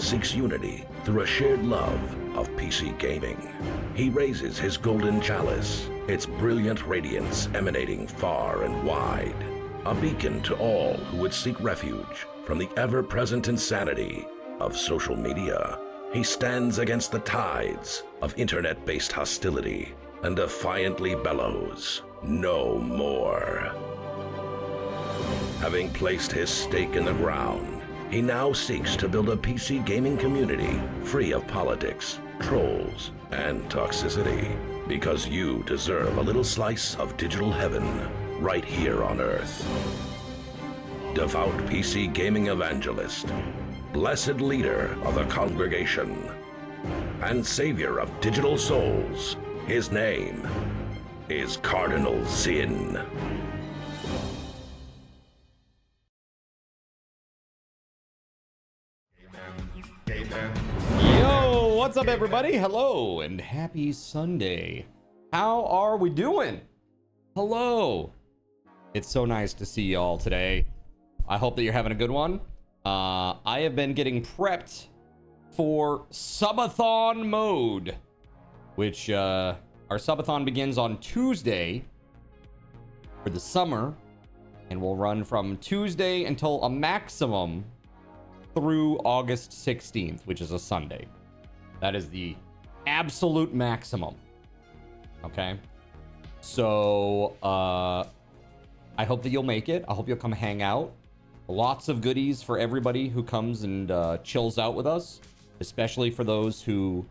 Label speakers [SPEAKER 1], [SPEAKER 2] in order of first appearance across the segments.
[SPEAKER 1] seeks unity through a shared love of PC gaming. He raises his golden chalice, its brilliant radiance emanating far and wide, a beacon to all who would seek refuge from the ever-present insanity of social media. He stands against the tides of internet-based hostility and defiantly bellows, "No more." Having placed his stake in the ground, he now seeks to build a PC gaming community free of politics, trolls, and toxicity, because you deserve a little slice of digital heaven right here on Earth. Devout PC gaming evangelist, blessed leader of the congregation, and savior of digital souls, his name is Cardinal Sin.
[SPEAKER 2] Yo, what's up everybody? Hello and happy Sunday. How are we doing? Hello. It's so nice to see y'all today. I hope that you're having a good one. I have been getting prepped for subathon mode, which our subathon begins on Tuesday for the summer and will run from Tuesday until a maximum through August 16th, which is a Sunday. That is the absolute maximum. Okay. So I hope that you'll make it. I hope you'll come hang out. Lots of goodies for everybody who comes and chills out with us, especially for those who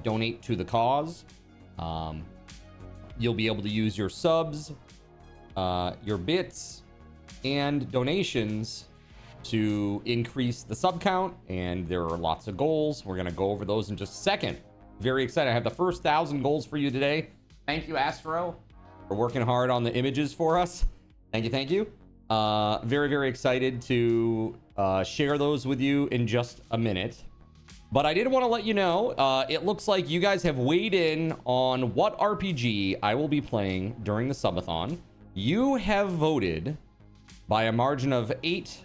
[SPEAKER 2] donate to the cause. You'll be able to use your subs, your bits, and donations to increase the sub count, and there are lots of goals. We're going to go over those in just a second. Very excited. I have the first 1,000 goals for you today. Thank you, Astro, for working hard on the images for us. Thank you, thank you. Very, very excited to share those with you in just a minute. But I did want to let you know, it looks like you guys have weighed in on what RPG I will be playing during the subathon. You have voted by a margin of 8.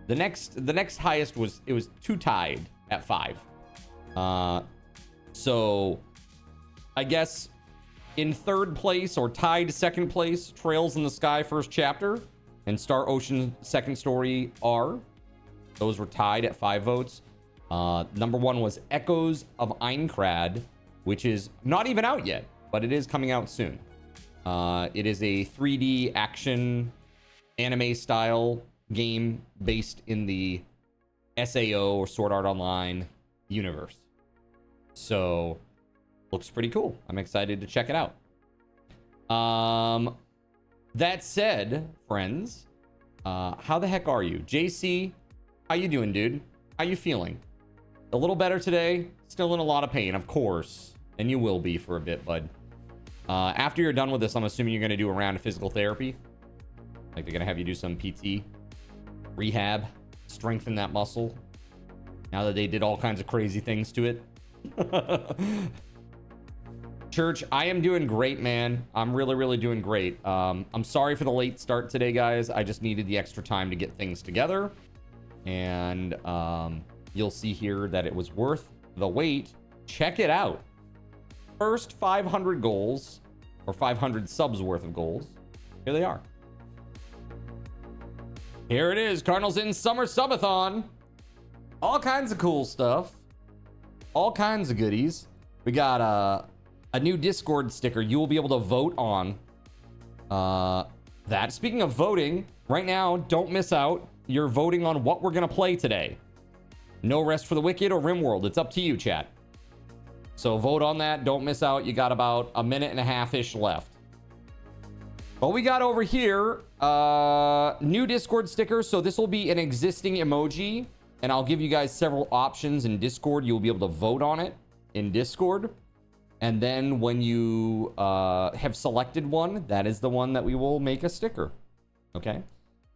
[SPEAKER 2] The next highest was, it was 2 tied at 5. So I guess in 3rd place or tied 2nd place, Trails in the Sky First Chapter and Star Ocean Second Story R. Those were tied at 5 votes. Number 1 was Echoes of Einkrad, which is not even out yet, but it is coming out soon. It is a 3D action anime style game based in the SAO or Sword Art Online universe. So looks pretty cool. I'm excited to check it out. That said, friends, how the heck are you? JC, how you doing, dude? How you feeling? A little better today? Still in a lot of pain, of course. And you will be for a bit, bud. After you're done with this, I'm assuming you're going to do a round of physical therapy. Like they're going to have you do some PT, rehab, strengthen that muscle. Now that they did all kinds of crazy things to it. Church, I am doing great, man. I'm really, really doing great. I'm sorry for the late start today, guys. I just needed the extra time to get things together. And you'll see here that it was worth the wait. Check it out. First 500 goals, or 500 subs worth of goals. Here they are. Here it is, Cardinals in Summer Subathon. All kinds of cool stuff. All kinds of goodies. We got a new Discord sticker. You will be able to vote on that. Speaking of voting, right now, don't miss out. You're voting on what we're going to play today. No Rest for the Wicked or Rimworld. It's up to you, chat. So vote on that. Don't miss out. You got about a minute and a half-ish left. What we got over here, new Discord sticker. So this will be an existing emoji, and I'll give you guys several options in Discord. You'll be able to vote on it in Discord. And then when you have selected one, that is the one that we will make a sticker. Okay.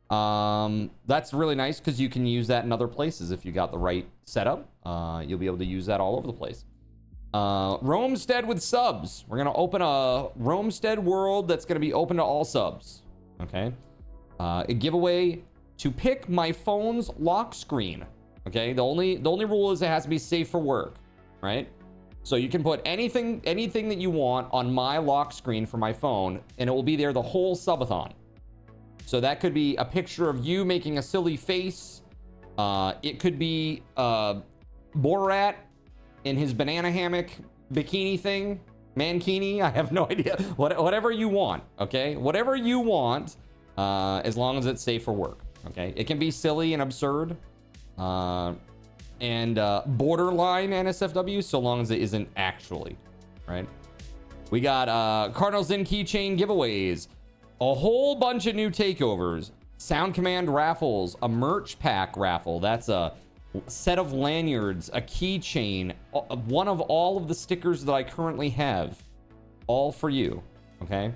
[SPEAKER 2] That's really nice because you can use that in other places if you got the right setup. You'll be able to use that all over the place. Roamstead with subs. We're going to open a Roamstead world that's going to be open to all subs. Okay. A giveaway to pick my phone's lock screen. Okay, the only rule is it has to be safe for work, right? So you can put anything that you want on my lock screen for my phone, and it will be there the whole subathon. So that could be a picture of you making a silly face. It could be Borat in his banana hammock bikini thing, mankini. I have no idea. Whatever you want, okay? Whatever you want, as long as it's safe for work, okay? It can be silly and absurd, and borderline NSFW, so long as it isn't actually, right? We got Cardinals in keychain giveaways, a whole bunch of new takeovers, Sound Command raffles, a merch pack raffle. That's a set of lanyards, a keychain, one of all of the stickers that I currently have, all for you, okay?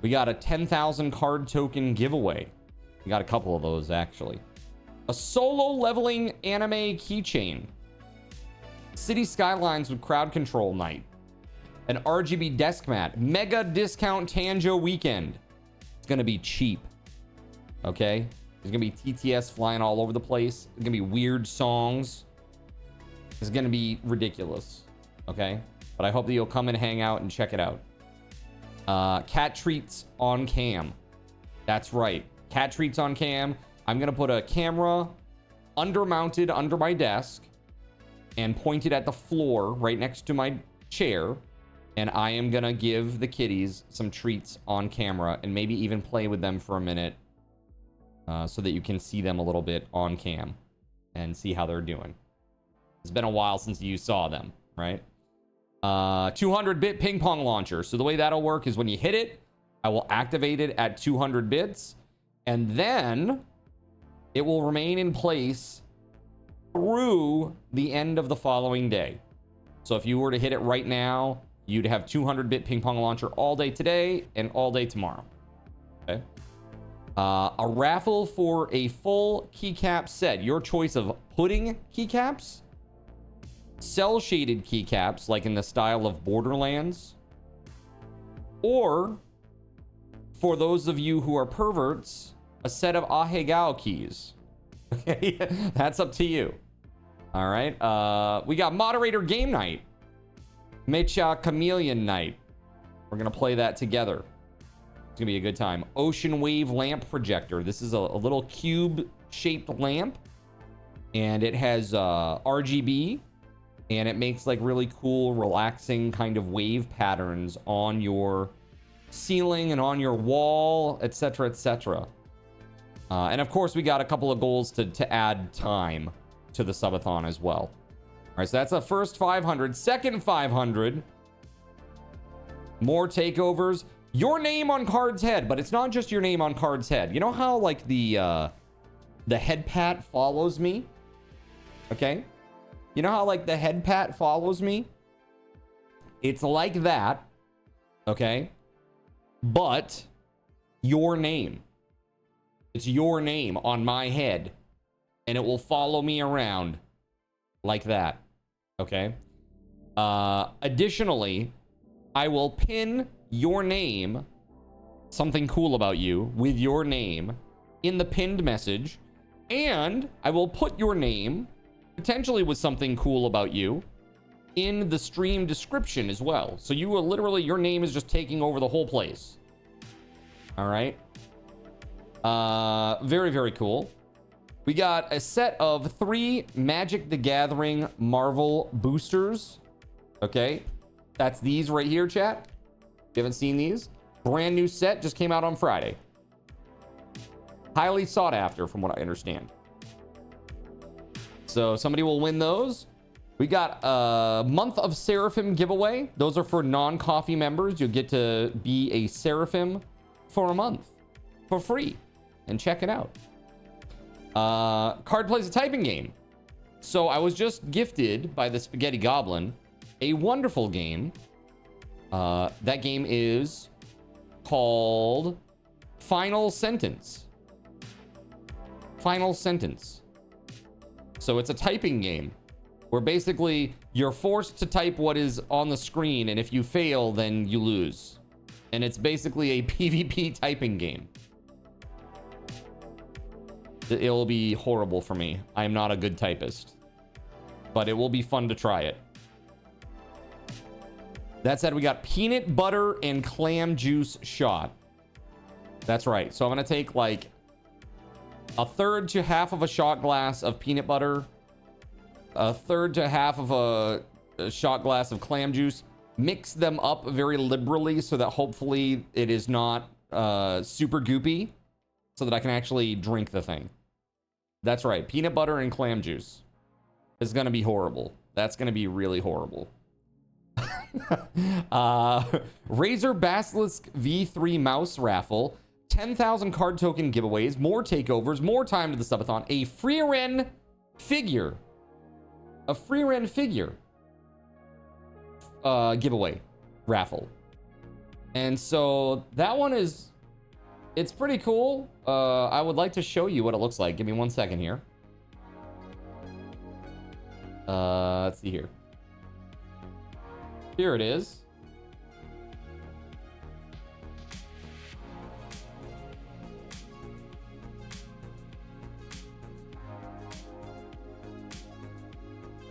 [SPEAKER 2] We got a 10,000 card token giveaway. We got a couple of those, actually. A solo leveling anime keychain. City Skylines with crowd control night. An RGB desk mat. Mega discount Tanjo weekend. It's gonna be cheap. Okay? There's gonna be TTS flying all over the place. There's gonna be weird songs. It's gonna be ridiculous. Okay? But I hope that you'll come and hang out and check it out. Cat treats on cam. That's right. Cat treats on cam. I'm gonna put a camera undermounted under my desk and pointed at the floor right next to my chair, and I am gonna give the kitties some treats on camera and maybe even play with them for a minute, so that you can see them a little bit on cam and see how they're doing. It's been a while since you saw them, right? 200-bit ping pong launcher. So the way that'll work is when you hit it, I will activate it at 200 bits, and then it will remain in place through the end of the following day. So if you were to hit it right now, you'd have 200-bit ping pong launcher all day today and all day tomorrow. Okay. A raffle for a full keycap set. Your choice of pudding keycaps, cell shaded keycaps like in the style of Borderlands, or for those of you who are perverts, a set of ahegao keys. Okay, that's up to you. All right, we got moderator game night, Mecha Chameleon night. We're gonna play that together. It's gonna be a good time. Ocean wave lamp projector. This is a little cube shaped lamp, and it has RGB, and it makes like really cool, relaxing kind of wave patterns on your ceiling and on your wall, etc., etc. And of course, we got a couple of goals to add time to the subathon as well. All right, so that's the first 500. Second 500, more takeovers. Your name on card's head, but it's not just your name on card's head. You know how like the head pat follows me? Okay? You know how like the head pat follows me? It's like that, okay? But your name. It's your name on my head, and it will follow me around like that, okay? Additionally, I will pin your name, something cool about you, with your name in the pinned message, and I will put your name, potentially with something cool about you, in the stream description as well. So you will literally, your name is just taking over the whole place. All right. Very, very cool. We got a set of 3 Magic the Gathering Marvel boosters. Okay. That's these right here, chat. If you haven't seen these, brand new set just came out on Friday. Highly sought after from what I understand. So somebody will win those. We got a month of Seraphim giveaway. Those are for non-coffee members. You'll get to be a Seraphim for a month for free and check it out. Card plays a typing game. So I was just gifted by the Spaghetti Goblin a wonderful game. That game is called Final Sentence. Final Sentence. So it's a typing game where basically you're forced to type what is on the screen, and if you fail, then you lose. And it's basically a PvP typing game. It'll be horrible for me. I am not a good typist. But it will be fun to try it. That said, we got peanut butter and clam juice shot. That's right. So I'm going to take like a third to half of a shot glass of peanut butter, a third to half of a shot glass of clam juice, mix them up very liberally so that hopefully it is not super goopy so that I can actually drink the thing. That's right. Peanut butter and clam juice is going to be horrible. That's going to be really horrible. Razer Basilisk V3 mouse raffle, 10,000 card token giveaways, more takeovers, more time to the subathon, a Freeren figure, giveaway raffle. And so that one is, it's pretty cool. I would like to show you what it looks like. Give me 1 second here. Let's see here. Here it is.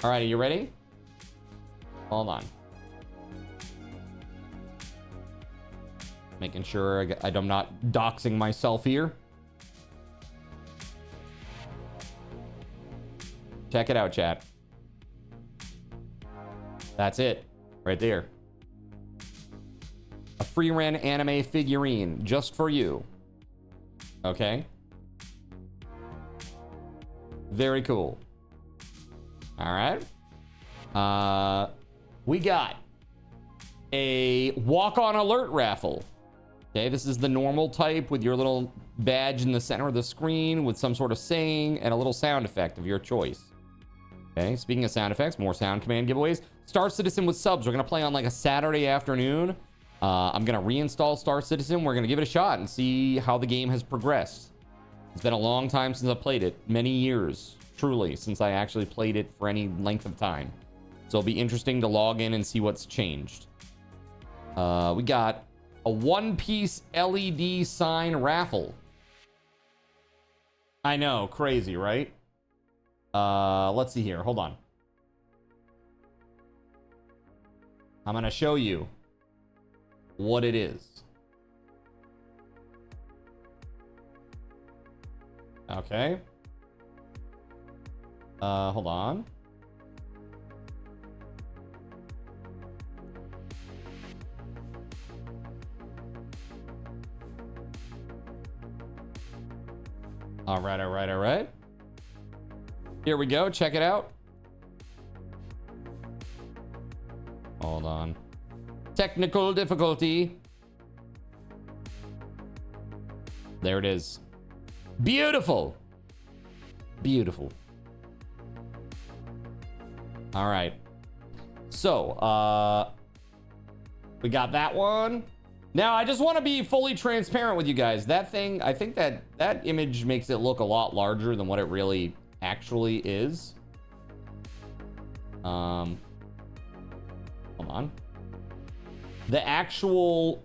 [SPEAKER 2] All right, are you ready? Hold on. Making sure I'm not doxing myself here. Check it out, chat. That's it. Right there. A Freeren anime figurine just for you. Okay. Very cool. All right. We got a walk-on alert raffle. Okay, this is the normal type with your little badge in the center of the screen with some sort of saying and a little sound effect of your choice. Okay, speaking of sound effects, more sound command giveaways. Star Citizen with subs. We're going to play on like a Saturday afternoon. I'm going to reinstall Star Citizen. We're going to give it a shot and see how the game has progressed. It's been a long time since I played it. Many years, truly, since I actually played it for any length of time. So it'll be interesting to log in and see what's changed. We got a One Piece LED sign raffle. I know, crazy, right? Let's see here. Hold on. I'm going to show you what it is. Okay. Hold on. All right. Here we go. Check it out. Hold on. Technical difficulty. There it is. Beautiful. Beautiful. All right. So, we got that one. Now, I just want to be fully transparent with you guys. That thing, I think that image makes it look a lot larger than what it really actually is. Hold on. The actual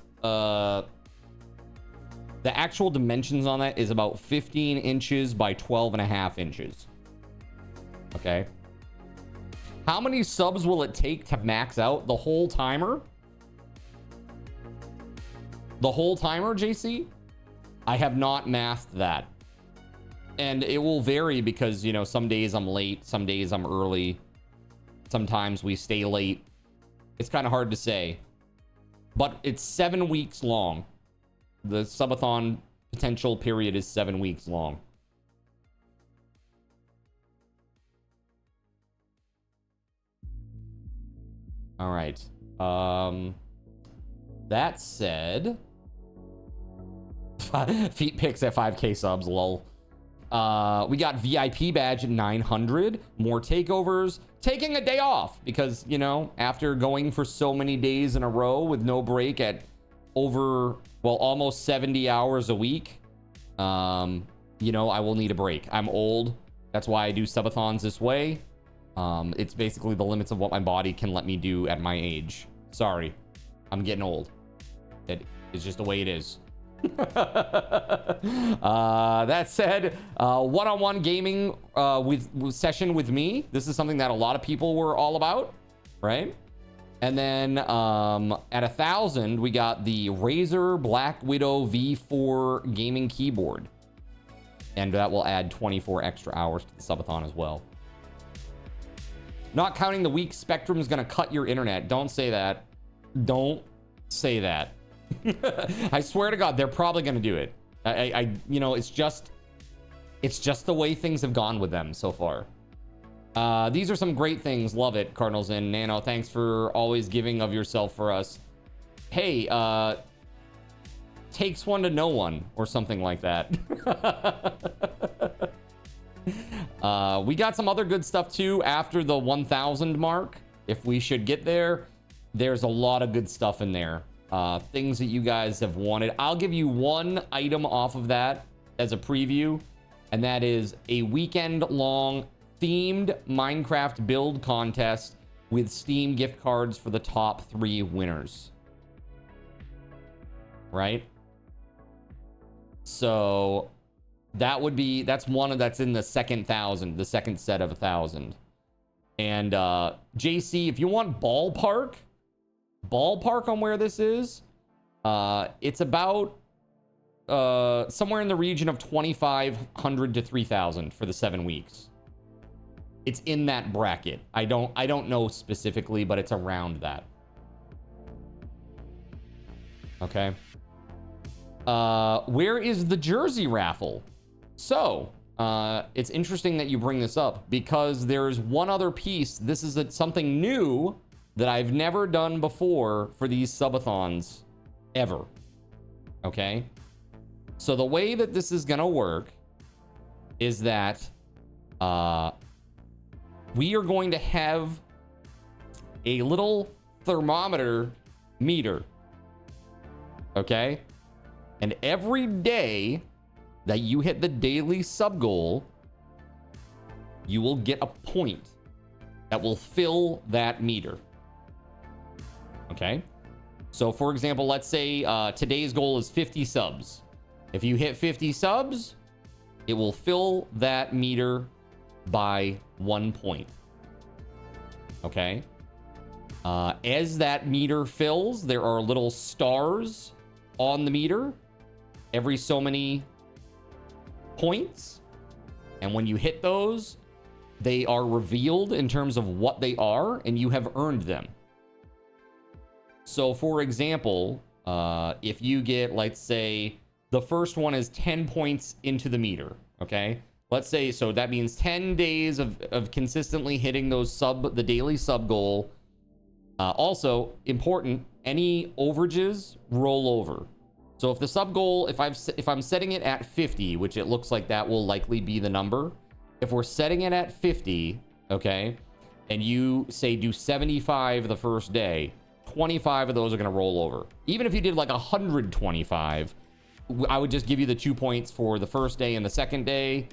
[SPEAKER 2] dimensions on that is about 15 inches by 12.5 inches. Okay. How many subs will it take to max out the whole timer? The whole timer, JC? I have not mathed that. And it will vary because, you know, some days I'm late, some days I'm early. Sometimes we stay late. It's kind of hard to say. But it's 7 weeks long. The subathon potential period is 7 weeks long. All right. That said... Feet pics at 5k subs, lol. We got VIP badge at 900. More takeovers. Taking a day off because, you know, after going for so many days in a row with no break at over, well, almost 70 hours a week, you know, I will need a break. I'm old. That's why I do subathons this way. It's basically the limits of what my body can let me do at my age. Sorry. I'm getting old. It is just the way it is. That said, one-on-one gaming with session with me. This is something that a lot of people were all about, right? And then at 1,000, we got the Razer Black Widow V4 gaming keyboard. And that will add 24 extra hours to the subathon as well. Not counting the week Spectrum is going to cut your internet. Don't say that. Don't say that. I swear to God, they're probably going to do it. You know, it's just the way things have gone with them so far. These are some great things. Love it, Cardinals and Nano. Thanks for always giving of yourself for us. Hey, takes one to know one or something like that. We got some other good stuff too after the 1,000 mark. If we should get there, there's a lot of good stuff in there. Things that you guys have wanted. I'll give you one item off of that as a preview, and that is a weekend-long themed Minecraft build contest with Steam gift cards for the top 3 winners. Right? So that's one that's in the second 1,000, the second set of 1,000. And JC, if you want ballpark on where this is, it's about somewhere in the region of 2,500 to 3,000 for the 7 weeks. It's in that bracket. I don't know specifically, but it's around that. Okay. Where is the jersey raffle? So, it's interesting that you bring this up because there's one other piece. This is something new that I've never done before for these subathons ever. Okay? So the way that this is gonna work is that we are going to have a little thermometer meter. Okay? And every day that you hit the daily sub goal, you will get a point that will fill that meter. Okay? So for example, let's say today's goal is 50 subs. If you hit 50 subs, it will fill that meter by 1 point. Okay? As that meter fills, there are little stars on the meter every so many points, and when you hit those, they are revealed in terms of what they are, and you have earned them. So for example, if you get, let's say the first one is 10 points into the meter, okay? Let's say, so that means 10 days of consistently hitting the daily sub goal. Also important, any overages roll over. So if the sub goal, if I'm setting it at 50, which it looks like that will likely be the number. If we're setting it at 50, okay, and you say do 75 the first day, 25 of those are going to roll over. Even if you did like 125, I would just give you the 2 points for the first day and the second day,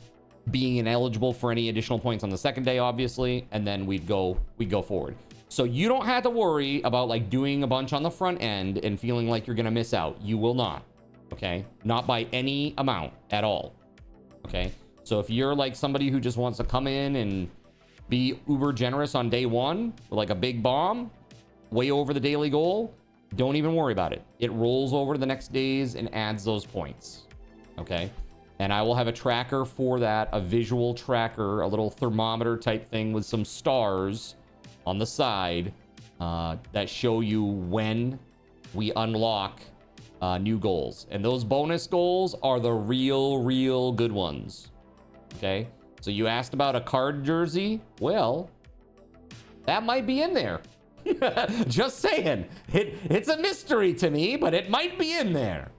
[SPEAKER 2] being ineligible for any additional points on the second day, obviously, and then we'd go forward. So you don't have to worry about like doing a bunch on the front end and feeling like you're going to miss out. You will not. Okay? Not by any amount at all. Okay? So if you're like somebody who just wants to come in and be uber generous on day one, like a big bomb, way over the daily goal, don't even worry about it. It rolls over to the next days and adds those points. Okay? And I will have a tracker for that, a visual tracker, a little thermometer type thing with some stars on the side that show you when we unlock new goals. And those bonus goals are the real good ones. Okay? So you asked about a card jersey. Well, that might be in there. Just saying. It's a mystery to me, but it might be in there.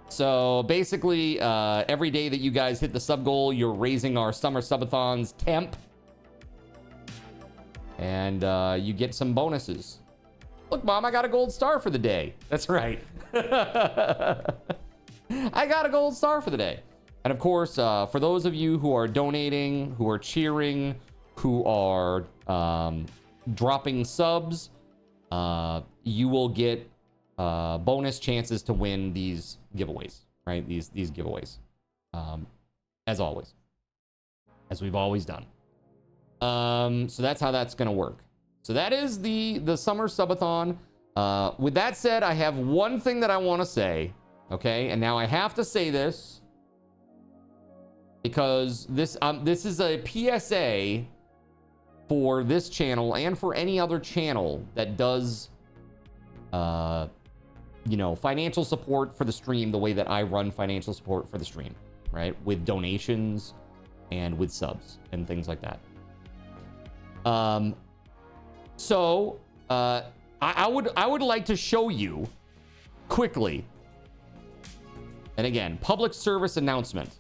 [SPEAKER 2] So basically, every day that you guys hit the sub goal, you're raising our summer subathons temp. And you get some bonuses. Look, Mom, I got a gold star for the day. That's right. I got a gold star for the day. And of course, for those of you who are donating, who are cheering, who are dropping subs, you will get bonus chances to win these giveaways, right? These giveaways, as always, as we've always done. So that's how that's gonna work. So that is the summer subathon. With that said, I have one thing that I want to say, okay? And now I have to say this because this is a PSA for this channel and for any other channel that does, you know, financial support for the stream the way that I run financial support for the stream, right? With donations and with subs and things like that. So I would like to show you quickly, and again, public service announcement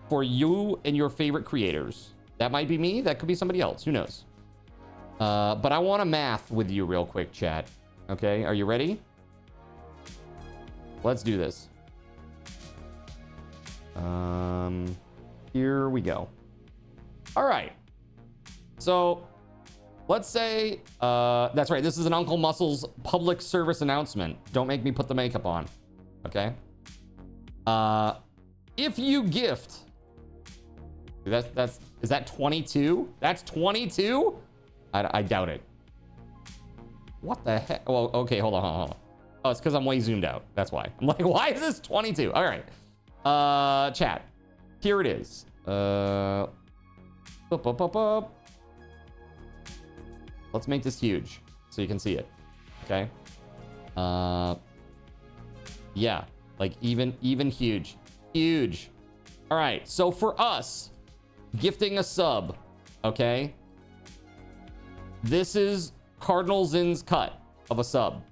[SPEAKER 2] for you and your favorite creators. That might be me, that could be somebody else, who knows? But I want to math with you real quick, chat. Okay, are you ready? Let's do this. Here we go. All right. So let's say, that's right. This is an Uncle Muscles public service announcement. Don't make me put the makeup on. Okay. If you gift, is that 22? That's 22? I doubt it. What the heck? Well, okay, hold on. Oh, it's because I'm way zoomed out. That's why. I'm like, why is this 22? All right. Chat. Here it is. Let's make this huge so you can see it. Okay. Yeah, like even huge. Huge. All right. So for us, gifting a sub, okay? This is Cardinal Zin's cut of a sub.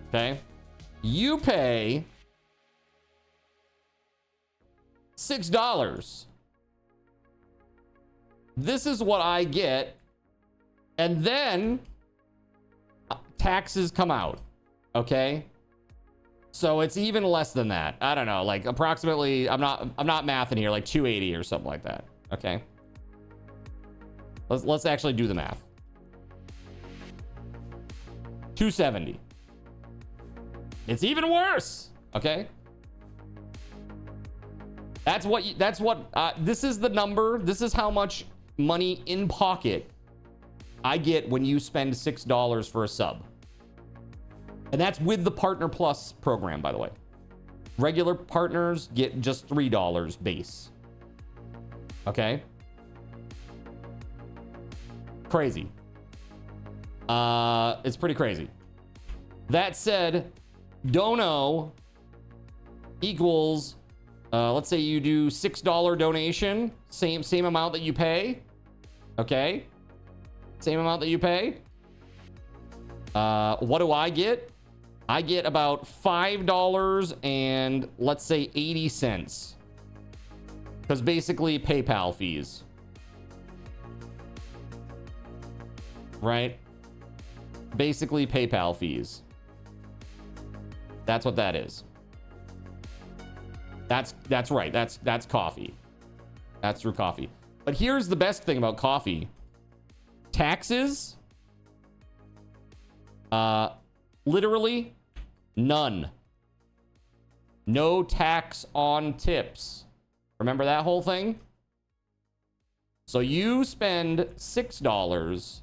[SPEAKER 2] Okay? You pay $6. This is what I get, and then taxes come out. Okay? So it's even less than that. I don't know, like approximately, I'm not mathing here, like 280 or something like that. Okay? Let's actually do the math. 270. It's even worse. Okay? This is the number. This is how much money in pocket I get when you spend $6 for a sub. And that's with the Partner Plus program, by the way. Regular partners get just $3 base. Okay? Crazy. It's pretty crazy. That said, dono equals, let's say you do $6 donation, same amount that you pay. Okay? Same amount that you pay. What do I get? I get about $5 and let's say 80 cents. Because basically PayPal fees. Right? Basically PayPal fees. That's what that is. That's right. That's coffee. That's through coffee. But here's the best thing about coffee. Taxes. Literally none. No tax on tips. Remember that whole thing? So you spend $6,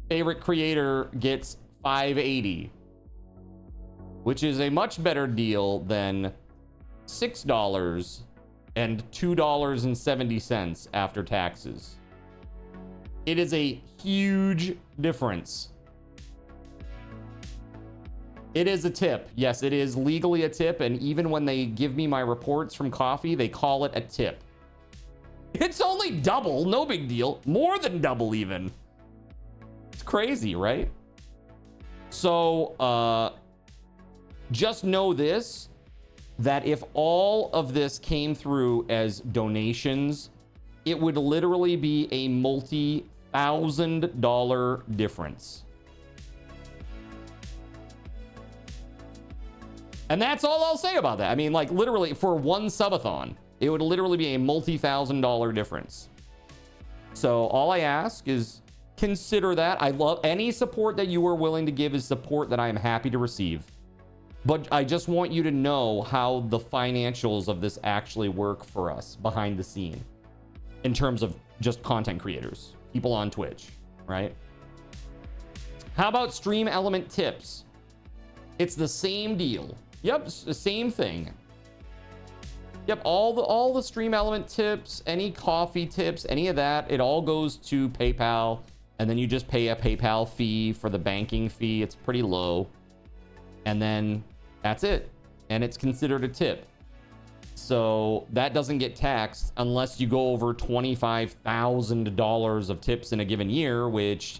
[SPEAKER 2] favorite creator gets $5.80, which is a much better deal than $6 and $2.70 after taxes. It is a huge difference. It is a tip. Yes, it is legally a tip. And even when they give me my reports from coffee, they call it a tip. It's only double. No big deal. More than double even. It's crazy, right? So, just know this, that if all of this came through as donations, it would literally be a multi-$1,000 difference. And that's all I'll say about that. I mean, like literally for one subathon, it would literally be a multi-$1,000 difference. So all I ask is consider that. I love any support that you are willing to give is support that I am happy to receive. But I just want you to know how the financials of this actually work for us behind the scene in terms of just content creators, people on Twitch, right? How about stream element tips? It's the same deal. Yep, the same thing. Yep, all the stream element tips, any coffee tips, any of that, it all goes to PayPal, and then you just pay a PayPal fee for the banking fee. It's pretty low. And then that's it. And it's considered a tip. So that doesn't get taxed unless you go over $25,000 of tips in a given year, which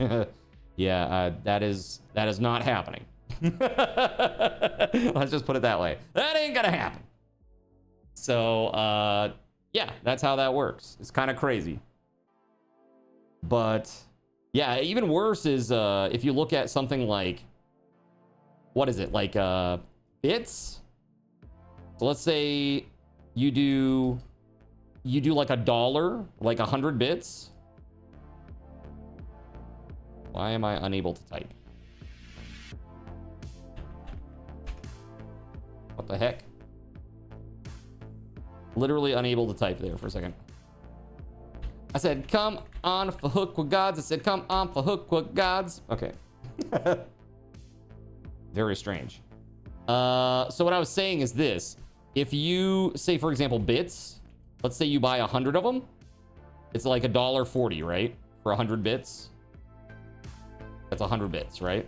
[SPEAKER 2] yeah, that is not happening. Let's just put it that way. That ain't gonna happen. So yeah, that's how that works. It's kind of crazy. But yeah, even worse is if you look at something like, what is it, like bits. So let's say you do like $1, like 100 bits. Why am I unable to type? What the heck? Literally unable to type there for a second. I said, come on for hook with gods. I said, come on for hook with gods. Okay. Very strange. So what I was saying is this. If you say, for example, bits, let's say you buy 100 of them. It's like $1.40, right? For 100 bits. That's 100 bits, right?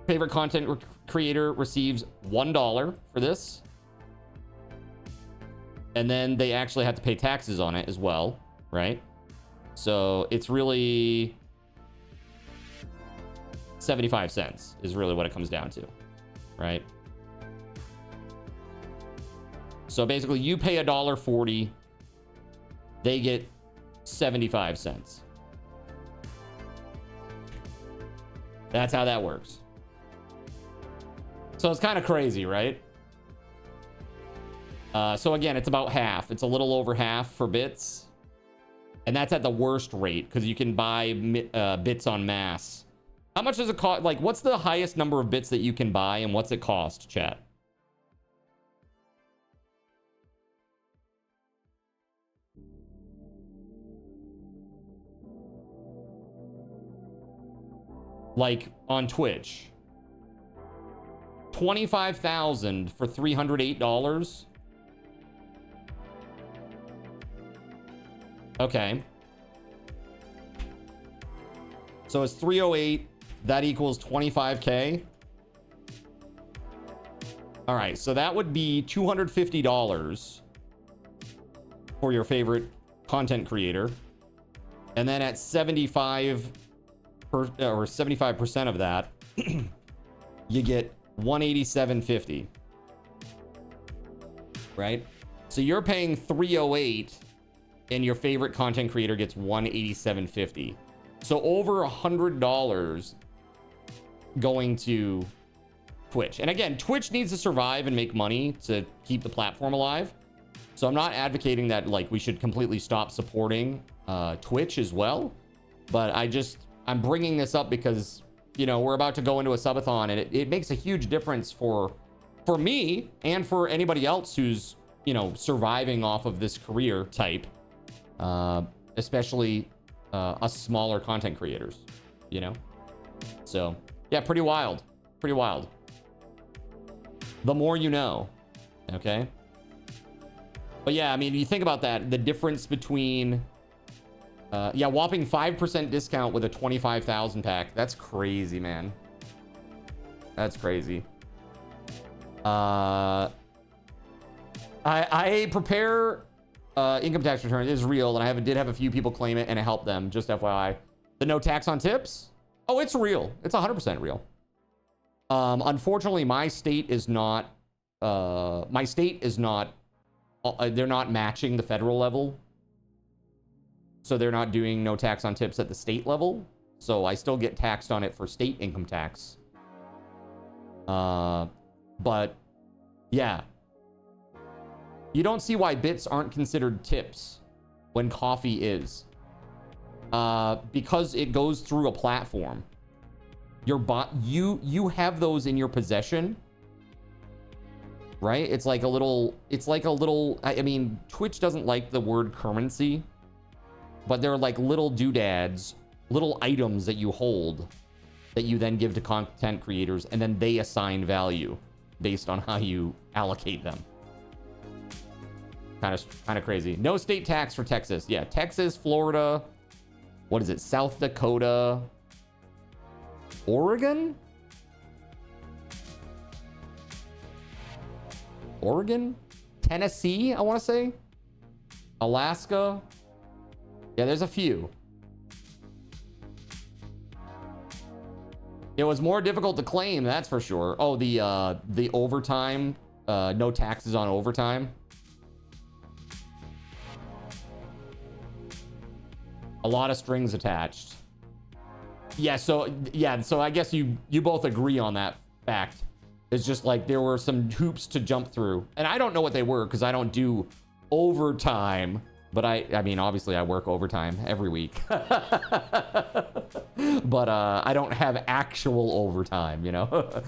[SPEAKER 2] Favorite content creator receives $1 for this. And then they actually have to pay taxes on it as well, right? So it's really 75 cents is really what it comes down to, right? So basically you pay $1.40, they get 75 cents. That's how that works. So it's kind of crazy, right? So again, it's about half. It's a little over half for bits. And that's at the worst rate because you can buy bits en masse. How much does it cost? Like, what's the highest number of bits that you can buy and what's it cost, chat? Like on Twitch. 25,000 for $308. Okay. So it's 308. That equals 25K. All right. So that would be $250 for your favorite content creator. And then at 75% of that, you get $187.50. Right? So you're paying $308 and your favorite content creator gets $187.50. So over $100 going to Twitch. And again, Twitch needs to survive and make money to keep the platform alive. So I'm not advocating that like we should completely stop supporting Twitch as well. But I'm bringing this up because, you know, we're about to go into a subathon and it makes a huge difference for me and for anybody else who's, you know, surviving off of this career type, especially us smaller content creators, you know? So yeah, pretty wild. The more you know, okay? But yeah, I mean, you think about that, the difference between yeah, whopping 5% discount with a 25,000 pack. That's crazy, man. That's crazy. I prepare income tax return. It is real, and I did have a few people claim it, and it helped them. Just FYI. The no tax on tips? Oh, it's real. It's 100% real. Unfortunately, my state is not. They're not matching the federal level. So they're not doing no tax on tips at the state level. So I still get taxed on it for state income tax. But yeah. You don't see why bits aren't considered tips when coffee is. because it goes through a platform. You have those in your possession, right? It's like a little, I mean, Twitch doesn't like the word currency, but they're like little doodads, little items that you hold that you then give to content creators, and then they assign value based on how you allocate them. Kind of crazy. No state tax for Texas. Yeah, Texas, Florida, what is it? South Dakota, Oregon? Tennessee, I want to say. Alaska. Yeah, there's a few. It was more difficult to claim, that's for sure. Oh, the overtime, no taxes on overtime. A lot of strings attached. Yeah, so I guess you both agree on that fact. It's just like there were some hoops to jump through. And I don't know what they were because I don't do overtime. But I mean, obviously I work overtime every week. But I don't have actual overtime, you know?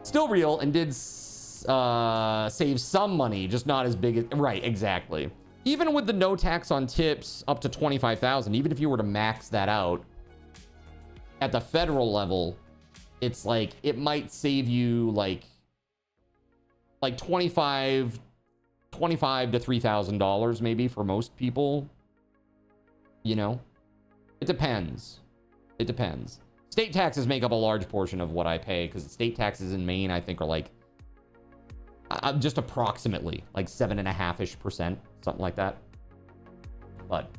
[SPEAKER 2] Still real and did save some money, just not as big as... Right, exactly. Even with the no tax on tips up to 25,000, even if you were to max that out, at the federal level, it's like, it might save you like 25 to $3,000 maybe for most people. You know, it depends. It depends. State taxes make up a large portion of what I pay, because state taxes in Maine, I think, are like just approximately like 7.5%, something like that. But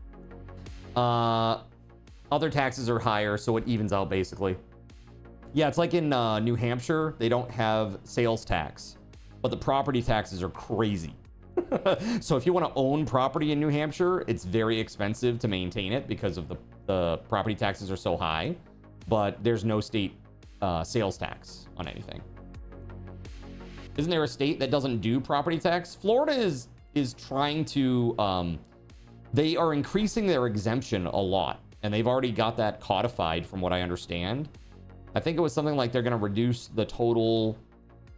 [SPEAKER 2] other taxes are higher, so it evens out basically. Yeah, it's like in New Hampshire, they don't have sales tax, but the property taxes are crazy. So if you want to own property in New Hampshire, it's very expensive to maintain it because of the property taxes are so high, but there's no state sales tax on anything. Isn't there a state that doesn't do property tax? Florida is trying to, they are increasing their exemption a lot, and they've already got that codified from what I understand. I think it was something like they're going to reduce the total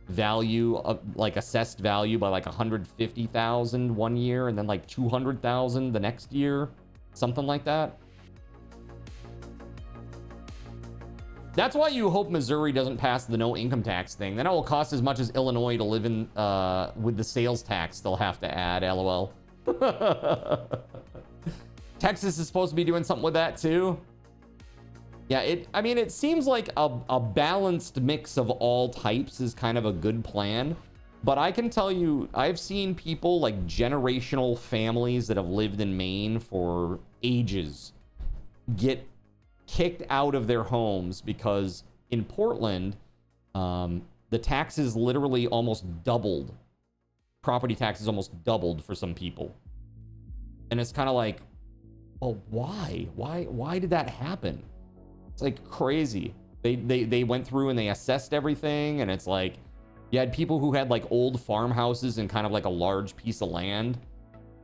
[SPEAKER 2] value of like assessed value by like 150,000 one year and then like 200,000 the next year, something like that. That's why you hope Missouri doesn't pass the no income tax thing. Then it will cost as much as Illinois to live in with the sales tax they'll have to add. LOL. Texas is supposed to be doing something with that too. Yeah, I mean, it seems like a balanced mix of all types is kind of a good plan. But I can tell you, I've seen people like generational families that have lived in Maine for ages get kicked out of their homes because in Portland, the taxes literally almost doubled. Property taxes almost doubled for some people. And it's kind of like, well, why? Why did that happen? It's like crazy. They went through and they assessed everything, and it's like you had people who had like old farmhouses and kind of like a large piece of land,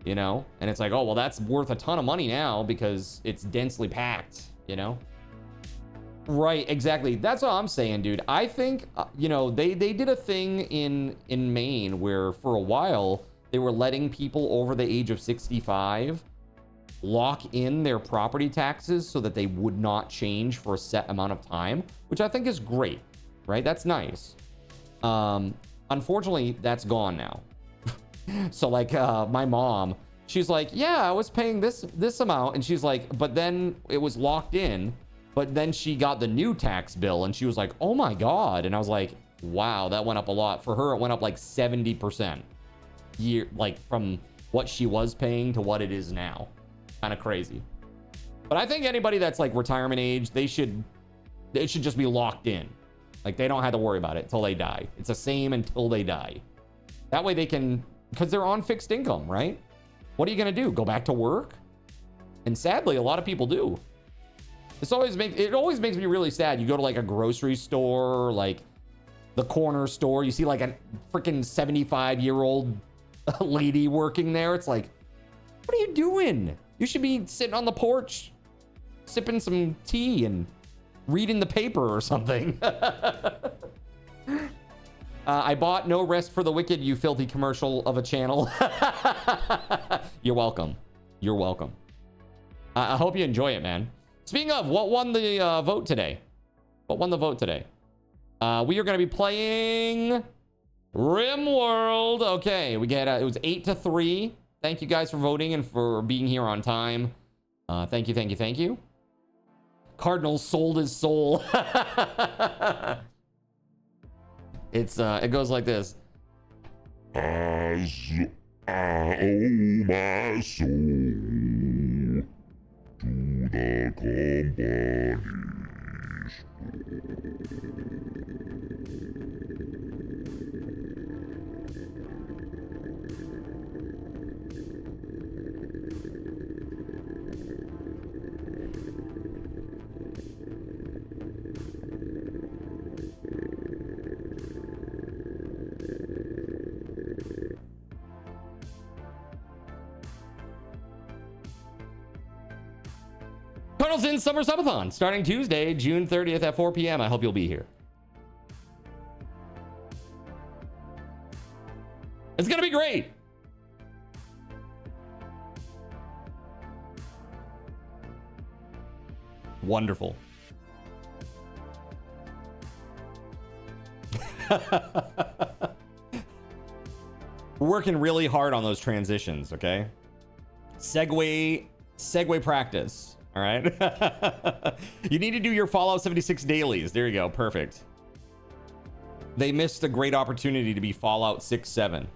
[SPEAKER 2] you know? And it's like, oh, well, that's worth a ton of money now because it's densely packed, you know? Right, exactly. That's what I'm saying, dude. I think, you know, they did a thing in Maine where for a while they were letting people over the age of 65 lock in their property taxes so that they would not change for a set amount of time, which I think is great, right? That's nice. Unfortunately, that's gone now. So like my mom, she's like, yeah, I was paying this amount, and she's like, but then it was locked in, but then she got the new tax bill and she was like, oh my God. And I was like, wow, that went up a lot. For her, it went up like 70% like from what she was paying to what it is now. Kind of crazy. But I think anybody that's like retirement age, it should just be locked in. Like they don't have to worry about it until they die. It's the same until they die. That way they can, because they're on fixed income, right? What are you going to do? Go back to work? And sadly, a lot of people do. It always makes me really sad. You go to like a grocery store, like the corner store, you see like a freaking 75-year-old lady working there. It's like, what are you doing? You should be sitting on the porch, sipping some tea and reading the paper or something. I bought No Rest for the Wicked, you filthy commercial of a channel. You're welcome. You're welcome. I hope you enjoy it, man. Speaking of, what won the vote today? What won the vote today? We are going to be playing Rimworld. Okay, we get it was 8-3. Thank you guys for voting and for being here on time. Thank you, thank you, thank you. Cardinal sold his soul. It goes like this.
[SPEAKER 3] As I owe my soul to the company's
[SPEAKER 2] Colonel's in Summer Subathon starting Tuesday, June 30th at 4 p.m. I hope you'll be here. It's gonna be great. Wonderful. We're working really hard on those transitions, okay? Segue practice. All right. You need to do your Fallout 76 dailies. There you go. Perfect. They missed a great opportunity to be Fallout 6-7.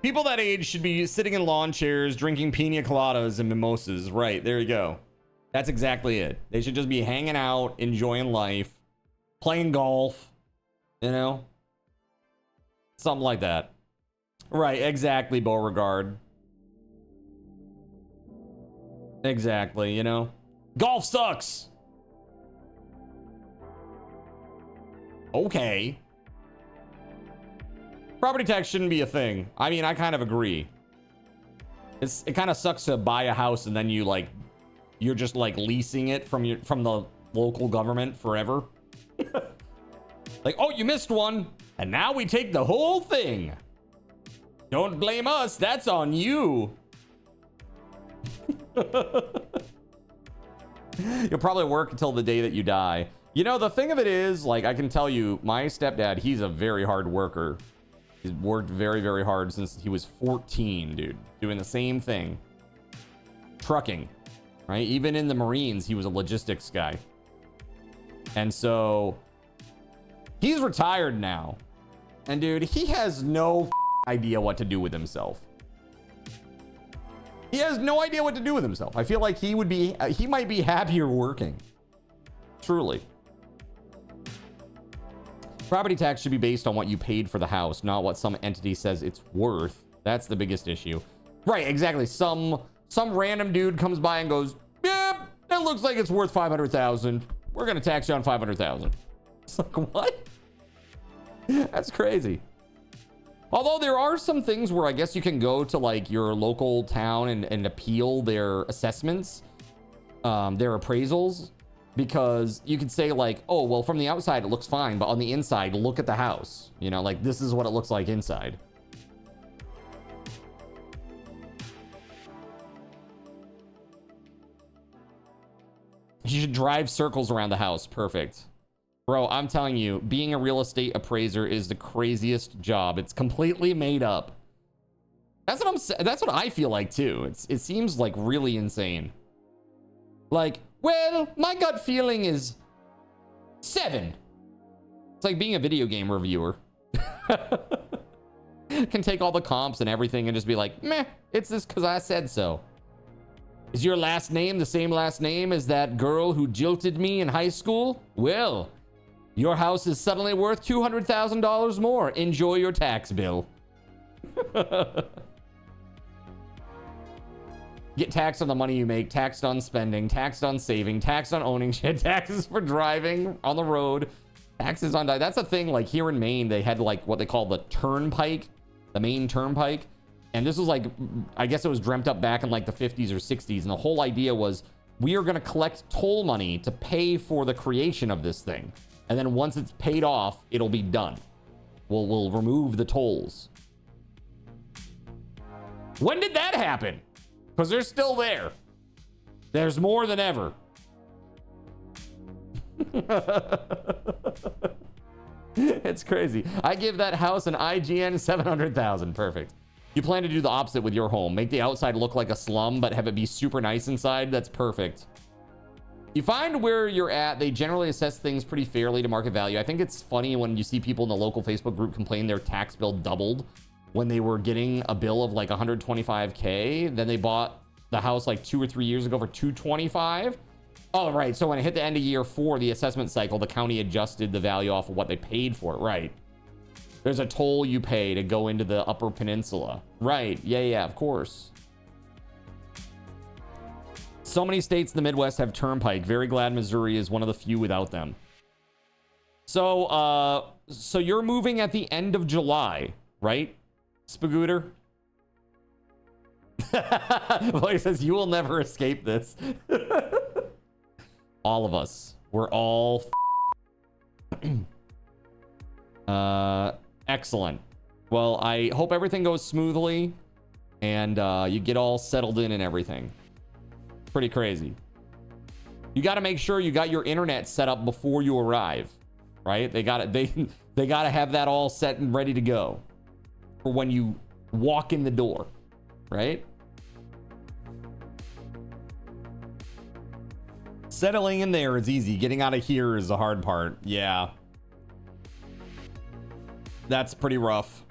[SPEAKER 2] People that age should be sitting in lawn chairs, drinking pina coladas and mimosas. Right. There you go. That's exactly it. They should just be hanging out, enjoying life, playing golf, you know, something like that. Right. Exactly, Beauregard. Exactly, you know? Golf sucks! Okay. Property tax shouldn't be a thing. I mean, I kind of agree. It kind of sucks to buy a house and then you're just like leasing it from the local government forever. Like, oh, you missed one, and now we take the whole thing. Don't blame us, that's on you. You'll probably work until the day that you die. You know, the thing of it is, like, I can tell you, my stepdad, he's a very hard worker. He's worked very, very hard since he was 14, dude. Doing the same thing. Trucking, right? Even in the Marines, he was a logistics guy. And so, he's retired now. And dude, he has no idea what to do with himself. He has no idea what to do with himself. I feel like he might be happier working. Truly. Property tax should be based on what you paid for the house, not what some entity says it's worth. That's the biggest issue. Right, exactly. Some random dude comes by and goes, yeah, it looks like it's worth 500,000. We're going to tax you on 500,000. It's like, what? That's crazy. Although there are some things where I guess you can go to like your local town and appeal their assessments, their appraisals, because you could say like, oh, well, from the outside it looks fine, but on the inside, look at the house. You know, like this is what it looks like inside. You should drive circles around the house. Perfect. Bro, I'm telling you, being a real estate appraiser is the craziest job. It's completely made up. That's what I feel like too. It seems like really insane. Like, well, my gut feeling is 7. It's like being a video game reviewer. Can take all the comps and everything and just be like, meh, it's this because I said so. Is your last name the same last name as that girl who jilted me in high school? Well, your house is suddenly worth $200,000 more. Enjoy your tax bill. Get taxed on the money you make, taxed on spending, taxed on saving, taxed on owning shit, taxes for driving on the road, taxes on... That's a thing, like here in Maine, they had like what they call the turnpike, the Maine turnpike. And this was like, I guess it was dreamt up back in like the 50s or 60s. And the whole idea was we are going to collect toll money to pay for the creation of this thing. And then once it's paid off, it'll be done. We'll remove the tolls. When did that happen? Because they're still there. There's more than ever. It's crazy. I give that house an IGN 700,000. Perfect. You plan to do the opposite with your home. Make the outside look like a slum, but have it be super nice inside. That's perfect. You find where you're at, they generally assess things pretty fairly to market value. I think it's funny when you see people in the local Facebook group complain their tax bill doubled when they were getting a bill of like 125K. Then they bought the house like 2 or 3 years ago for 225. Oh, right. So when it hit the end of year 4, the assessment cycle, the county adjusted the value off of what they paid for it. Right. There's a toll you pay to go into the Upper Peninsula. Right. Yeah, of course. So many states in the Midwest have turnpike. Very glad Missouri is one of the few without them. So you're moving at the end of July, right, Spagooter? Well, he says, you will never escape this. All of us. We're all excellent. Well, I hope everything goes smoothly and you get all settled in and everything. Pretty crazy. You got to make sure you got your internet set up before you arrive, right? They got to have that all set and ready to go for when you walk in the door, right? Settling in there is easy. Getting out of here is the hard part. Yeah. That's pretty rough.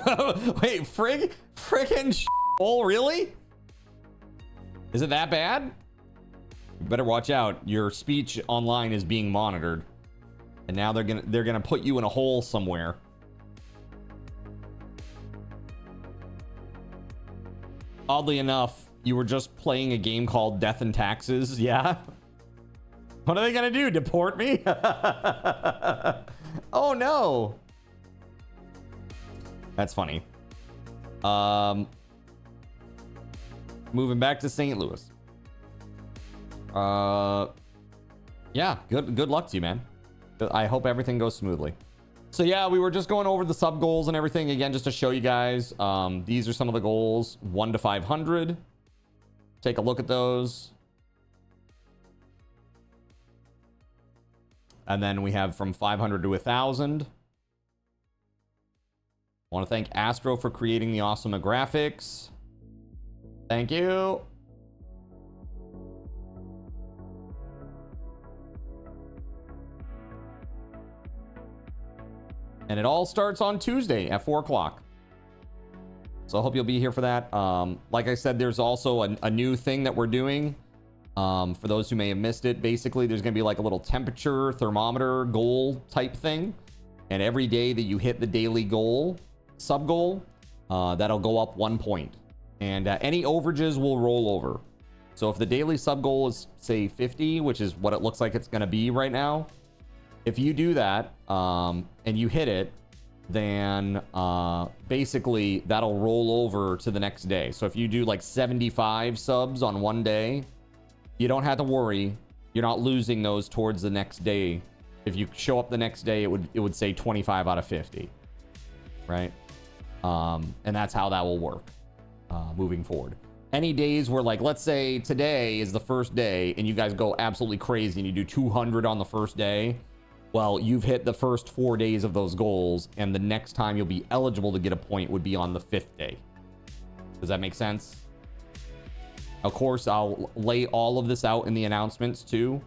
[SPEAKER 2] Wait, friggin' oh, really? Is it that bad? You better watch out. Your speech online is being monitored. And now they're gonna put you in a hole somewhere. Oddly enough, you were just playing a game called Death and Taxes. Yeah. What are they gonna do? Deport me? Oh no. That's funny. Moving back to St. Louis. Yeah, good luck to you, man. I hope everything goes smoothly. So yeah, we were just going over the sub goals and everything again, just to show you guys. These are some of the goals, 1 to 500. Take a look at those. And then we have from 500 to 1,000. I want to thank Astro for creating the awesome graphics. Thank you. And it all starts on Tuesday at 4 o'clock. So I hope you'll be here for that. Like I said, there's also a new thing that we're doing. For those who may have missed it, basically there's going to be like a little temperature thermometer goal type thing. And every day that you hit the daily goal, sub goal, that'll go up 1 point. And any overages will roll over. So if the daily sub goal is, say, 50, which is what it looks like it's going to be right now, if you do that and you hit it, then basically that'll roll over to the next day. So if you do like 75 subs on one day, you don't have to worry. You're not losing those towards the next day. If you show up the next day, it would say 25 out of 50, right? And that's how that will work moving forward. Any days where, like, let's say today is the first day and you guys go absolutely crazy and you do 200 on the first day, well, you've hit the first 4 days of those goals, and the next time you'll be eligible to get a point would be on the 5th day. Does that make sense? Of course, I'll lay all of this out in the announcements too.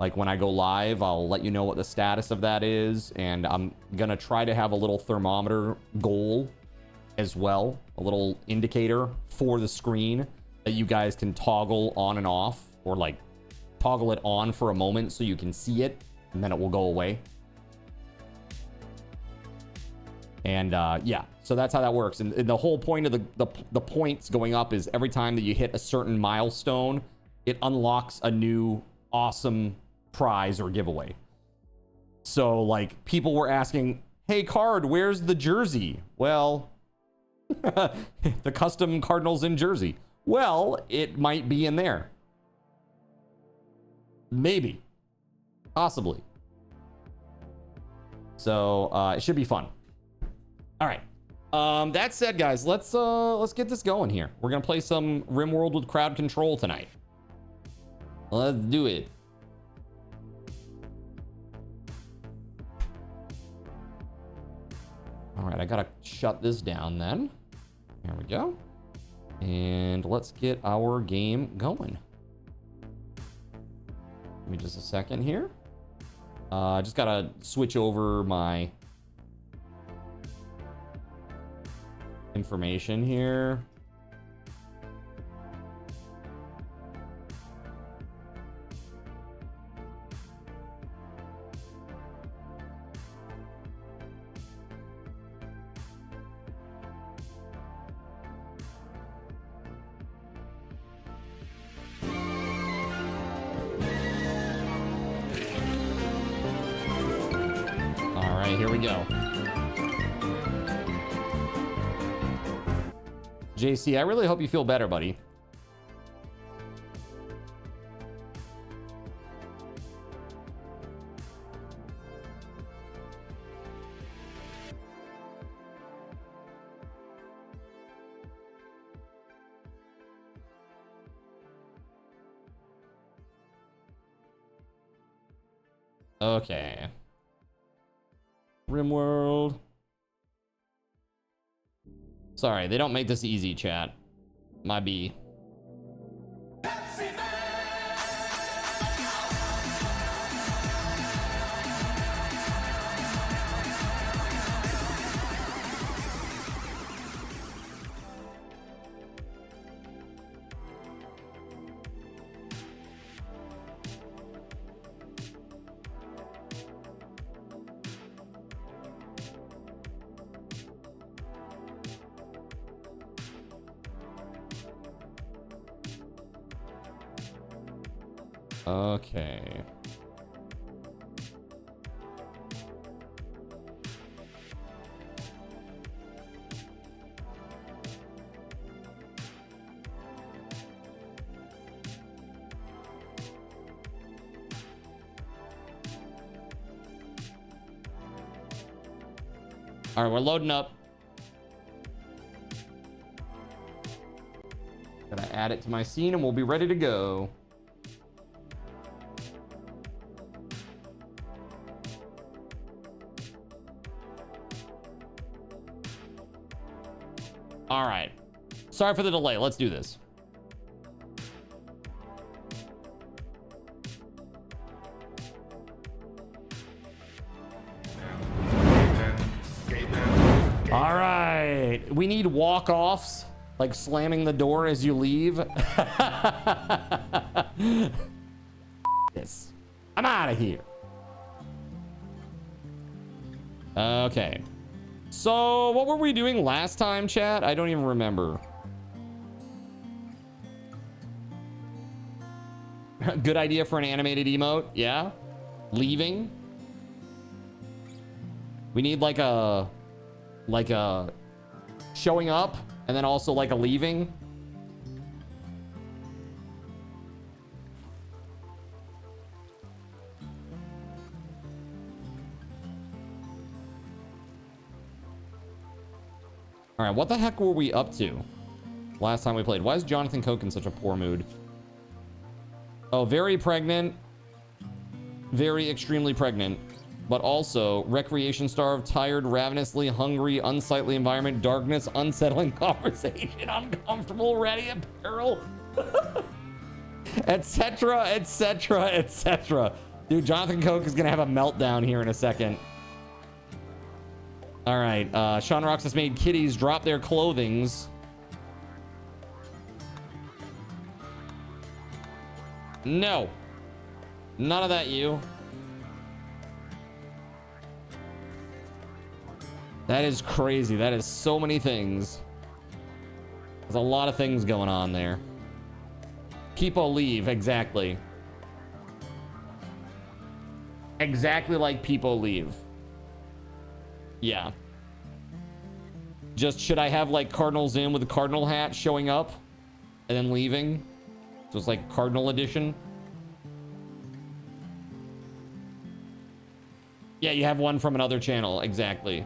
[SPEAKER 2] Like when I go live, I'll let you know what the status of that is, and I'm gonna try to have a little thermometer goal as well, a little indicator for the screen that you guys can toggle on and off, or like toggle it on for a moment so you can see it, and then it will go away. And yeah, so that's how that works. And the whole point of the points going up is every time that you hit a certain milestone, it unlocks a new awesome prize or giveaway. So like people were asking, hey Card, where's the jersey? Well, The custom Cardinals in Jersey. Well, it might be in there. Maybe. Possibly. So it should be fun. All right. That said, guys, let's get this going here. We're gonna play some Rimworld with crowd control tonight. Let's do it. All right, I gotta shut this down then. There we go. And let's get our game going. Give me just a second here. I just gotta switch over my information here. Here we go. JC, I really hope you feel better, buddy. Okay. Rimworld. Sorry, they don't make this easy, chat. My B. Okay. All right, we're loading up. Gonna add it to my scene and we'll be ready to go. All right. Sorry for the delay. Let's do this. All right. We need walk-offs, like slamming the door as you leave. This. I'm out of here. Okay. So, what were we doing last time, chat? I don't even remember. Good idea for an animated emote, yeah? Leaving. We need like a showing up and then also like a leaving. All right, what the heck were we up to last time we played? Why is Jonathan Coke in such a poor mood? Oh, very pregnant. Very extremely pregnant. But also, recreation starved, tired, ravenously hungry, unsightly environment, darkness, unsettling conversation, uncomfortable, ready apparel, etc., etc., etc. Dude, Jonathan Coke is going to have a meltdown here in a second. All right, Sean Roxas made kitties drop their clothings. No. None of that, you. That is crazy. That is so many things. There's a lot of things going on there. People leave, exactly. Exactly like people leave. Yeah. Just should I have like Cardinals in with a cardinal hat showing up and then leaving? So it's like Cardinal edition. Yeah, you have one from another channel. Exactly.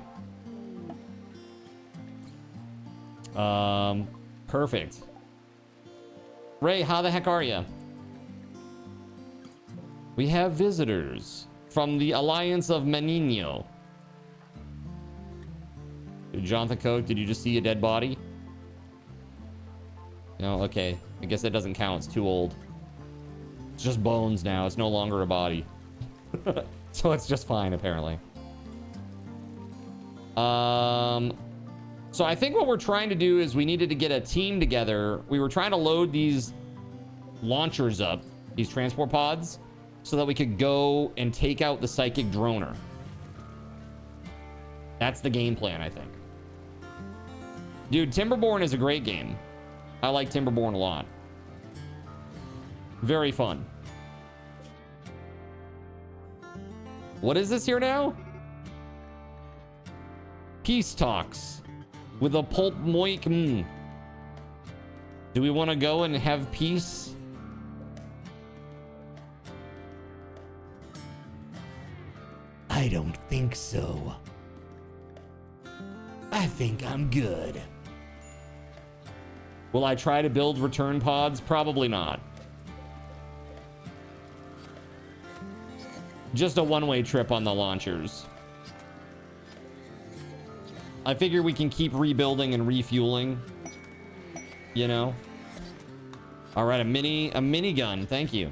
[SPEAKER 2] Perfect. Ray, how the heck are you? We have visitors from the Alliance of Menino. Jonathan Coke, did you just see a dead body? No, okay. I guess that doesn't count. It's too old. It's just bones now. It's no longer a body. So it's just fine, apparently. So I think what we're trying to do is we needed to get a team together. We were trying to load these launchers up, these transport pods, so that we could go and take out the psychic droner. That's the game plan, I think. Dude, Timberborn is a great game. I like Timberborn a lot. Very fun. What is this here now? Peace talks with a pulp moik. Do we want to go and have peace? I don't think so. I think I'm good. Will I try to build return pods? Probably not. Just a one-way trip on the launchers. I figure we can keep rebuilding and refueling. You know? All right, a mini gun. Thank you.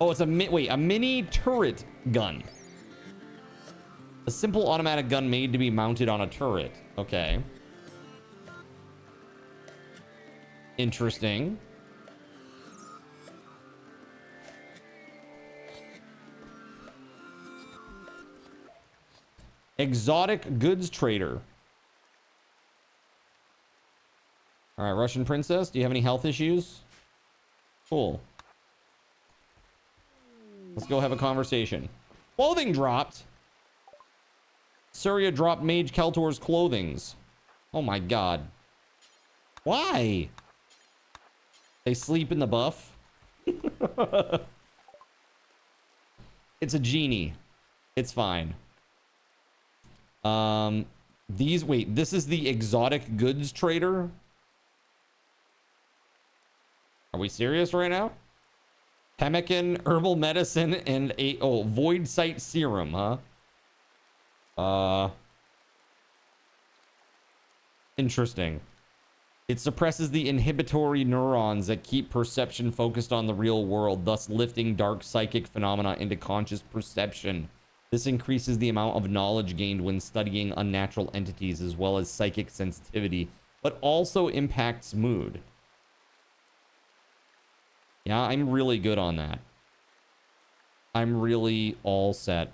[SPEAKER 2] Oh, it's a mini turret gun. A simple automatic gun made to be mounted on a turret. Okay. Interesting. Exotic goods trader. All right, Russian princess, do you have any health issues? Cool. Let's go have a conversation. Clothing dropped. Surya dropped Mage Keltor's clothings. Oh my god. Why? They sleep in the buff? It's a genie. It's fine. This is the exotic goods trader? Are we serious right now? Pemmican, herbal medicine, and void sight serum, huh? Interesting. It suppresses the inhibitory neurons that keep perception focused on the real world, thus lifting dark psychic phenomena into conscious perception. This increases the amount of knowledge gained when studying unnatural entities as well as psychic sensitivity, but also impacts mood. Yeah, I'm really good on that. I'm really all set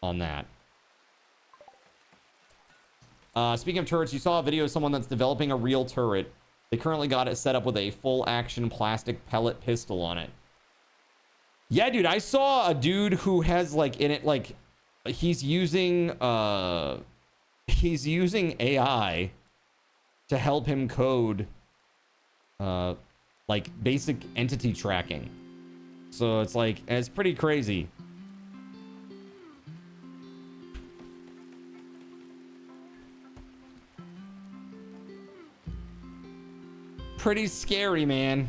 [SPEAKER 2] on that. Speaking of turrets, you saw a video of someone that's developing a real turret. They currently got it set up with a full action plastic pellet pistol on it. Yeah, dude, I saw a dude who has like in it, like he's using AI to help him code like basic entity tracking. So it's like, it's pretty crazy. Pretty scary, man.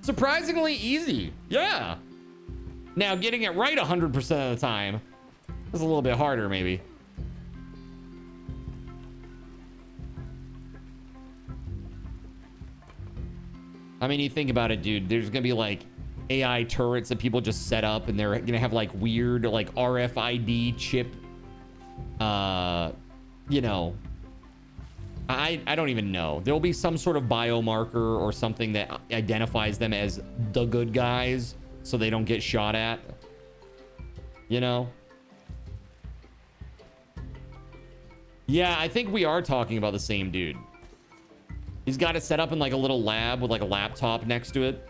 [SPEAKER 2] Surprisingly easy. Yeah. Now, getting it right 100% of the time is a little bit harder, maybe. I mean, you think about it, dude. There's gonna be like AI turrets that people just set up, and they're gonna have like weird, like RFID chip. You know, I don't even know. There'll be some sort of biomarker or something that identifies them as the good guys, so they don't get shot at. You know? Yeah, I think we are talking about the same dude. He's got it set up in like a little lab with like a laptop next to it.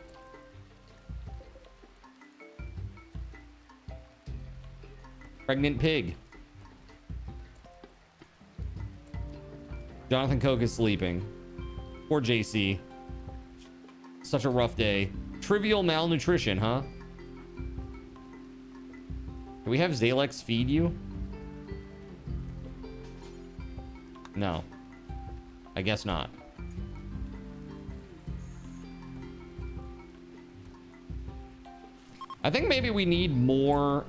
[SPEAKER 2] Pregnant pig. Jonathan Coke is sleeping. Poor JC. Such a rough day. Trivial malnutrition, huh? Do we have Zalex feed you? No. I guess not. I think maybe we need more,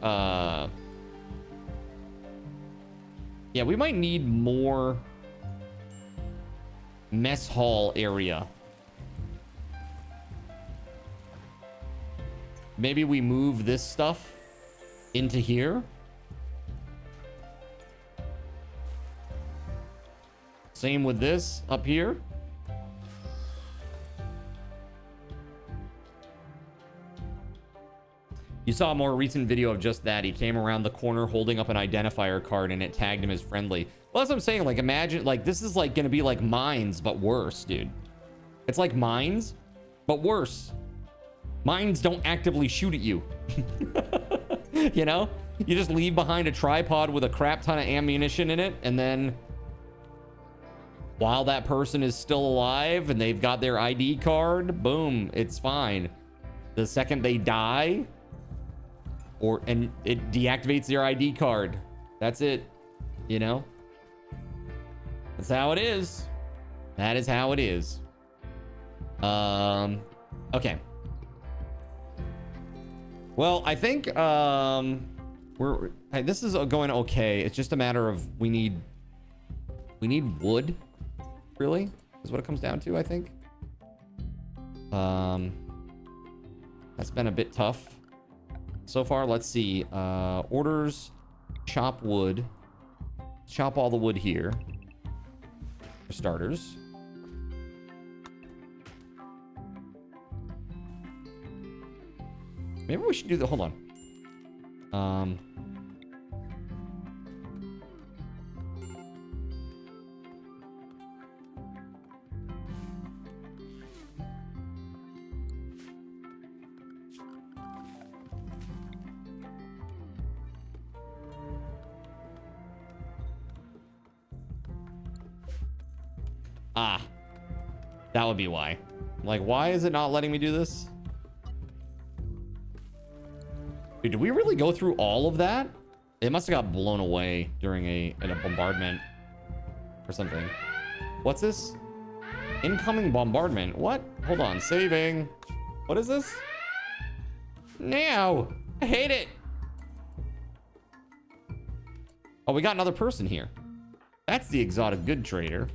[SPEAKER 2] yeah, we might need more mess hall area. Maybe we move this stuff into here. Same with this up here. You saw a more recent video of just that. He came around the corner holding up an identifier card and it tagged him as friendly. Well, that's what I'm saying. Like, imagine, like, this is like going to be like Mines, but worse, dude. It's like Mines, but worse. Mines don't actively shoot at you. You know? You just leave behind a tripod with a crap ton of ammunition in it, and then while that person is still alive and they've got their ID card, boom, it's fine. The second they die, and it deactivates their ID card. That's it. You know? That's how it is. That is how it is. Okay. Well, I think this is going okay. It's just a matter of we need wood, really, is what it comes down to, I think. That's been a bit tough so far. Let's see. Orders, chop wood. Chop all the wood here for starters. Maybe we should do the, hold on. Ah, that would be why. Like, why is it not letting me do this? Dude, did we really go through all of that? It must have got blown away during a bombardment or something. What's this? Incoming bombardment. What? Hold on. Saving. What is this? Now. I hate it. Oh, we got another person here. That's the exotic good trader.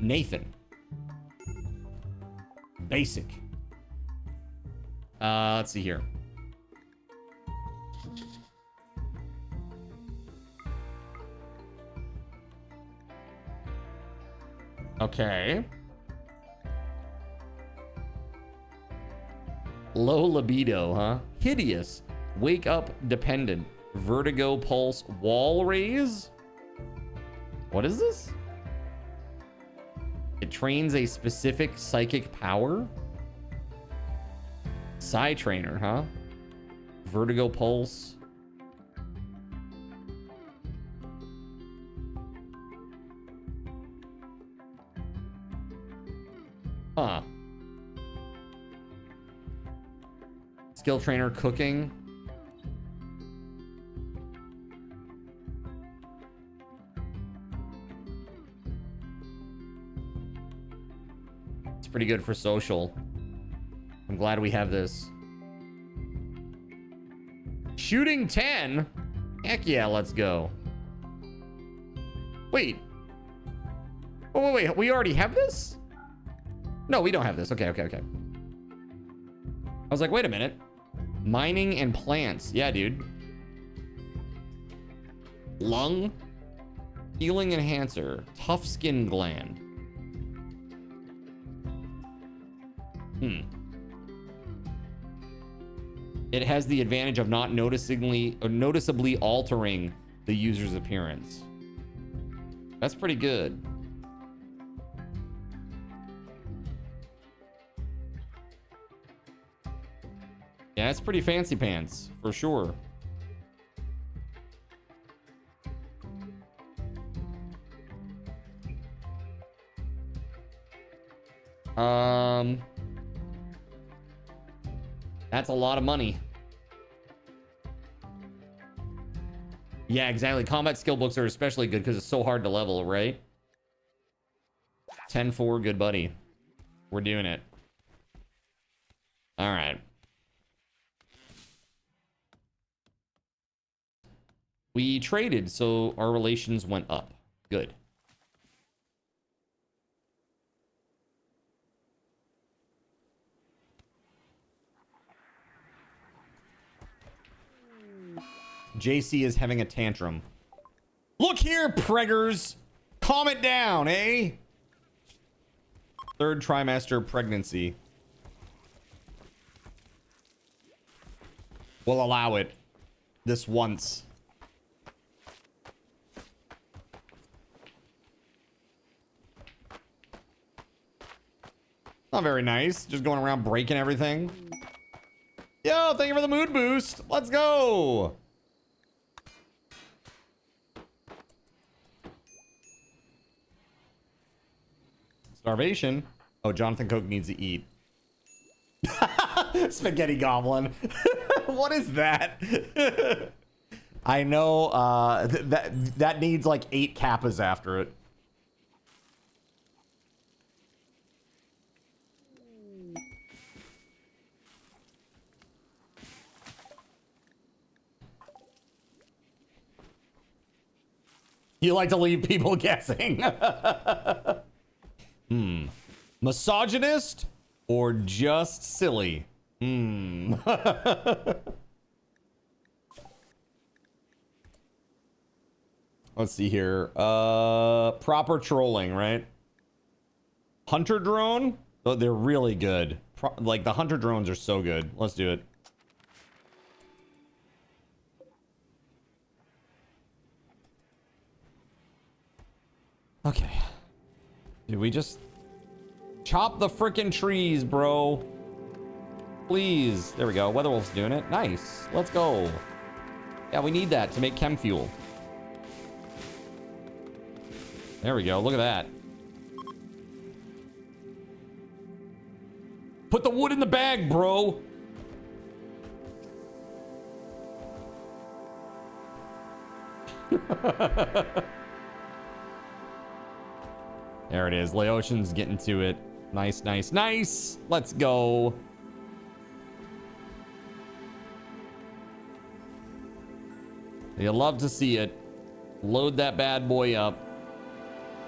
[SPEAKER 2] Nathan. Basic. Let's see here. Okay. Low libido, huh? Hideous. Wake up dependent. Vertigo pulse. Wall raise? What is this? It trains a specific psychic power? Psy trainer, huh? Vertigo pulse. Huh. Skill trainer cooking. It's pretty good for social. I'm glad we have this. Shooting 10? Heck yeah, let's go. Wait. Oh, wait. We already have this? No, we don't have this. Okay. I was like, wait a minute. Mining and plants. Yeah, dude. Lung. Healing enhancer. Tough skin gland. It has the advantage of not noticeably altering the user's appearance. That's pretty good. Yeah, it's pretty fancy pants, for sure. That's a lot of money. Yeah, exactly. Combat skill books are especially good because it's so hard to level, right? 10-4, good buddy. We're doing it. All right. We traded, so our relations went up. Good. JC is having a tantrum. Look here, preggers. Calm it down, eh? Third trimester pregnancy. We'll allow it. This once. Not very nice. Just going around breaking everything. Yo, thank you for the mood boost. Let's go. Starvation. Oh, Jonathan Coke needs to eat. Spaghetti goblin. What is that? I know that needs like 8 kappas after it. You like to leave people guessing. Misogynist or just silly? Let's see here. Proper trolling, right? Hunter drone? Oh, they're really good. Like the hunter drones are so good. Let's do it. Okay. Did we just chop the frickin' trees, bro? Please. There we go. Weatherwolf's doing it. Nice. Let's go. Yeah, we need that to make chem fuel. There we go. Look at that. Put the wood in the bag, bro. There it is. Laotian's getting to it. Nice, nice, nice. Let's go. You love to see it. Load that bad boy up.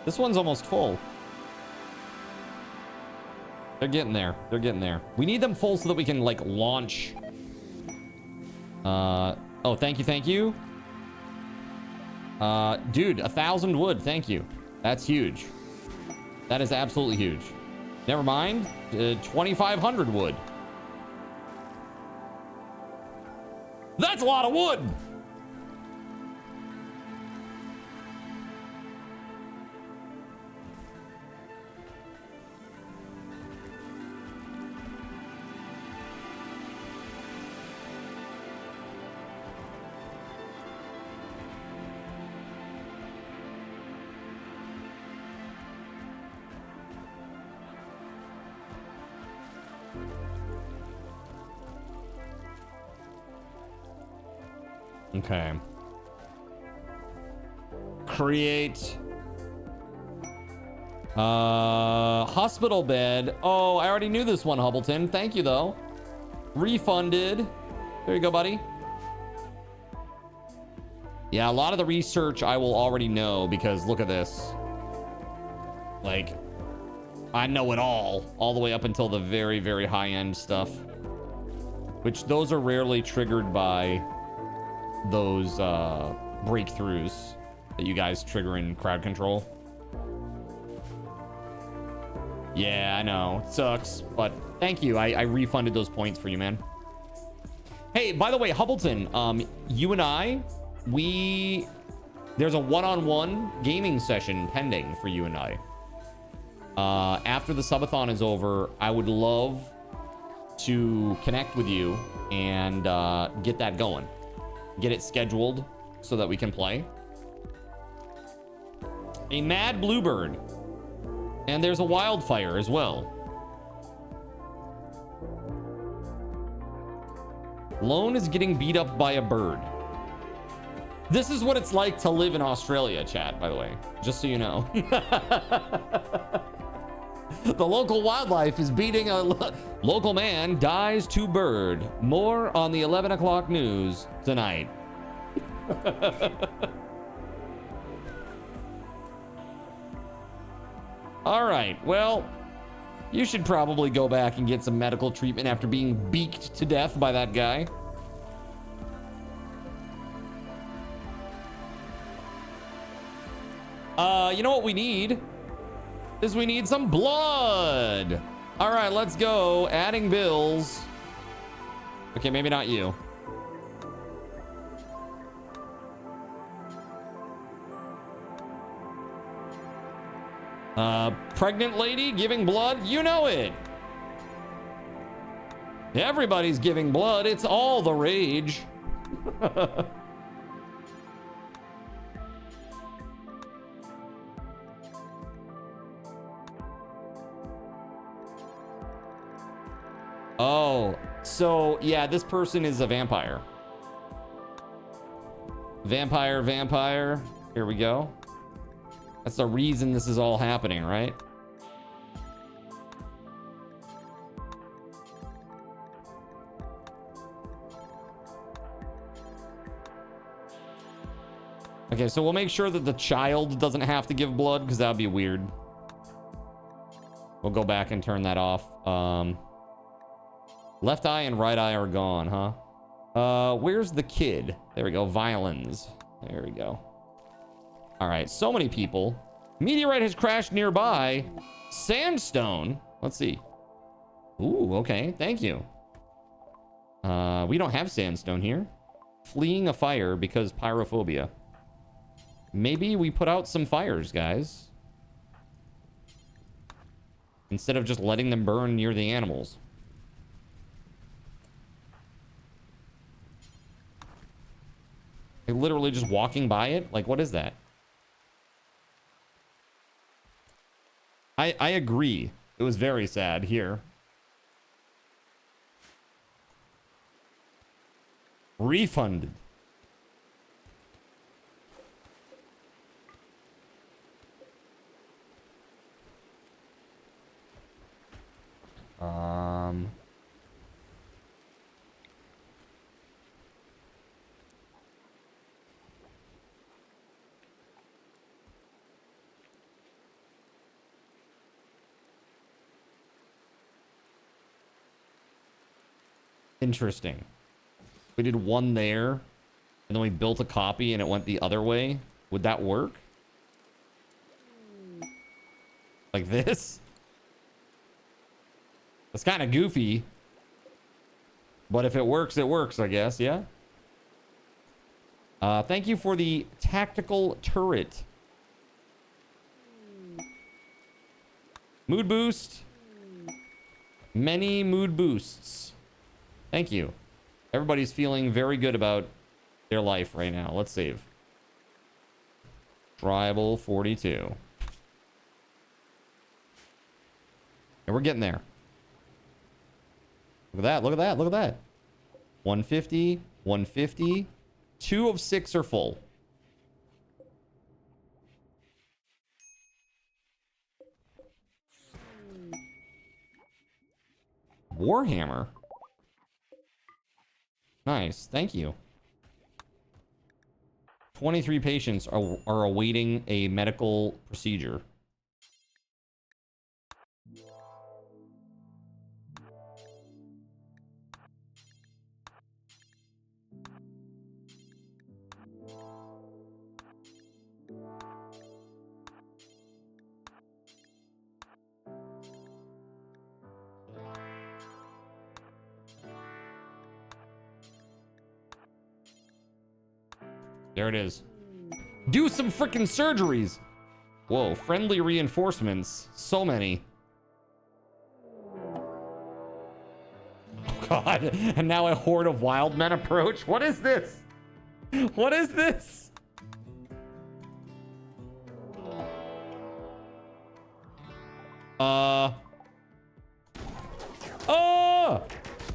[SPEAKER 2] This one's almost full. They're getting there. They're getting there. We need them full so that we can, like, launch. Oh, thank you, thank you. Dude, 1,000 wood. Thank you. That's huge. That is absolutely huge. Never mind. 2,500 wood. That's a lot of wood. Okay. Create hospital bed. Oh, I already knew this one, Hubbleton. Thank you though. Refunded. There you go, buddy. Yeah, a lot of the research I will already know because look at this. Like, I know it all the way up until the very, very high end stuff, which those are rarely triggered by those breakthroughs that you guys trigger in crowd control. Yeah, I know. It sucks, but thank you. I refunded those points for you, man. Hey, by the way, Hubbleton, you and I, there's a one-on-one gaming session pending for you and I. After the subathon is over, I would love to connect with you and get that going. Get it scheduled so that we can play. A mad bluebird. And there's a wildfire as well. Lone is getting beat up by a bird. This is what it's like to live in Australia, chat, by the way. Just so you know. The local wildlife is beating a local man dies to bird. More on the 11 o'clock news tonight. All right, well, you should probably go back and get some medical treatment after being beaked to death by that guy. You know what we need? Is we need some blood. All right, let's go. Adding bills. Okay, maybe not you. Pregnant lady giving blood, you know it. Everybody's giving blood. It's all the rage. Oh, so yeah, this person is a vampire. Vampire. Here we go. That's the reason this is all happening, right? Okay, so we'll make sure that the child doesn't have to give blood, because that would be weird. We'll go back and turn that off. Left eye and right eye are gone, huh? Where's the kid? There we go. Violins. There we go. All right, so many people. Meteorite has crashed nearby. Sandstone. Let's see. Ooh, okay. Thank you. We don't have sandstone here. Fleeing a fire because pyrophobia. Maybe we put out some fires, guys. Instead of just letting them burn near the animals. Like literally just walking by it? Like, what is that? I agree. It was very sad here. Refunded. Interesting. We did one there, and then we built a copy and it went the other way. Would that work? Like this? That's kind of goofy. But if it works, I guess, yeah? Thank you for the tactical turret. Mood boost. Many mood boosts. Thank you. Everybody's feeling very good about their life right now. Let's save. Tribal 42. And we're getting there. Look at that. Look at that. Look at that. 150. 150. 2 of 6 are full. Warhammer. Nice. Thank you. 23 patients are awaiting a medical procedure. There it is. Do some freaking surgeries. Whoa, friendly reinforcements. So many. Oh God, and now a horde of wild men approach. What is this? What is this? Oh!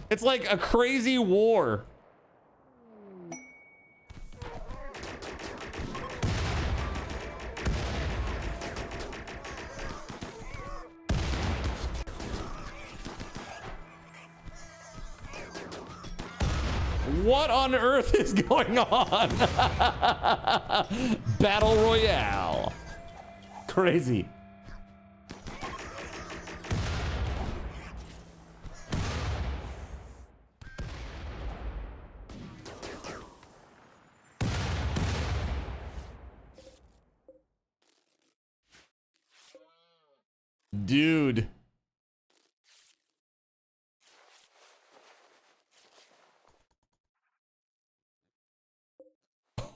[SPEAKER 2] It's like a crazy war. What on earth is going on? Battle Royale. Crazy. Dude.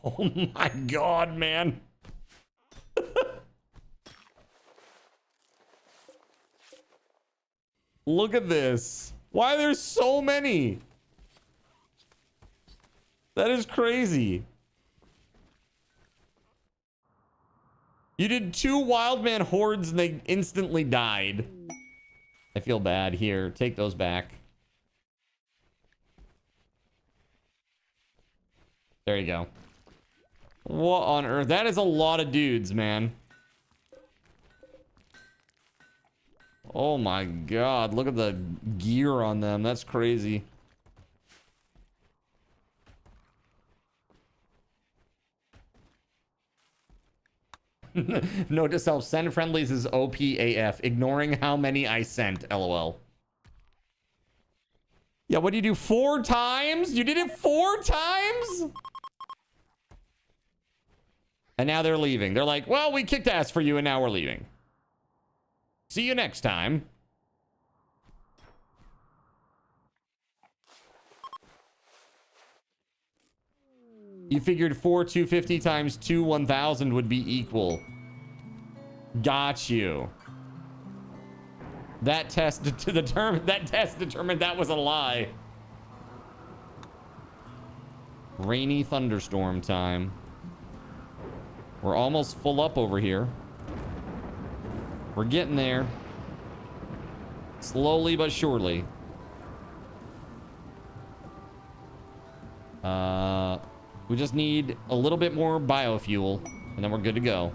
[SPEAKER 2] Oh my God, man. Look at this. Why are there so many? That is crazy. You did 2 Wildman hordes and they instantly died. I feel bad. Here, take those back. There you go. What on earth? That is a lot of dudes, man. Oh my God. Look at the gear on them. That's crazy. Note to self, send friendlies is OPAF, ignoring how many I sent, LOL. Yeah, what do you do? 4 times? You did it 4 times? And now they're leaving. They're like, well, we kicked ass for you and now we're leaving. See you next time. You figured 4 250 times 2 1000 would be equal. Got you. That test determined that was a lie. Rainy thunderstorm time. We're almost full up over here. We're getting there. Slowly but surely. We just need a little bit more biofuel, and then we're good to go.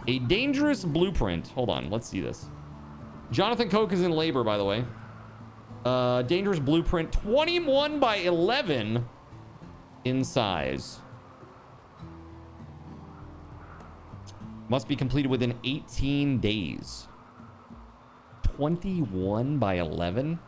[SPEAKER 2] A dangerous blueprint. Hold on, let's see this. Jonathan Koch is in labor, by the way. Dangerous blueprint, 21 by 11 in size. Must be completed within 18 days. 21 by 11?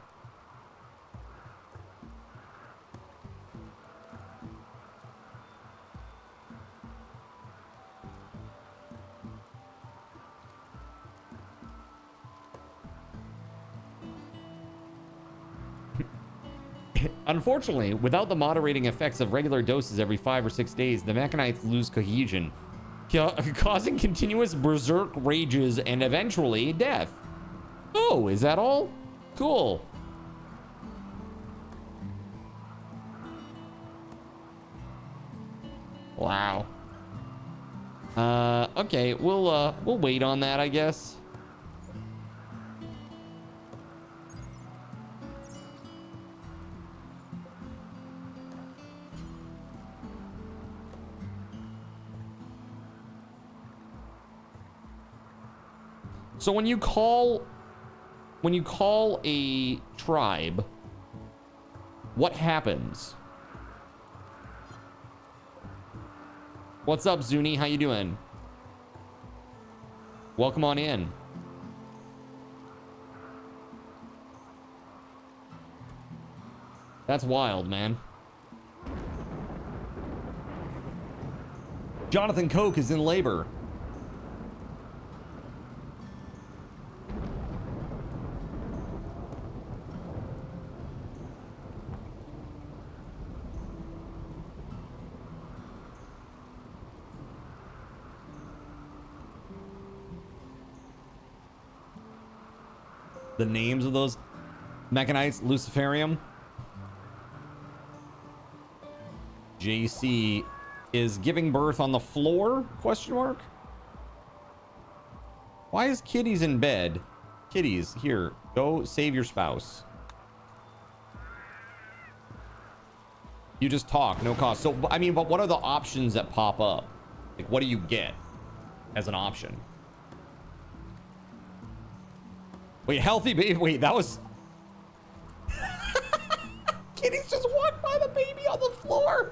[SPEAKER 2] Unfortunately, without the moderating effects of regular doses every 5 or 6 days, the mechanites lose cohesion, causing continuous berserk rages and eventually death. Oh, is that all? Cool. Wow. Okay, we'll wait on that, I guess. So when you call a tribe, what happens? What's up, Zuni? How you doing? Welcome on in. That's wild, man. Jonathan Koch is in labor. The names of those mechanites, Luciferium. JC is giving birth on the floor? Question mark. Why is Kitty's in bed? Kitties, here, go save your spouse. You just talk, no cost. So, I mean, but what are the options that pop up? Like, what do you get as an option? Wait, healthy baby. Wait, that was... Kitties just walked by the baby on the floor.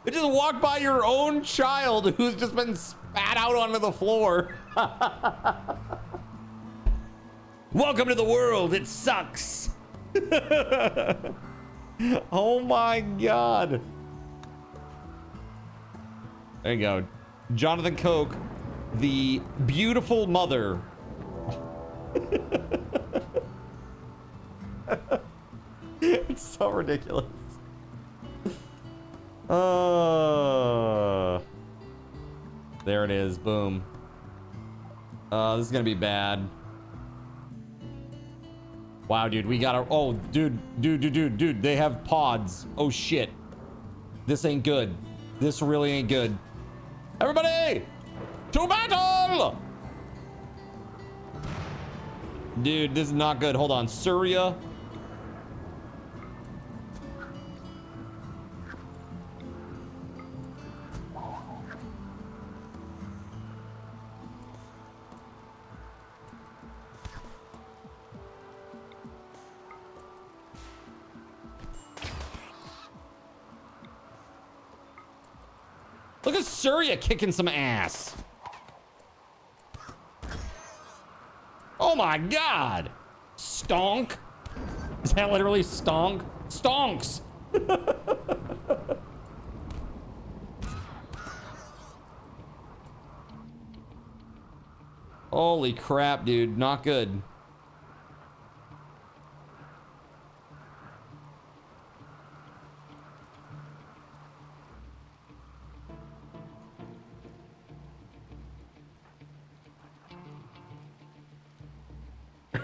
[SPEAKER 2] It just walked by your own child who's just been spat out onto the floor. Welcome to the world. It sucks. Oh my God. There you go. Jonathan Coke, the beautiful mother. It's so ridiculous. There it is. Boom. This is gonna be bad. Wow, dude, we gotta. Oh, dude. They have pods. Oh shit. This ain't good. This really ain't good. Everybody, to battle! Dude, this is not good. Hold on, Surya. Look at Surya kicking some ass. Oh my God. Stonk. Is that literally stonk? Stonks. Holy crap, dude. Not good.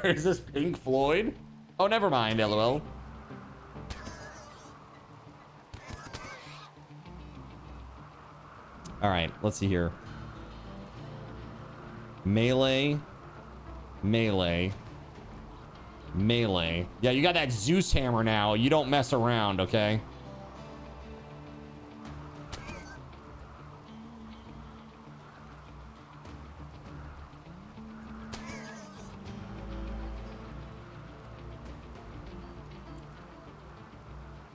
[SPEAKER 2] Is this Pink Floyd? Oh, never mind, LOL. All right, let's see here. Melee. Melee. Melee. Yeah, you got that Zeus hammer now. You don't mess around, okay?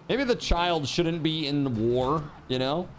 [SPEAKER 2] Maybe the child shouldn't be in the war, you know?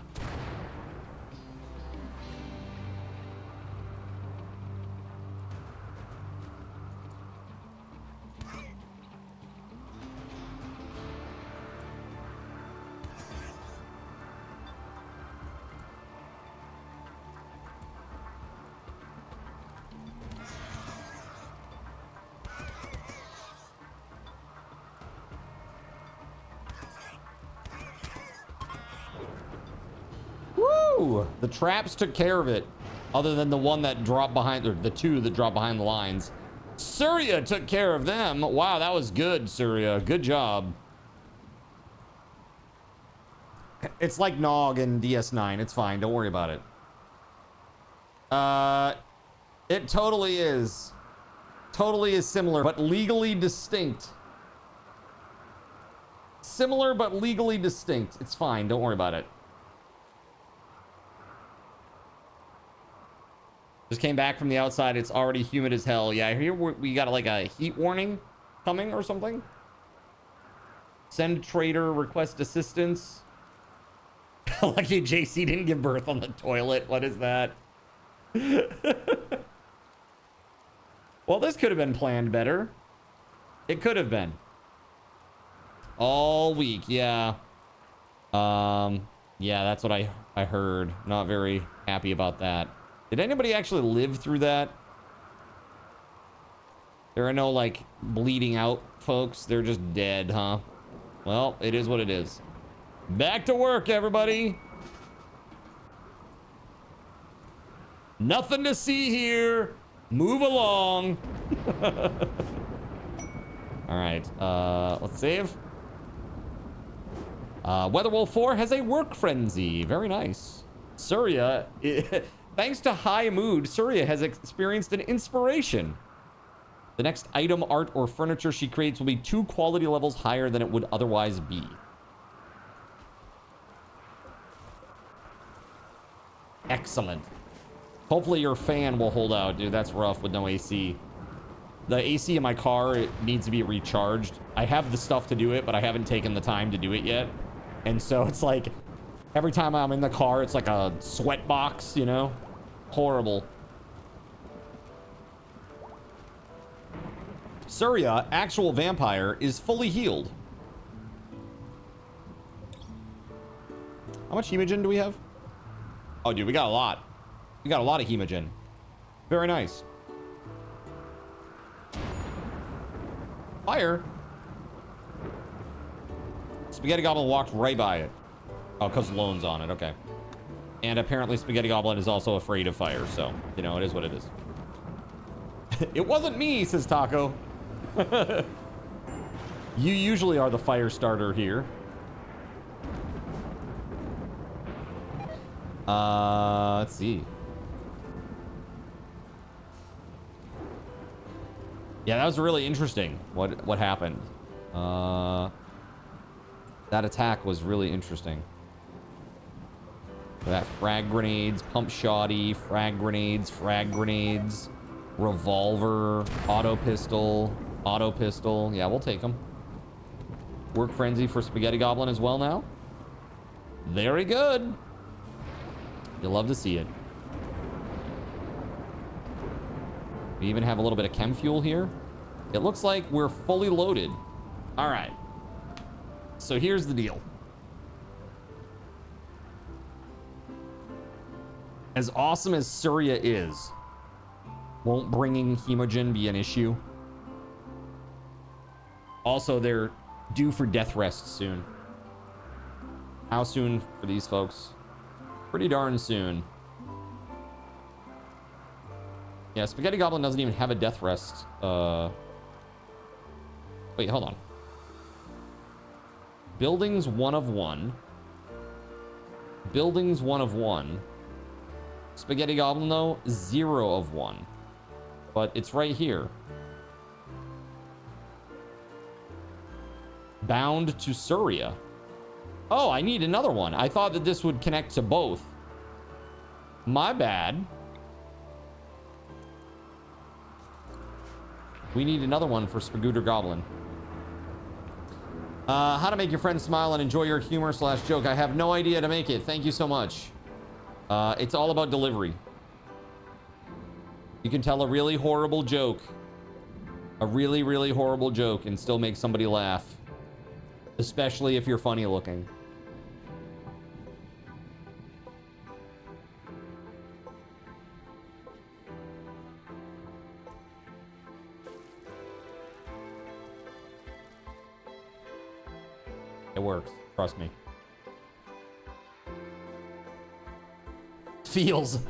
[SPEAKER 2] The traps took care of it, other than the one that dropped behind, or the two that dropped behind the lines. Surya took care of them. Wow, that was good, Surya. Good job. It's like Nog in DS9. It's fine. Don't worry about it. It totally is. Totally is similar, but legally distinct. Similar, but legally distinct. It's fine. Don't worry about it. Just came back from the outside. It's already humid as hell. Yeah, I hear we got like a heat warning coming or something. Send trader, request assistance. Lucky JC didn't give birth on the toilet. What is that? Well, this could have been planned better. It could have been. All week, yeah. Yeah, that's what I heard. Not very happy about that. Did anybody actually live through that? There are no, like, bleeding out folks. They're just dead, huh? Well, it is what it is. Back to work, everybody. Nothing to see here. Move along. All right, let's save. Weatherwolf 4 has a work frenzy. Very nice. Surya... Thanks to high mood, Surya has experienced an inspiration. The next item, art, or furniture she creates will be 2 quality levels higher than it would otherwise be. Excellent. Hopefully your fan will hold out, dude. That's rough with no AC. The AC in my car, it needs to be recharged. I have the stuff to do it, but I haven't taken the time to do it yet. And so it's like, every time I'm in the car, it's like a sweat box, you know? Horrible. Surya, actual vampire, is fully healed. How much hemogen do we have? Oh, dude, we got a lot. We got a lot of hemogen. Very nice. Fire. Spaghetti Goblin walked right by it. Oh, because Lone's on it. Okay. And apparently Spaghetti Goblin is also afraid of fire. So, you know, it is what it is. It wasn't me, says Taco. You usually are the fire starter here. Let's see. Yeah, that was really interesting. What happened? That attack was really interesting. That frag grenades, pump shoddy, frag grenades, revolver, auto pistol. Yeah, we'll take them. Work frenzy for Spaghetti Goblin as well now. Very good. You'll love to see it. We even have a little bit of chem fuel here. It looks like we're fully loaded. All right. So here's the deal. As awesome as Surya is, won't bringing hemogen be an issue? Also, they're due for death rest soon. How soon for these folks? Pretty darn soon. Yeah, Spaghetti Goblin doesn't even have a death rest. Wait, hold on. Buildings 1 of 1. Buildings 1 of 1. Spaghetti Goblin, though, 0 of 1. But it's right here. Bound to Surya. Oh, I need another one. I thought that this would connect to both. My bad. We need another one for Spagooter Goblin. How to make your friends smile and enjoy your humor / joke. I have no idea to make it. Thank you so much. It's all about delivery. You can tell a really horrible joke. A really, really horrible joke and still make somebody laugh. Especially if you're funny looking. It works. Trust me. Feels.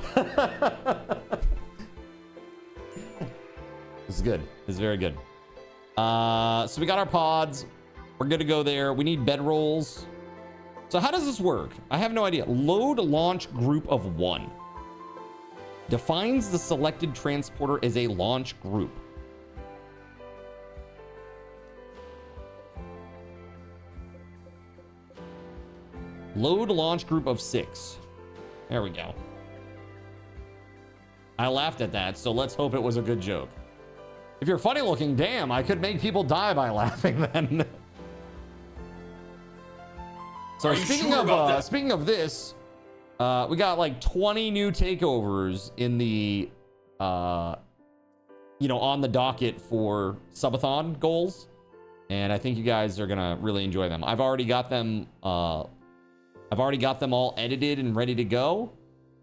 [SPEAKER 2] This is good. This is very good. So we got our pods. We're good to go there. We need bedrolls. So how does this work? I have no idea. Load launch group of 1. Defines the selected transporter as a launch group. Load launch group of 6. There we go. I laughed at that, so let's hope it was a good joke. If you're funny looking, damn, I could make people die by laughing then. So speaking of this, we got like 20 new takeovers in the, you know, on the docket for subathon goals. And I think you guys are gonna really enjoy them. I've already got them all edited and ready to go.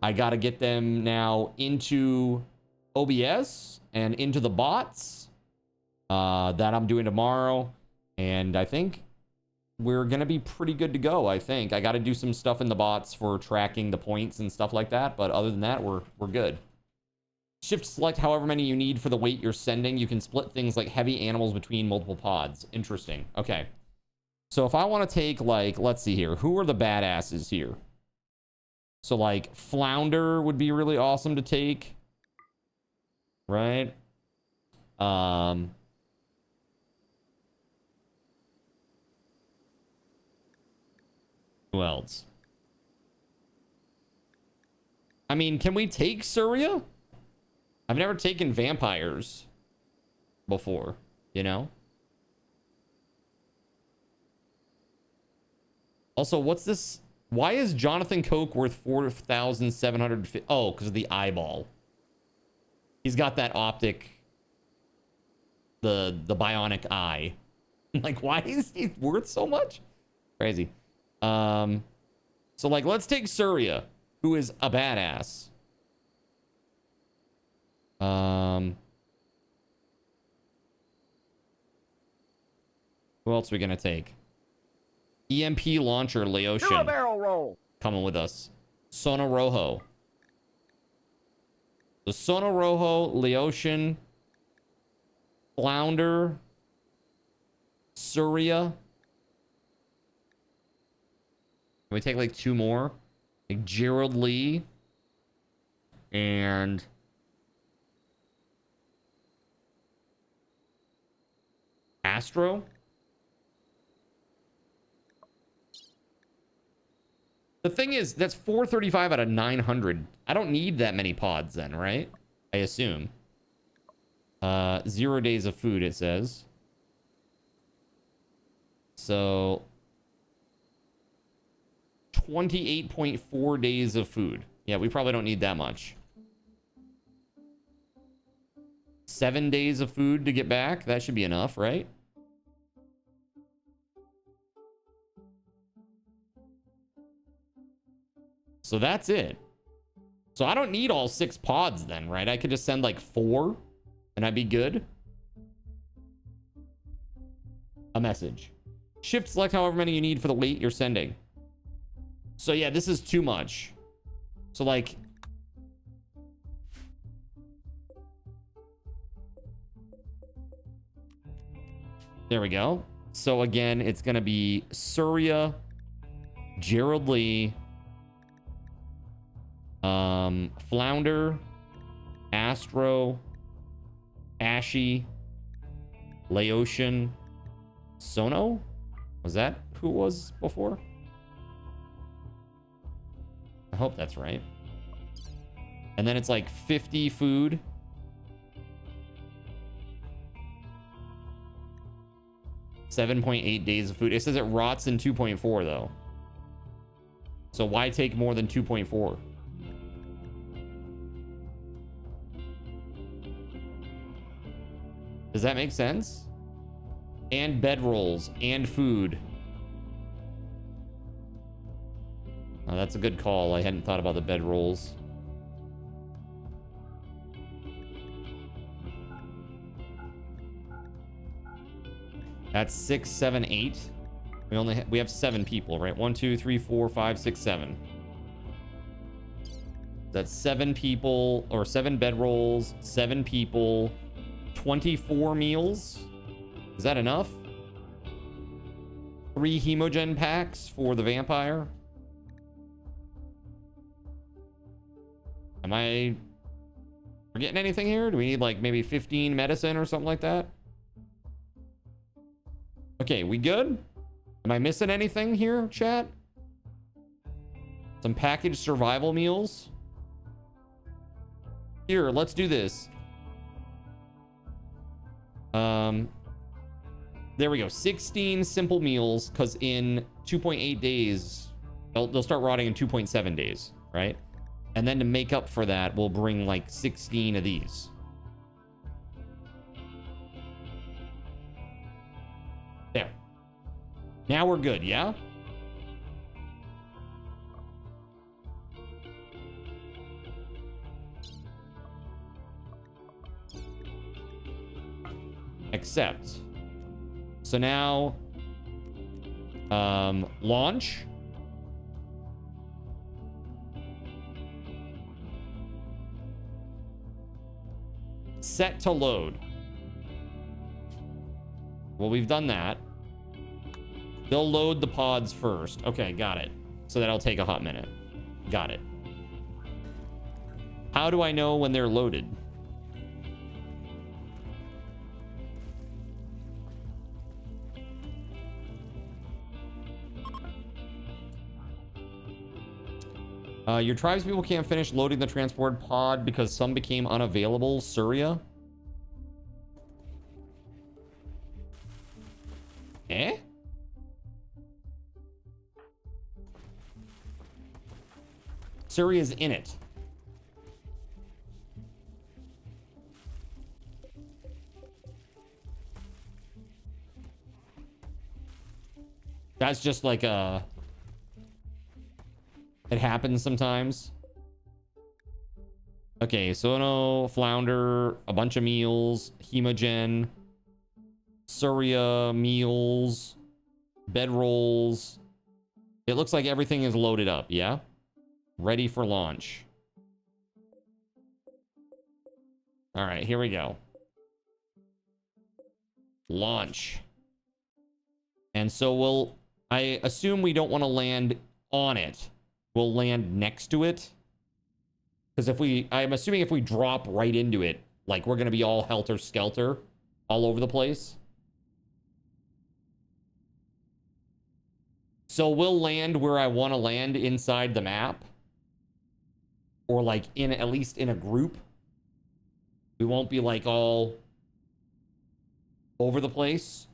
[SPEAKER 2] I got to get them now into OBS and into the bots that I'm doing tomorrow. And I think we're going to be pretty good to go, I think. I got to do some stuff in the bots for tracking the points and stuff like that. But other than that, we're good. Shift select however many you need for the weight you're sending. You can split things like heavy animals between multiple pods. Interesting. Okay. So if I want to take, like, let's see here. Who are the badasses here? So, like, Flounder would be really awesome to take. Right? Who else? I mean, can we take Surya? I've never taken vampires. before, you know? Also, what's this? Why is Jonathan Coke worth 4,750? Oh, because of the eyeball. He's got that optic, the bionic eye. Like, why is he worth so much? Crazy. So like, let's take Surya, who is a badass. Who else are we gonna take? EMP launcher Laotian.
[SPEAKER 4] Do a barrel roll.
[SPEAKER 2] Coming with us. Sono Rojo. The Sono Rojo, Laotian, Flounder, Surya. Can we take like 2 more? Like Gerald Lee and Astro. The thing is, that's 435 out of 900. I don't need that many pods then, right? I assume. 0 days of food, it says. So 28.4 days of food. Yeah, we probably don't need that much. 7 days of food to get back. That should be enough, right? So that's it. So I don't need all 6 pods then, right? I could just send like 4 and I'd be good. A message. Shift select however many you need for the weight you're sending. So yeah, this is too much. So like, there we go. So again, it's gonna be Surya, Gerald Lee, Flounder, Astro, Ashy, Laotian, Sono. Was that who it was before? I hope that's right. And then it's like 50 food. $7.8 days of food. It says it rots in 2.4 though. So why take more than 2.4? Does that make sense? And bedrolls and food. Oh, that's a good call. I hadn't thought about the bedrolls. That's 6, 7, 8. We have 7 people, right? 1, 2, 3, 4, 5, 6, 7. That's 7 people, or 7 bedrolls, 7 people, 24 meals. Is that enough? 3 hemogen packs for the vampire. Am I forgetting anything here? Do we need like maybe 15 medicine or something like that? Okay, we good? Am I missing anything here, chat? Some packaged survival meals. Here, let's do this. There we go. 16 simple meals, because in 2.8 days, they'll start rotting in 2.7 days, right? And then to make up for that, we'll bring like 16 of these. There. Now we're good, yeah? Accept. So now, launch. Set to load. Well, we've done that. They'll load the pods first. Okay, got it. So that'll take a hot minute. Got it. How do I know when they're loaded? Your tribespeople can't finish loading the transport pod because some became unavailable. Surya. Eh? Suria's in it. That's just like a... It happens sometimes. Okay, Sono, Flounder, a bunch of meals, Hemogen, Surya meals, bedrolls. It looks like everything is loaded up, yeah? Ready for launch. All right, here we go. Launch. And so I assume we don't want to land on it. We'll land next to it. Because I'm assuming if we drop right into it, like we're going to be all helter-skelter all over the place. So we'll land where I want to land inside the map. Or like at least in a group. We won't be like all over the place.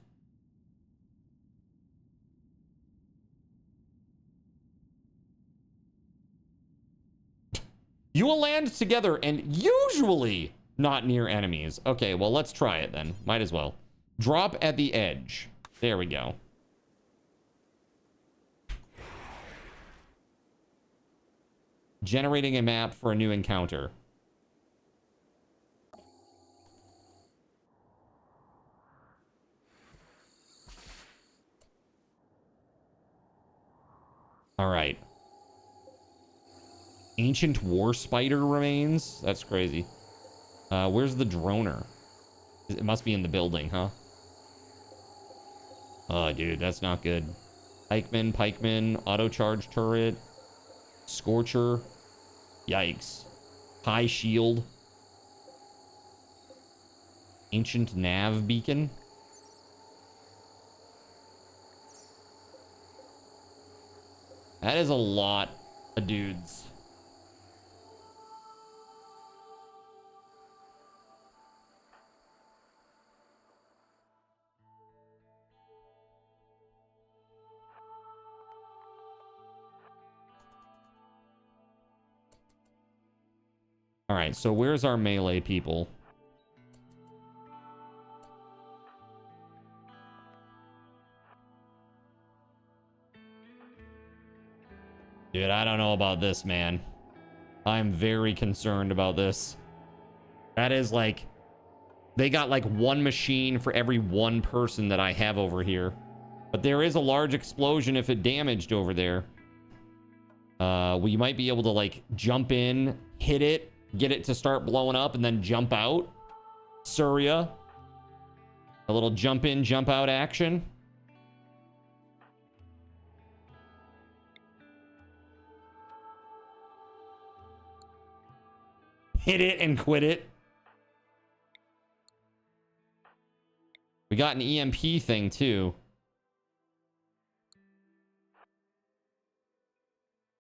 [SPEAKER 2] You will land together and usually not near enemies. Okay, well, let's try it then. Might as well. Drop at the edge. There we go. Generating a map for a new encounter. All right. Ancient war spider remains? That's crazy. Where's the droner? It must be in the building, huh? Oh, dude, that's not good. Pikeman, auto charge turret, Scorcher. Yikes. High shield. Ancient nav beacon. That is a lot of dudes. All right, so where's our melee people? Dude, I don't know about this, man. I'm very concerned about this. That is like... They got like one machine for every one person that I have over here. But there is a large explosion if it damaged over there. We might be able to like jump in, hit it, get it to start blowing up, and then jump out. Surya. A little jump in, jump out action. Hit it and quit it. We got an EMP thing too.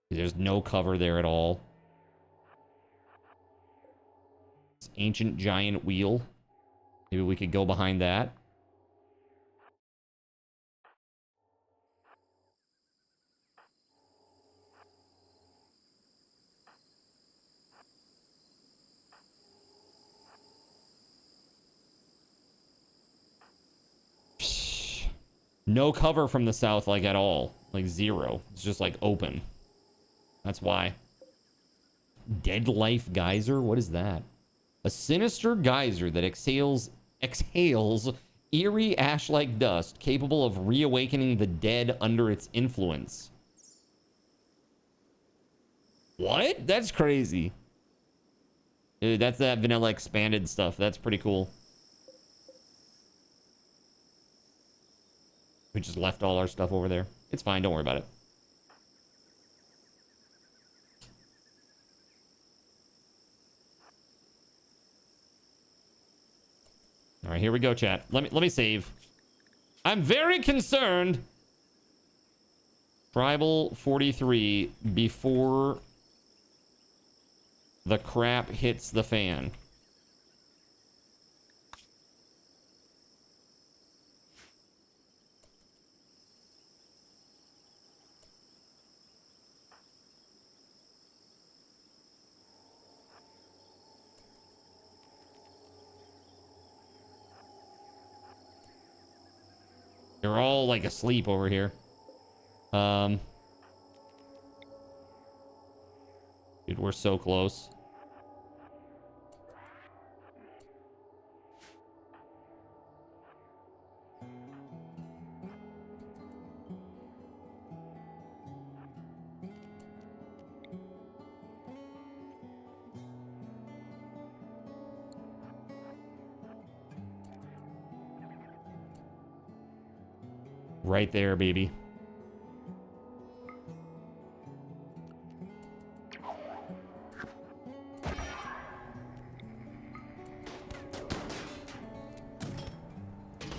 [SPEAKER 2] There's no cover there at all. It's ancient giant wheel. Maybe we could go behind that. No cover from the south, like, at all. Like, zero. It's just, like, open. That's why. Dead Life Geyser? What is that? A sinister geyser that exhales eerie ash-like dust capable of reawakening the dead under its influence. What? That's crazy. Dude, that's that vanilla expanded stuff. That's pretty cool. We just left all our stuff over there. It's fine. Don't worry about it. All right, here we go, chat. Let me save. I'm very concerned. Tribal 43 before the crap hits the fan. They're all like asleep over here. Dude, we're so close. Right there, baby.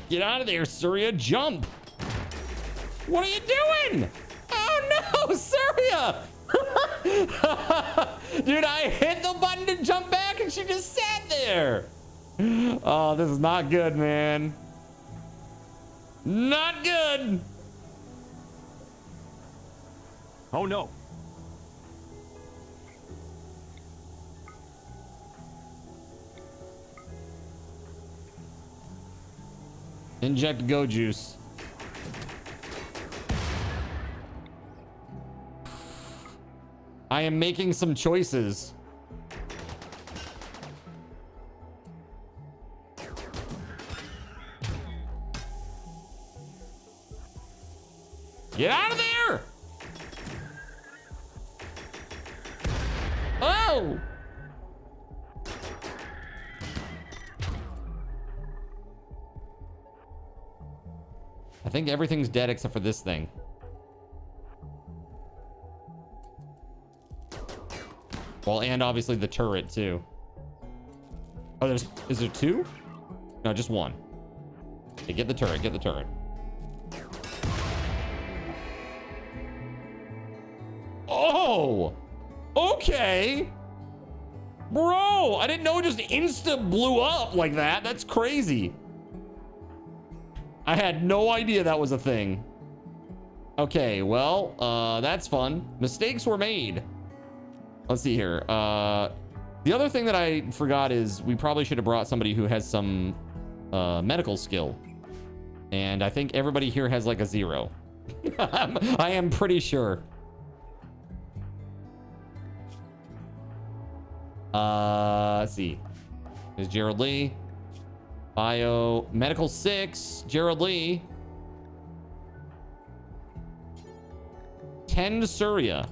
[SPEAKER 2] Get out of there, Surya. Jump. What are you doing? Oh no, Surya. Dude, I hit the button to jump back and she just sat there. Oh, this is not good, man. Not good.
[SPEAKER 4] Oh no.
[SPEAKER 2] Inject go juice. I am making some choices. Get out of there! Oh! I think everything's dead except for this thing. Well, and obviously the turret too. Oh, is there two? No, just one. Okay, get the turret, get the turret. Oh! Okay! Bro, I didn't know it just insta blew up like that. That's crazy. I had no idea that was a thing. Okay, well, that's fun. Mistakes were made. Let's see here. The other thing that I forgot is we probably should have brought somebody who has some medical skill. And I think everybody here has like a 0. I am pretty sure. Let's see. There's Gerald Lee. Bio medical 6, Gerald Lee. 10 Surya.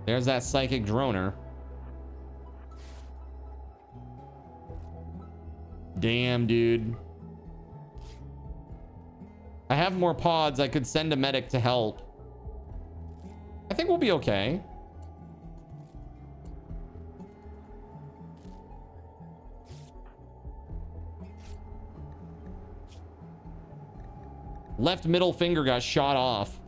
[SPEAKER 2] There's that psychic droner. Damn, dude. I have more pods. I could send a medic to help. I think we'll be okay. Left middle finger got shot off.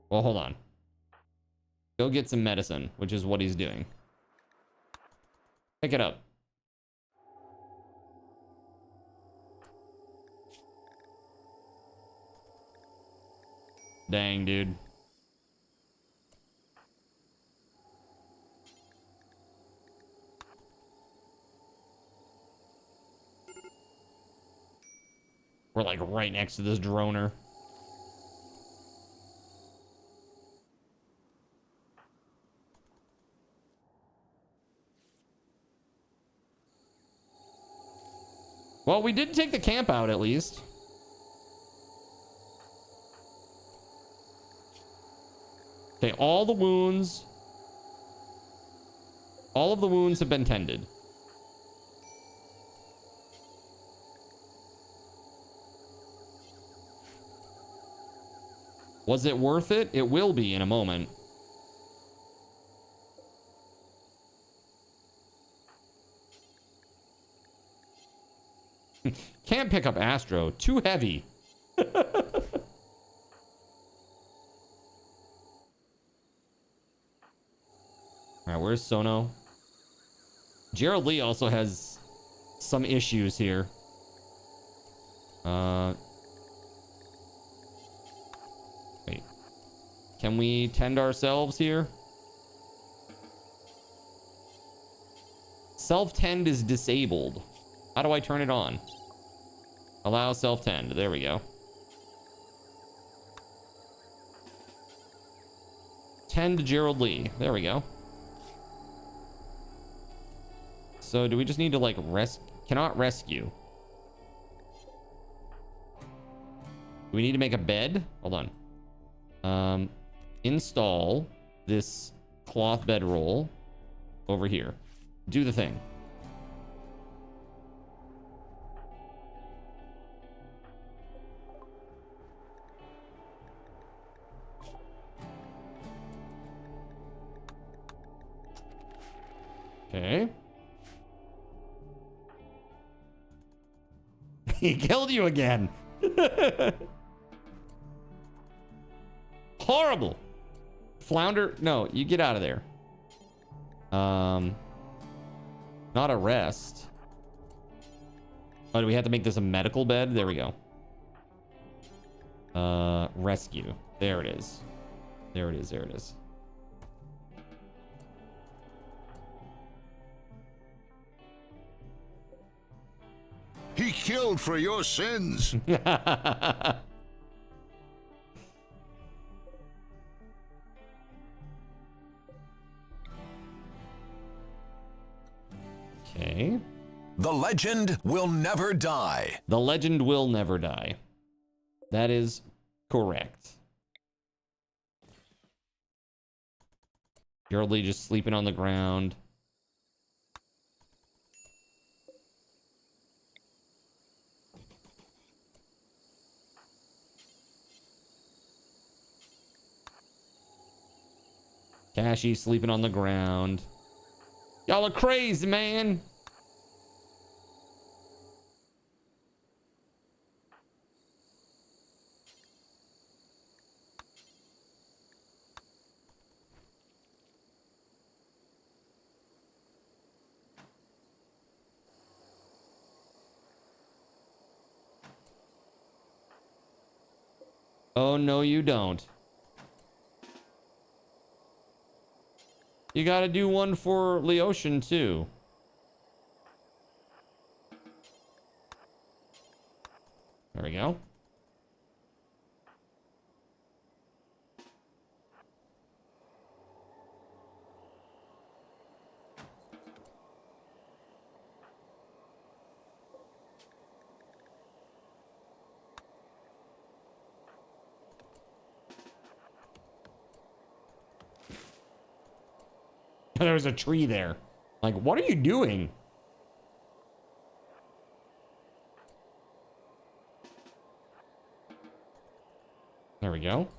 [SPEAKER 2] Well, hold on. Go get some medicine, which is what he's doing. Pick it up. Dang, dude. We're like right next to this droner. Well, we did take the camp out at least. Okay, all of the wounds have been tended. Was it worth it? It will be in a moment. Can't pick up Astro. Too heavy. All right, where's Sono? Gerald Lee also has some issues here. Can we tend ourselves here? Self-tend is disabled. How do I turn it on? Allow self-tend. There we go. Tend Gerald Lee. There we go. So do we just need to like cannot rescue? Do we need to make a bed? Hold on. Install this cloth bedroll over here. Do the thing. Okay. He killed you again. Horrible. Flounder. No, you get out of there. Not arrest. Oh, do we have to make this a medical bed? There we go. Rescue. There it is. There it is. There it is.
[SPEAKER 5] He killed for your sins.
[SPEAKER 2] Okay.
[SPEAKER 6] The legend will never die.
[SPEAKER 2] The legend will never die. That is correct. Gerald Lee just sleeping on the ground. Cashy sleeping on the ground. Y'all are crazy, man. Oh, no, you don't. You gotta do one for Leotian, too. There we go. There was a tree there. Like, what are you doing? There we go.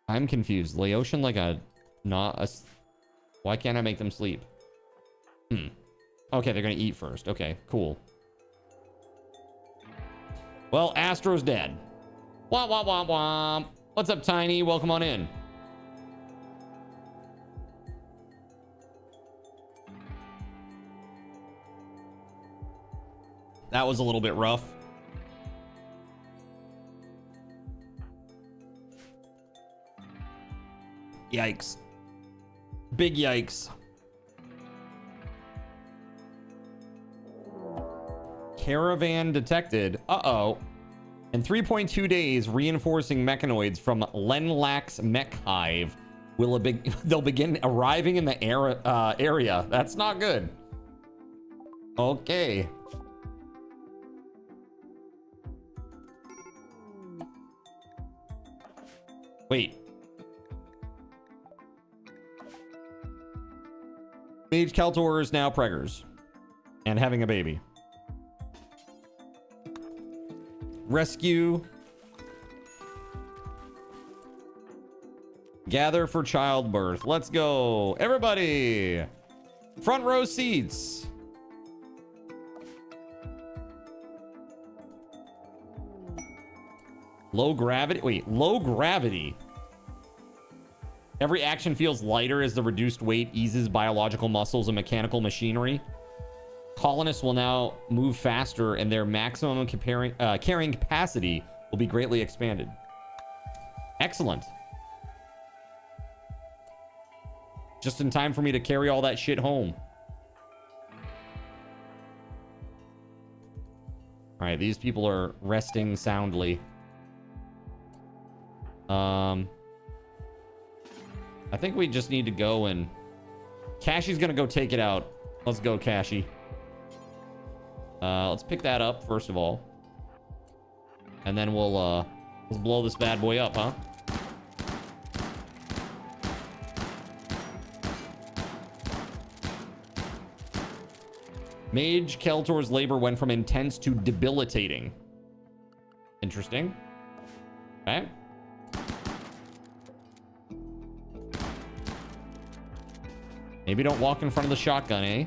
[SPEAKER 2] I'm confused. Laotian like a not a. Why can't I make them sleep? Okay, they're gonna eat first. Okay, cool. Well, Astro's dead. Womp womp womp womp. What's up, Tiny? Welcome on in. That was a little bit rough. Yikes. Big yikes. Caravan detected. Uh-oh. In 3.2 days, reinforcing mechanoids from Lenlax Mech Hive they'll begin arriving in the area. That's not good. Okay. Wait. Mage Kaltor is now preggers and having a baby. Rescue. Gather for childbirth. Let's go. Everybody. Front row seats. Low gravity. Wait, low gravity. Every action feels lighter as the reduced weight eases biological muscles and mechanical machinery. Colonists will now move faster and their maximum carrying capacity will be greatly expanded. Excellent. Just in time for me to carry all that shit home. All right, these people are resting soundly. I think we just need to go and... Cashy's gonna go take it out. Let's go, Cashy. Let's pick that up, first of all. And then we'll let's blow this bad boy up, huh? Mage Keltor's labor went from intense to debilitating. Interesting. Okay. Maybe don't walk in front of the shotgun, eh?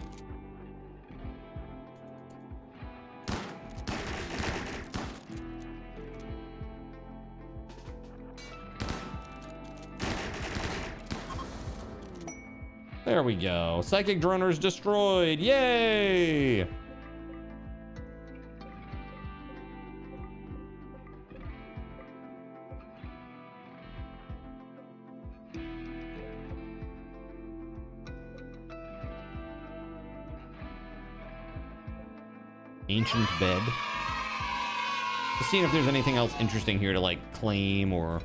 [SPEAKER 2] There we go. Psychic Droner's destroyed. Yay! Ancient bed. Just seeing if there's anything else interesting here to like claim or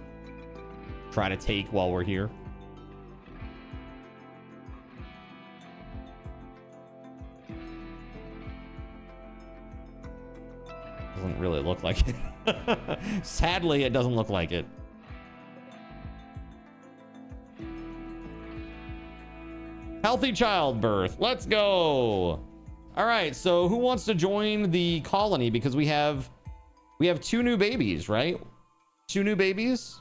[SPEAKER 2] try to take while we're here. Doesn't really look like it. Sadly, it doesn't look like it. Healthy childbirth. Let's go. All right, so who wants to join the colony? Because we have 2 new babies, right? 2 new babies.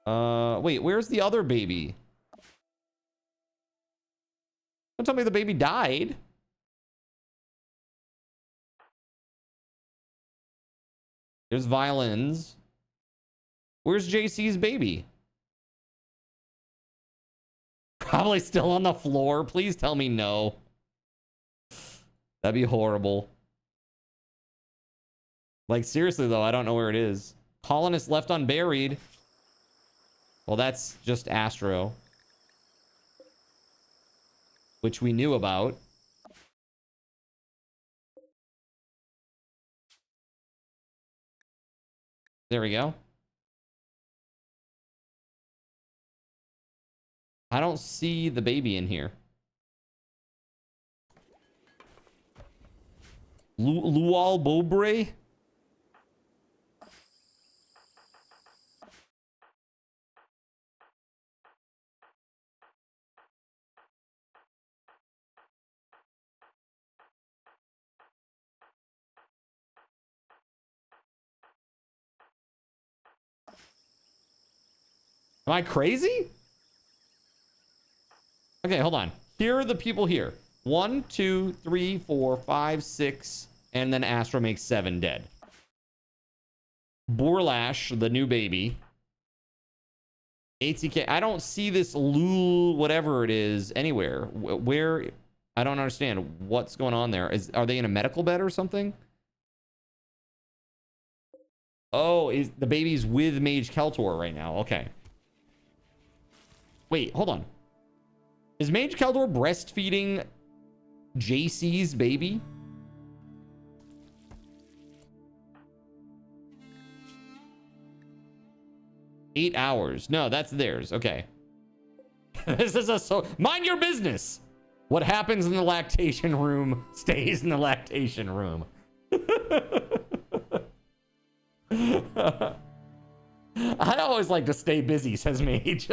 [SPEAKER 2] Wait, where's the other baby? Don't tell me the baby died. There's violins. Where's JC's baby? Probably still on the floor. Please tell me no. That'd be horrible. Like, seriously, though, I don't know where it is. Colonist left unburied. Well, that's just Astro. Which we knew about. There we go. I don't see the baby in here. Lual Bobre? Am I crazy? Okay, hold on. Here are the people here. 1, 2, 3, 4, 5, 6, and then Astro makes 7 dead. Borlash, the new baby. ATK. I don't see this Lul, whatever it is, anywhere. Where? I don't understand what's going on there. Are they in a medical bed or something? Oh, the baby's with Mage Keltor right now. Okay. Wait, hold on. Is Mage Keldor breastfeeding JC's baby? Eight hours. No, that's theirs. Okay. This is mind your business. What happens in the lactation room stays in the lactation room. I always like to stay busy, says Mage.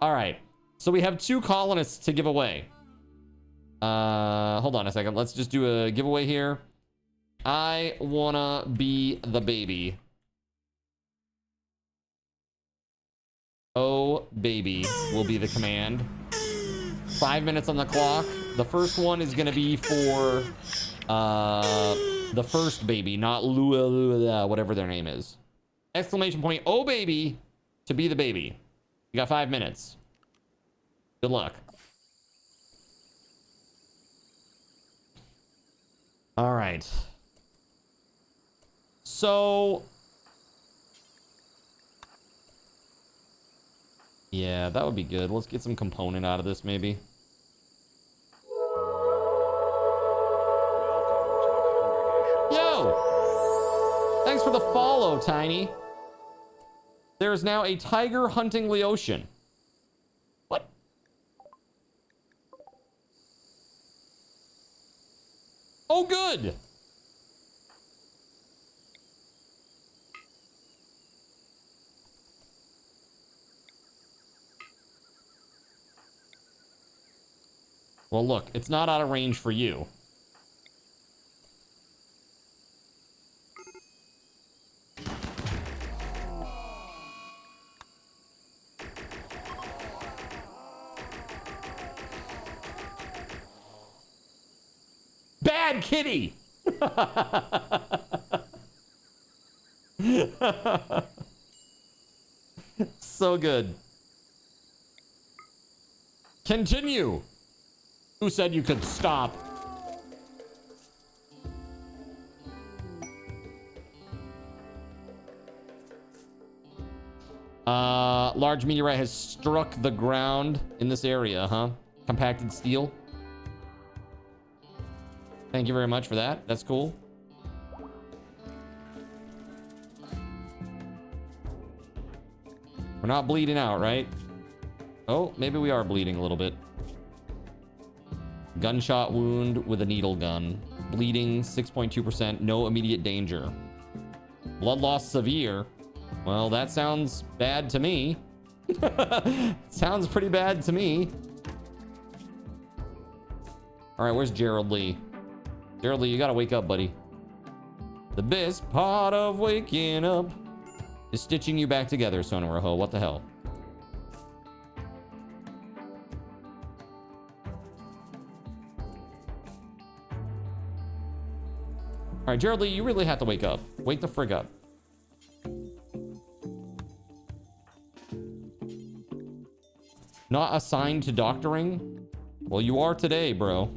[SPEAKER 2] All right, so we have 2 colonists to give away. Hold on a second. Let's just do a giveaway here. I wanna be the baby. Oh, baby will be the command. 5 minutes on the clock. The first one is gonna be for the first baby, not Lua, whatever their name is. Exclamation point, oh baby, to be the baby. You got 5 minutes. Good luck. All right. So, yeah, that would be good. Let's get some component out of this, maybe. Yo! Thanks for the follow, Tiny. There is now a tiger hunting Laotian. What? Oh, good. Well, look, it's not out of range for you. Bad kitty. So good. Continue. Who said you could stop? Large meteorite has struck the ground in this area, huh? Compacted steel. Thank you very much for that. That's cool. We're not bleeding out, right? Oh, maybe we are bleeding a little bit. Gunshot wound with a needle gun. Bleeding 6.2%. No immediate danger. Blood loss severe. Well, that sounds bad to me. Sounds pretty bad to me. All right, where's Gerald Lee? Gerald Lee, you gotta wake up, buddy. The best part of waking up is stitching you back together, Sonaraho. What the hell? All right, Gerald Lee, you really have to wake up. Wake the frig up. Not assigned to doctoring? Well, you are today, bro.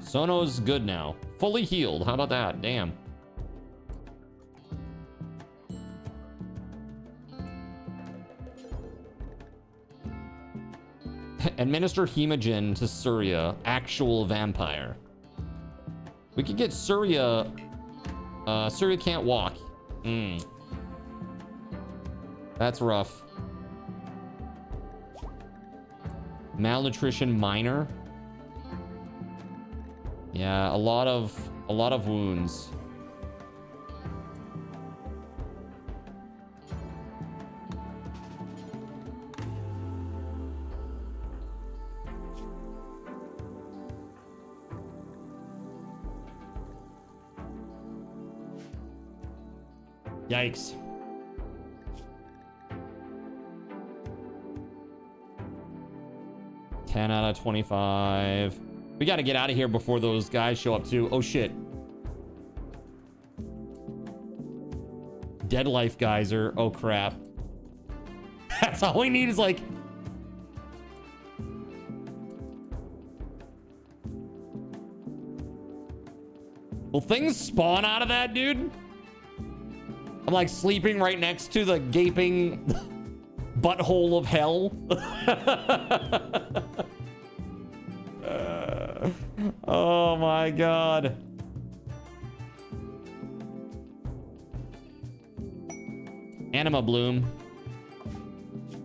[SPEAKER 2] Sono's good now. Fully healed. How about that? Damn. Administer hemogen to Surya, actual vampire. We could get Surya. Surya can't walk. That's rough. Malnutrition minor. Yeah, a lot of wounds. Yikes. $10 out of 25. We got to get out of here before those guys show up too. Oh shit. Dead life geyser. Oh crap. That's all we need is like... Will things spawn out of that, dude? I'm like sleeping right next to the gaping butthole of hell. Oh my god. Anima bloom.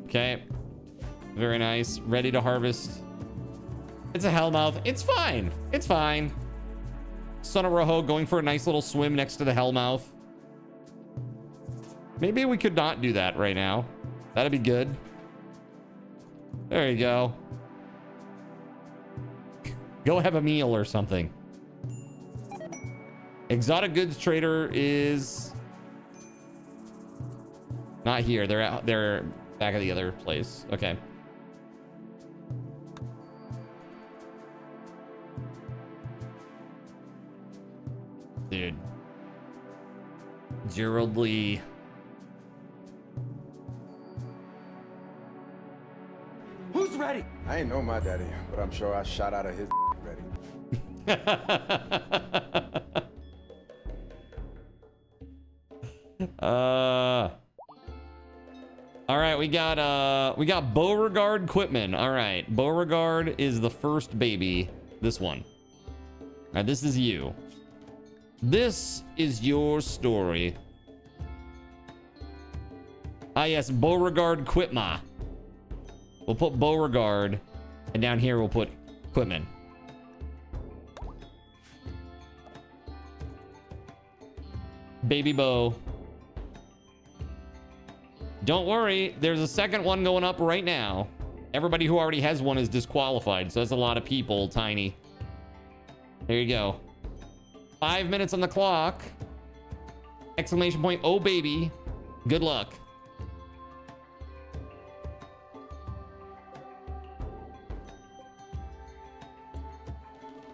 [SPEAKER 2] Okay. Very nice. Ready to harvest. It's a hellmouth. It's fine. It's fine. Son of Rojo going for a nice little swim next to the hellmouth. Maybe we could not do that right now. That'd be good. There you go. Go have a meal or something. Exotic goods trader is not here. They're back at the other place. Okay. Dude. Gerald Lee.
[SPEAKER 7] Who's ready? I ain't know my daddy, but I'm sure I shot out of his ready.
[SPEAKER 2] All right, we got Beauregard Quitman. All right, Beauregard is the first baby. This one. All right, this is you. This is your story. Ah, yes, Beauregard Quitma. We'll put Beauregard, and down here we'll put Quitman. Baby Bo. Don't worry, there's a second one going up right now. Everybody who already has one is disqualified, so that's a lot of people, Tiny. There you go. 5 minutes on the clock. Exclamation point, oh baby. Good luck.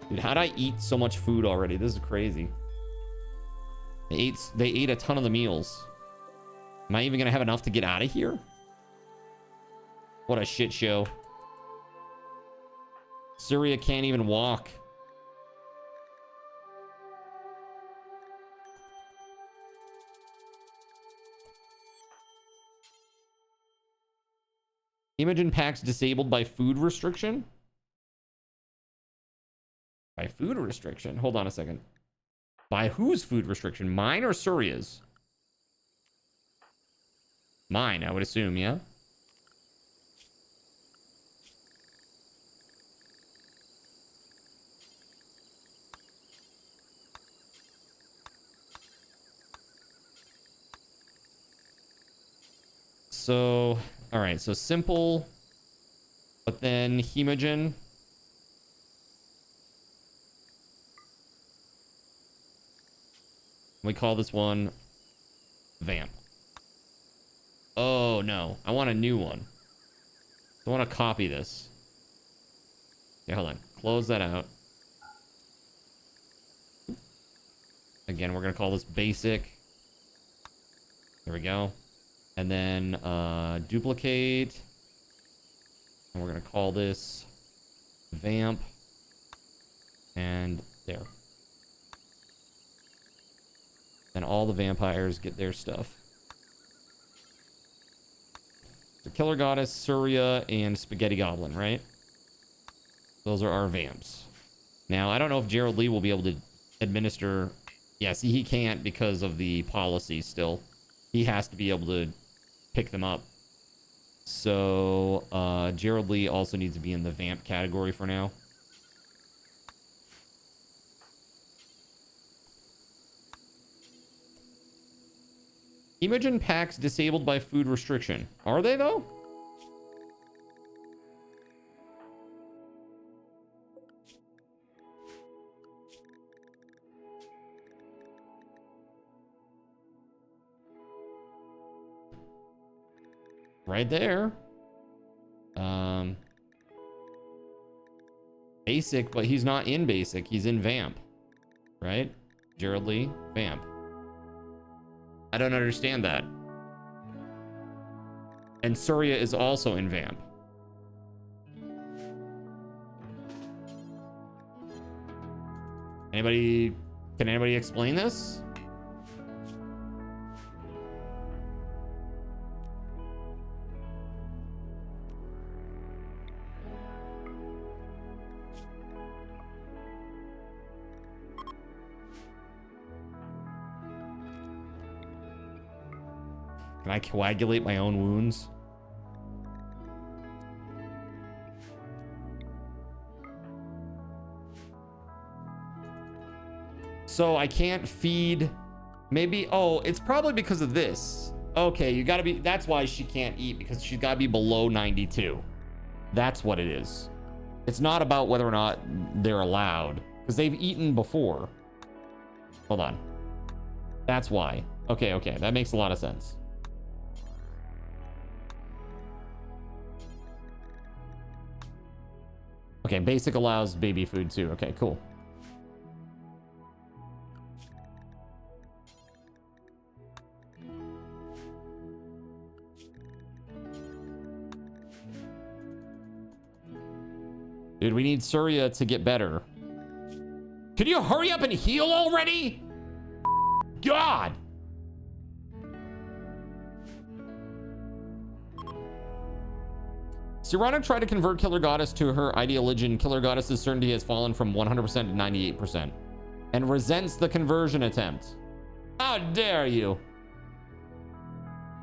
[SPEAKER 2] Dude, how'd I eat so much food already? This is crazy. They ate a ton of the meals. Am I even gonna have enough to get out of here? What a shit show. Surya can't even walk. Imogen packs disabled by food restriction? By food restriction? Hold on a second. By whose food restriction? Mine or Surya's? Mine, I would assume, yeah? So, all right, so simple, but then Hemogen. We call this one Vamp. Oh no, I want a new one. I want to copy this. Yeah, hold on. Close that out. Again, we're gonna call this basic. There we go. And then duplicate. And we're gonna call this Vamp. And there. Then all the vampires get their stuff. The Killer Goddess, Surya, and Spaghetti Goblin, right? Those are our vamps. Now, I don't know if Gerald Lee will be able to administer... Yeah, see, he can't because of the policy still. He has to be able to pick them up. So, Gerald Lee also needs to be in the vamp category for now. Imogen packs disabled by food restriction. Are they, though? Right there. Basic, but he's not in basic. He's in vamp. Right? Gerald Lee, vamp. I don't understand that. And Surya is also in vamp. Anybody, can anybody explain this? Can I coagulate my own wounds? So I can't feed. Maybe, oh, it's probably because of this. Okay, you gotta be, that's why she can't eat, because she's gotta be below 92. That's what it is. It's not about whether or not they're allowed, because they've eaten before. Hold on. That's why. Okay, okay. That makes a lot of sense. Okay, basic allows baby food too. Okay, cool. Dude, we need Surya to get better. Could you hurry up and heal already? God! Sirana tried to convert Killer Goddess to her ideology. Killer Goddess's certainty has fallen from 100% to 98% and resents the conversion attempt. How dare you?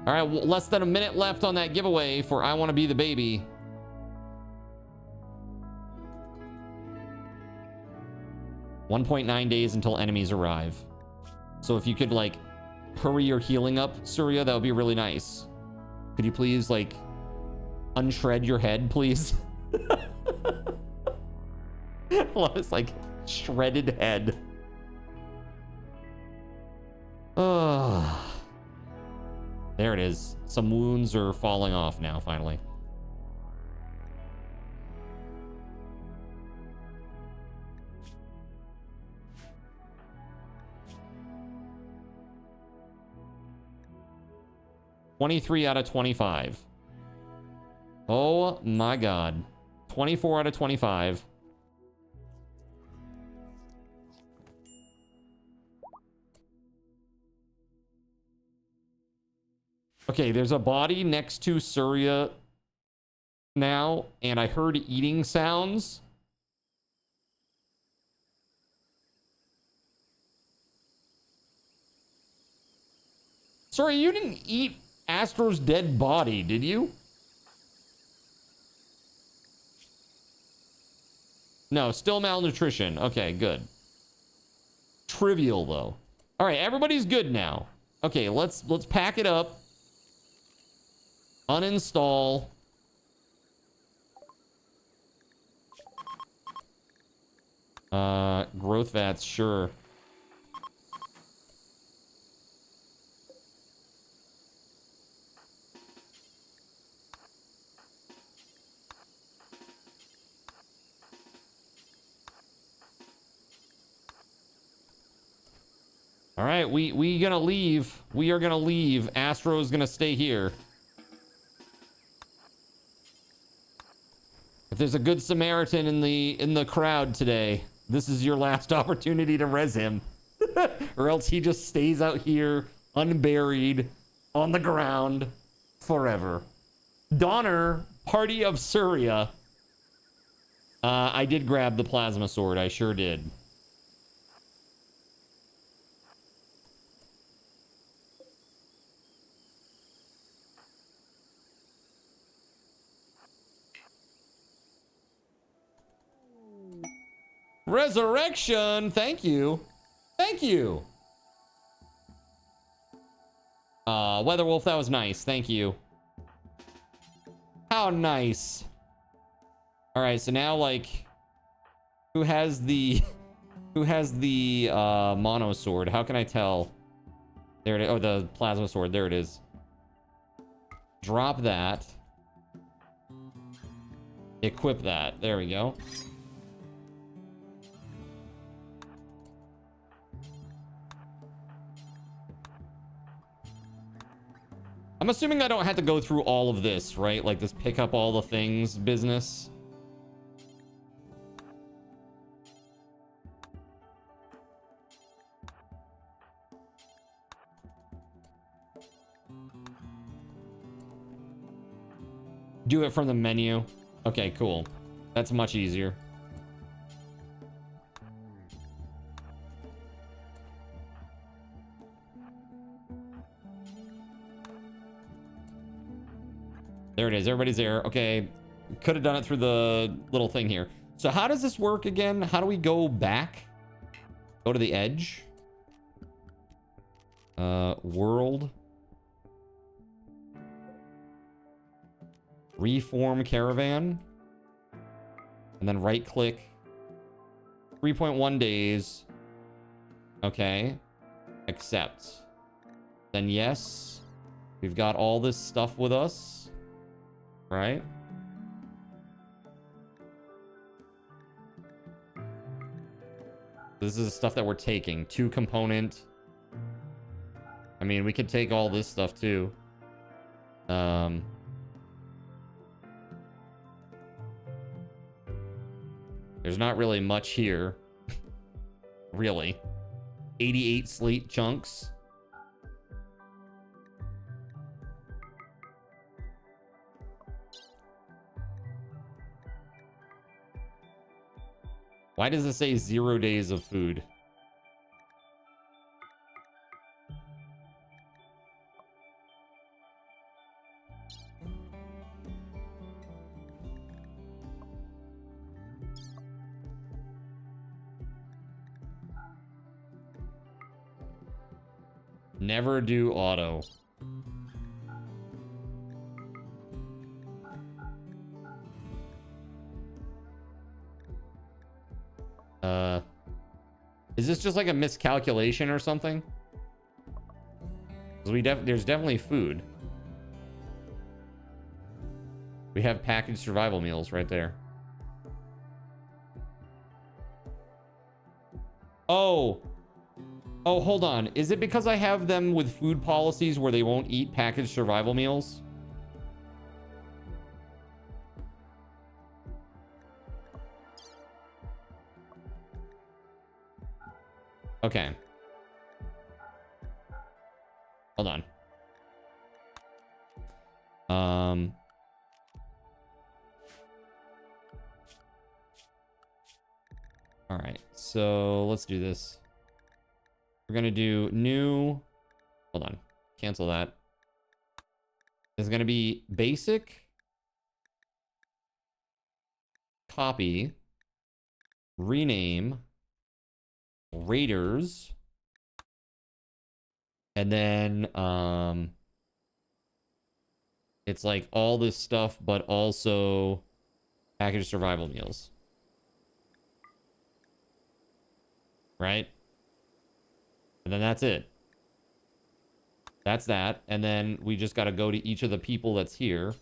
[SPEAKER 2] All right, well, less than a minute left on that giveaway for I Want to Be the Baby. .9 days until enemies arrive. So if you could like hurry your healing up, Surya, that would be really nice. Could you please like unshred your head, please? Well, it's like shredded head. Oh, there it is. Some wounds are falling off now, finally. $23 out of 25. Oh my God. 24 out of 25. Okay, there's a body next to Surya now, and I heard eating sounds. Sorry, you didn't eat Astro's dead body, did you? No, still malnutrition. Okay, good. Trivial though. All right, everybody's good now. Okay, let's pack it up. Uninstall. Growth vats, sure. All right, we gonna leave. We are gonna leave. Astro's gonna stay here. If there's a good Samaritan in the crowd today, this is your last opportunity to res him. Or else he just stays out here unburied on the ground forever. Donner, Party of Surya. I did grab the plasma sword. I sure did. Resurrection, thank you. Thank you. Weatherwolf, that was nice. Thank you. How nice. All right, so now like who has the mono sword? How can I tell? There it is. Oh, the plasma sword. There it is. Drop that. Equip that. There we go. I'm assuming I don't have to go through all of this, right? Like this pick up all the things business. Do it from the menu. Okay, cool. That's much easier. There it is. Everybody's there. Okay. Could have done it through the little thing here. So how does this work again? How do we go back? Go to the edge. World. Reform caravan. And then right click. 3.1 days. Okay. Accept. Then yes. We've got all this stuff with us. Right? This is the stuff that we're taking. 2 component. I mean, we could take all this stuff too. There's not really much here. Really. 88 slate chunks. Why does it say 0 days of food? Never do auto. Is this just like a miscalculation or something? 'Cause there's definitely food. We have packaged survival meals right there. Oh, hold on. Is it because I have them with food policies where they won't eat packaged survival meals? Okay. Hold on. All right. So let's do this. We're going to do new. Hold on. Cancel that. It's going to be basic. Copy. Rename. Raiders. And then it's like all this stuff, but also packaged survival meals. Right? And then that's it. That's that. And then we just got to go to each of the people that's here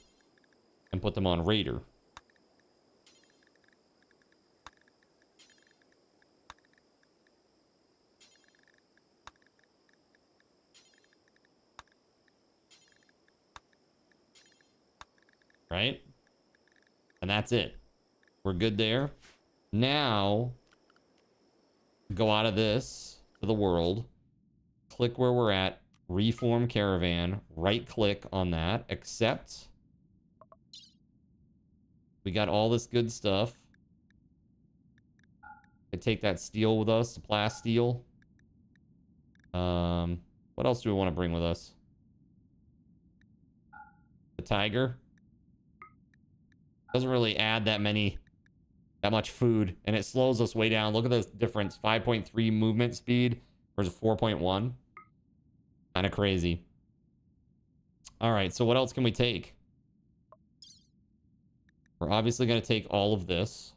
[SPEAKER 2] and put them on Raider. Right? And that's it. We're good there. Now, go out of this to the world. Click where we're at. Reform caravan. Right click on that. Accept. We got all this good stuff. I take that steel with us. SplashStudio. What else do we want to bring with us? The tiger. Doesn't really add that much food, and it slows us way down. Look at the difference. 5.3 movement speed versus 4.1. Kind of crazy. All right, so what else can we take? We're obviously going to take all of this.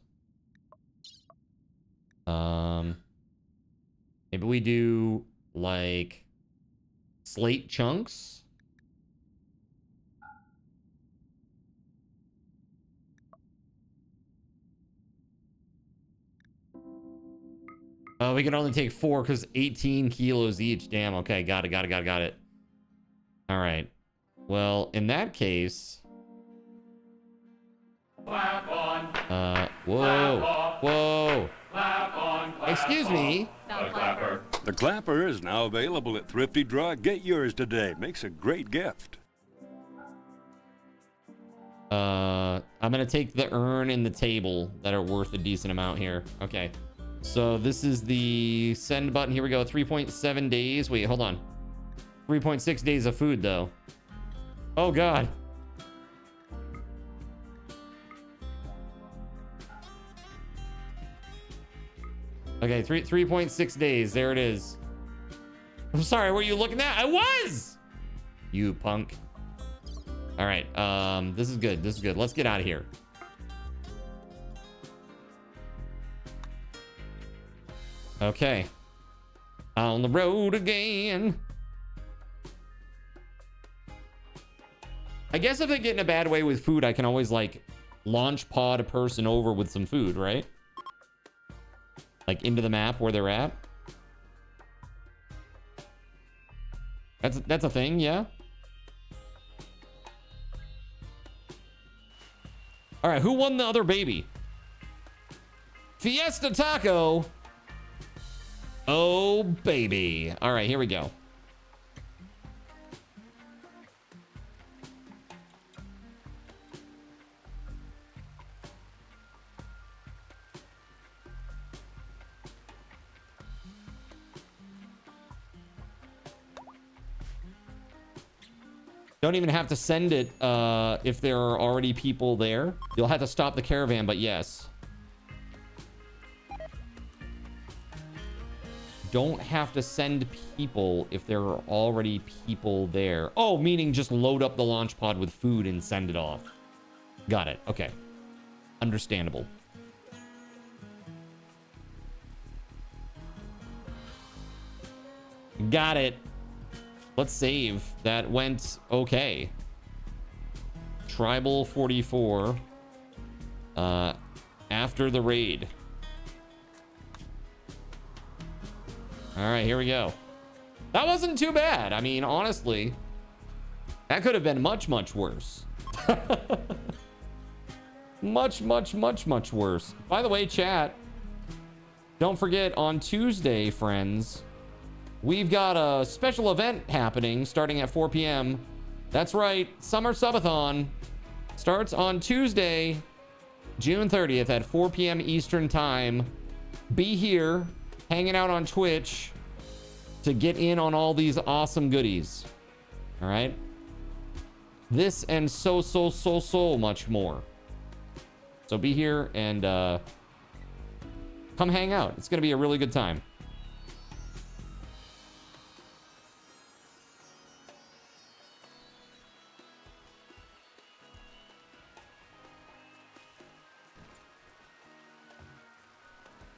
[SPEAKER 2] Maybe we do like slate chunks. Oh, we can only take 4 because 18 kilos each. Damn. Okay. Got it. All right. Well, in that case. Whoa. Excuse me.
[SPEAKER 4] The clapper is now available at Thrifty Drug. Get yours today. Makes a great gift.
[SPEAKER 2] I'm gonna take the urn and the table that are worth a decent amount here. Okay. So this is the send button. Here we go. 3.7 days. Wait, hold on. 3.6 days of food, though. Oh, God. Okay, 3.6 days. There it is. I'm sorry. Were you looking at? I was! You punk. All right. This is good. Let's get out of here. Okay. On the road again. I guess if they get in a bad way with food, I can always like launch pod a person over with some food, right? Like into the map where they're at. That's a thing, yeah. All right, who won the other baby? Fiesta Taco. Oh, baby. All right, here we go. Don't even have to send it if there are already people there. You'll have to stop the caravan, but yes. Don't have to send people if there are already people there. Oh, meaning just load up the launch pod with food and send it off. Got it. Okay. Understandable. Got it. Let's save. That went okay. Tribal 44. After the raid. All right, here we go. That wasn't too bad. I mean, honestly, that could have been much, much worse. Much, much, much, much worse. By the way, chat, don't forget on Tuesday, friends, we've got a special event happening starting at 4 p.m. That's right, Summer Subathon starts on Tuesday, June 30th at 4 p.m. Eastern Time. Be here, hanging out on Twitch to get in on all these awesome goodies. All right? This and so much more. So be here and come hang out. It's going to be a really good time.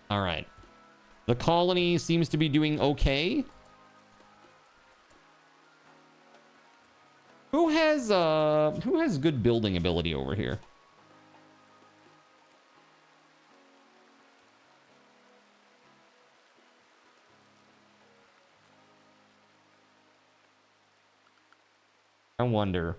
[SPEAKER 2] All right. The colony seems to be doing okay. Who has good building ability over here? I wonder.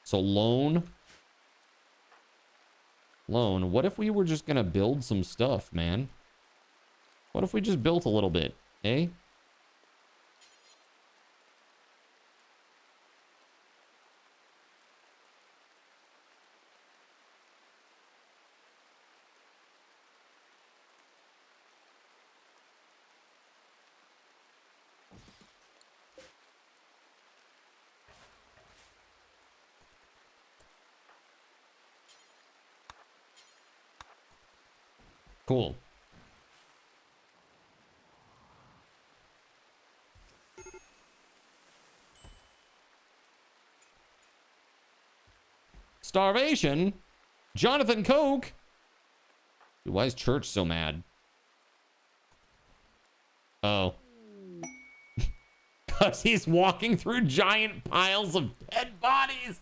[SPEAKER 2] So loan. What if we were just gonna build some stuff, man? What if we just built a little bit, eh? Cool. Starvation? Jonathan Coke? Dude, why is Church so mad? Oh. Because he's walking through giant piles of dead bodies.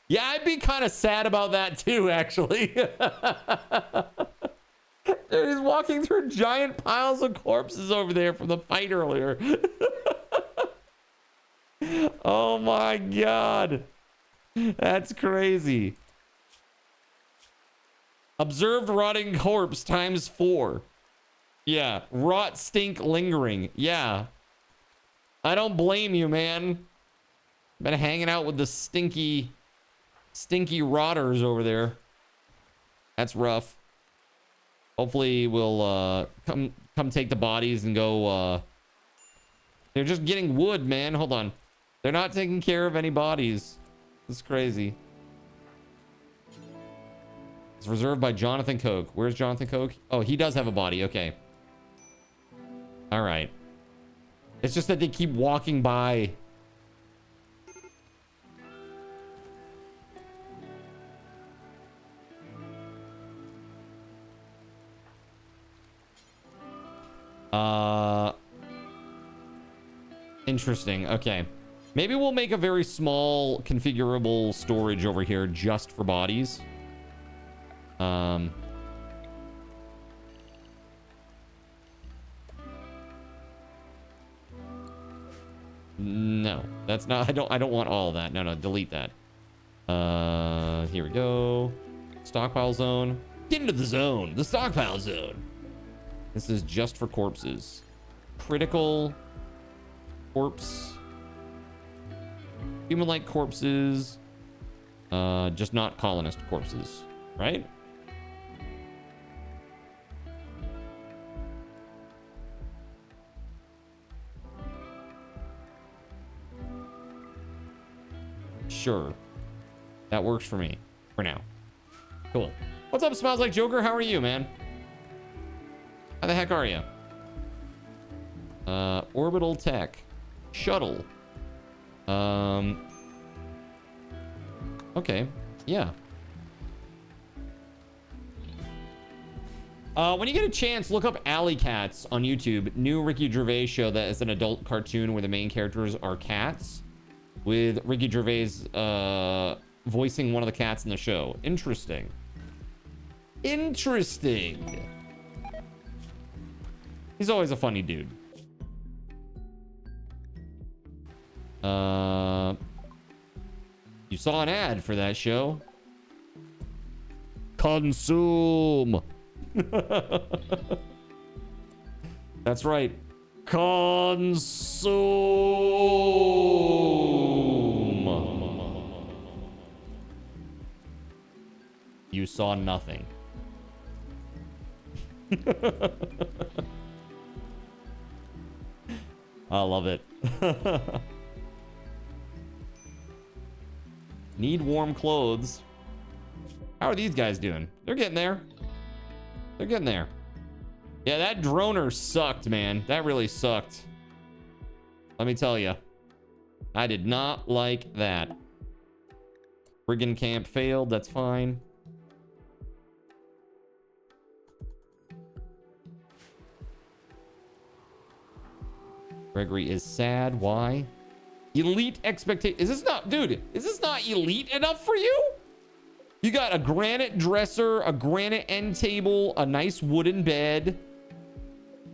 [SPEAKER 2] Yeah, I'd be kind of sad about that too, actually. Dude, he's walking through giant piles of corpses over there from the fight earlier. Oh my God. That's crazy. Observed rotting corpse times 4. Yeah, rot stink lingering. Yeah. I don't blame you, man. Been hanging out with the stinky rotters over there. That's rough. Hopefully we'll come take the bodies and go. They're just getting wood, man. Hold on. They're not taking care of any bodies. It's crazy. It's reserved by Jonathan Coke. Where's Jonathan Coke? Oh, he does have a body. Okay. All right. It's just that they keep walking by. Interesting. Okay. Maybe we'll make a very small configurable storage over here just for bodies. No, that's not, I don't want all of that. No, delete that. Here we go. Stockpile zone. Get into the zone. The stockpile zone. This is just for corpses. Critical corpse. Human-like corpses. Just not colonist corpses, right? Sure. That works for me for now. Cool. What's up, Smells Like Joker? How are you, man? How the heck are you? Orbital tech. Shuttle. Okay. Yeah. When you get a chance, look up Alley Cats on YouTube. New Ricky Gervais show that is an adult cartoon where the main characters are cats, with Ricky Gervais voicing one of the cats in the show. Interesting. Interesting. He's always a funny dude. You saw an ad for that show. Consume. That's right. Consume. You saw nothing. I love it. Need warm clothes. How are these guys doing? They're getting there. They're getting there. Yeah, that droner sucked, man. That really sucked. Let me tell you. I did not like that. Brigand camp failed. That's fine. Gregory is sad. Why? Elite expectation. Is this not, dude, is this not elite enough for you? You got a granite dresser, a granite end table, a nice wooden bed.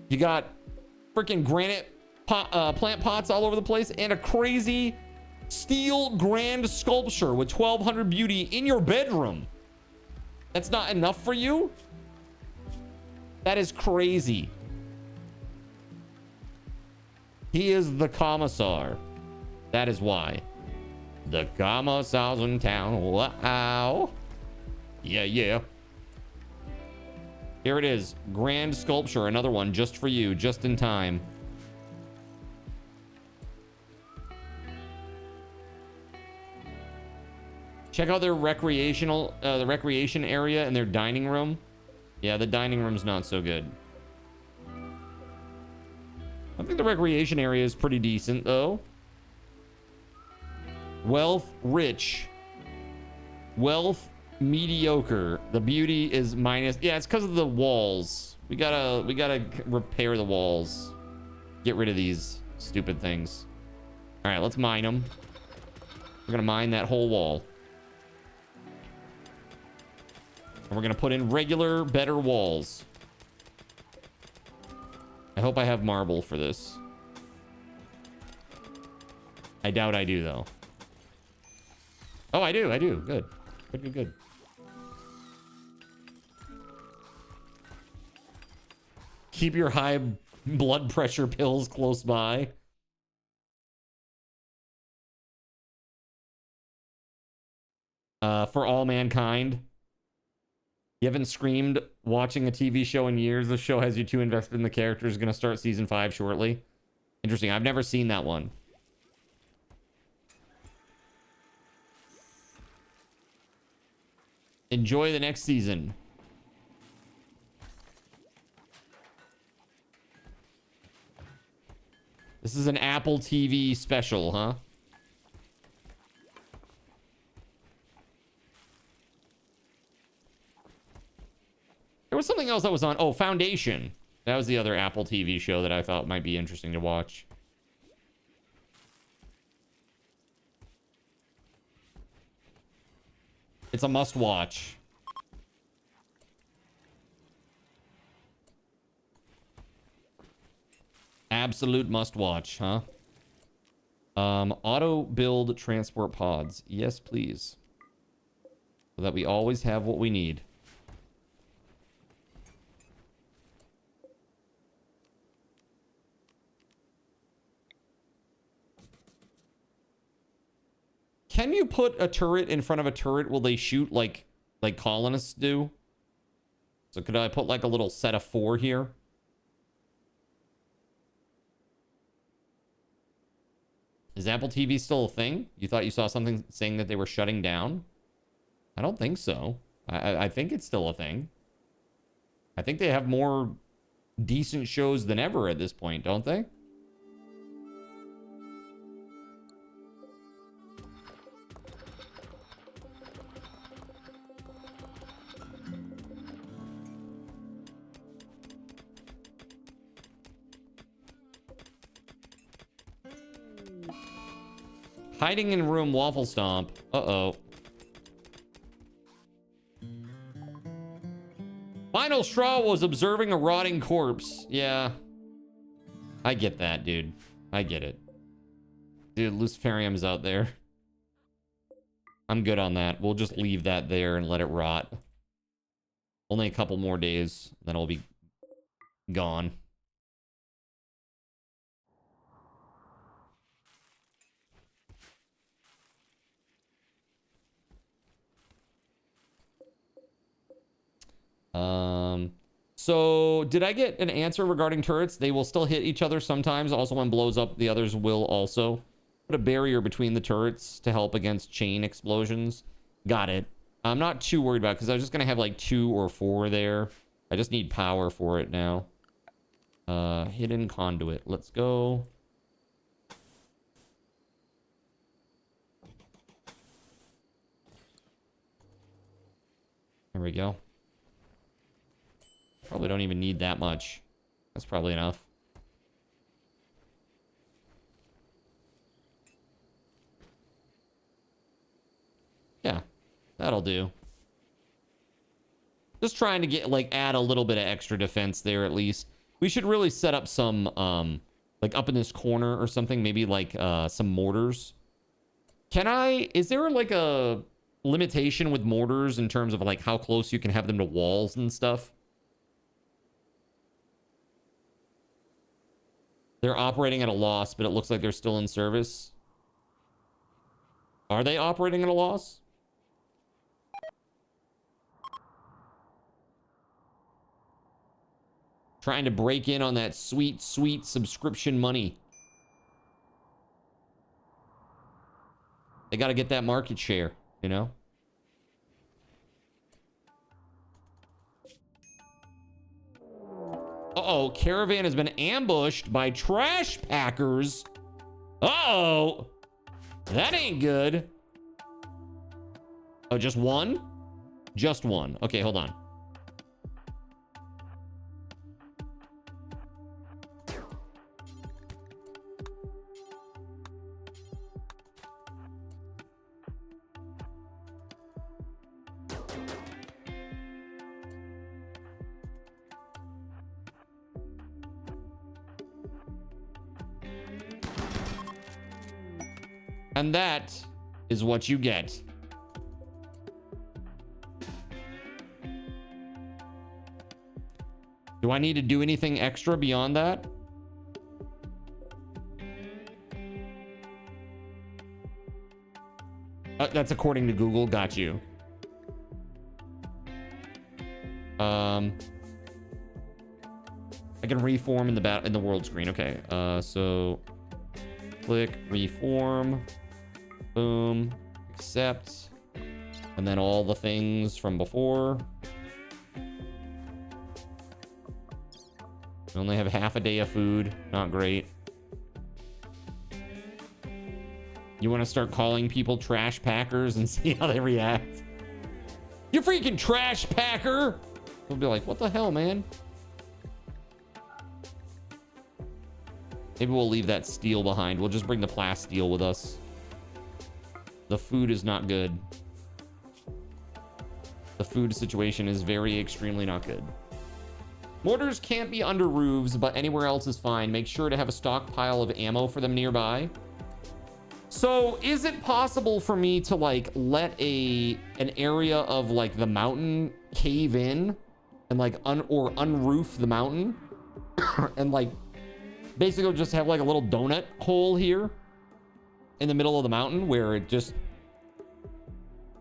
[SPEAKER 2] You got freaking granite plant pots all over the place, and a crazy steel grand sculpture with 1200 beauty in your bedroom. That's not enough for you? That is crazy. He is the commissar. That is why. The commissar's in town. Wow. Yeah, yeah. Here it is. Grand sculpture. Another one just for you. Just in time. Check out their recreational, the recreation area and their dining room. Yeah, the dining room's not so good. I think the recreation area is pretty decent, though. Wealth, rich. Wealth, mediocre. The beauty is minus. Yeah, it's because of the walls. We gotta repair the walls. Get rid of these stupid things. All right, let's mine them. We're gonna mine that whole wall. And we're gonna put in regular, better walls. I hope I have marble for this. I doubt I do, though. Oh, I do. Good. Good. Keep your high blood pressure pills close by. For all mankind. You haven't screamed watching a TV show in years. The show has you too invested in the characters. Going to start season 5 shortly. Interesting. I've never seen that one. Enjoy the next season. This is an Apple TV special, huh? There was something else that was on. Oh, Foundation. That was the other Apple TV show that I thought might be interesting to watch. It's a must-watch. Absolute must-watch, huh? Auto build transport pods. Yes, please. So that we always have what we need. Can you put a turret in front of a turret? Will they shoot like colonists do? So could I put like a little set of 4 here? Is Apple TV still a thing? You thought you saw something saying that they were shutting down? I don't think so. I think it's still a thing. I think they have more decent shows than ever at this point, don't they? Hiding in room waffle stomp. Uh-oh. Final straw was observing a rotting corpse. Yeah. I get that, dude. I get it. Dude, Luciferium's out there. I'm good on that. We'll just leave that there and let it rot. Only a couple more days, then it'll be gone. So did I get an answer regarding turrets? They will still hit each other sometimes. Also, when blows up, the others will also. Put a barrier between the turrets to help against chain explosions. Got it. I'm not too worried about it because I was just going to have like 2 or 4 there. I just need power for it now. Hidden conduit. Let's go. There we go. Probably don't even need that much. That's probably enough. Yeah, that'll do. Just trying to get, like, add a little bit of extra defense there at least. We should really set up some, like, up in this corner or something. Maybe, like, some mortars. Is there, like, a limitation with mortars in terms of, like, how close you can have them to walls and stuff? They're operating at a loss, but it looks like they're still in service. Are they operating at a loss? Trying to break in on that sweet, sweet subscription money. They got to get that market share, you know? Uh-oh, caravan has been ambushed by trash packers. Uh-oh. That ain't good. Oh, just one? Just one. Okay, hold on. And that is what you get. Do I need to do anything extra beyond that? That's according to Google. Got you. I can reform in the world screen. Okay. So click reform. Boom. Accept. And then all the things from before. We only have half a day of food. Not great. You want to start calling people trash packers and see how they react? You freaking trash packer! They'll be like, what the hell, man? Maybe we'll leave that steel behind. We'll just bring the plasteel with us. The food is not good. The food situation is very extremely not good. Mortars can't be under roofs, but anywhere else is fine. Make sure to have a stockpile of ammo for them nearby. So is it possible for me to like let an area of like the mountain cave in and like unroof the mountain and like basically just have like a little donut hole here in the middle of the mountain where it just,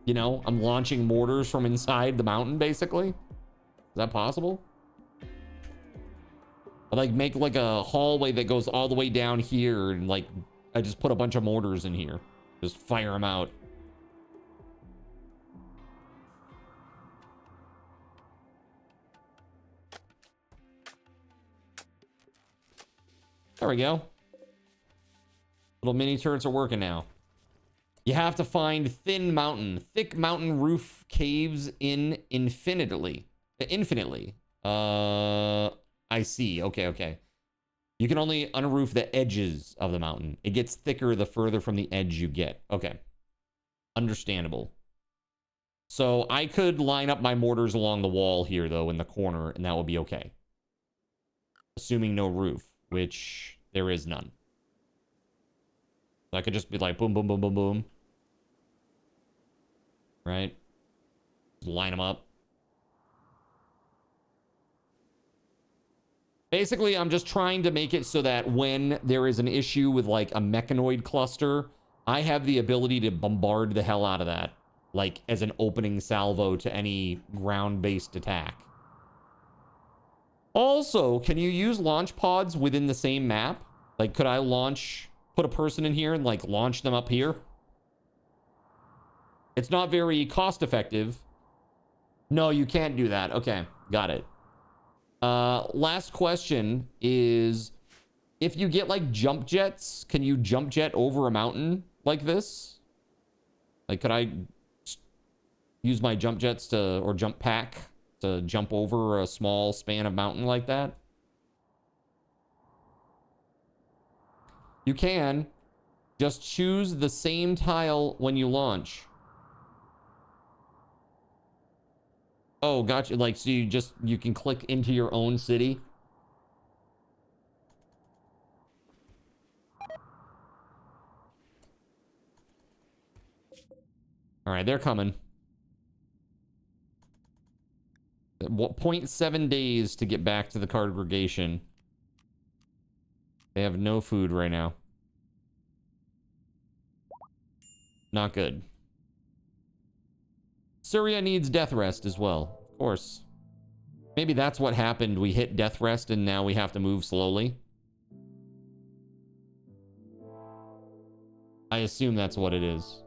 [SPEAKER 2] you know, I'm launching mortars from inside the mountain basically? Is that possible? I like make like a hallway that goes all the way down here and like I just put a bunch of mortars in here. Just fire them out. There we go. Little mini turrets are working now. You have to find thick mountain roof caves infinitely. I see. Okay. You can only unroof the edges of the mountain. It gets thicker the further from the edge you get. Okay. Understandable. So I could line up my mortars along the wall here, though, in the corner, and that would be okay. Assuming no roof, which there is none. So I could just be like boom, boom, boom, boom, boom. Right? Just line them up. Basically, I'm just trying to make it so that when there is an issue with like a mechanoid cluster, I have the ability to bombard the hell out of that, like as an opening salvo to any ground-based attack. Also, can you use launch pods within the same map? Like, could I put a person in here and like launch them up here? It's not very cost-effective. No, you can't do that. Okay, got it. Last question is, if you get like jump jets, can you jump jet over a mountain like this? Like, could I use my jump jets or jump pack to jump over a small span of mountain like that? You can. Just choose the same tile when you launch. Oh, gotcha. Like, so you can click into your own city. All right, they're coming. 0.7 days to get back to the congregation. They have no food right now. Not good. Syria needs death rest as well, of course. Maybe that's what happened. We hit death rest and now we have to move slowly. I assume that's what it is.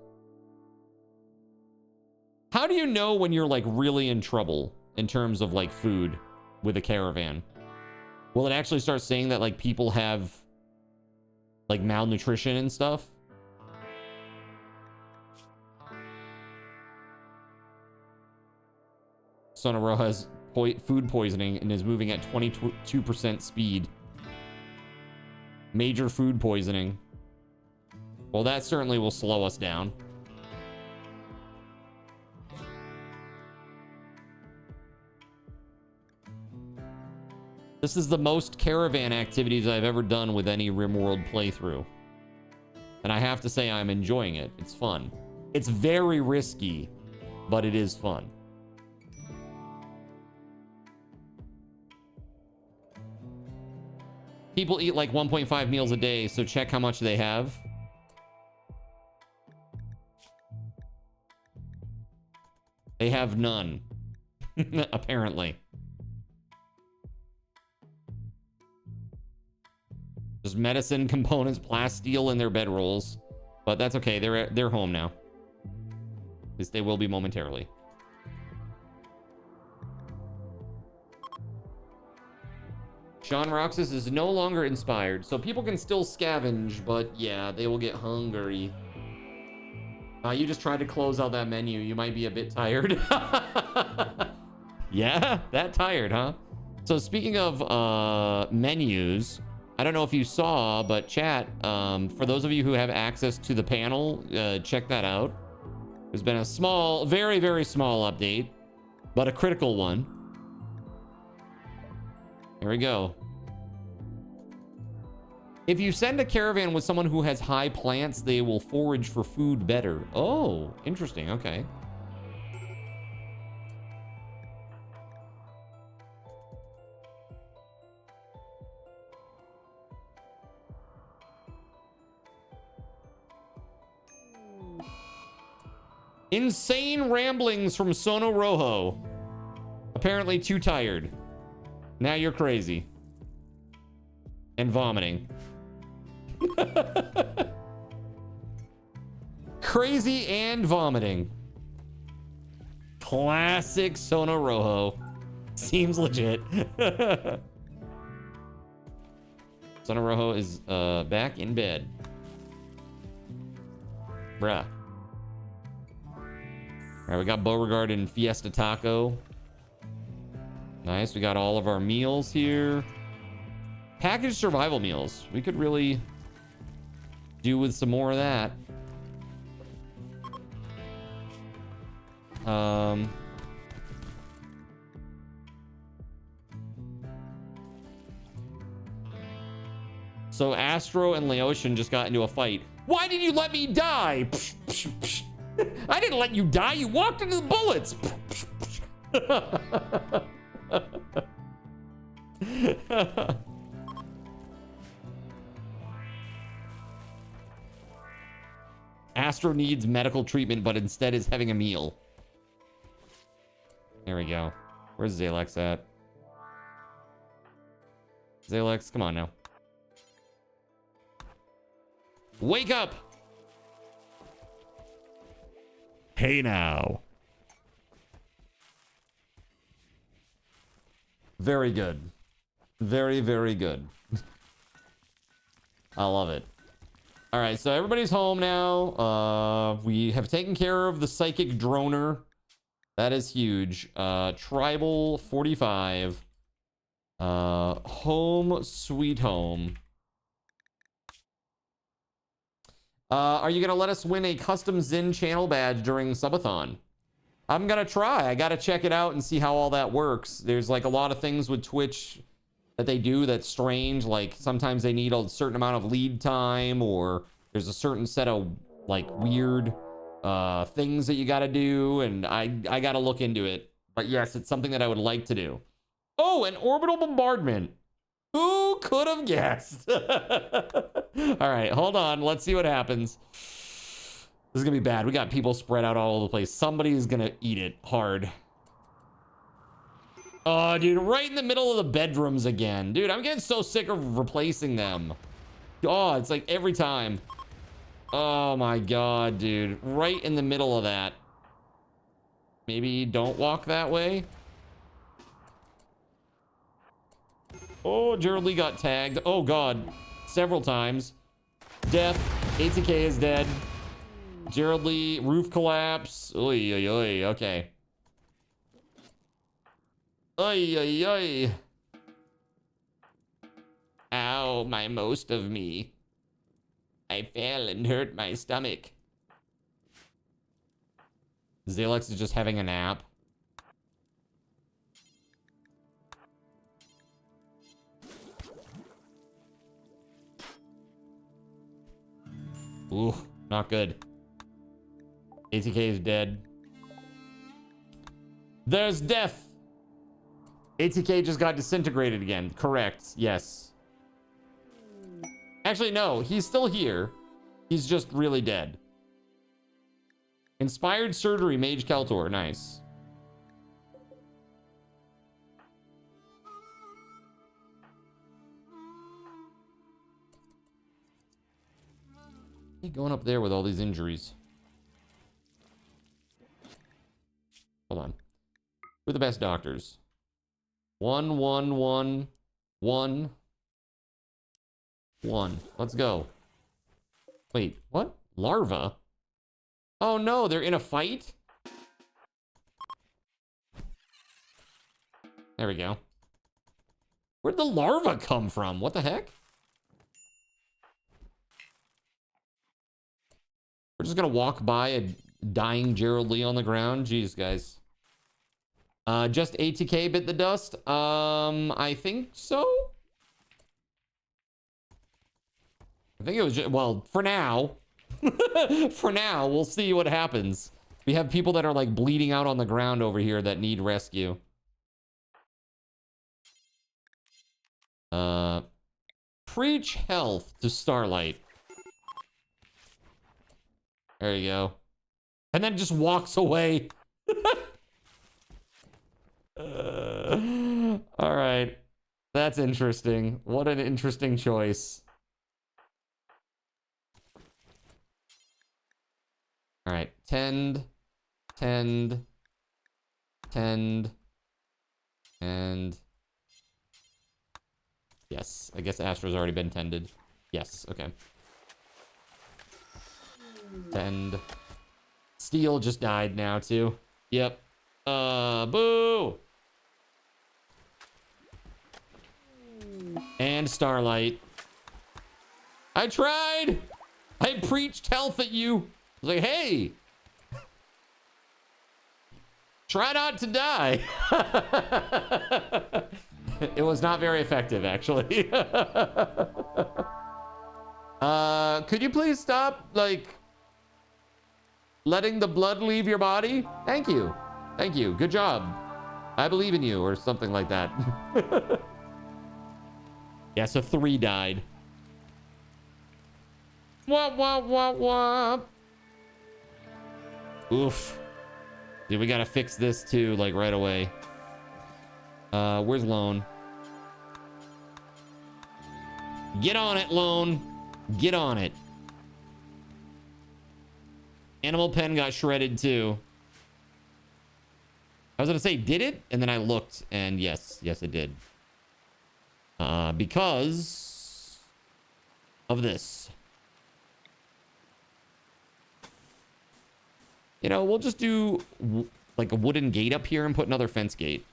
[SPEAKER 2] How do you know when you're like really in trouble in terms of like food with a caravan? Will it actually start saying that like people have like malnutrition and stuff? Sonoro has food poisoning and is moving at 22% speed. Major food poisoning. Well, that certainly will slow us down. This is the most caravan activities I've ever done with any Rimworld playthrough. And I have to say I'm enjoying it. It's fun. It's very risky, but it is fun. People eat like 1.5 meals a day, so check how much they have. They have none. Apparently. Just medicine, components, plasteel in their bedrolls. But that's okay. They're home now. At least they will be momentarily. Sean Roxas is no longer inspired, so people can still scavenge, but yeah, they will get hungry. You just tried to close out that menu. You might be a bit tired. Yeah, that tired, huh? So speaking of menus, I don't know if you saw, but chat, for those of you who have access to the panel, check that out. There's been a small, very, very small update, but a critical one. Here we go. If you send a caravan with someone who has high plants, they will forage for food better. Oh, interesting. Okay. Insane ramblings from Sono Rojo. Apparently too tired. Now you're crazy. And vomiting. Crazy and vomiting. Classic Sono Rojo. Seems legit. Sono Rojo is back in bed. Bruh. All right, we got Beauregard and Fiesta Taco. Nice, we got all of our meals here. Packaged survival meals. We could really do with some more of that. So Astro and Laotian just got into a fight. Why did you let me die? I didn't let you die. You walked into the bullets. Astro needs medical treatment, but instead is having a meal. There we go. Where's Zalex at? Zalex, come on now. Wake up! Hey now. Very good. Very, very good. I love it. All right, so everybody's home now. We have taken care of the psychic droner. That is huge. Tribal 45. Home sweet home. Are you gonna let us win a custom Zin channel badge during subathon? I'm gonna try. I gotta check it out and see how all that works. There's like a lot of things with Twitch that they do that's strange. Like sometimes they need a certain amount of lead time, or there's a certain set of like weird things that you gotta do, and I gotta look into it. But yes, it's something that I would like to do. Oh, an orbital bombardment. Who could have guessed? All right, hold on. Let's see what happens. This is gonna be bad. We got people spread out all over the place. Somebody's gonna eat it hard. Oh, dude, right in the middle of the bedrooms again. Dude, I'm getting so sick of replacing them. Oh, it's like every time. Oh my God, dude. Right in the middle of that. Maybe don't walk that way. Oh, Gerald Lee got tagged. Oh God, several times. Death. ATK is dead. Gerald Lee, roof collapse. Oy, oy, oy. Okay. Oy, oy, oy. Ow, my most of me. I fell and hurt my stomach. Zalex is just having a nap. Ooh, not good. ATK is dead. There's death. ATK just got disintegrated again. Correct. Yes. Actually, no. He's still here. He's just really dead. Inspired surgery, Mage Keltor. Nice. Going up there with all these injuries. Hold on. Who are the best doctors? 1, 1, 1, 1, 1. Let's go. Wait, what? Larva? Oh no, they're in a fight? There we go. Where'd the larva come from? What the heck? We're just gonna walk by a dying Gerald Lee on the ground. Jeez, guys. Just ATK bit the dust. I think so. I think it was just, well, for now. For now, we'll see what happens. We have people that are like bleeding out on the ground over here that need rescue. Preach health to Starlight. There you go. And then just walks away. All right. That's interesting. What an interesting choice. All right. Tend. And yes, I guess Astra's already been tended. Yes, okay. Tend. Steel just died now too. Yep. Boo! And Starlight. I tried! I preached health at you. I was like, hey! Try not to die. It was not very effective, actually. Could you please stop, like, letting the blood leave your body? Thank you. Thank you. Good job. I believe in you, or something like that. Yeah, so 3 died. Wah, wah, wah, wah. Oof. Dude, we gotta fix this too, like right away. Where's Lone? Get on it, Lone. Get on it. Animal Pen got shredded too. I was gonna say, did it? And then I looked, and yes, it did. Because of this. You know, we'll just do like a wooden gate up here and put another fence gate.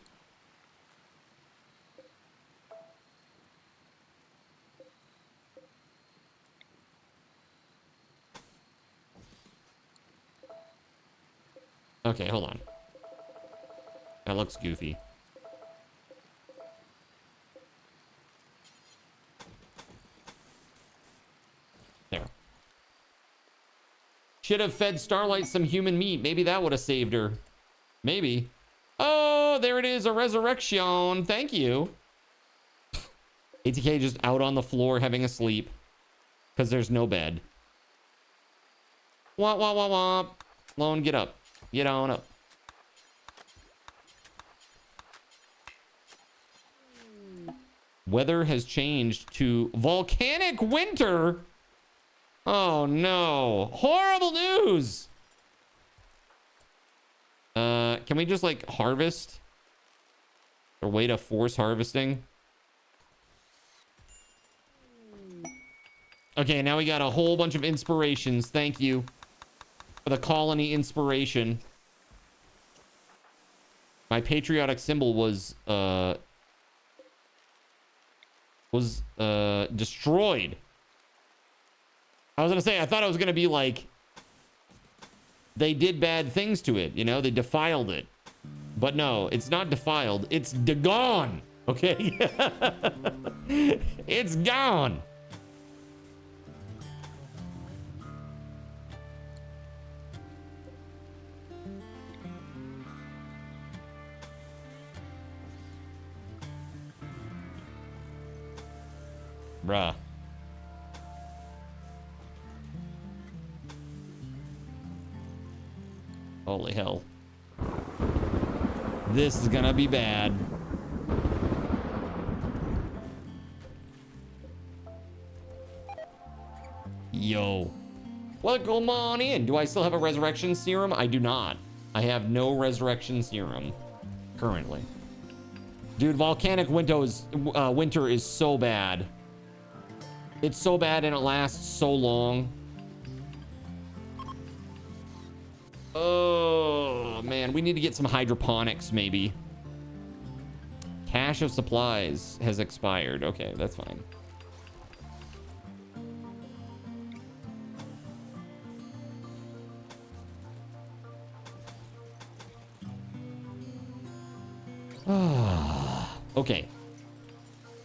[SPEAKER 2] Okay, hold on. That looks goofy. There. Should have fed Starlight some human meat. Maybe that would have saved her. Maybe. Oh, there it is. A resurrection. Thank you. ATK just out on the floor having a sleep. Because there's no bed. Womp, womp, womp, womp. Lone, get up. Get on up. Weather has changed to volcanic winter. Oh no. Horrible news. Can we just like harvest? Or way to force harvesting? Okay, now we got a whole bunch of inspirations. Thank you for the colony inspiration. My patriotic symbol was destroyed. I was gonna say, I thought it was gonna be like they did bad things to it, you know, they defiled it. But no, it's not defiled, it's gone. Okay. It's gone. Bruh. Holy hell. This is gonna be bad. Yo. Welcome on in. Do I still have a resurrection serum? I do not. I have no resurrection serum currently. Dude, volcanic winter is so bad. It's so bad and it lasts so long. Oh, man. We need to get some hydroponics, maybe. Cache of supplies has expired. Okay, that's fine. Okay.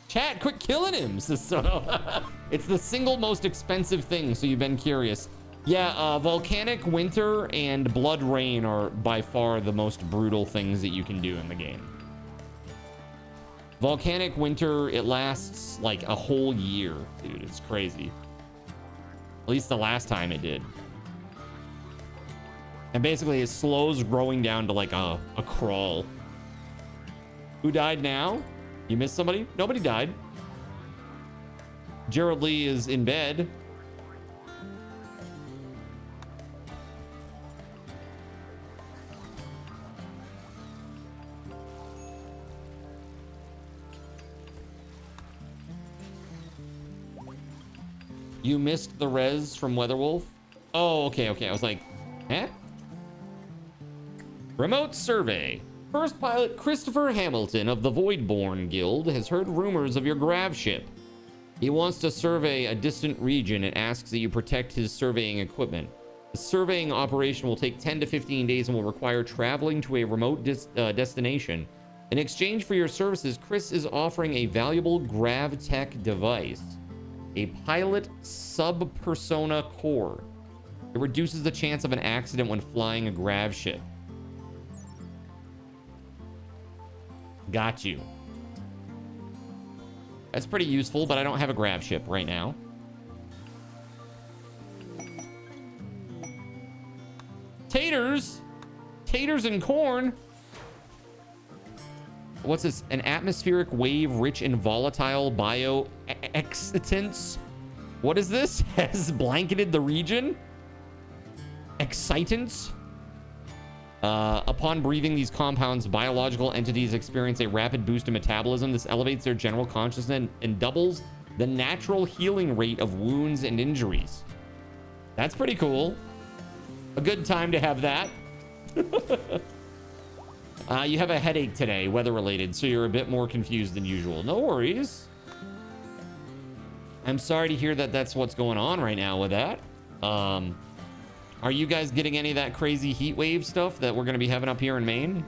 [SPEAKER 2] Chat, quit killing him, says Sono. It's the single most expensive thing, so you've been curious. Yeah, Volcanic Winter and Blood Rain are by far the most brutal things that you can do in the game. Volcanic Winter, it lasts like a whole year, dude. It's crazy. At least the last time it did. And basically it slows growing down to like a crawl. Who died now? You missed somebody? Nobody died. Gerald Lee is in bed. You missed the res from Weatherwolf? Oh, okay. I was like, eh? Remote survey. First pilot Christopher Hamilton of the Voidborn Guild has heard rumors of your grav ship. He wants to survey a distant region and asks that you protect his surveying equipment. The surveying operation will take 10 to 15 days and will require traveling to a remote destination. In exchange for your services, Chris is offering a valuable GravTech device. A pilot sub-persona core. It reduces the chance of an accident when flying a grav ship. Got you. That's pretty useful, but I don't have a grav ship right now. Taters and corn. What's this? An atmospheric wave rich in volatile bioexcitants. What is this? Has blanketed the region? Excitants? Upon breathing these compounds, biological entities experience a rapid boost in metabolism. This elevates their general consciousness and doubles the natural healing rate of wounds and injuries. That's pretty cool. A good time to have that. You have a headache today, weather-related, so you're a bit more confused than usual. No worries. I'm sorry to hear that that's what's going on right now with that. Are you guys getting any of that crazy heat wave stuff that we're going to be having up here in Maine?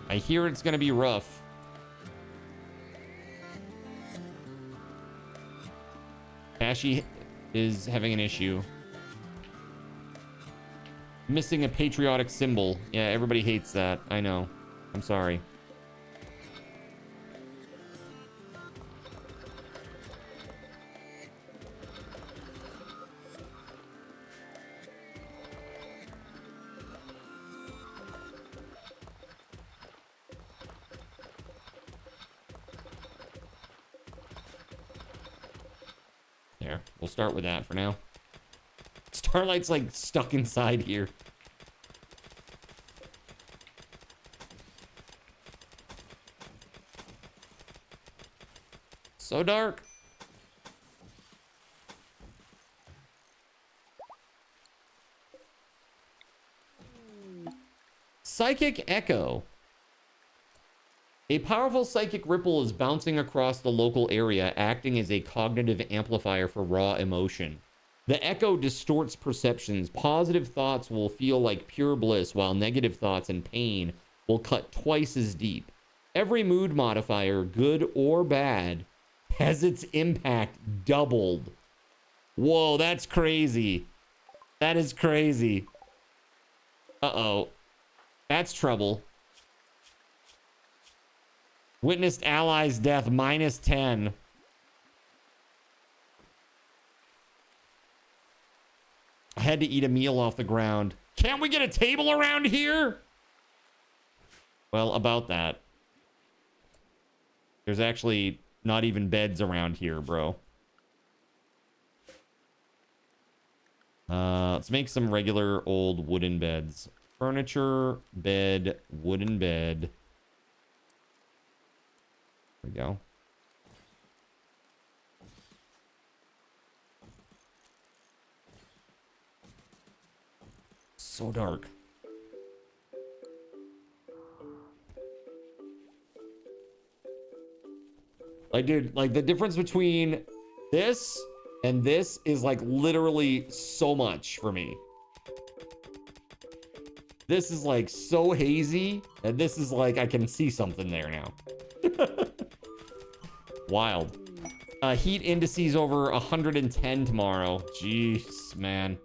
[SPEAKER 2] I hear it's going to be rough. Ashy is having an issue. Missing a patriotic symbol. Yeah, everybody hates that. I know. I'm sorry. There. We'll start with that for now. Starlight's like stuck inside here. So dark. Psychic Echo. A powerful psychic ripple is bouncing across the local area, acting as a cognitive amplifier for raw emotion. The echo distorts perceptions. Positive thoughts will feel like pure bliss, while negative thoughts and pain will cut twice as deep. Every mood modifier, good or bad, has its impact doubled. Whoa, that's crazy. That is crazy. Uh-oh. That's trouble. Witnessed allies' death, -10. I had to eat a meal off the ground. Can't we get a table around here? Well, about that. There's actually not even beds around here, bro. Let's make some regular old wooden beds. Furniture, bed, wooden bed. There we go. So dark. Like, dude, like the difference between this and this is like literally so much for me. This is like so hazy, and this is like I can see something there now. Wild. Heat indices over 110 tomorrow. Jeez, man.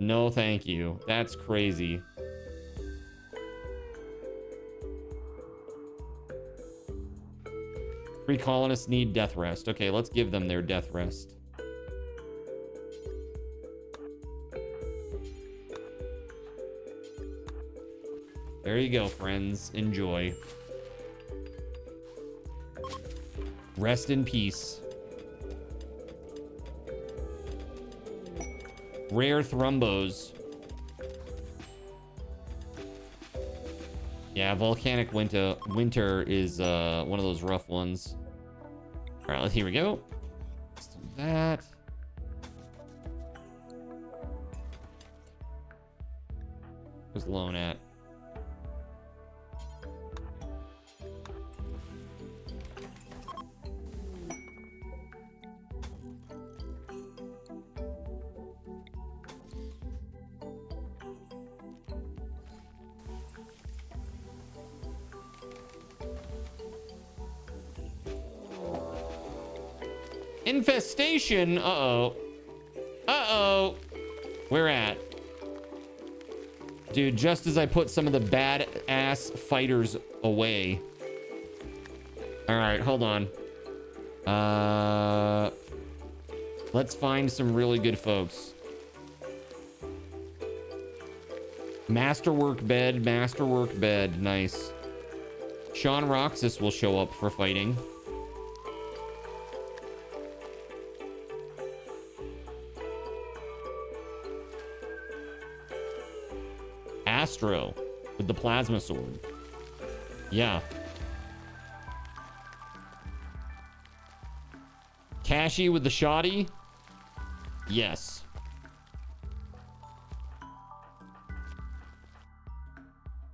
[SPEAKER 2] No, thank you. That's crazy. Three colonists need death rest. Okay, let's give them their death rest. There you go, friends. Enjoy. Rest in peace. Rare thrombos. Yeah, volcanic winter is one of those rough ones. All right, here we go. Let's do that. Where's Lone at? Infestation. Uh-oh. Uh-oh. Where at? Dude, just as I put some of the bad-ass fighters away. All right, hold on. Let's find some really good folks. Masterwork bed, masterwork bed. Nice. Sean Roxas will show up for fighting. Astro with the plasma sword. Yeah. Kashi with the shoddy. Yes.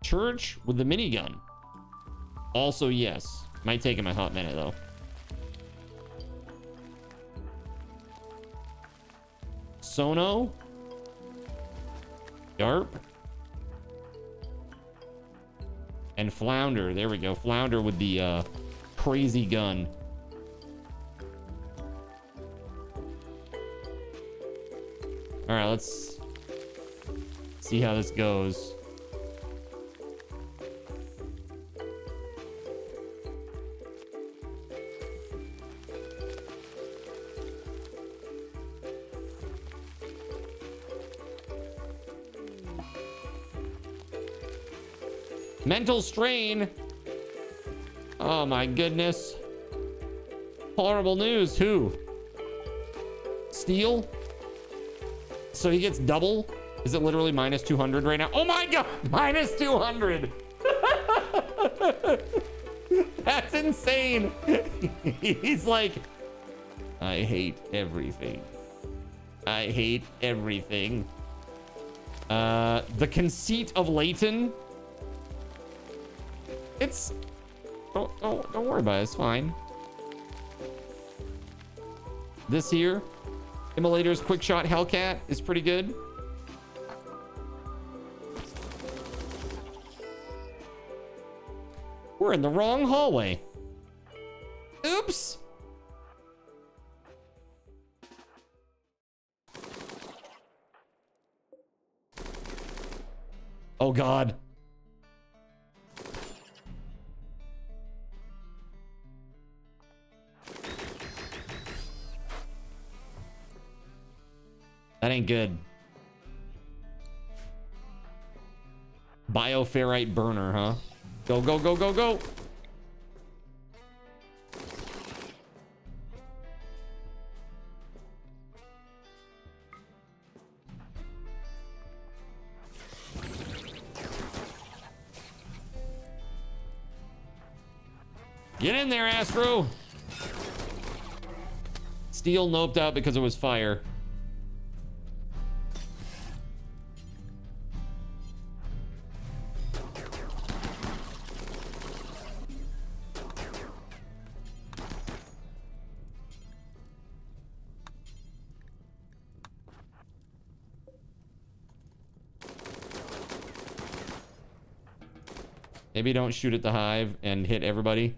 [SPEAKER 2] Church with the minigun. Also yes. Might take him a hot minute though. Sono. Yarp. And Flounder. There we go. Flounder with the crazy gun. All right, let's see how this goes. Mental strain. Oh my goodness. Horrible news. Who? Steel? So he gets double? Is it literally minus 200 right now? Oh my god! Minus 200! That's insane! He's like, I hate everything. I hate everything. The conceit of Leighton. It's... Don't worry about it. It's fine. This here, Immolator's Quick Shot Hellcat is pretty good. We're in the wrong hallway. Oops. Oh God. That ain't good. Bioferrite burner, huh? Go, go, go, go, go. Get in there, Astro. Steel noped out because it was fire. Maybe don't shoot at the hive and hit everybody.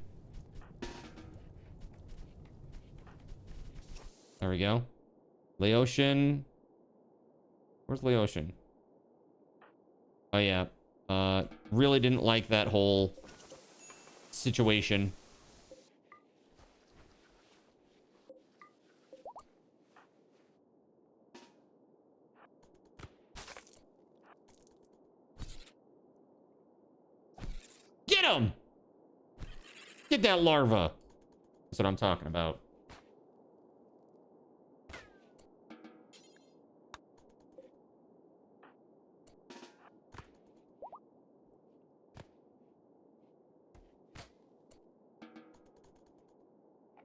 [SPEAKER 2] There we go. Laotian. Where's Laotian? Oh, yeah. Really didn't like that whole situation. Get him! Get that larva. That's what I'm talking about.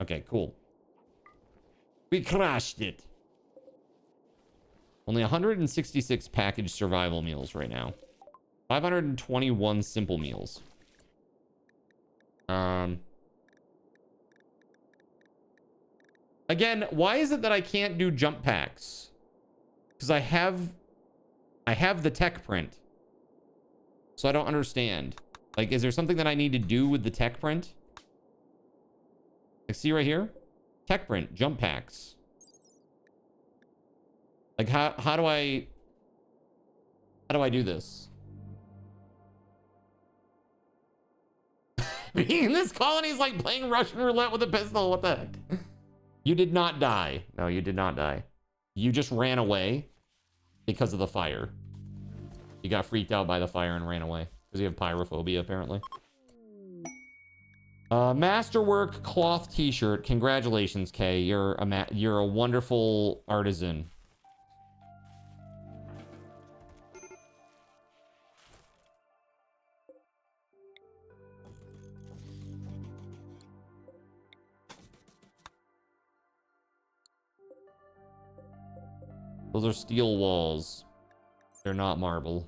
[SPEAKER 2] Okay, cool. We crashed it. Only 166 packaged survival meals right now. 521 simple meals. Again, why is it that I can't do jump packs? Because I have the tech print. So I don't understand. Like, is there something that I need to do with the tech print? Like, see right here? Tech print, jump packs. Like, how do I do this? Being in this colony is like playing Russian roulette with a pistol. What the heck? You did not die. No, you did not die. You just ran away because of the fire. You got freaked out by the fire and ran away because you have pyrophobia, apparently. Masterwork cloth t-shirt. Congratulations, Kay. You're a wonderful artisan. Those are steel walls. They're not marble.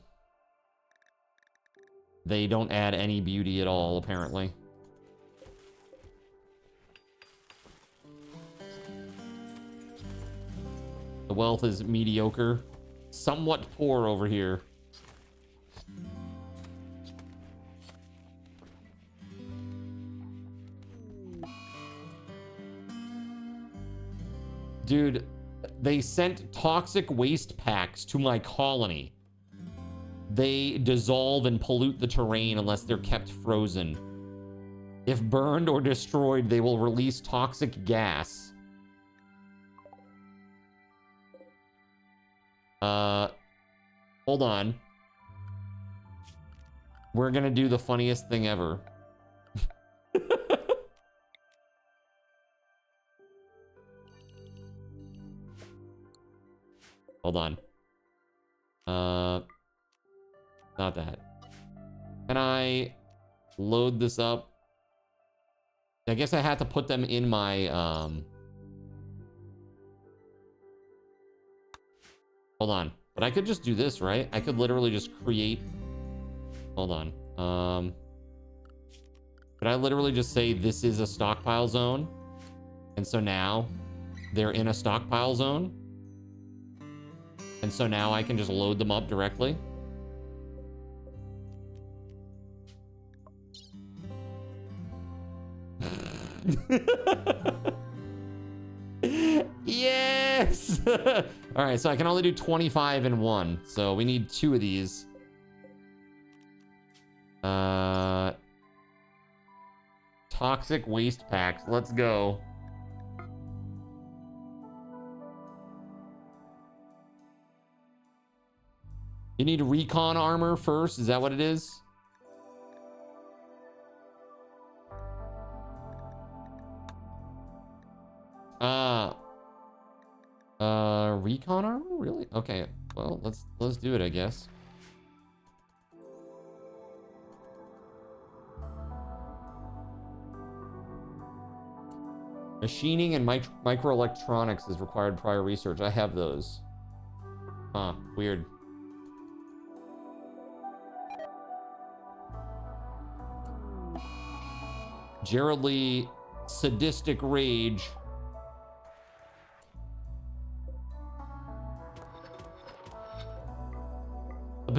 [SPEAKER 2] They don't add any beauty at all, apparently. The wealth is mediocre. Somewhat poor over here. Dude, they sent toxic waste packs to my colony. They dissolve and pollute the terrain unless they're kept frozen. If burned or destroyed, they will release toxic gas. Hold on. We're gonna do the funniest thing ever. Hold on. Not that. Can I load this up? I guess I had to put them in my, hold on. But I could just do this, right? I could literally just create... Hold on. Could I literally just say this is a stockpile zone? And so now they're in a stockpile zone? And so now I can just load them up directly? Yes! All right, so I can only do 25 in one. So we need 2 of these. Toxic waste packs. Let's go. You need recon armor first. Is that what it is? Recon armor? Really? Okay. Well, let's do it, I guess. Machining and microelectronics is required prior research. I have those. Huh, weird. Gerald Lee, sadistic rage.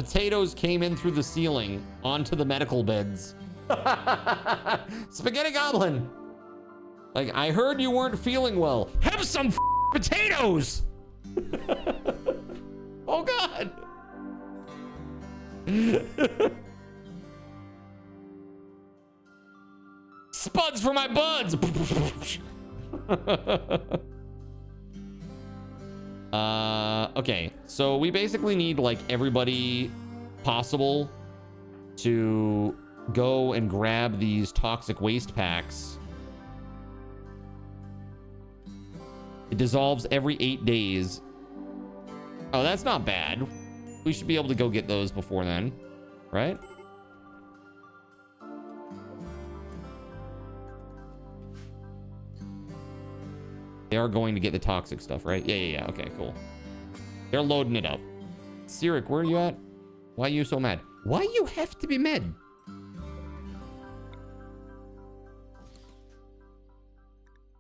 [SPEAKER 2] potatoes came in through the ceiling onto the medical beds. Spaghetti Goblin. Like, I heard you weren't feeling well. Have some potatoes. Oh, God. Spuds for my buds. Okay, so we basically need like everybody possible to go and grab these toxic waste packs. It dissolves every 8 days. Oh, that's not bad. We should be able to go get those before then, right? They are going to get the toxic stuff, right? Yeah. Okay, cool. They're loading it up. Sirik, where are you at? Why are you so mad? Why you have to be mad?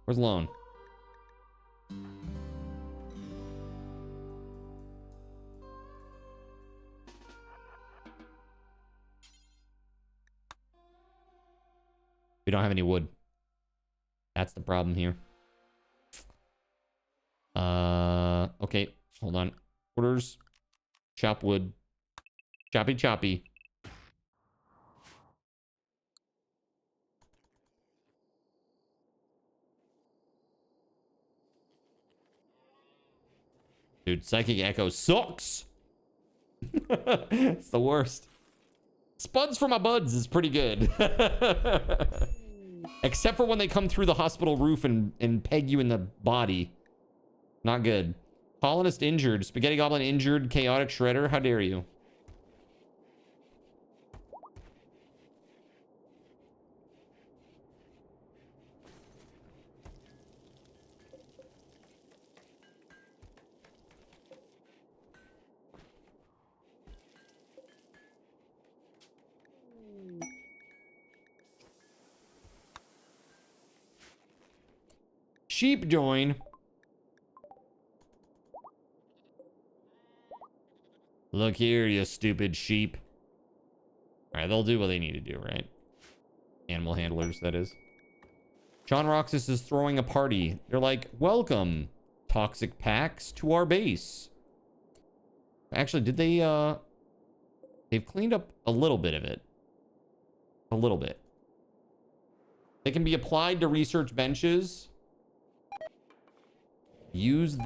[SPEAKER 2] Where's Lone? We don't have any wood. That's the problem here. Okay, hold on. Orders. Chop wood. Choppy choppy. Dude, Psychic Echo sucks. It's the worst. Spuds for my buds is pretty good. Except for when they come through the hospital roof and peg you in the body. Not good. Colonist injured. Spaghetti Goblin injured. Chaotic Shredder. How dare you? Sheep join. Look here, you stupid sheep. All right, they'll do what they need to do, right? Animal handlers, that is. Sean Roxas is throwing a party. They're like, welcome, toxic packs, to our base. Actually, did they, they've cleaned up a little bit of it. A little bit. They can be applied to research benches. Use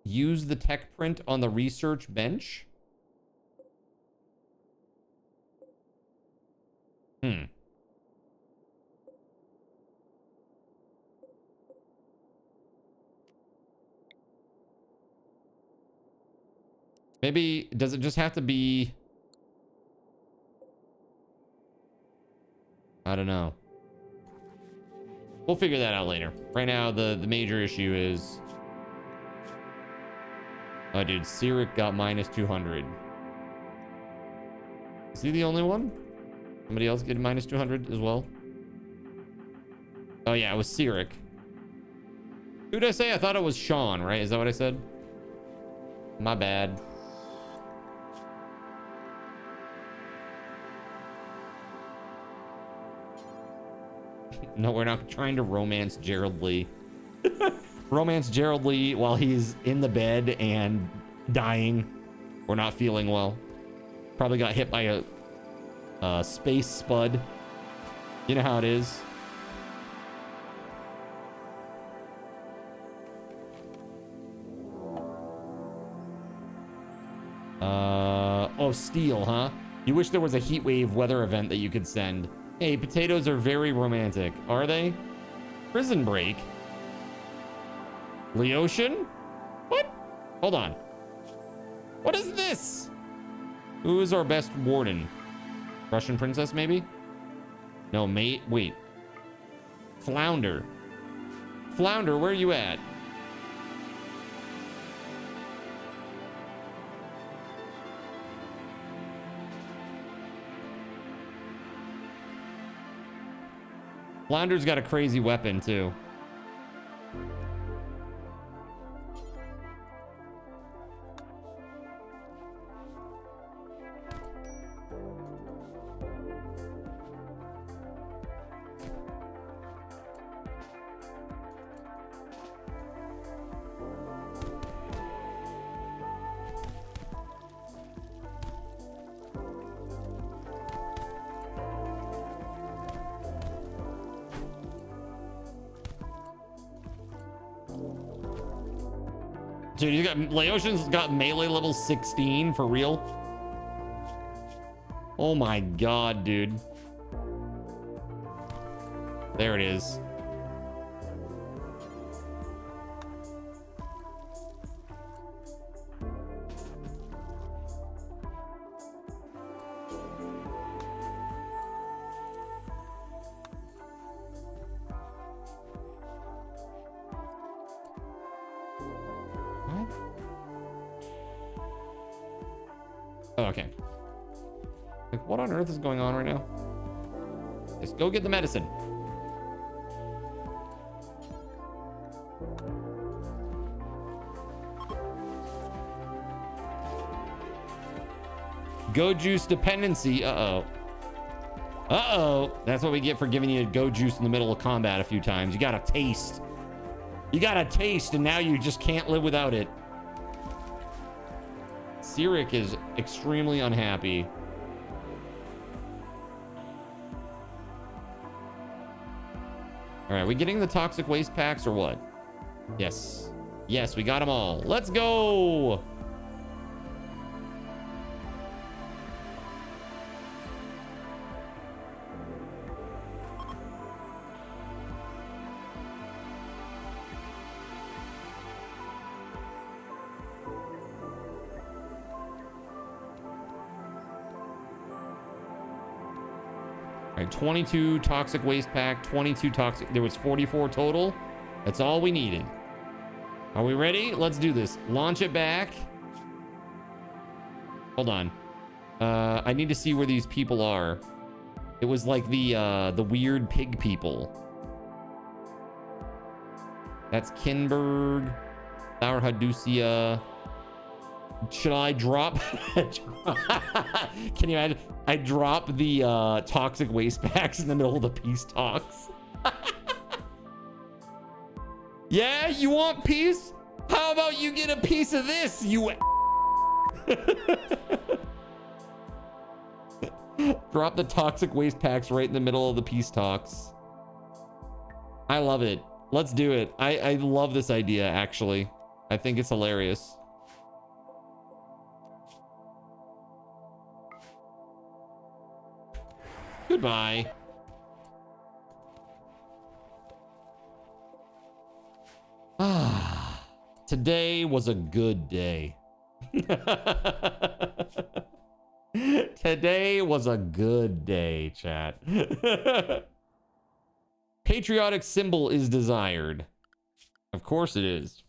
[SPEAKER 2] the tech print on the research bench. Maybe, does it just have to be... I don't know. We'll figure that out later. Right now, the major issue is... Oh, dude, Sirik got minus 200. Is he the only one? Somebody else get minus 200 as well? Oh, yeah, it was Sirik. Who did I say? I thought it was Sean, right? Is that what I said? My bad. No, we're not trying to romance Gerald Lee. Romance Gerald Lee while he's in the bed and dying or not feeling well. Probably got hit by a space spud. You know how it is. Oh, steel, huh? You wish there was a heat wave weather event that you could send. Hey, potatoes are very romantic. Are they? Prison break? Leotian? What? Hold on. What is this? Who is our best warden? Russian princess, maybe? No, mate. Wait. Flounder. Flounder, where are you at? Flounder's got a crazy weapon, too. Dude, he's got Laotian's got melee level 16 for real. Oh my god, dude. There it is. Oh, okay. Like, what on earth is going on right now? Let's go get the medicine. Go juice dependency. Uh-oh. Uh-oh. That's what we get for giving you a go juice in the middle of combat a few times. You got a taste. You got a taste, and now you just can't live without it. Sirik is extremely unhappy. All right, we getting the toxic waste packs or what? Yes. Yes, we got them all. Let's go. All right, 22 toxic waste pack, 22 toxic. There was 44 total. That's all we needed. Are we ready? Let's do this. Launch it back. Hold on. I need to see where these people are. It was like the weird pig people. That's Kinberg, Sour Hadusia. Should I drop? Can you imagine? I drop the toxic waste packs in the middle of the peace talks. Yeah, you want peace? How about you get a piece of this, you? Drop the toxic waste packs right in the middle of the peace talks. I love it. Let's do it. I love this idea, actually. I think it's hilarious. Goodbye. Ah, today was a good day. Today was a good day, chat. Patriotic symbol is desired. Of course it is.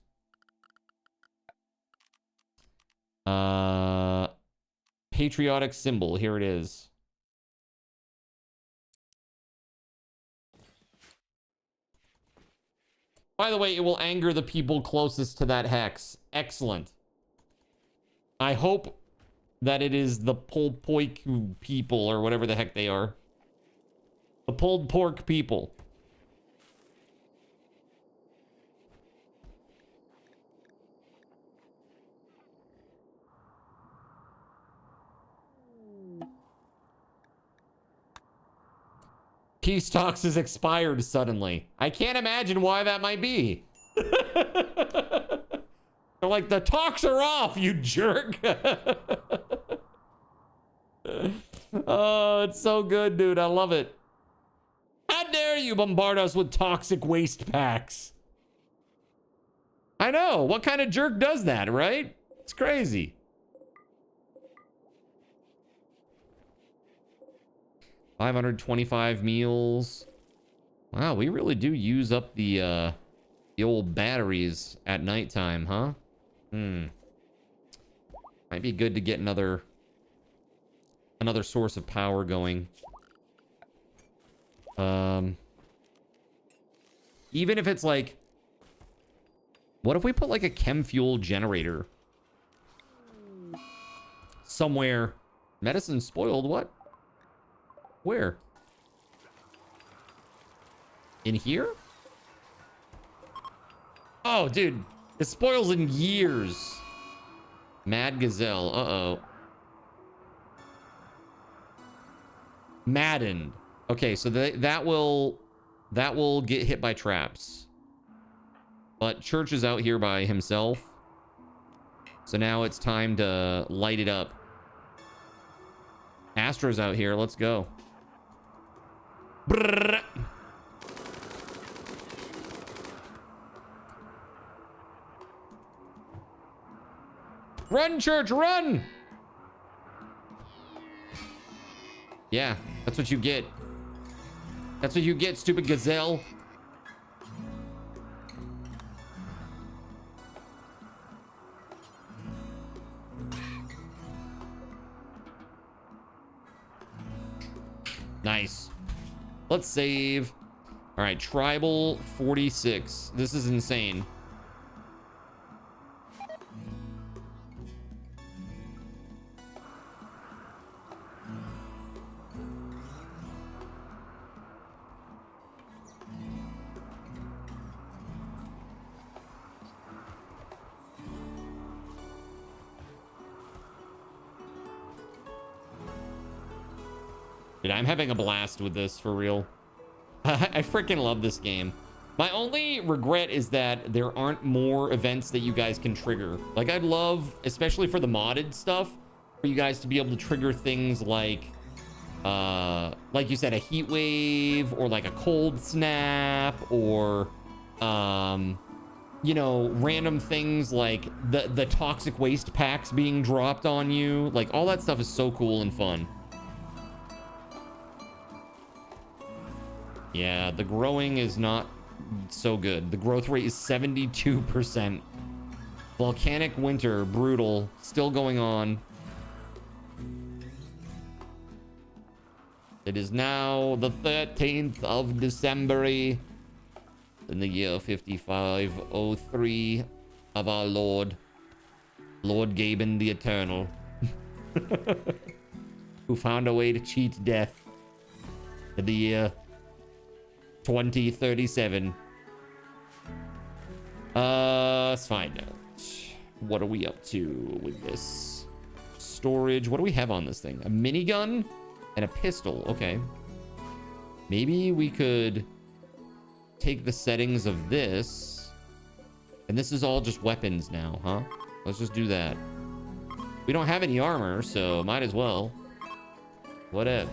[SPEAKER 2] Patriotic symbol, here it is. By the way, it will anger the people closest to that hex. Excellent. I hope that it is the pulled pork people or whatever the heck they are. The pulled pork people. Peace talks is expired suddenly. I can't imagine why that might be. They're like, the talks are off, you jerk. Oh, it's so good, dude. I love it. How dare you bombard us with toxic waste packs? I know. What kind of jerk does that, right? It's crazy. 525 meals. Wow, we really do use up the old batteries at nighttime, huh? Might be good to get another source of power going. Even if it's like, what if we put like a chem fuel generator somewhere? Medicine spoiled, what? Where? In here? Oh, dude. It spoils in years. Mad Gazelle. Uh-oh. Maddened. Okay, so that will get hit by traps. But Church is out here by himself. So now it's time to light it up. Astro's out here. Let's go. Brrr. Run, church, run! Yeah, that's what you get. That's what you get, stupid gazelle. Nice. Let's save. All right, tribal 46. This is insane. Dude, I'm having a blast with this, for real. I freaking love this game. My only regret is that there aren't more events that you guys can trigger. Like, I'd love, especially for the modded stuff, for you guys to be able to trigger things like you said, a heat wave, or like a cold snap, or, you know, random things like the toxic waste packs being dropped on you. Like, all that stuff is so cool and fun. Yeah, the growing is not so good. The growth rate is 72%. Volcanic winter, brutal, still going on. It is now the 13th of December in the year 5503 of our Lord GabeN the Eternal, who found a way to cheat death in the year 2037. Let's find out. What are we up to with this? Storage. What do we have on this thing? A minigun and a pistol. Okay. Maybe we could take the settings of this. And this is all just weapons now, huh? Let's just do that. We don't have any armor, so might as well. Whatevs.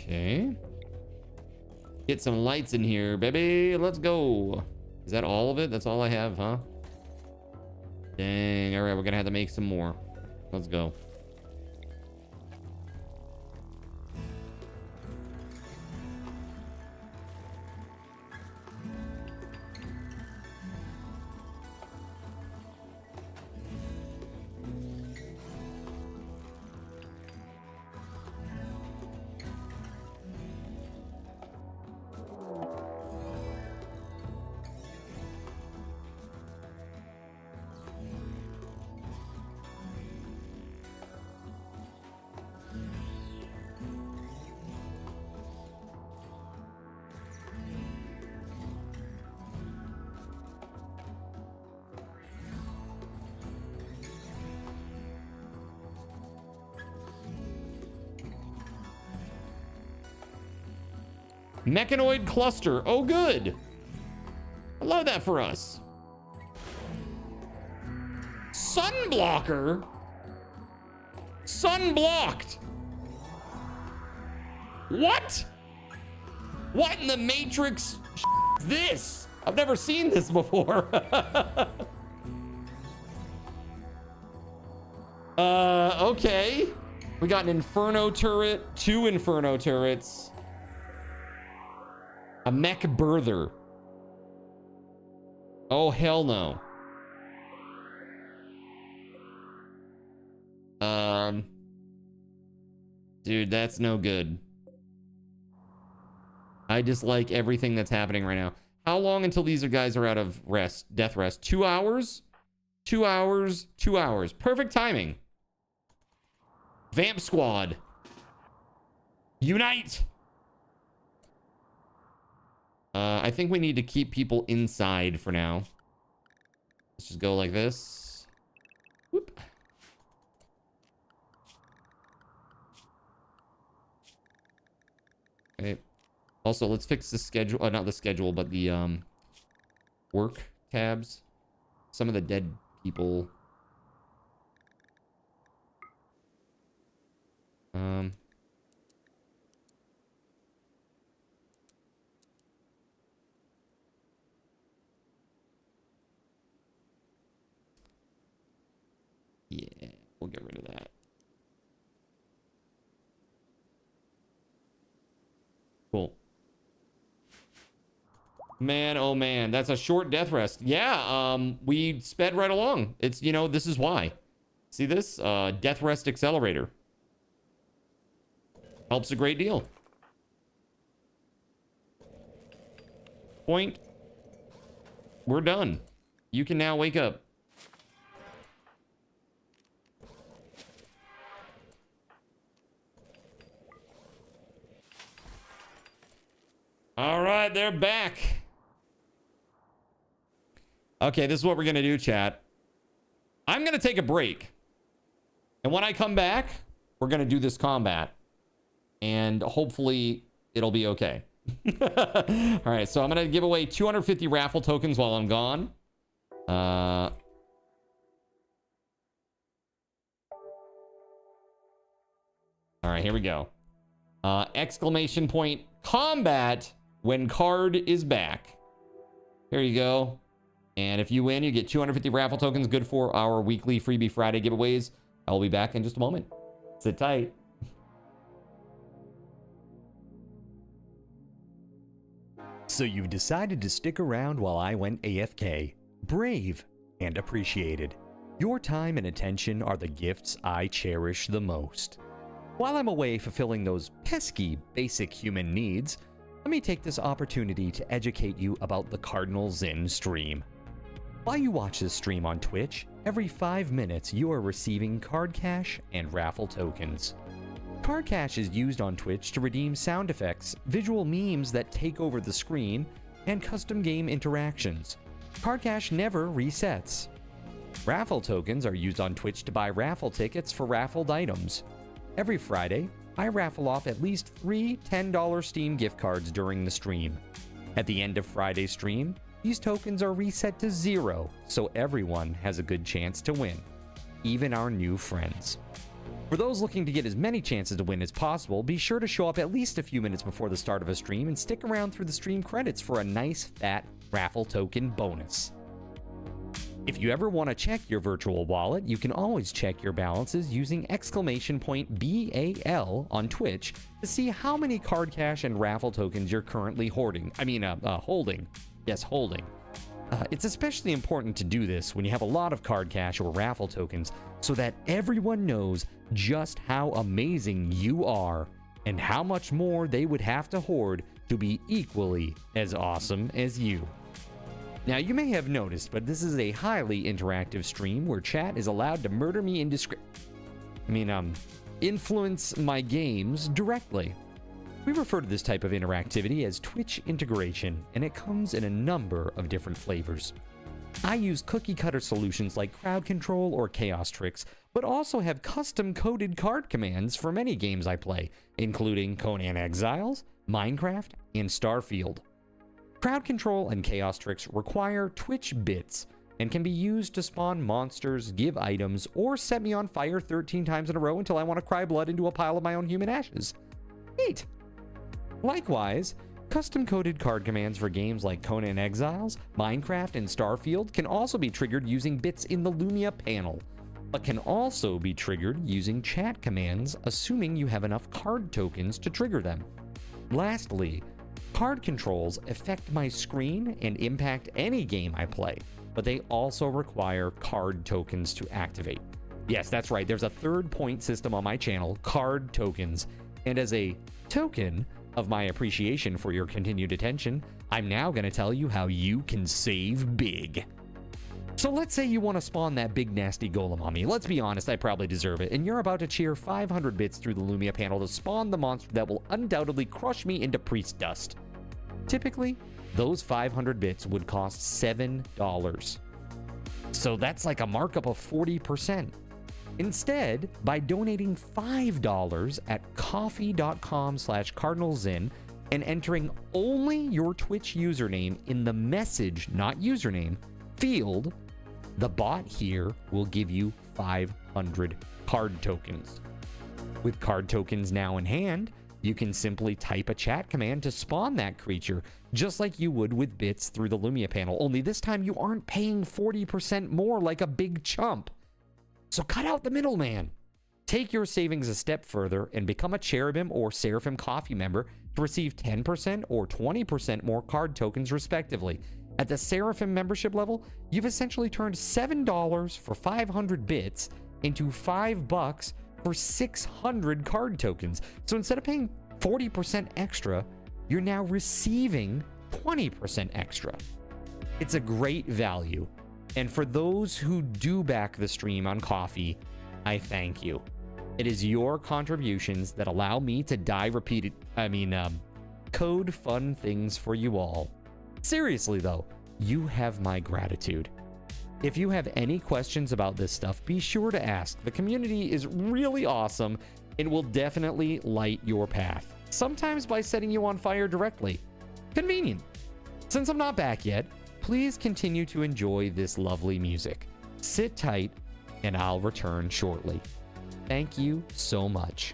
[SPEAKER 2] Okay. Get some lights in here, baby. Let's go. Is that all of it? That's all I have, huh? Dang. All right, we're gonna have to make some more. Let's go. Mechanoid cluster. Oh, good. I love that for us. Sunblocker? Sunblocked. What? What in the Matrix is this? I've never seen this before. Okay. We got an Inferno turret, 2 Inferno turrets. A mech birther. Oh, hell no. Dude, that's no good. I dislike everything that's happening right now. How long until these guys are out of rest, death rest? 2 hours? 2 hours, 2 hours. Perfect timing. Vamp squad. Unite. I think we need to keep people inside for now. Let's just go like this. Whoop. Okay. Also, let's fix the schedule. Not the schedule, but the work tabs. Some of the dead people. Yeah, we'll get rid of that. Cool. Man, oh man, that's a short death rest. Yeah, we sped right along. It's, you know, this is why. See this? Death rest accelerator. Helps a great deal. Point. We're done. You can now wake up. All right, they're back. Okay, this is what we're going to do, chat. I'm going to take a break. And when I come back, we're going to do this combat. And hopefully, it'll be okay. All right, so I'm going to give away 250 raffle tokens while I'm gone. All right, here we go. Exclamation point combat when card is back. There you go. And if you win, you get 250 raffle tokens, good for our weekly Freebie Friday giveaways. I will be back in just a moment. Sit tight.
[SPEAKER 8] So you've decided to stick around while I went AFK. Brave and appreciated. Your time and attention are the gifts I cherish the most. While I'm away fulfilling those pesky basic human needs, let me take this opportunity to educate you about the Cardinal Zen stream. While you watch this stream on Twitch, every 5 minutes you are receiving card cash and raffle tokens. Card cash is used on Twitch to redeem sound effects, visual memes that take over the screen, and custom game interactions. Card cash never resets. Raffle tokens are used on Twitch to buy raffle tickets for raffled items. Every Friday, I raffle off at least 3 $10 Steam gift cards during the stream. At the end of Friday's stream, these tokens are reset to 0, so everyone has a good chance to win, even our new friends. For those looking to get as many chances to win as possible, be sure to show up at least a few minutes before the start of a stream and stick around through the stream credits for a nice fat raffle token bonus. If you ever want to check your virtual wallet, you can always check your balances using exclamation point BAL on Twitch to see how many card cash and raffle tokens you're currently holding. Yes, holding. It's especially important to do this when you have a lot of card cash or raffle tokens so that everyone knows just how amazing you are and how much more they would have to hoard to be equally as awesome as you. Now, you may have noticed, but this is a highly interactive stream where chat is allowed to murder me influence my games directly. We refer to this type of interactivity as Twitch integration, and it comes in a number of different flavors. I use cookie-cutter solutions like crowd control or chaos tricks, but also have custom-coded card commands for many games I play, including Conan Exiles, Minecraft, and Starfield. Crowd control and chaos tricks require Twitch bits and can be used to spawn monsters, give items, or set me on fire 13 times in a row until I want to cry blood into a pile of my own human ashes. Neat! Likewise, custom-coded card commands for games like Conan Exiles, Minecraft, and Starfield can also be triggered using bits in the Lumia panel, but can also be triggered using chat commands, assuming you have enough card tokens to trigger them. Lastly, card controls affect my screen and impact any game I play, but they also require card tokens to activate. Yes, that's right, there's a third point system on my channel, card tokens, and as a token of my appreciation for your continued attention, I'm now going to tell you how you can save big. So let's say you want to spawn that big nasty golem on me. Let's be honest, I probably deserve it, and you're about to cheer 500 bits through the Lumia panel to spawn the monster that will undoubtedly crush me into priest dust. Typically, those 500 bits would cost $7. So that's like a markup of 40%. Instead, by donating $5 at coffee.com/cardinalzin and entering only your Twitch username in the message, not username, field, the bot here will give you 500 card tokens. With card tokens now in hand, you can simply type a chat command to spawn that creature, just like you would with bits through the Lumia panel, only this time you aren't paying 40% more like a big chump. So cut out the middleman. Take your savings a step further and become a Cherubim or Seraphim Coffee member to receive 10% or 20% more card tokens respectively. At the Seraphim membership level, you've essentially turned $7 for 500 bits into $5 for 600 card tokens. So instead of paying 40% extra, you're now receiving 20% extra. It's a great value. And for those who do back the stream on Coffee, I thank you. It is your contributions that allow me to code fun things for you all. Seriously though, you have my gratitude. If you have any questions about this stuff, be sure to ask. The community is really awesome and will definitely light your path, sometimes by setting you on fire directly. Convenient. Since I'm not back yet, please continue to enjoy this lovely music. Sit tight, and I'll return shortly. Thank you so much.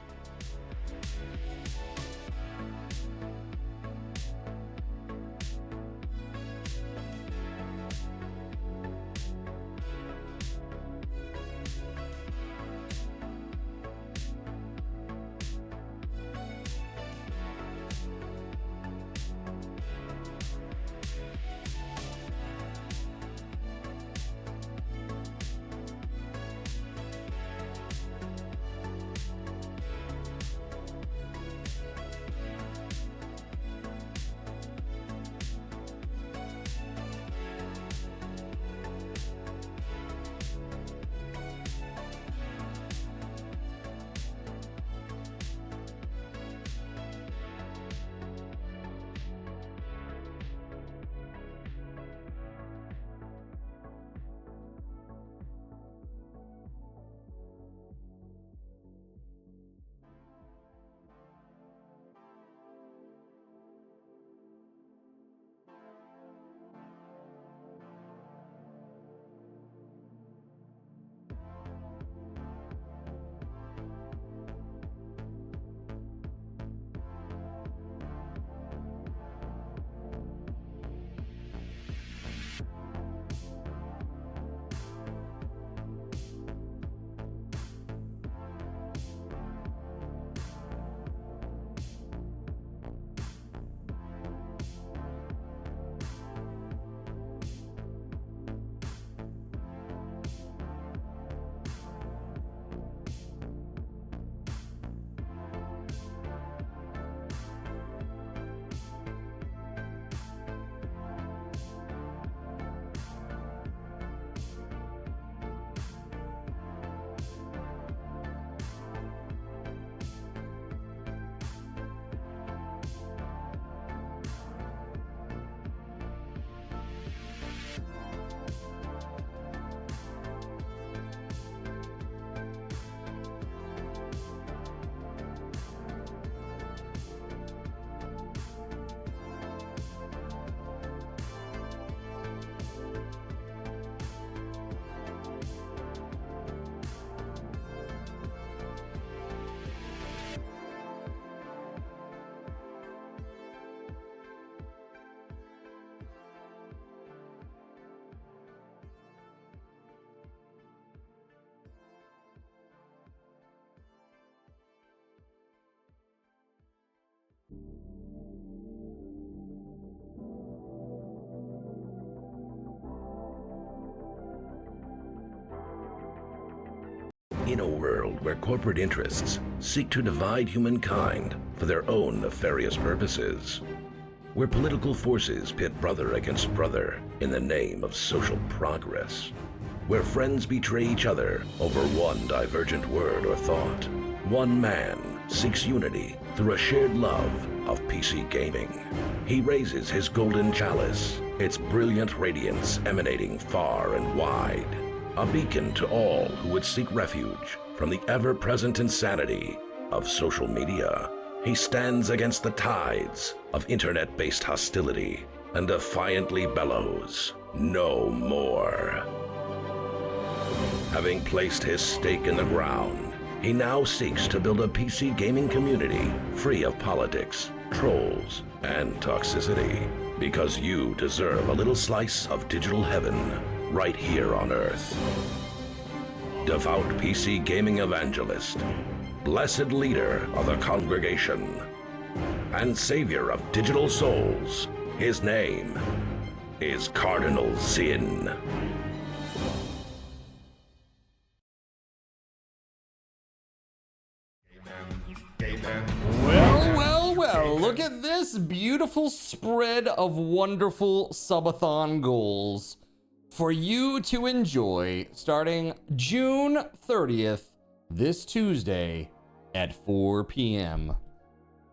[SPEAKER 1] In a world where corporate interests seek to divide humankind for their own nefarious purposes, where political forces pit brother against brother in the name of social progress, where friends betray each other over one divergent word or thought, one man seeks unity through a shared love of PC gaming. He raises his golden chalice, its brilliant radiance emanating far and wide, a beacon to all who would seek refuge from the ever-present insanity of social media. He stands against the tides of internet-based hostility and defiantly bellows, "No more." Having placed his stake in the ground, he now seeks to build a PC gaming community free of politics, trolls, and toxicity. Because you deserve a little slice of digital heaven right here on Earth. Devout PC gaming evangelist, blessed leader of the congregation, and savior of digital souls, his name is Cardinal Sin.
[SPEAKER 2] Well, look at this beautiful spread of wonderful subathon goals for you to enjoy starting June 30th, this Tuesday at 4 p.m.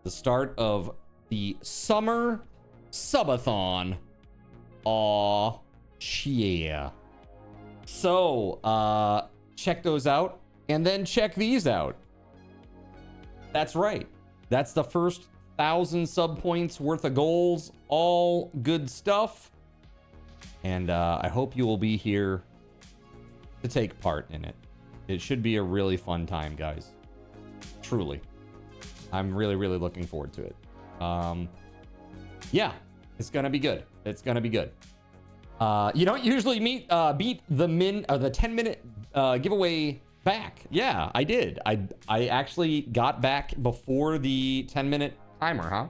[SPEAKER 2] The start of the summer subathon. Aw, yeah. So, check those out and then check these out. That's right. That's the first 1,000 sub points worth of goals. All good stuff. And I hope you will be here to take part in it. It should be a really fun time, guys. Truly. I'm really, really looking forward to it. Yeah, it's gonna be good. It's gonna be good. You don't usually beat the 10-minute giveaway back. Yeah, I did. I actually got back before the 10-minute timer, huh?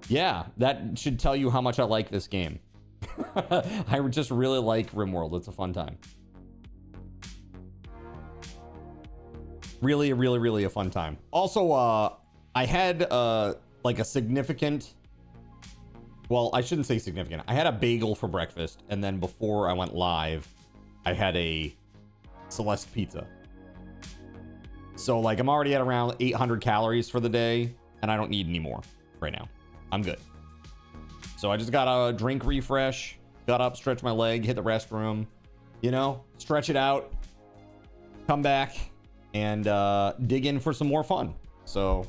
[SPEAKER 2] Yeah, that should tell you how much I like this game. I just really like Rimworld. It's a fun time. Really, really, really a fun time. Also, I had like a significant, well, I shouldn't say significant. I had a bagel for breakfast, and then before I went live, I had a Celeste pizza. So like I'm already at around 800 calories for the day, and I don't need any more right now. I'm good. So I just got a drink refresh, got up, stretch my leg, hit the restroom, you know, stretch it out, come back, and dig in for some more fun. So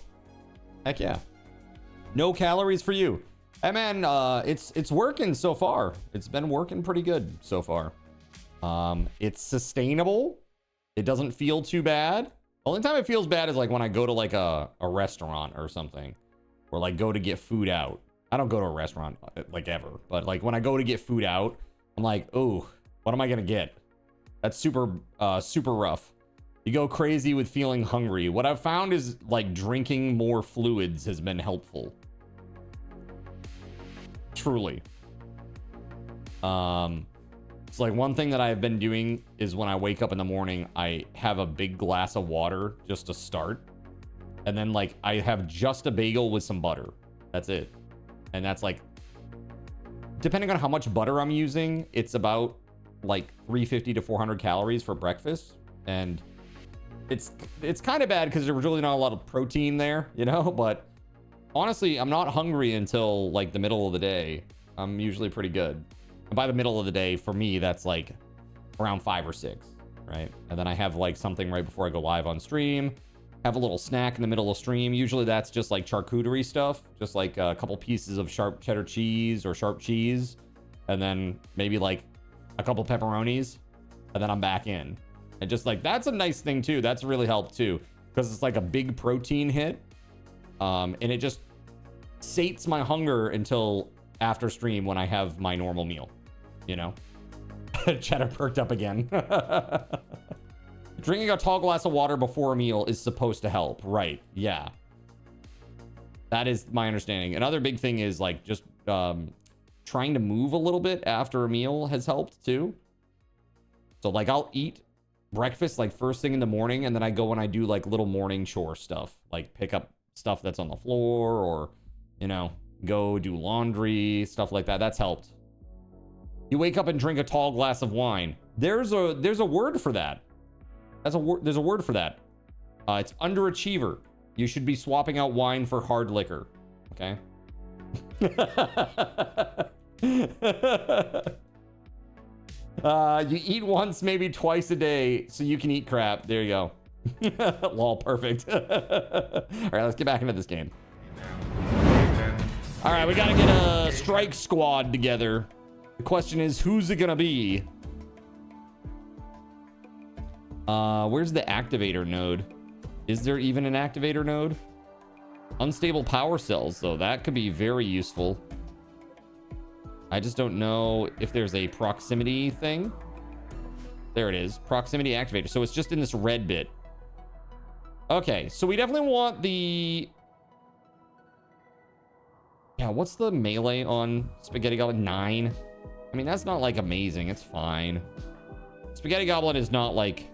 [SPEAKER 2] heck yeah. No calories for you. Hey man, it's working so far. It's been working pretty good so far. It's sustainable. It doesn't feel too bad. The only time it feels bad is like when I go to like a restaurant or something, or like go to get food out. I don't go to a restaurant like ever, but like when I go to get food out, I'm like, oh, what am I gonna get? That's super rough. You go crazy with feeling hungry. What I've found is like drinking more fluids has been helpful. Truly. It's like one thing that I've been doing is when I wake up in the morning, I have a big glass of water just to start. And then like I have just a bagel with some butter. That's it. And that's like, depending on how much butter I'm using, it's about like 350 to 400 calories for breakfast. And it's kind of bad because there's really not a lot of protein there, you know, but honestly, I'm not hungry until like the middle of the day. I'm usually pretty good. And by the middle of the day, for me, that's like around 5 or 6, right? And then I have like something right before I go live on stream. Have a little snack in the middle of stream. Usually that's just like charcuterie stuff, just like a couple pieces of sharp cheddar cheese or sharp cheese, and then maybe like a couple pepperonis, and then I'm back in. And just like, that's a nice thing too. That's really helped too, because it's like a big protein hit. And it just sates my hunger until after stream when I have my normal meal, you know? Cheddar perked up again. Drinking a tall glass of water before a meal is supposed to help, right? Yeah. That is my understanding. Another big thing is like just trying to move a little bit after a meal has helped too. So like I'll eat breakfast like first thing in the morning, and then I go and I do like little morning chore stuff, like pick up stuff that's on the floor, or, you know, go do laundry, stuff like that. That's helped. You wake up and drink a tall glass of wine. There's a word for that. There's a word for that. It's underachiever. You should be swapping out wine for hard liquor. Okay. You eat once, maybe twice a day, so you can eat crap. There you go. Lol, perfect. All right, let's get back into this game. All right, we gotta get a strike squad together. The question is, who's it gonna be? Where's the activator node? Is there even an activator node? Unstable power cells, though. That could be very useful. I just don't know if there's a proximity thing. There it is. Proximity activator. So it's just in this red bit. Okay, so we definitely want the... Yeah, what's the melee on Spaghetti Goblin? 9? I mean, that's not, like, amazing. It's fine. Spaghetti Goblin is not, like,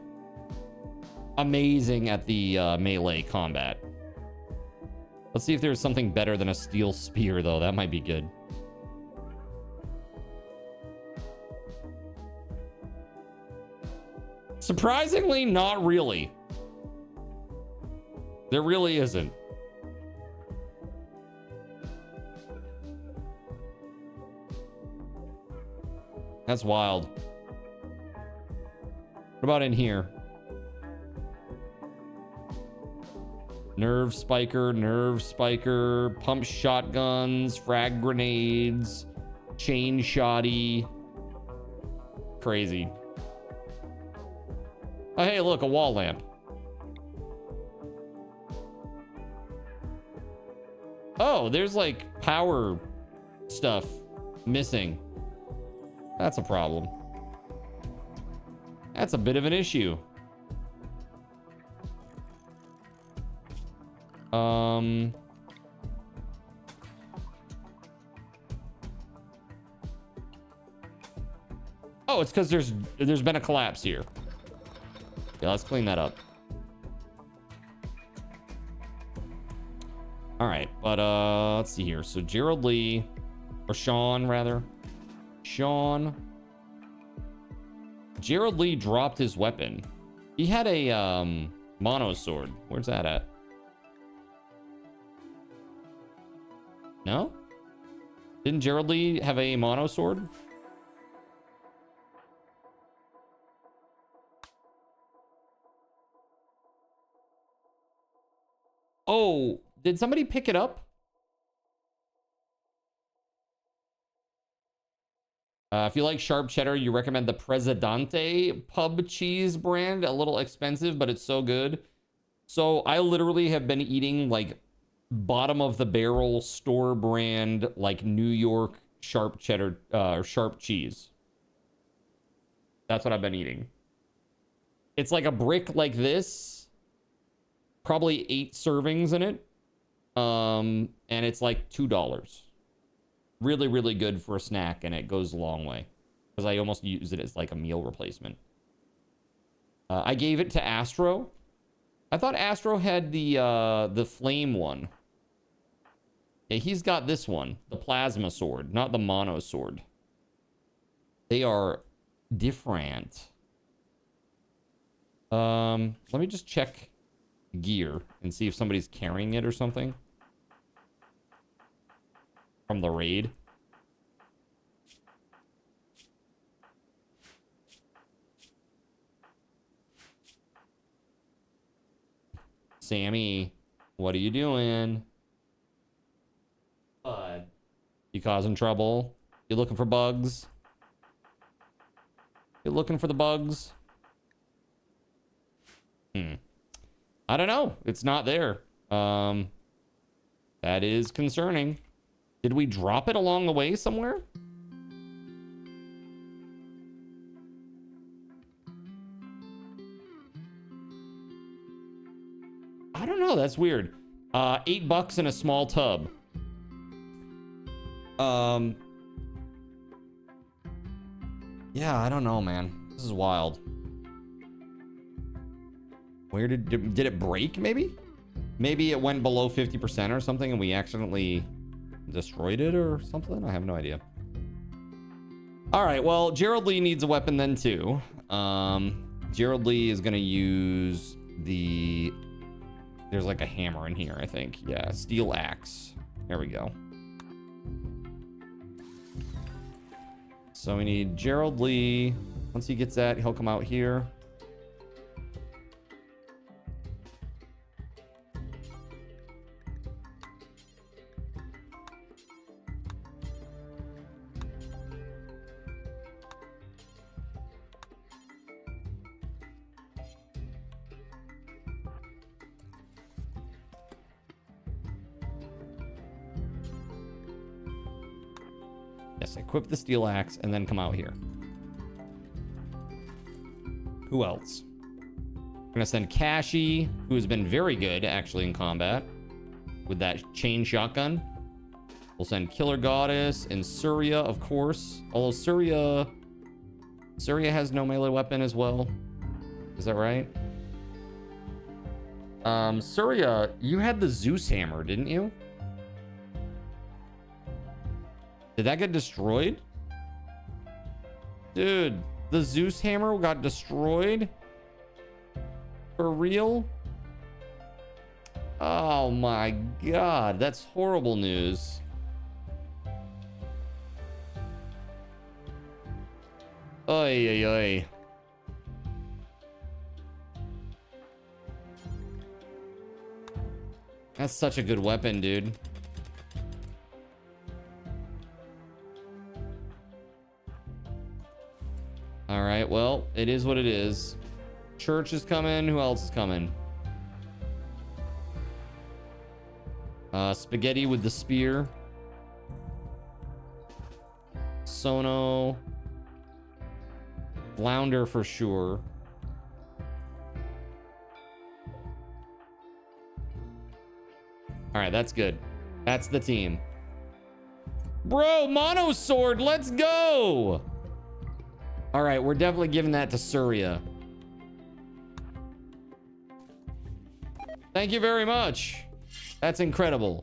[SPEAKER 2] amazing at the melee combat. Let's see if there's something better than a steel spear, though. That might be good. Surprisingly, not really. There really isn't. That's wild. What about in here? Nerve spiker, pump shotguns, frag grenades, chain shoddy. Crazy. Oh, hey, look, a wall lamp. Oh, there's like power stuff missing. That's a problem. That's a bit of an issue. Oh, it's because there's been a collapse here. Yeah, let's clean that up. All right, but let's see here. So Gerald Lee, or Sean rather. Sean. Gerald Lee dropped his weapon. He had a mono sword. Where's that at? No? Didn't Gerald Lee have a mono sword? Oh, did somebody pick it up? If you like sharp cheddar, you recommend the Presidente pub cheese brand. A little expensive, but it's so good. So I literally have been eating like bottom of the barrel store brand, like New York sharp cheddar, or sharp cheese. That's what I've been eating. It's like a brick like this. Probably 8 servings in it. And it's like $2. Really, really good for a snack, and it goes a long way. Because I almost use it as like a meal replacement. I gave it to Astro. I thought Astro had the flame one. Yeah, he's got this one. The plasma sword, not the mono sword. They are different. Let me just check gear and see if somebody's carrying it or something from the raid. Sammy, what are you doing? Bud, you causing trouble? You looking for bugs? You looking for the bugs? I don't know. It's not there. That is concerning. Did we drop it along the way somewhere? I don't know. That's weird. $8 in a small tub. Yeah, I don't know, man. This is wild. Where did it break, maybe? Maybe it went below 50% or something and we accidentally destroyed it or something? I have no idea. All right, well, Gerald Lee needs a weapon then too. Gerald Lee is gonna use the... There's like a hammer in here, I think. Yeah, steel axe. There we go. So we need Gerald Lee. Once he gets that, he'll come out here. Yes, equip the steel axe and then come out here. Who else? I'm gonna send Kashi, who has been very good actually in combat with that chain shotgun. We'll send Killer Goddess and Surya, of course. Although Surya has no melee weapon as well. Is that right? Surya, you had the Zeus hammer, didn't you? Did that get destroyed? Dude, the Zeus hammer got destroyed? For real? Oh my god, that's horrible news. Oy, oy, oy. That's such a good weapon, dude. All right, well, it is what it is. Church is coming. Who else is coming? Spaghetti with the spear. Sono. Flounder for sure. All right, that's good. That's the team. Bro, mono sword, let's go. All right, we're definitely giving that to Surya. Thank you very much. That's incredible.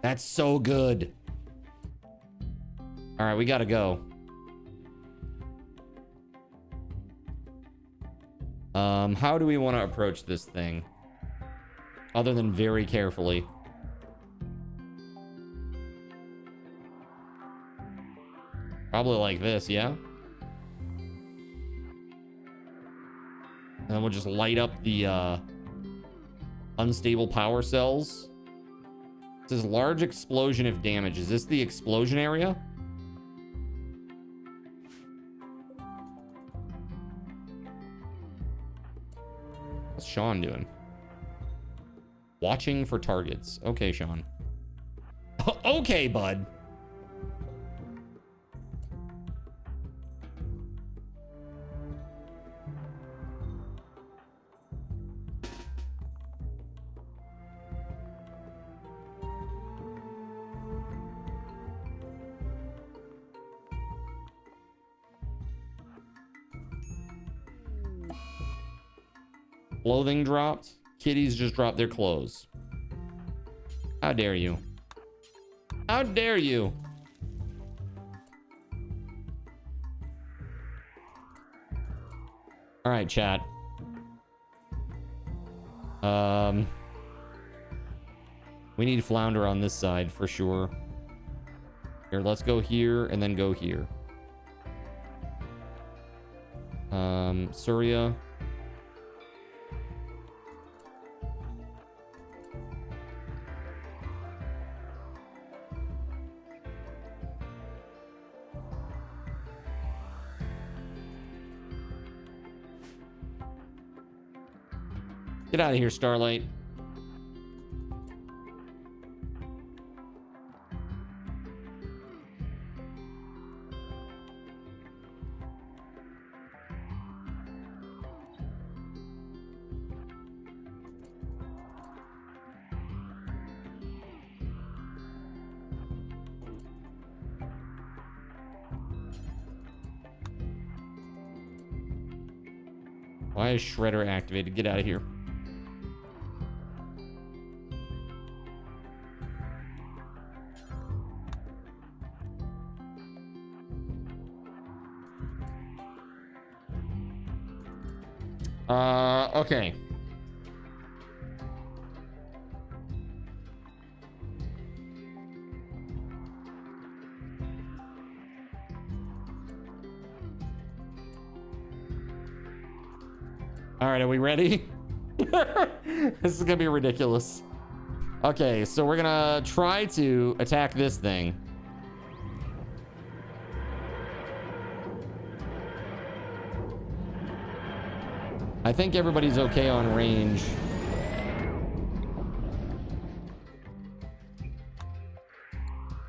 [SPEAKER 2] That's so good. All right, we gotta go. How do we want to approach this thing? Other than very carefully. Probably like this, yeah? And then we'll just light up the unstable power cells. It says large explosion if damage. Is this the explosion area? What's Sean doing? Watching for targets. Okay, Sean. Okay, bud. Clothing dropped. Kitties just dropped their clothes. How dare you? How dare you? All right, chat. We need Flounder on this side for sure. Here, let's go here and then go here. Surya. Get out of here, Starlight. Why is Shredder activated? Get out of here. Okay. All right, are we ready? This is gonna be ridiculous. Okay, so we're gonna try to attack this thing. I think everybody's okay on range.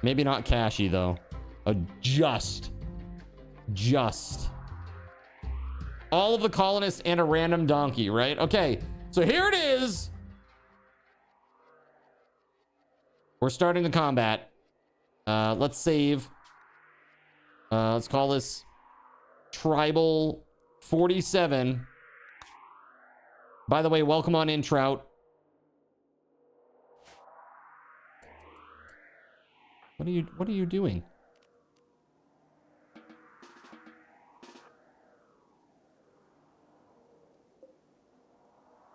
[SPEAKER 2] Maybe not Cashy though. Just. All of the colonists and a random donkey, right? Okay, so here it is. We're starting the combat. Let's save. Let's call this Tribal 47. By the way, welcome on in, Trout. What are you doing?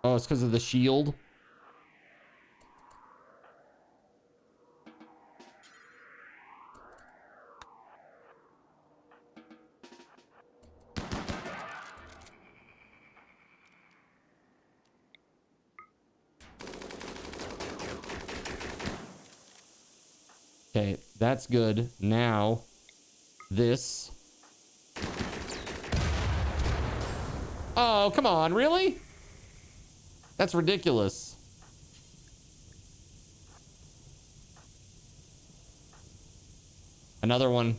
[SPEAKER 2] Oh, it's because of the shield. Okay, that's good. Now, this. Oh, come on, really? That's ridiculous. Another one.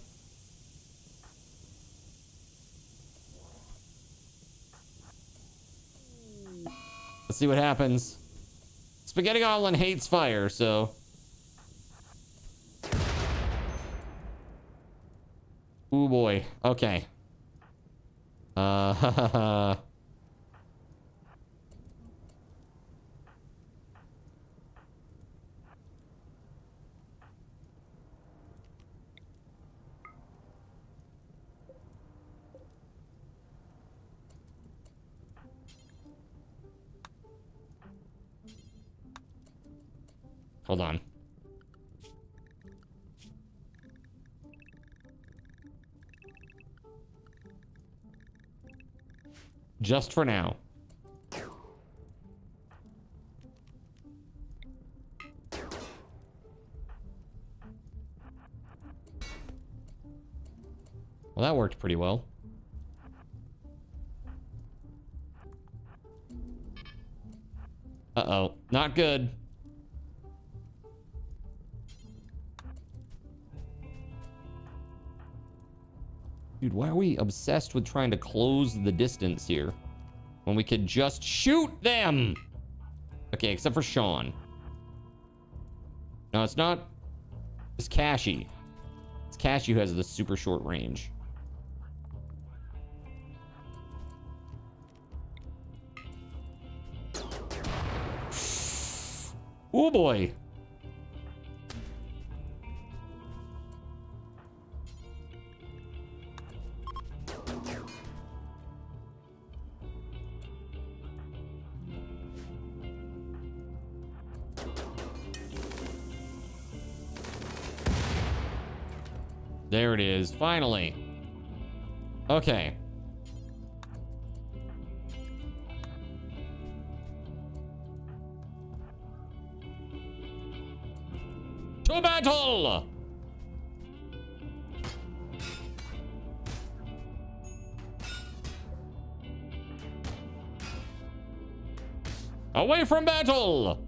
[SPEAKER 2] Let's see what happens. Spaghetti Goblin hates fire, so. Ooh boy. Okay. Hold on. Just for now. Well, that worked pretty well. Uh-oh. Not good. Dude, why are we obsessed with trying to close the distance here when we could just shoot them? Okay, except for Sean. No, it's not. It's Cashy. It's Cashy who has the super short range. Oh boy. There it is, finally. Okay. To battle! Away from battle!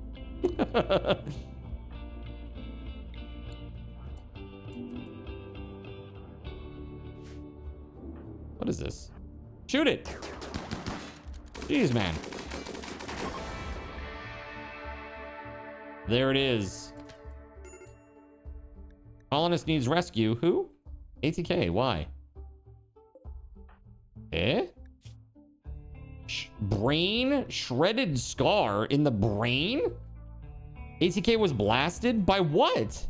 [SPEAKER 2] What is this? Shoot it! Jeez, man. There it is. Colonist needs rescue. Who? ATK. Why? Eh? Brain? Shredded scar in the brain? ATK was blasted? By what?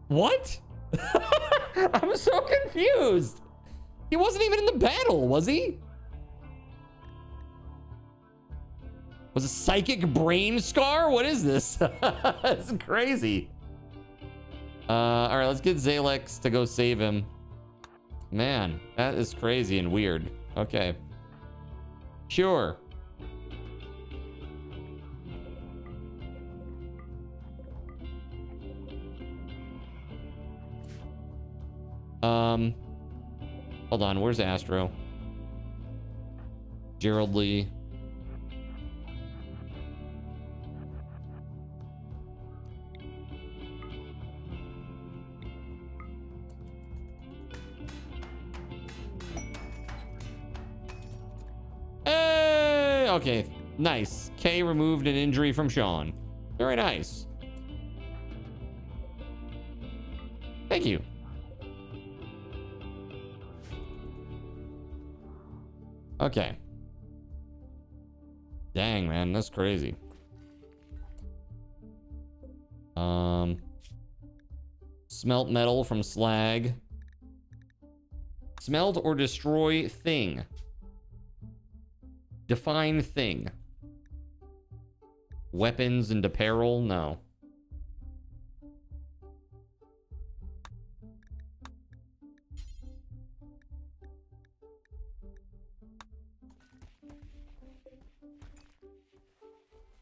[SPEAKER 2] What? I'm so confused. He wasn't even in the battle, was he? Was a psychic brain scar? What is this? It's crazy. All right, let's get Zalex to go save him. Man, that is crazy and weird. Okay. Sure. Hold on, where's Astro? Gerald Lee. Hey, okay, nice. K removed an injury from Sean. Very nice. Thank you. Okay. Dang, man, that's crazy. Smelt metal from slag. Smelt or destroy thing. Define thing. Weapons and apparel? No.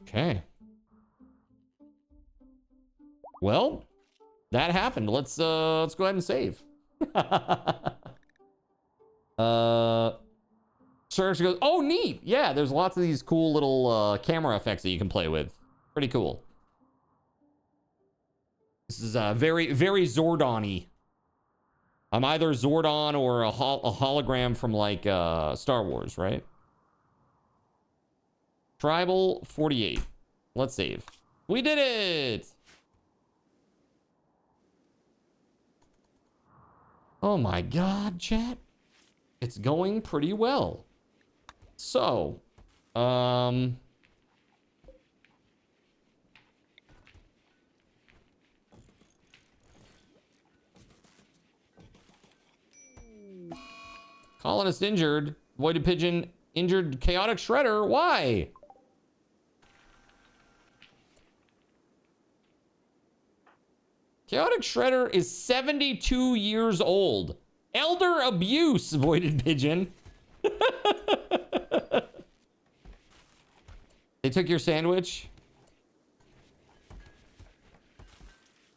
[SPEAKER 2] Okay. Well, that happened. Let's go ahead and save. Search goes, oh, neat. Yeah, there's lots of these cool little camera effects that you can play with. Pretty cool. This is very, very Zordon-y. I'm either Zordon or a hologram from like Star Wars, right? Tribal 48. Let's save. We did it! Oh my god, chat. It's going pretty well. So, colonist injured. Voided pigeon injured chaotic shredder. Why? Chaotic shredder is 72 years old. Elder abuse, voided pigeon. They took your sandwich.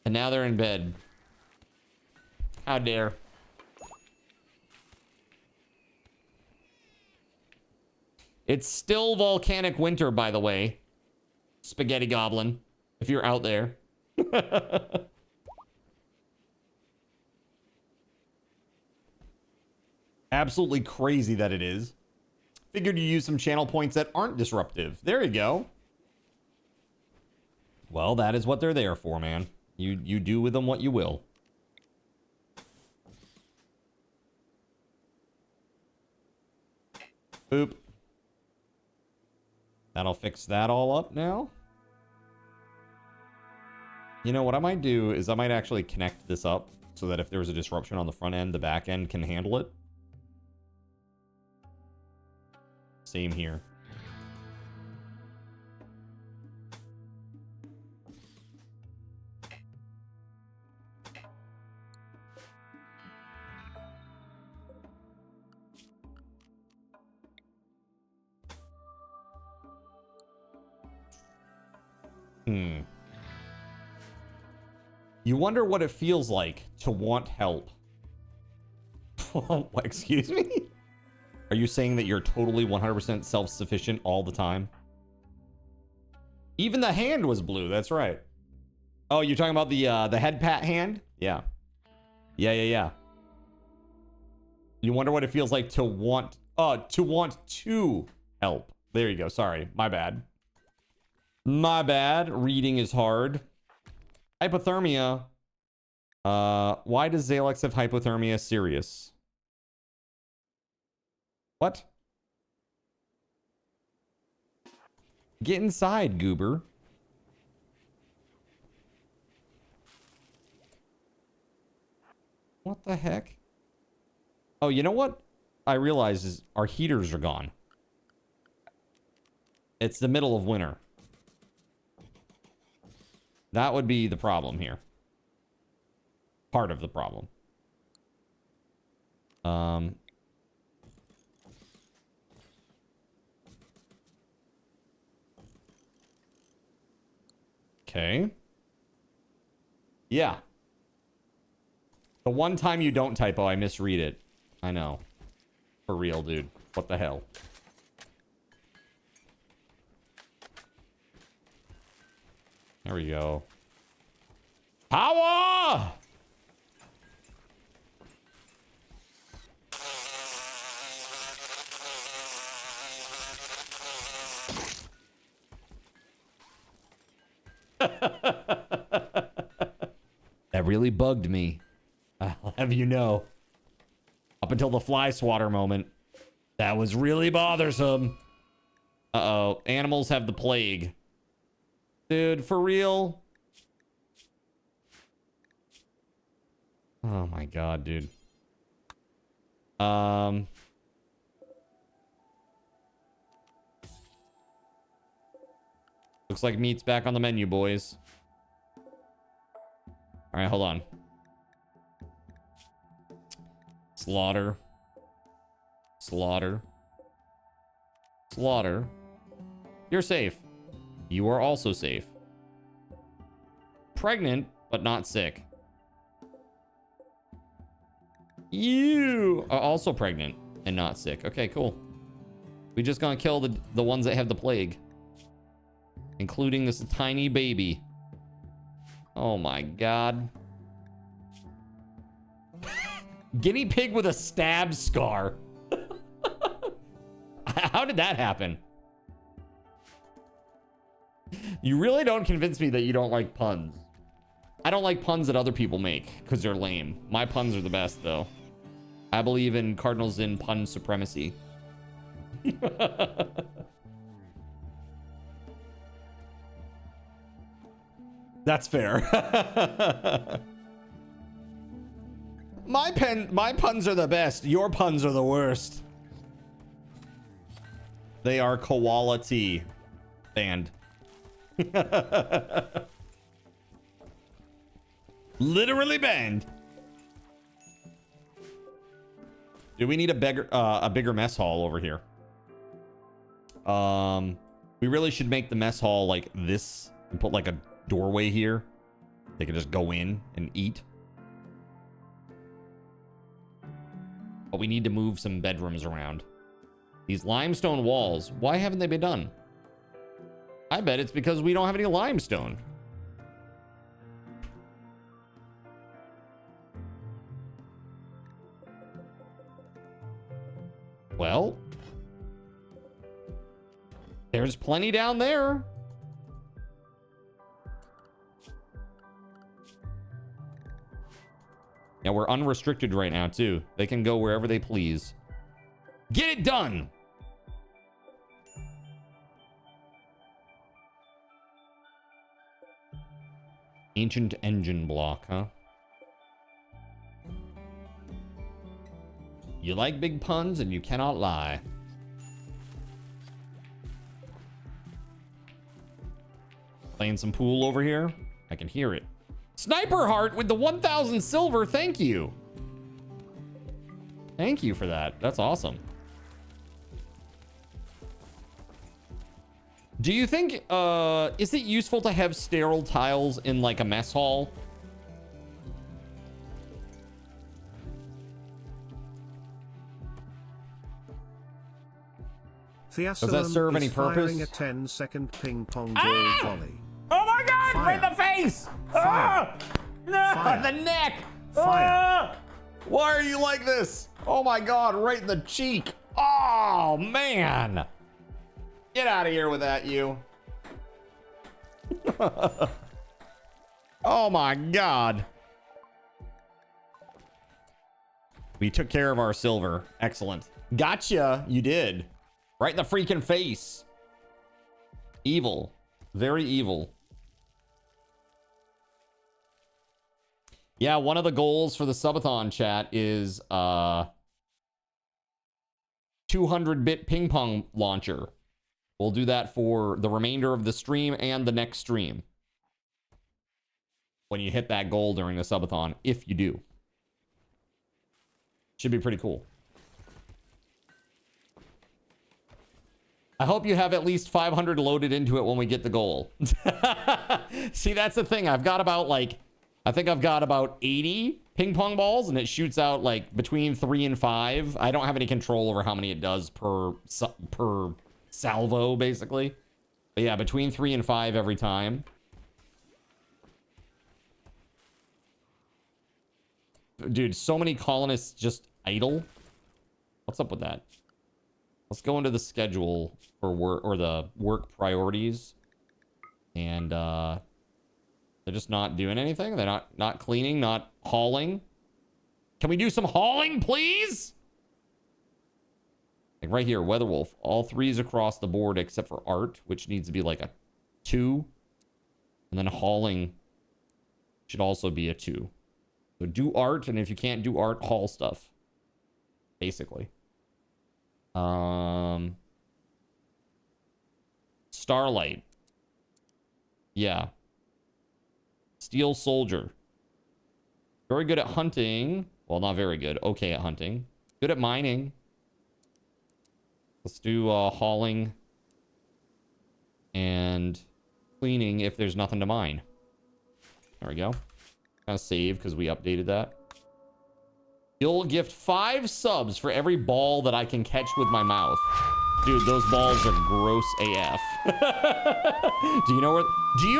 [SPEAKER 2] And now they're in bed. How dare. It's still volcanic winter, by the way. Spaghetti Goblin, if you're out there. Absolutely crazy that it is. Figured you use some channel points that aren't disruptive. There you go. Well, that is what they're there for, man. You do with them what you will. Boop. That'll fix that all up now. You know, what I might do is I might actually connect this up so that if there's a disruption on the front end, the back end can handle it. Same here. You wonder what it feels like to want help. Excuse me? Are you saying that you're totally 100% self-sufficient all the time? Even the hand was blue, that's right. Oh, you're talking about the head pat hand? Yeah. Yeah. You wonder what it feels like to want to help. There you go. Sorry, my bad. My bad. Reading is hard. Hypothermia. Why does Zalex have hypothermia? Serious. What? Get inside, goober. What the heck? Oh, you know what I realize is our heaters are gone. It's the middle of winter. That would be the problem here. Part of the problem. Okay. Yeah. The one time you don't typo, I misread it. I know. For real, dude. What the hell? There we go. Power! That really bugged me. I'll have you know. Up until the fly swatter moment. That was really bothersome. Uh-oh. Animals have the plague. Dude, for real? Oh my god, dude. Looks like meat's back on the menu, boys. All right, hold on. Slaughter. Slaughter. Slaughter. You're safe. You are also safe. Pregnant, but not sick. You are also pregnant and not sick. Okay, cool. We just gonna kill the ones that have the plague. Including this tiny baby. Oh my god. Guinea pig with a stab scar. How did that happen? You really don't convince me that you don't like puns. I don't like puns that other people make because they're lame. My puns are the best, though. I believe in Cardinals in pun supremacy. That's fair. My puns are the best. Your puns are the worst. They are quality. Banned. Literally banned. Do we need a bigger mess hall over here? We really should make the mess hall like this and put like a doorway here. They can just go in and eat. But we need to move some bedrooms around. These limestone walls, why haven't they been done? I bet it's because we don't have any limestone. Well, there's plenty down there. Yeah, we're unrestricted right now, too. They can go wherever they please. Get it done! Ancient engine block, huh? You like big puns and you cannot lie. Playing some pool over here. I can hear it. Sniper Heart with the 1,000 silver. Thank you. Thank you for that. That's awesome. Do you think, is it useful to have sterile tiles in like a mess hall? Does that serve any purpose?
[SPEAKER 9] A 10-second ping pong ball volley.
[SPEAKER 2] Oh my god!
[SPEAKER 9] Fire.
[SPEAKER 2] Right in the face!
[SPEAKER 9] Fire.
[SPEAKER 2] Ah! The neck!
[SPEAKER 9] Fire.
[SPEAKER 2] Ah! Why are you like this? Oh my god, right in the cheek. Oh man. Get out of here with that, you. Oh my god. We took care of our silver. Excellent. Gotcha. You did. Right in the freaking face. Evil. Very evil. Yeah, one of the goals for the subathon chat is 200-bit ping pong launcher. We'll do that for the remainder of the stream and the next stream. When you hit that goal during the subathon, if you do. Should be pretty cool. I hope you have at least 500 loaded into it when we get the goal. See, that's the thing. I've got about like, I think I've got about 80 ping pong balls, and it shoots out like between 3 and 5. I don't have any control over how many it does per salvo, basically. But yeah, between 3 and 5 every time. Dude, so many colonists just idle. What's up with that? Let's go into the schedule for work, or the work priorities. And they're just not doing anything. They're not cleaning, not hauling. Can we do some hauling, please? Like right here, Weatherwolf. All 3s across the board except for art, which needs to be like a 2. And then hauling should also be a 2. So do art, and if you can't do art, haul stuff. Basically. Starlight. Yeah. Steel Soldier. Very good at hunting. Well, not very good. Okay at hunting. Good at mining. Let's do hauling and cleaning if there's nothing to mine. There we go. Gonna save because we updated that. You'll gift 5 subs for every ball that I can catch with my mouth. Dude, those balls are gross AF. Do you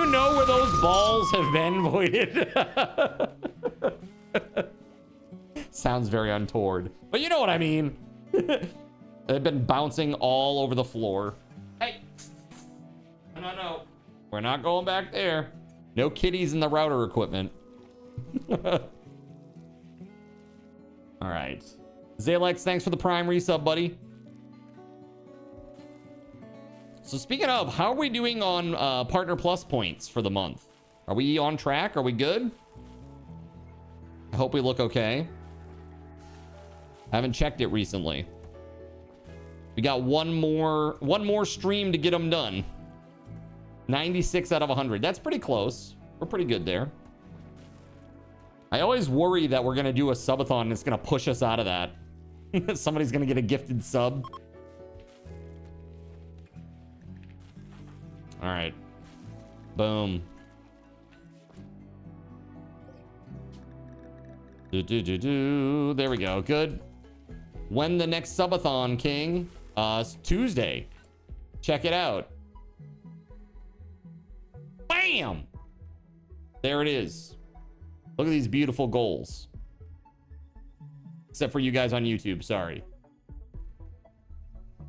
[SPEAKER 2] know where those balls have been, Voided? Sounds very untoward. But you know what I mean. They've been bouncing all over the floor. Hey. No. We're not going back there. No kitties in the router equipment. All right. Zalex, thanks for the Prime resub, buddy. So speaking of, how are we doing on Partner Plus points for the month? Are we on track? Are we good? I hope we look okay. I haven't checked it recently. We got one more stream to get them done. 96 out of 100. That's pretty close. We're pretty good there. I always worry that we're going to do a subathon and it's going to push us out of that. Somebody's going to get a gifted sub. All right. Boom. There we go. Good. When the next subathon, King? It's Tuesday. Check it out. Bam! There it is. Look at these beautiful goals. Except for you guys on YouTube, sorry.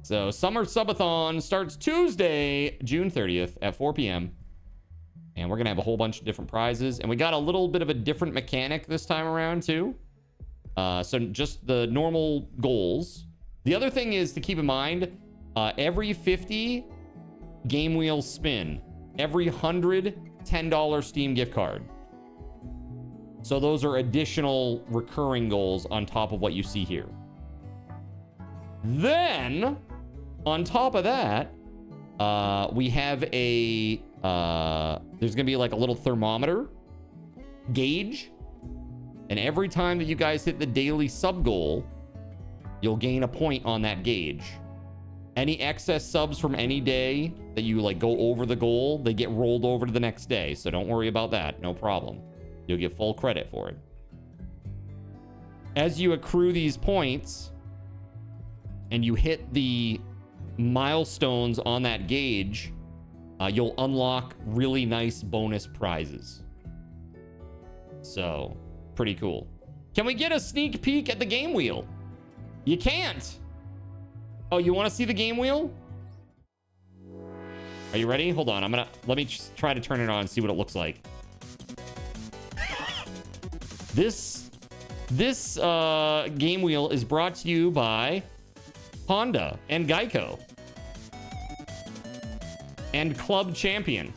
[SPEAKER 2] So, Summer Subathon starts Tuesday, June 30th at 4 p.m. And we're going to have a whole bunch of different prizes. And we got a little bit of a different mechanic this time around, too. So, just the normal goals. The other thing is to keep in mind, every 50 Game Wheel spin, every 100 $10 Steam gift card. So those are additional recurring goals on top of what you see here. Then, on top of that, we have a, there's gonna be like a little thermometer gauge. And every time that you guys hit the daily sub goal, you'll gain a point on that gauge. Any excess subs from any day that you like go over the goal, they get rolled over to the next day. So don't worry about that, no problem. You'll get full credit for it. As you accrue these points and you hit the milestones on that gauge, you'll unlock really nice bonus prizes. So, pretty cool. Can we get a sneak peek at the game wheel? You can't. Oh, you want to see the game wheel? Are you ready? Hold on. Let me just try to turn it on and see what it looks like. This game wheel is brought to you by Honda and Geico and Club Champion.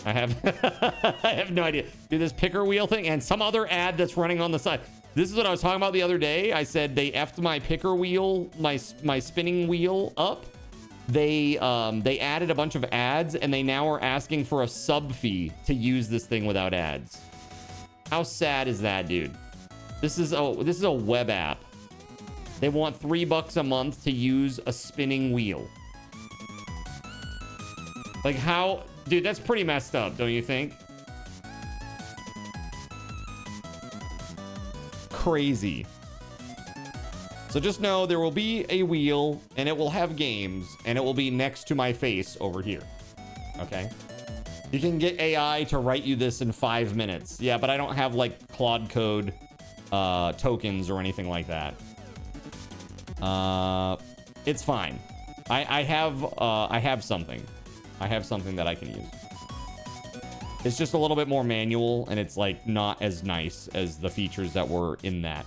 [SPEAKER 2] I have no idea. Do this picker wheel thing and some other ad that's running on the side. This is what I was talking about the other day. I said they effed my picker wheel, my spinning wheel up. They added a bunch of ads and they now are asking for a sub fee to use this thing without ads. How sad is that, dude? This is a web app They want $3 a month to use a spinning wheel. Like how, dude, that's pretty messed up, don't you think? Crazy. So just know there will be a wheel and it will have games and it will be next to my face over here. Okay. You can get AI to write you this in 5 minutes. Yeah, but I don't have like Claude Code tokens or anything like that. It's fine. I have something. I have something that I can use. It's just a little bit more manual and it's like not as nice as the features that were in that.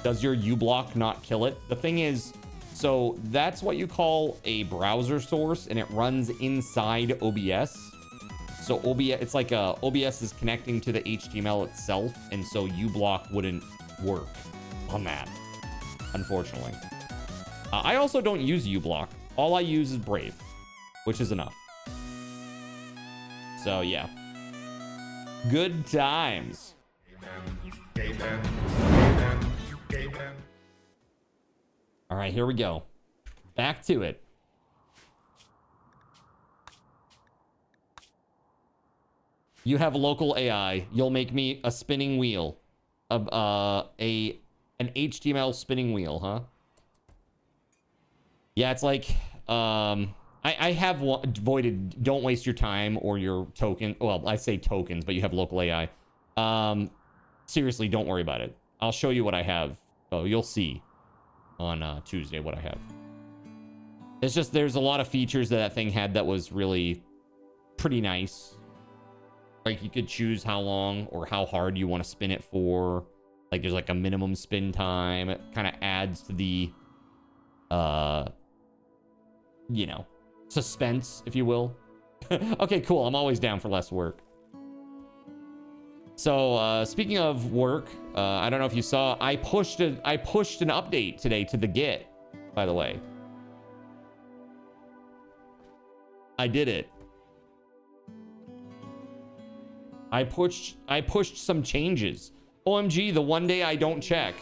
[SPEAKER 2] Does your uBlock not kill it? The thing is, so that's what you call a browser source and it runs inside OBS. So OBS, it's like OBS is connecting to the HTML itself. And so uBlock wouldn't work on that, unfortunately. I also don't use uBlock. All I use is Brave, which is enough. So yeah, good times. All right, here we go. Back to it. You have local AI. You'll make me a spinning wheel. An HTML spinning wheel, huh? Yeah, it's like, I have voided don't waste your time or your token. Well, I say tokens, but you have local AI. Seriously, don't worry about it. I'll show you what I have. Oh, you'll see on Tuesday what I have. It's just there's a lot of features that thing had that was really pretty nice. Like you could choose how long or how hard you want to spin it for. Like there's like a minimum spin time. It kind of adds to the you know, suspense, if you will. Okay, cool. I'm always down for less work. So speaking of work, I don't know if you saw, I pushed an update today to the Git, by the way. I did it. I pushed some changes. OMG, the one day I don't check.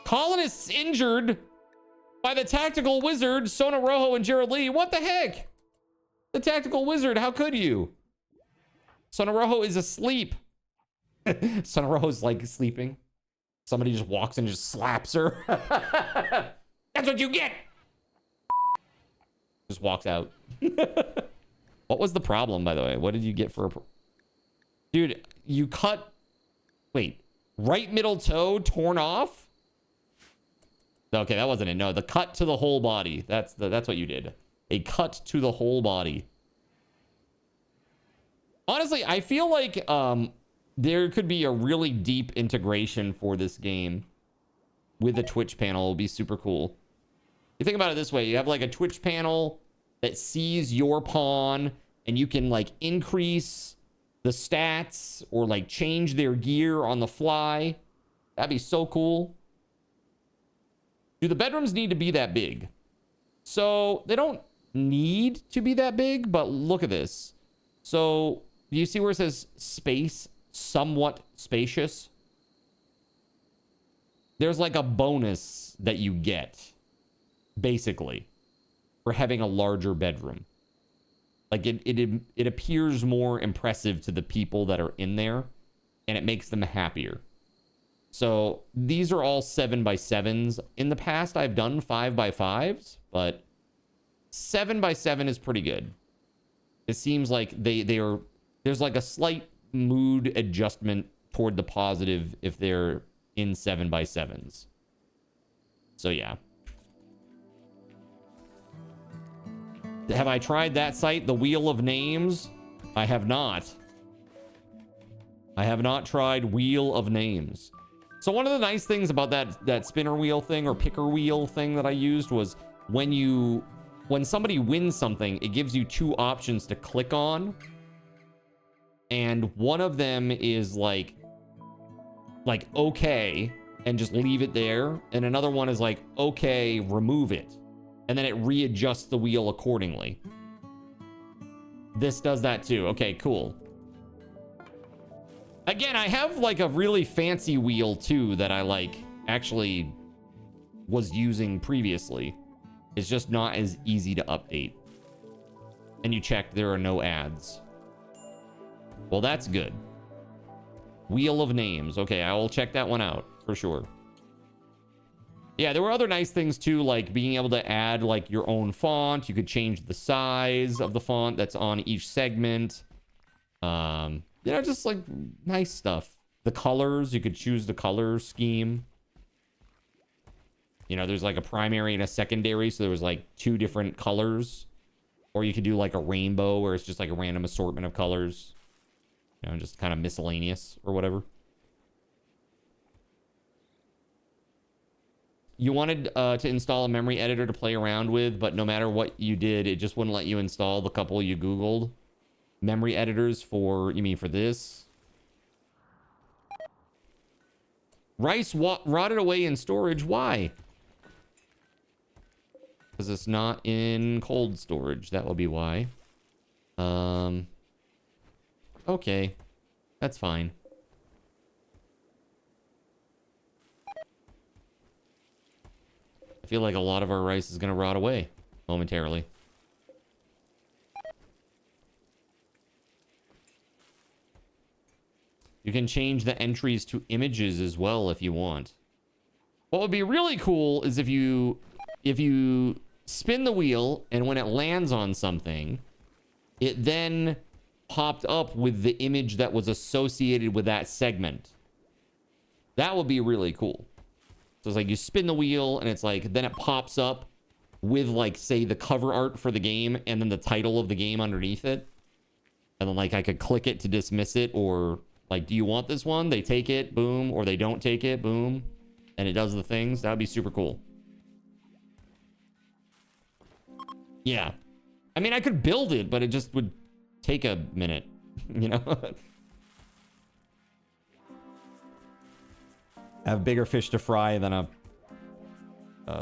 [SPEAKER 2] Colonists injured by the tactical wizard, Sona Rojo and Gerald Lee. What the heck? The tactical wizard, how could you? Sona Rojo is asleep. Sona Rojo's like sleeping. Somebody just walks in and just slaps her. That's what you get. Just walks out. What was the problem, by the way? What did you get for a... Dude, you cut... Wait. Right middle toe torn off? Okay, that wasn't it. No, the cut to the whole body. That's what you did. A cut to the whole body. Honestly, I feel like there could be a really deep integration for this game with a Twitch panel. It'll be super cool. You think about it this way. You have like a Twitch panel that sees your pawn and you can like increase the stats or like change their gear on the fly. That'd be so cool. Do the bedrooms need to be that big? So they don't need to be that big, but look at this. So do you see where it says space, somewhat spacious? There's like a bonus that you get, basically, for having a larger bedroom. Like it appears more impressive to the people that are in there, and it makes them happier. So these are all 7x7s. In the past, I've done 5x5s, but 7x7 is pretty good. It seems like there's like a slight mood adjustment toward the positive if they're in 7x7s. So yeah. Have I tried that site, the Wheel of Names? I have not. I have not tried Wheel of Names. So one of the nice things about that spinner wheel thing or picker wheel thing that I used was when somebody wins something, it gives you two options to click on. And one of them is like okay, and just leave it there. And another one is like, okay, remove it. And then it readjusts the wheel accordingly. This does that too. Okay, cool. Again, I have like a really fancy wheel too that I like actually was using previously. It's just not as easy to update. And you check there are no ads. Well, that's good. Wheel of names. Okay, I will check that one out for sure. Yeah, there were other nice things too, like being able to add like your own font. You could change the size of the font that's on each segment. You know, just like nice stuff. The colors, you could choose the color scheme. You know, there's like a primary and a secondary, so there was like 2 different colors. Or you could do like a rainbow where it's just like a random assortment of colors. You know, just kind of miscellaneous or whatever. You wanted to install a memory editor to play around with, but no matter what you did, it just wouldn't let you install the couple you Googled. Memory editors for, you mean for this? Rice rotted away in storage. Why? Because it's not in cold storage. That will be why. Okay. That's fine. I feel like a lot of our rice is going to rot away momentarily. You can change the entries to images as well if you want. What would be really cool is if you spin the wheel and when it lands on something, it then popped up with the image that was associated with that segment. That would be really cool. So it's like you spin the wheel and it's like, then it pops up with like, say, the cover art for the game and then the title of the game underneath it. And then like I could click it to dismiss it, or like, do you want this one? They take it, boom, or they don't take it, boom. And it does the things. That would be super cool. Yeah. I mean, I could build it, but it just would take a minute, you know? Have bigger fish to fry than a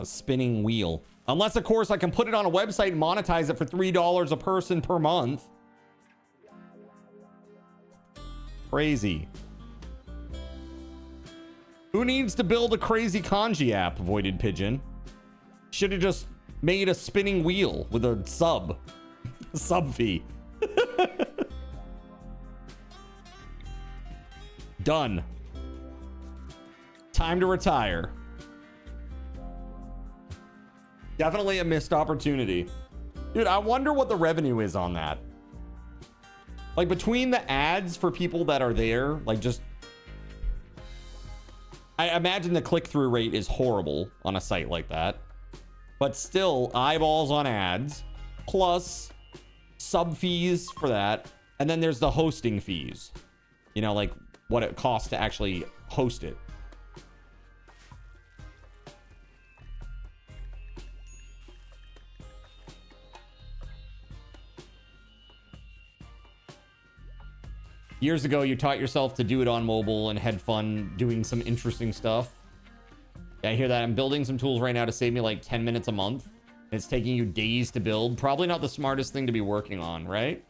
[SPEAKER 2] spinning wheel. Unless, of course, I can put it on a website and monetize it for $3 a person per month. Crazy. Who needs to build a crazy kanji app? Voided Pigeon. Should have just made a spinning wheel with a sub fee. Done. Time to retire. Definitely a missed opportunity. Dude, I wonder what the revenue is on that. Like, between the ads for people that are there, like, just... I imagine the click-through rate is horrible on a site like that. But still, eyeballs on ads, plus sub fees for that. And then there's the hosting fees. You know, like, what it costs to actually host it. Years ago, you taught yourself to do it on mobile and had fun doing some interesting stuff. Yeah, I hear that. I'm building some tools right now to save me like 10 minutes a month. And it's taking you days to build. Probably not the smartest thing to be working on, right?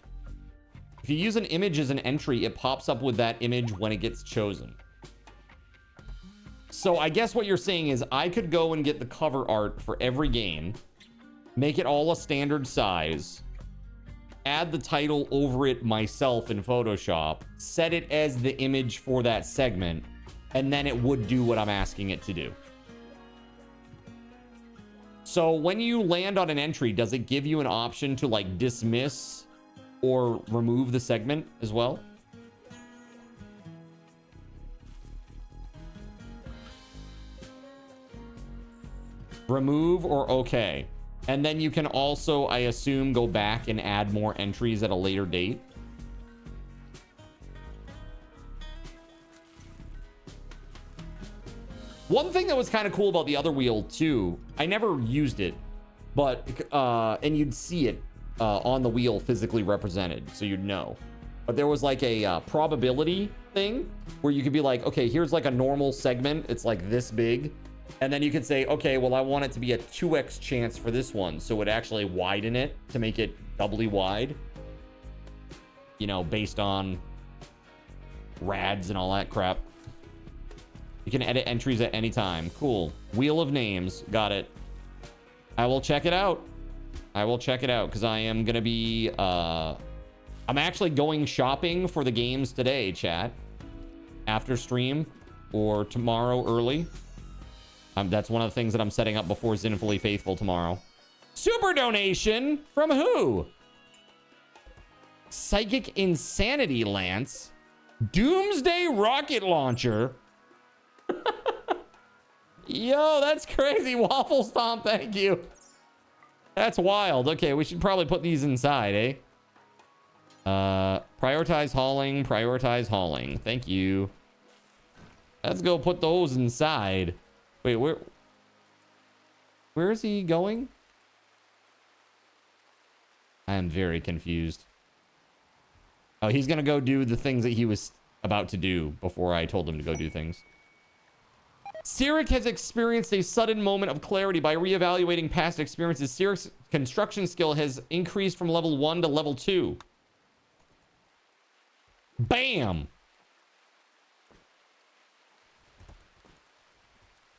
[SPEAKER 2] If you use an image as an entry, it pops up with that image when it gets chosen. So I guess what you're saying is I could go and get the cover art for every game, make it all a standard size, add the title over it myself in Photoshop, set it as the image for that segment, and then it would do what I'm asking it to do. So when you land on an entry, does it give you an option to like dismiss or remove the segment as well? Remove or okay. And then you can also, I assume, go back and add more entries at a later date. One thing that was kind of cool about the other wheel too, I never used it, but, and you'd see it on the wheel physically represented, so you'd know. But there was like a probability thing where you could be like, okay, here's like a normal segment. It's like this big. And then you could say, okay, well, I want it to be a 2x chance for this one. So it actually widen it to make it doubly wide. You know, based on rads and all that crap. You can edit entries at any time. Cool. Wheel of names. Got it. I will check it out. I will check it out because I am going to be... I'm actually going shopping for the games today, chat. After stream or tomorrow early. That's one of the things that I'm setting up before Zinfully Faithful tomorrow. Super donation from who? Psychic Insanity Lance. Doomsday Rocket Launcher. Yo, that's crazy. Waffle Stomp, thank you. That's wild. Okay, we should probably put these inside, eh? Prioritize hauling, prioritize hauling. Thank you. Let's go put those inside. Wait, where is he going? I am very confused. Oh, he's gonna go do the things that he was about to do before I told him to go do things. Sirik has experienced a sudden moment of clarity by reevaluating past experiences. Sirik's construction skill has increased from level 1 to level 2. Bam!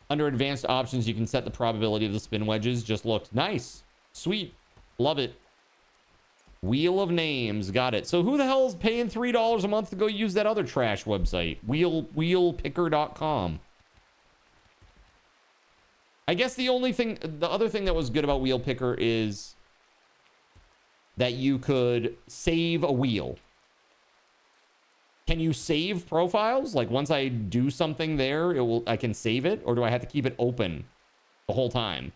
[SPEAKER 2] Under advanced options, you can set the probability of the spin wedges. Just looked. Nice. Sweet. Love it. Wheel of names. Got it. So who the hell is paying $3 a month to go use that other trash website? Wheelpicker.com. I guess the other thing that was good about Wheel Picker is that you could save a wheel. Can you save profiles? Like once I do something there, I can save it, or do I have to keep it open the whole time?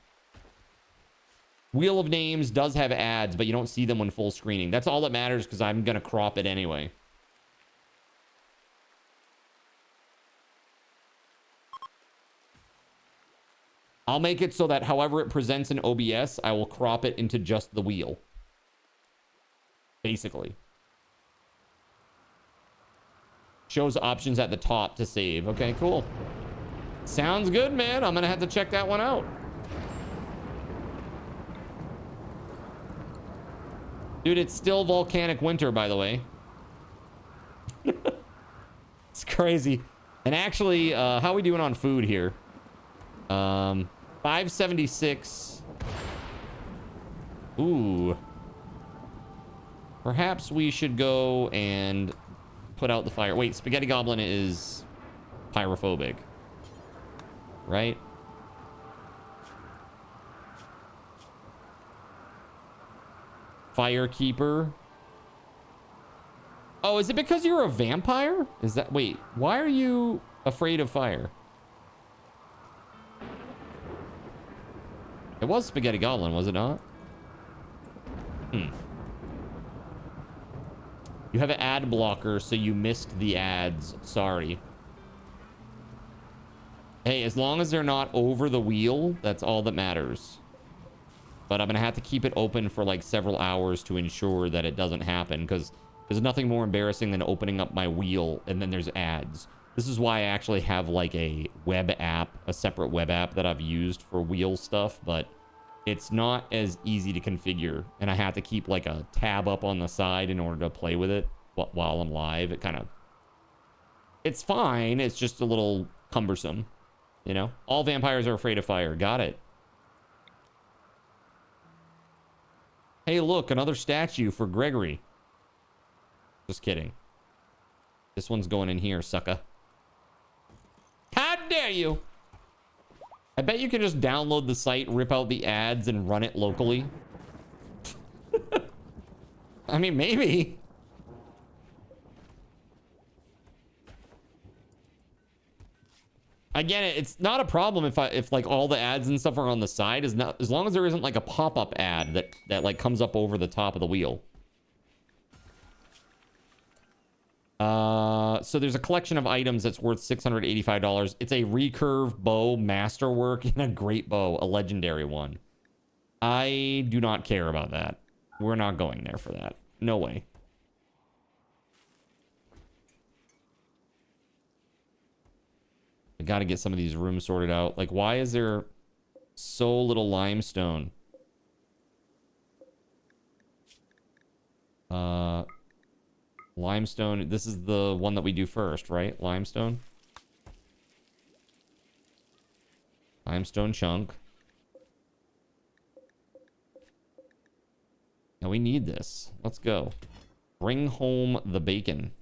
[SPEAKER 2] Wheel of Names does have ads, but you don't see them when full screening. That's all that matters because I'm gonna crop it anyway. I'll make it so that however it presents in OBS, I will crop it into just the wheel. Basically. Shows options at the top to save. Okay, cool. Sounds good, man. I'm gonna have to check that one out. Dude, it's still volcanic winter, by the way. It's crazy. And actually, how are we doing on food here? 576. Ooh. Perhaps we should go and put out the fire. Wait, Spaghetti Goblin is pyrophobic, right? Firekeeper. Oh, is it because you're a vampire? Is that... Wait, why are you afraid of fire? It was Spaghetti Goblin, was it not? You have an ad blocker, so you missed the ads. Sorry. Hey, as long as they're not over the wheel, that's all that matters. But I'm gonna have to keep it open for like several hours to ensure that it doesn't happen, because there's nothing more embarrassing than opening up my wheel and then there's ads. This is why I actually have like a web app, a separate web app that I've used for wheel stuff, but it's not as easy to configure, and I have to keep like a tab up on the side in order to play with it while I'm live. It's fine. It's just a little cumbersome, you know? All vampires are afraid of fire. Got it. Hey, look, another statue for Gregory. Just kidding. This one's going in here, sucker. How dare you? I bet you can just download the site, rip out the ads, and run it locally. I mean, maybe. I get it. It's not a problem if like all the ads and stuff are on the side, as long as there isn't like a pop-up ad that like comes up over the top of the wheel. So there's a collection of items that's worth $685. It's a recurve bow masterwork and a great bow, a legendary one. I do not care about that. We're not going there for that. No way. I gotta get some of these rooms sorted out. Like, why is there so little limestone? Limestone, this is the one that we do first, right? Limestone. limestone chunk. Now we need this. Let's go. Bring home the bacon.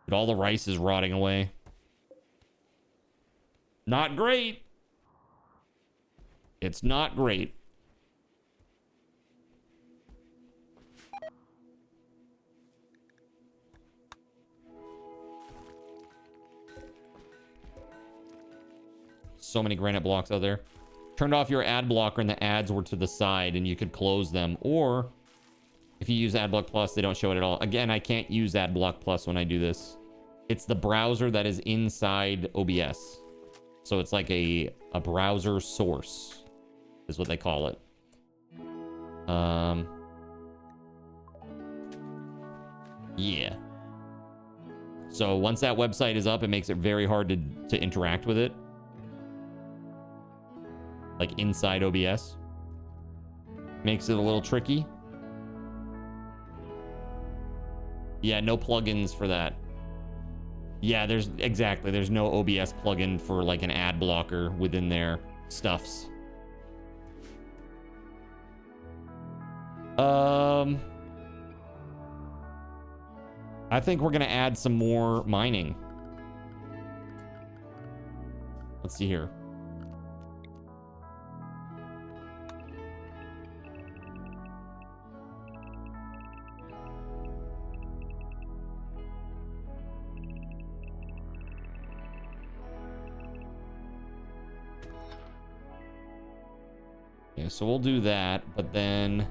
[SPEAKER 2] But all the rice is rotting away. Not great. It's not great. So many granite blocks out there. Turned off your ad blocker and the ads were to the side and you could close them. Or if you use AdBlock Plus, they don't show it at all. Again, I can't use AdBlock Plus when I do this. It's the browser that is inside OBS. So it's like a browser source is what they call it. Yeah. So once that website is up, it makes it very hard to interact with it. Like inside OBS. Makes it a little tricky. Yeah, no plugins for that. Yeah, there's no OBS plugin for like an ad blocker within their stuffs. I think we're gonna add some more mining. Let's see here. Yeah, so we'll do that, but then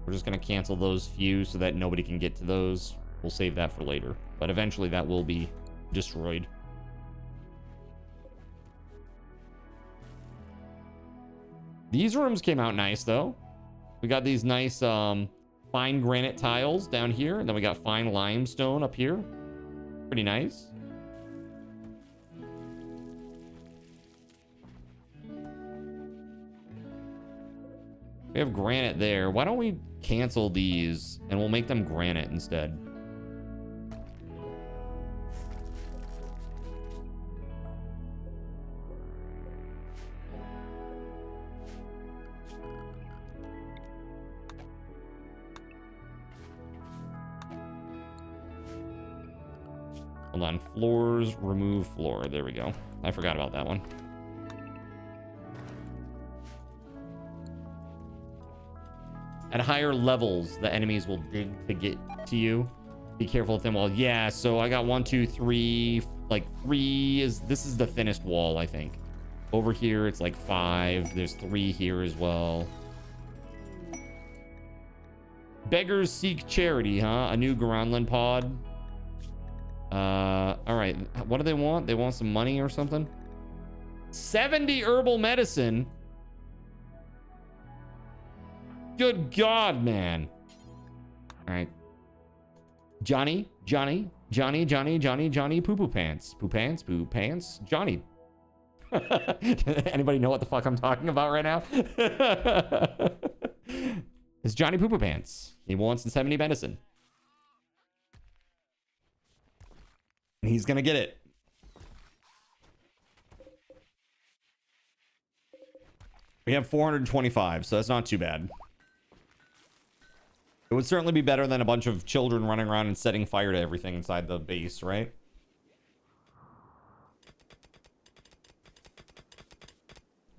[SPEAKER 2] we're just gonna cancel those few so that nobody can get to those. We'll save that for later, but eventually that will be destroyed. These rooms came out nice though. We got these nice fine granite tiles down here, and then we got fine limestone up here. Pretty nice. We have granite there. Why don't we cancel these and we'll make them granite instead? Hold on. Floors, remove floor. There we go. I forgot about that one. At higher levels, the enemies will dig to get to you. Be careful with them walls. Yeah, so I got 1, 2, 3. Like 3 is... This is the thinnest wall, I think. Over here, it's like 5. There's 3 here as well. Beggars seek charity, huh? A new Groundland pod. Alright. What do they want? They want some money or something? 70 herbal medicine? Good God, man. All right. Johnny, poo poo pants. Poo pants, poo pants. Johnny. Anybody know what the fuck I'm talking about right now? It's Johnny Poo Poo Pants. He wants the 70 medicine. And he's gonna get it. We have 425, so that's not too bad. It would certainly be better than a bunch of children running around and setting fire to everything inside the base, right?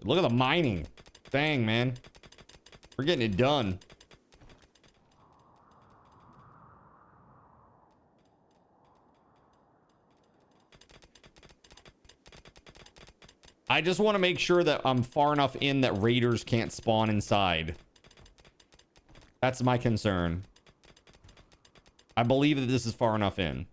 [SPEAKER 2] Look at the mining. Dang, man. We're getting it done. I just want to make sure that I'm far enough in that raiders can't spawn inside. That's my concern. I believe that this is far enough in.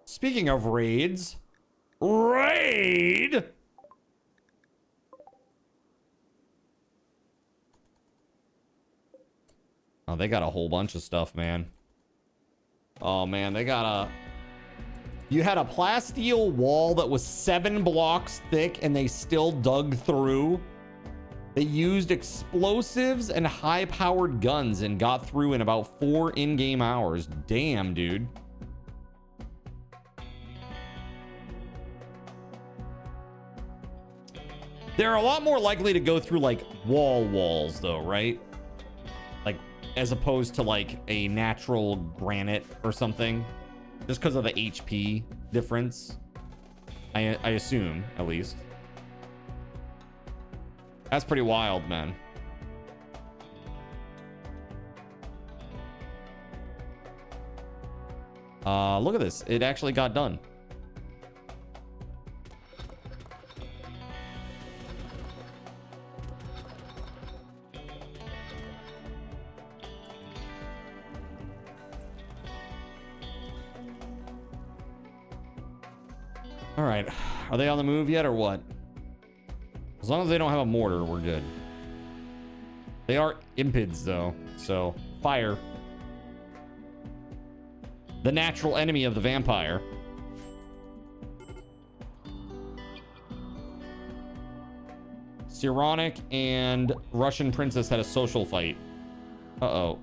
[SPEAKER 2] Speaking of raids, raid! Oh, they got a whole bunch of stuff, man. Oh, man, they got You had a plasteel wall that was 7 blocks thick and they still dug through. They used explosives and high-powered guns and got through in about 4 in-game hours. Damn, dude. They're a lot more likely to go through like walls though, right? Like as opposed to like a natural granite or something, just because of the HP difference. I assume, at least. That's pretty wild, man. Look at this. It actually got done. All right. Are they on the move yet or what? As long as they don't have a mortar, we're good. They are impids though, so fire. The natural enemy of the vampire. Sironic and Russian princess had a social fight. Uh-oh.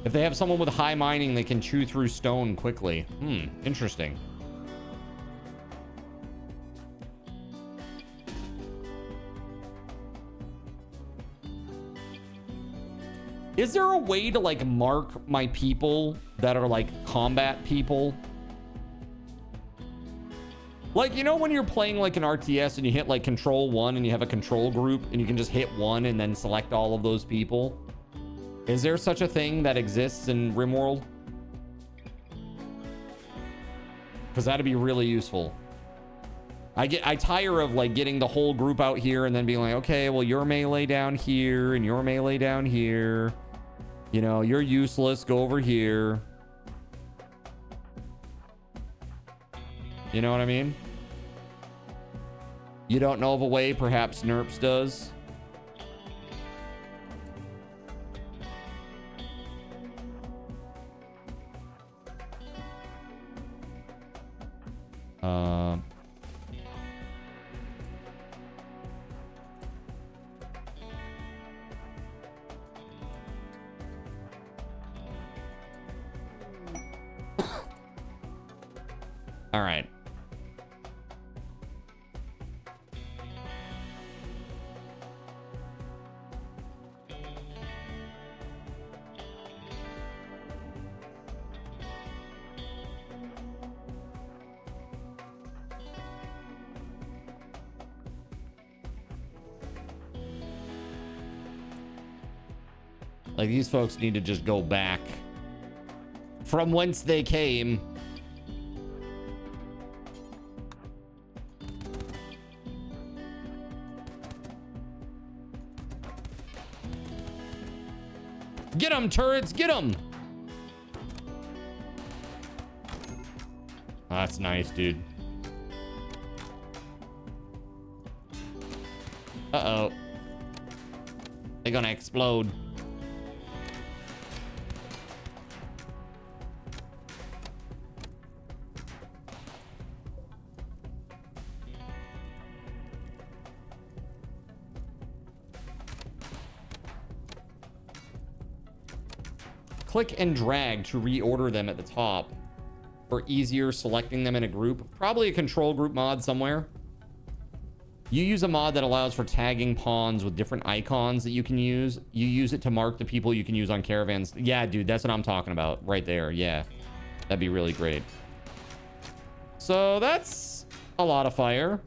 [SPEAKER 2] If they have someone with high mining, they can chew through stone quickly. Interesting. Is there a way to like mark my people that are like combat people? Like, you know, when you're playing like an RTS and you hit like control 1 and you have a control group and you can just hit 1 and then select all of those people? Is there such a thing that exists in Rimworld? Because that'd be really useful. I tire of like getting the whole group out here and then being like, okay, well, you're melee down here and you're melee down here. You know, you're useless. Go over here. You know what I mean? You don't know of a way, perhaps NERPS does. All right. Like, these folks need to just go back from whence they came. Get them, turrets, get them. That's nice, dude. Uh-oh. They're gonna explode. Click and drag to reorder them at the top for easier selecting them in a group. Probably a control group mod somewhere. You use a mod that allows for tagging pawns with different icons that you can use. You use it to mark the people you can use on caravans. Yeah, dude, that's what I'm talking about right there. Yeah, that'd be really great. So that's a lot of fire.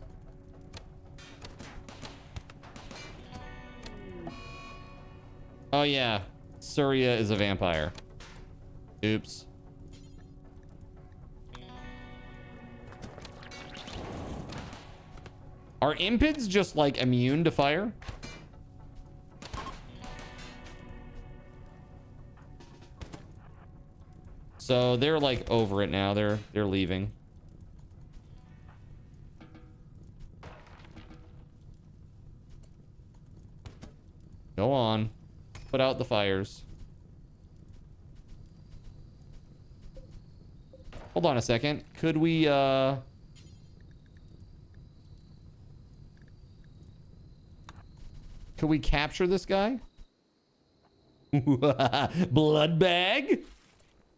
[SPEAKER 2] Oh yeah, Surya is a vampire. Oops. Are impids just like immune to fire? So they're like over it now. They're leaving. Go on. Put out the fires. Hold on a second. Could we, could we capture this guy? Blood bag?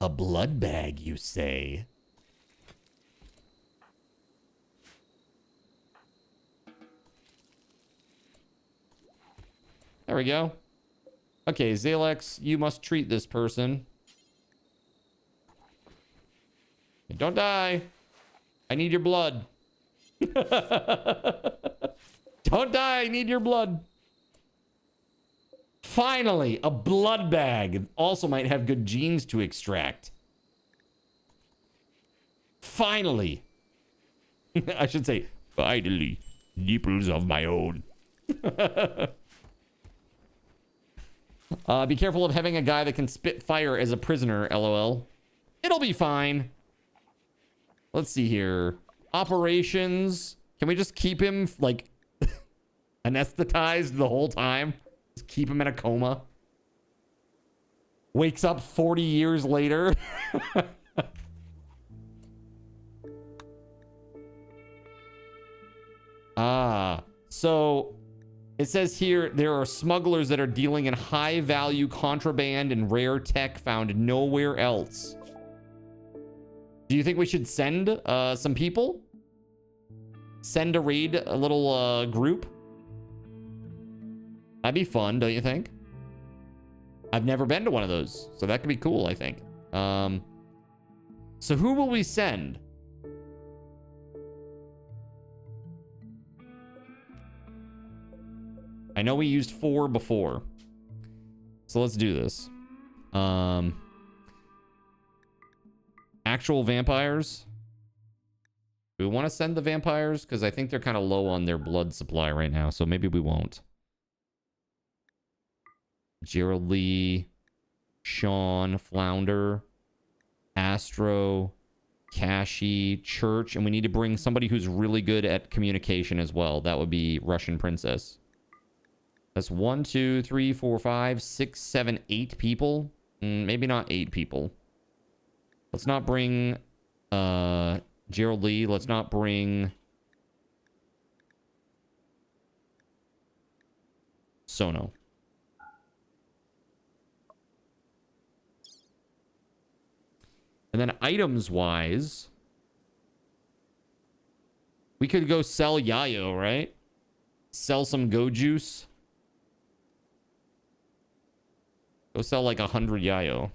[SPEAKER 2] A blood bag, you say? There we go. Okay, Zalex, you must treat this person. Don't die. I need your blood. Don't die. I need your blood. Finally, a blood bag. Also might have good genes to extract. Finally. I should say, finally. Nipples of my own. Be careful of having a guy that can spit fire as a prisoner, LOL. It'll be fine. Let's see here. Operations. Can we just keep him, like, anesthetized the whole time? Just keep him in a coma. Wakes up 40 years later. So it says here there are smugglers that are dealing in high value contraband and rare tech found nowhere else. Do you think we should send some people? Send a raid, a little group? That'd be fun, don't you think? I've never been to one of those, so that could be cool, I think. So who will we send? I know we used 4 before. So let's do this. Actual vampires. Do we want to send the vampires? Because I think they're kind of low on their blood supply right now. So maybe we won't. Gerald Lee. Sean. Flounder. Astro. Kashi. Church. And we need to bring somebody who's really good at communication as well. That would be Russian Princess. That's 1, 2, 3, 4, 5, 6, 7, 8 people. Maybe not 8 people. Let's not bring Gerald Lee. Let's not bring Sono. And then items wise, we could go sell Yayo, right? Sell some Go Juice. Go sell like 100 Yayo.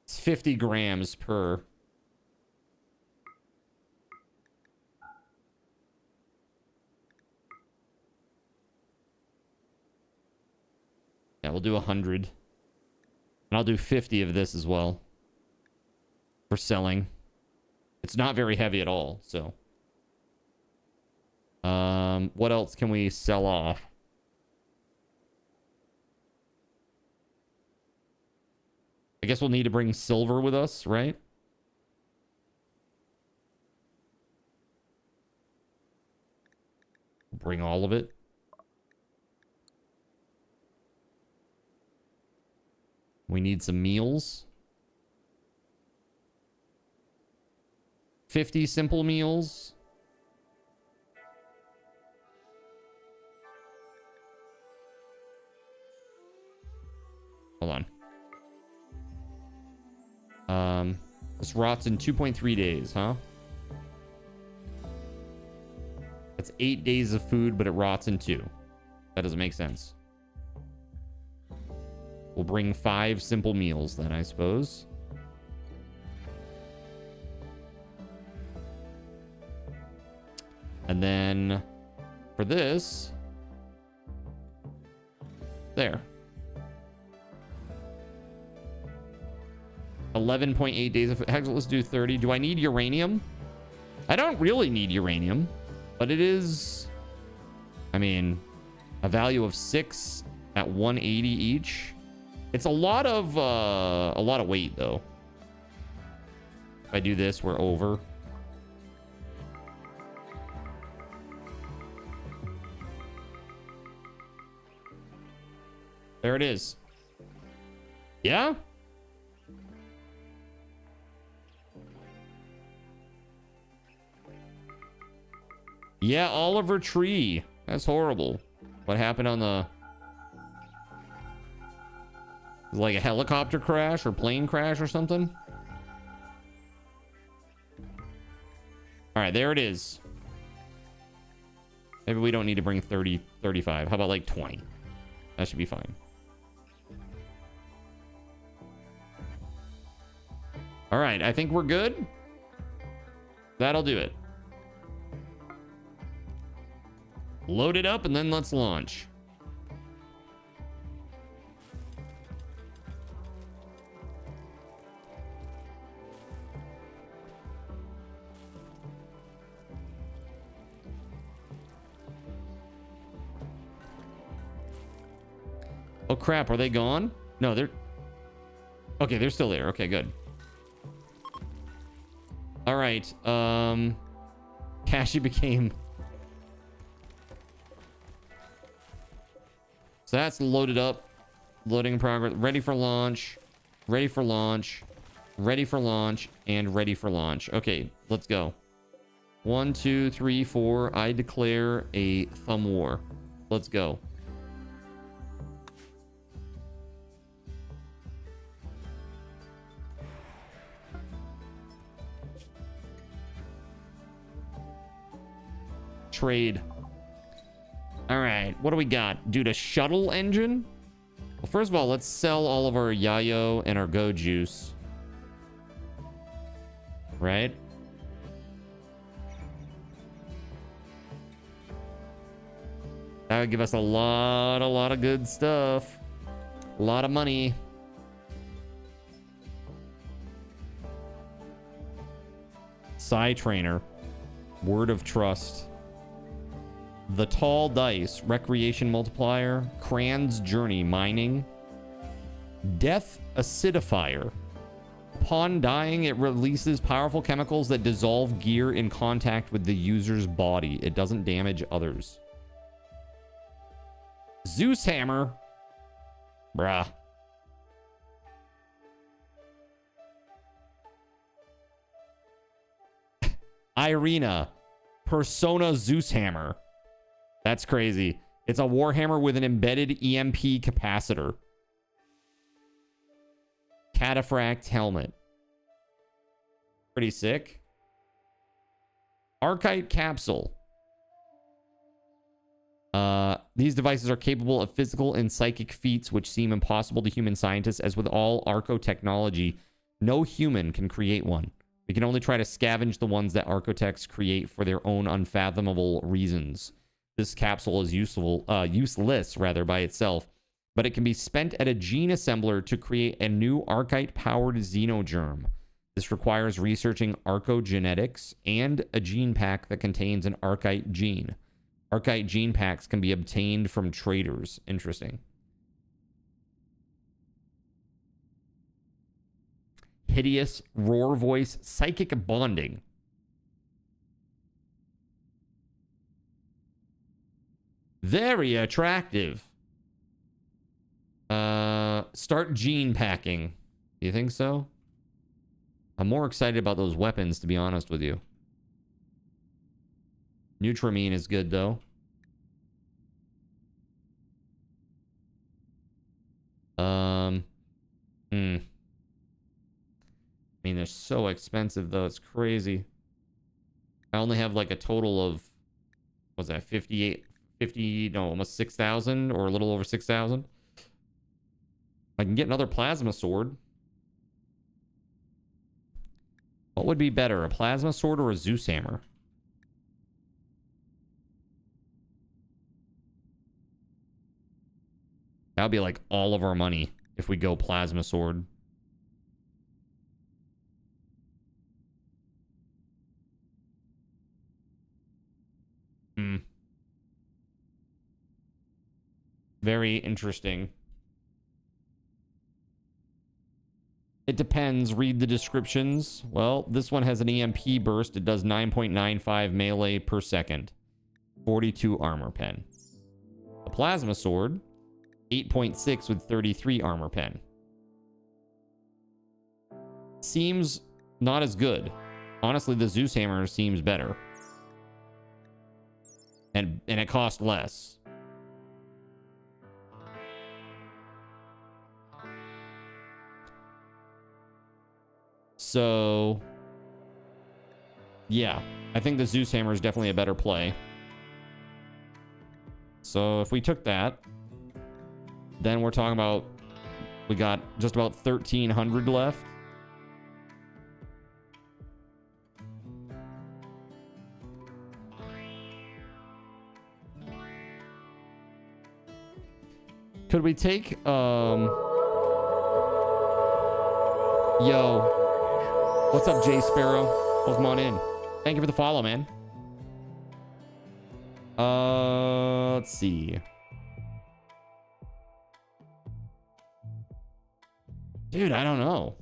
[SPEAKER 2] It's 50 grams per. Yeah, we'll do 100. And I'll do 50 of this as well. For selling. It's not very heavy at all, so. What else can we sell off? I guess we'll need to bring silver with us, right? Bring all of it. We need some meals. 50 simple meals. Hold on. This rots in 2.3 days, huh? That's 8 days of food, but it rots in 2. That doesn't make sense. We'll bring 5 simple meals then, I suppose. And then for this, there. 11.8 days of... Let's do 30. Do I need uranium? I don't really need uranium, but it is... I mean, a value of 6 at 180 each. It's a lot of weight, though. If I do this, we're over. There it is. Yeah? Yeah, Oliver Tree. That's horrible. What happened on the... like a helicopter crash or plane crash or something? All right, there it is. Maybe we don't need to bring 30, 35. How about like 20? That should be fine. All right, I think we're good. That'll do it. Load it up and then let's launch. Oh crap, are they gone? No, they're... okay, they're still there. Okay, good. All right, Cashy became... so that's loaded up. Loading in progress. Ready for launch. Ready for launch. Ready for launch. And ready for launch. Okay, let's go. 1, 2, 3, 4. I declare a thumb war. Let's go. Trade. All right, what do we got? Dude, a shuttle engine? Well, first of all, let's sell all of our Yayo and our Go Juice. Right? That would give us a lot of good stuff. A lot of money. Psy Trainer. Word of Trust. The Tall Dice, Recreation Multiplier, Cran's Journey, Mining, Death Acidifier. Upon dying, it releases powerful chemicals that dissolve gear in contact with the user's body. It doesn't damage others. Zeus Hammer. Bruh. Irina. Persona Zeus Hammer. That's crazy. It's a Warhammer with an embedded EMP capacitor. Cataphract helmet. Pretty sick. Archite capsule. These devices are capable of physical and psychic feats which seem impossible to human scientists. As with all Arco technology, no human can create one. We can only try to scavenge the ones that architects create for their own unfathomable reasons. This capsule is useless by itself, but it can be spent at a gene assembler to create a new Archite-powered xenogerm. This requires researching archogenetics and a gene pack that contains an Archite gene. Archite gene packs can be obtained from traders. Interesting. Hideous roar voice psychic bonding. Very attractive. Start gene packing. Do you think so? I'm more excited about those weapons, to be honest with you. Nutramine is good, though. I mean, they're so expensive, though. It's crazy. I only have like a total of, what's that, 50, no, almost 6,000 or a little over 6,000. I can get another plasma sword. What would be better, a plasma sword or a Zeus hammer? That would be like all of our money if we go plasma sword. Very interesting. It depends. Read the descriptions. Well, this one has an EMP burst. It does 9.95 melee per second. 42 armor pen. The plasma sword 8.6 with 33 armor pen. Seems not as good. Honestly, the Zeus hammer seems better. And it costs less. So, yeah, I think the Zeus hammer is definitely a better play. So if we took that, then we're talking about, we got just about 1,300 left. Could we take, yo, what's up, Jay Sparrow? Welcome on in. Thank you for the follow, man. Let's see. Dude, I don't know.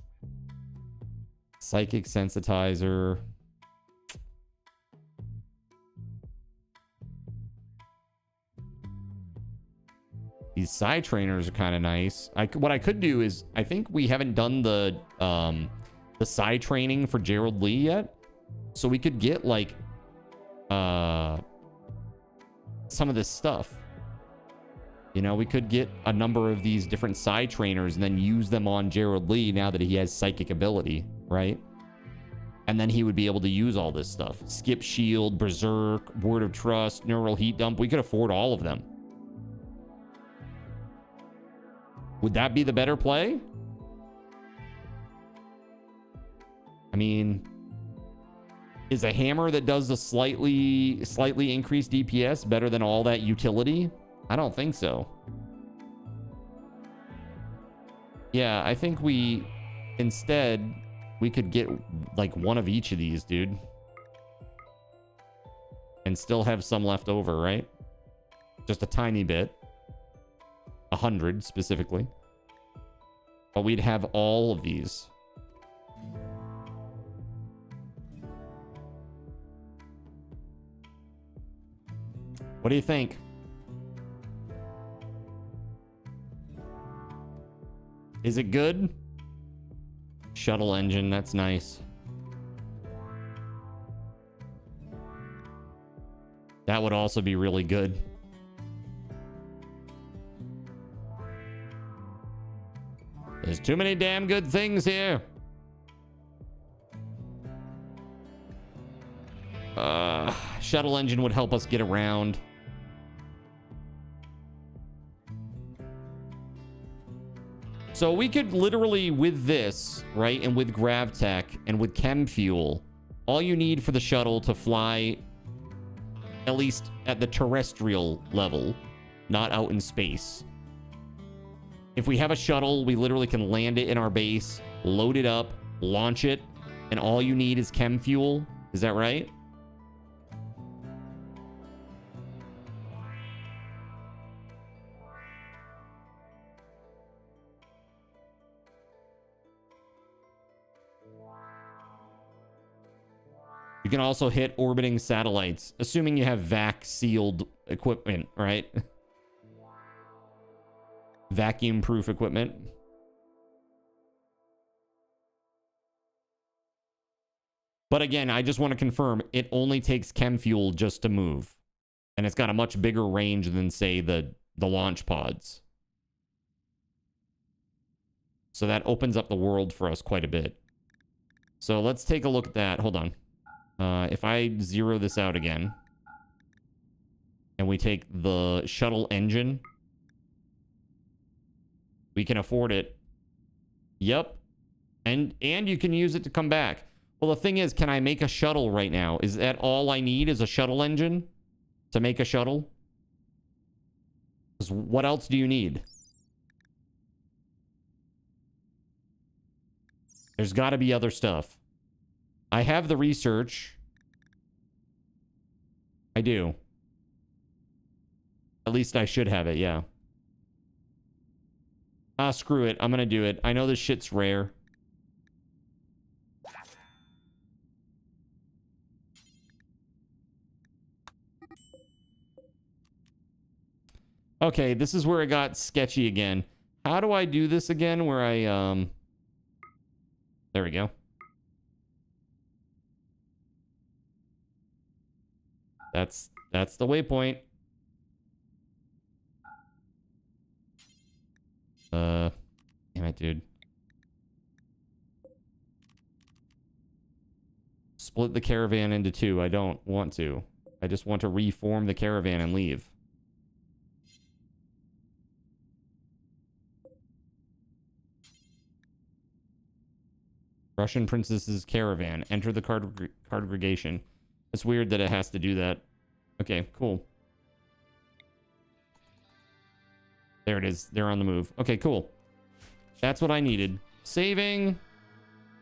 [SPEAKER 2] Psychic sensitizer. These side trainers are kind of nice. What I could do is, I think we haven't done the side training for Gerald Lee yet, so we could get like some of this stuff. You know, we could get a number of these different side trainers and then use them on Gerald Lee now that he has psychic ability, right? And then he would be able to use all this stuff. Skip Shield, Berserk, Word of Trust, Neural Heat Dump. We could afford all of them. Would that be the better play? I mean, is a hammer that does a slightly increased DPS better than all that utility? I don't think so. Yeah, I think instead, we could get like one of each of these, dude. And still have some left over, right? Just a tiny bit. 100 specifically. But we'd have all of these. What do you think? Is it good? Shuttle engine, that's nice. That would also be really good. There's too many damn good things here. Shuttle engine would help us get around. So we could literally, with this, right, and with GravTech and with Chem Fuel, all you need for the shuttle to fly, at least at the terrestrial level, not out in space. If we have a shuttle, we literally can land it in our base, load it up, launch it, and all you need is Chem Fuel. Is that right? You can also hit orbiting satellites, assuming you have vac-sealed equipment, right? Vacuum-proof equipment. But again, I just want to confirm, it only takes Chem Fuel just to move. And it's got a much bigger range than, say, the launch pods. So that opens up the world for us quite a bit. So let's take a look at that. Hold on. If I zero this out again, and we take the shuttle engine, we can afford it. Yep. And you can use it to come back. Well, the thing is, can I make a shuttle right now? Is that all I need is a shuttle engine to make a shuttle? 'Cause what else do you need? There's got to be other stuff. I have the research. I do. At least I should have it, yeah. Ah, screw it. I'm gonna do it. I know this shit's rare. Okay, this is where it got sketchy again. How do I do this again where I, there we go. That's the waypoint. Damn it, dude. Split the caravan into two. I don't want to. I just want to reform the caravan and leave. Russian princess's caravan. Enter the congregation. It's weird that it has to do that. Okay, cool. There it is. They're on the move. Okay, cool. That's what I needed. Saving.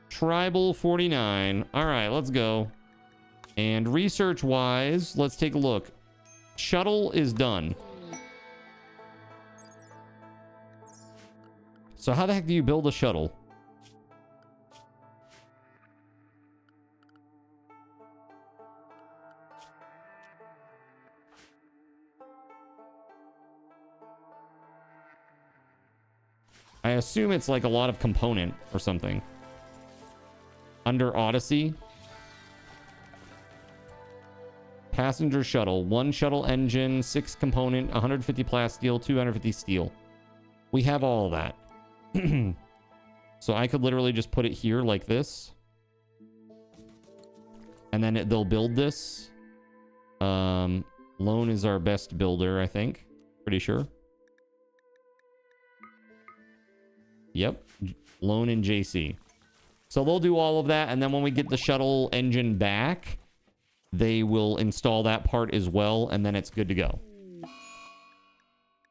[SPEAKER 2] Tribal 49. All right, let's go. And research-wise, let's take a look. Shuttle is done. So how the heck do you build a shuttle? I assume it's like a lot of component or something. Under Odyssey. Passenger shuttle. 1 shuttle engine, 6 component, 150 plasteel, 250 steel. We have all that. So I could literally just put it here like this. And then they'll build this. Lone is our best builder, I think. Pretty sure. Yep. Lone and JC. So they'll do all of that. And then when we get the shuttle engine back, they will install that part as well. And then it's good to go.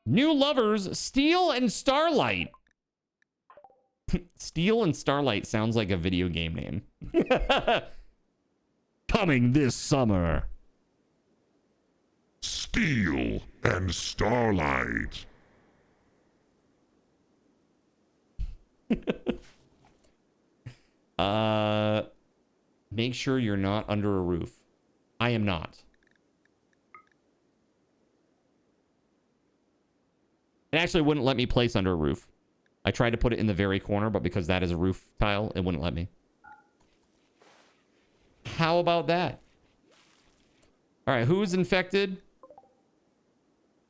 [SPEAKER 2] New lovers, Steel and Starlight. Steel and Starlight sounds like a video game name. Coming this summer.
[SPEAKER 3] Steel and Starlight.
[SPEAKER 2] Make sure you're not under a roof. I am not. It actually wouldn't let me place under a roof. I tried to put it in the very corner, but because that is a roof tile, it wouldn't let me. How about that? All right, who's infected?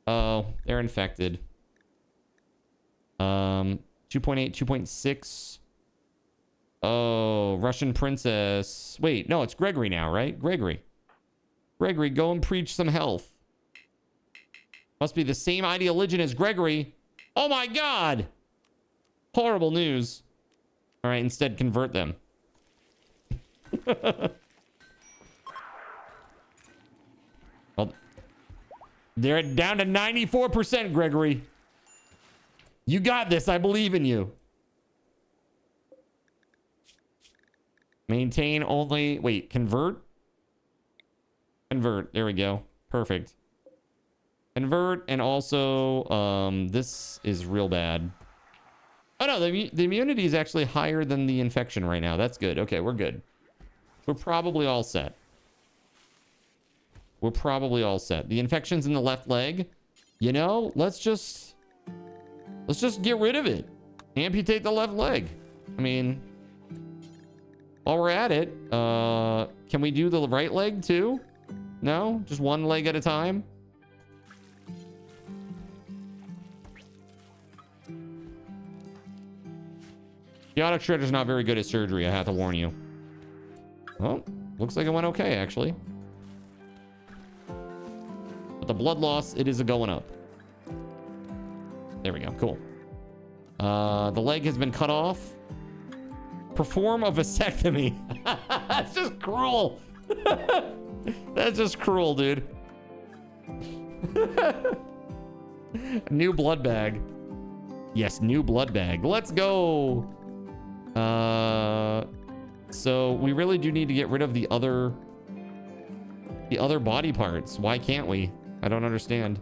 [SPEAKER 2] Oh, they're infected. 2.8, 2.6. Oh, Russian princess. Wait, no, it's Gregory now, right? Gregory. Gregory, go and preach some health. Must be the same ideologian as Gregory. Oh my God. Horrible news. All right, instead convert them. Well, they're down to 94%, Gregory. You got this. I believe in you. Maintain only... Wait, convert? Convert. There we go. Perfect. Convert, and also, this is real bad. Oh, no, the immunity is actually higher than the infection right now. That's good. Okay, we're good. We're probably all set. We're probably all set. The infection's in the left leg. You know, let's just get rid of it. Amputate the left leg. I mean, while we're at it, can we do the right leg too? No? Just one leg at a time? The Chaotic Shredder's not very good at surgery, I have to warn you. Well, looks like it went okay, actually. But the blood loss, it is going up. There we go, cool. The leg has been cut off. Perform a vasectomy. That's just cruel. That's just cruel, dude. New blood bag. Yes, new blood bag. Let's go. So we really do need to get rid of the other body parts. Why can't we? I don't understand.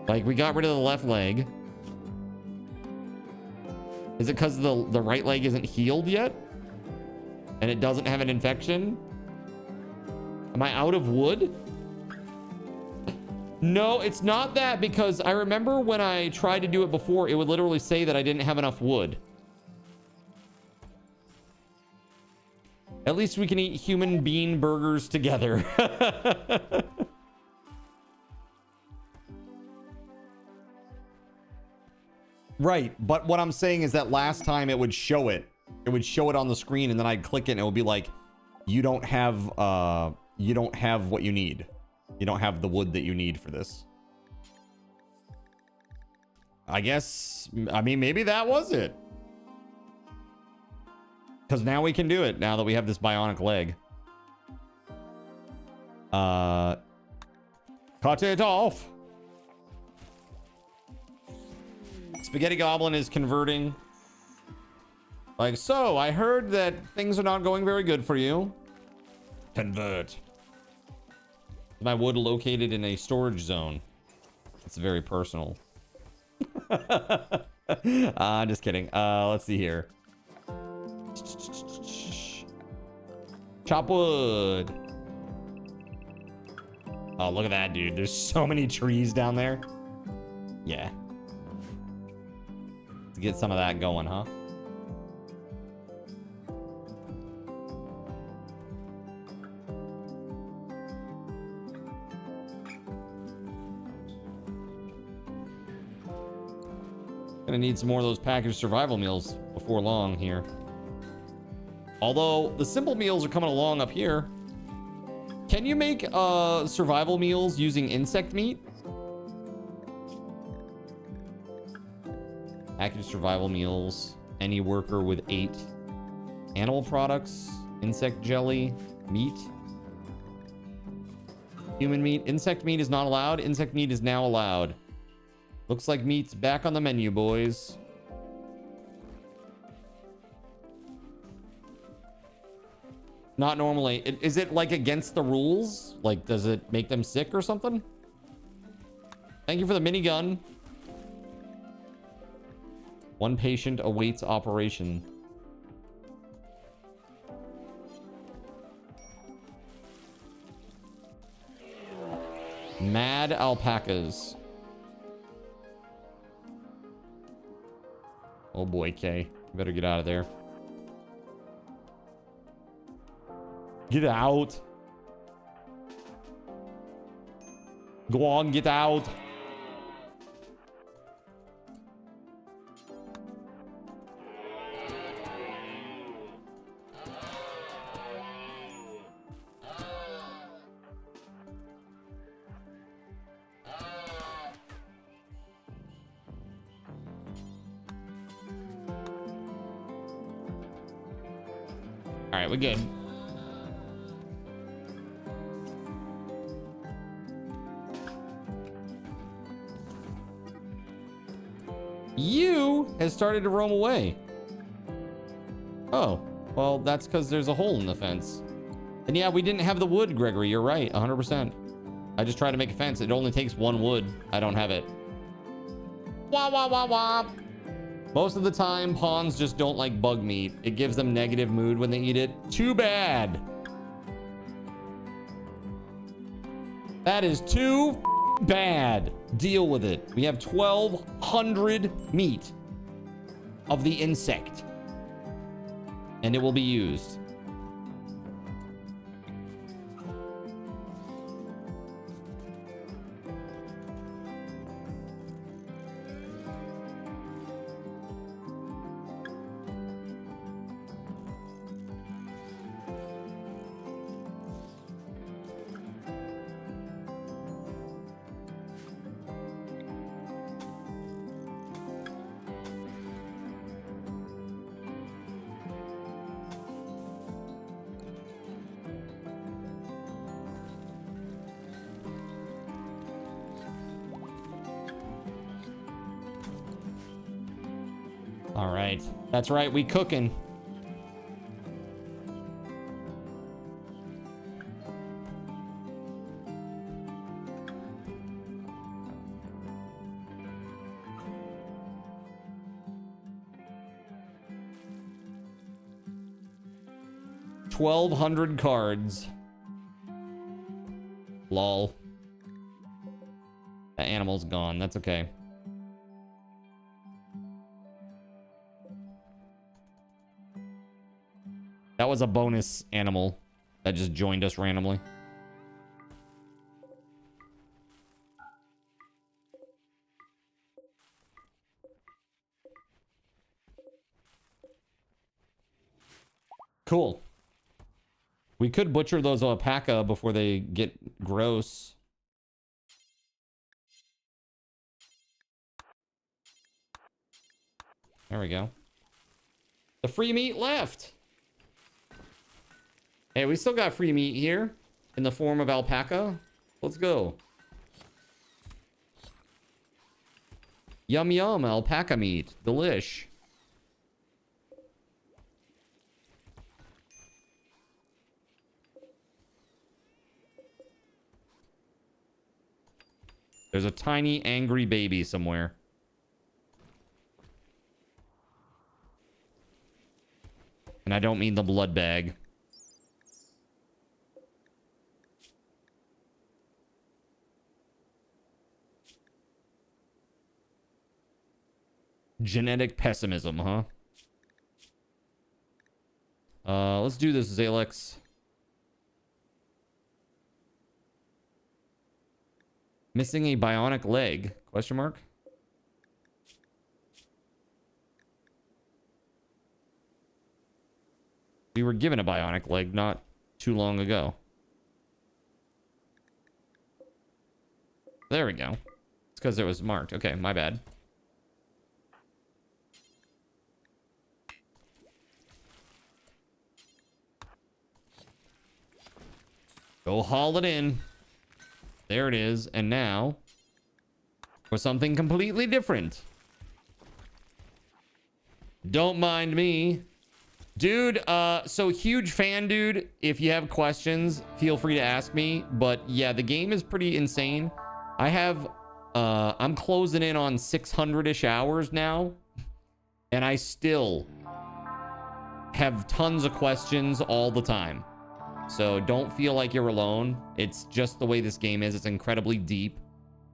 [SPEAKER 2] Like, we got rid of the left leg. Is it because the right leg isn't healed yet? And it doesn't have an infection? Am I out of wood? No, it's not that, because I remember when I tried to do it before, it would literally say that I didn't have enough wood. At least we can eat human bean burgers together. Right, but what I'm saying is that last time it would show it. It would show it on the screen, and then I'd click it, and it would be like, you don't have what you need. You don't have the wood that you need for this. I guess, I mean, maybe that was it. Because now we can do it, now that we have this bionic leg. Cut it off. Spaghetti Goblin is converting. Like, so, I heard that things are not going very good for you. Convert. My wood located in a storage zone. It's very personal. I'm just kidding. Let's see here. Chop wood. Oh, look at that, dude. There's so many trees down there. Yeah. Let's get some of that going, huh? Gonna need some more of those packaged survival meals before long here. Although the simple meals are coming along up here. Can you make survival meals using insect meat? Packaged survival meals. Any worker with 8 animal products, insect jelly, meat. Human meat. Insect meat is not allowed. Insect meat is now allowed. Looks like meat's back on the menu, boys. Not normally. Is it like against the rules? Like, does it make them sick or something? Thank you for the minigun. 1 patient awaits operation. Mad alpacas. Oh boy, Kay. You better get out of there. Get out. Go on, get out. All right, we're good. You has started to roam away. Oh, well, that's because there's a hole in the fence. And yeah, we didn't have the wood, Gregory. You're right, 100%. I just tried to make a fence. It only takes 1 wood. I don't have it. Wah, wah, wah, wah. Most of the time, pawns just don't like bug meat. It gives them negative mood when they eat it. Too bad. That is too bad. Deal with it. We have 1,200 meat of the insect. And it will be used. All right. That's right. We cooking. $1,200 cards. Lol. The animal's gone. That's okay. That was a bonus animal that just joined us randomly. Cool. We could butcher those alpaca before they get gross. There we go. The free meat left. Hey, we still got free meat here in the form of alpaca. Let's go. Yum yum, alpaca meat. Delish. There's a tiny angry baby somewhere. And I don't mean the blood bag. Genetic pessimism, huh? Let's do this, Zalex. Missing a bionic leg? Question mark? We were given a bionic leg not too long ago. There we go. It's because it was marked. Okay, my bad. Go haul it in. There it is. And now for something completely different. Don't mind me. Dude, so huge fan, dude. If you have questions, feel free to ask me. But yeah, the game is pretty insane. I have, I'm closing in on 600-ish hours now. And I still have tons of questions all the time. So don't feel like you're alone. It's just the way this game is. It's incredibly deep.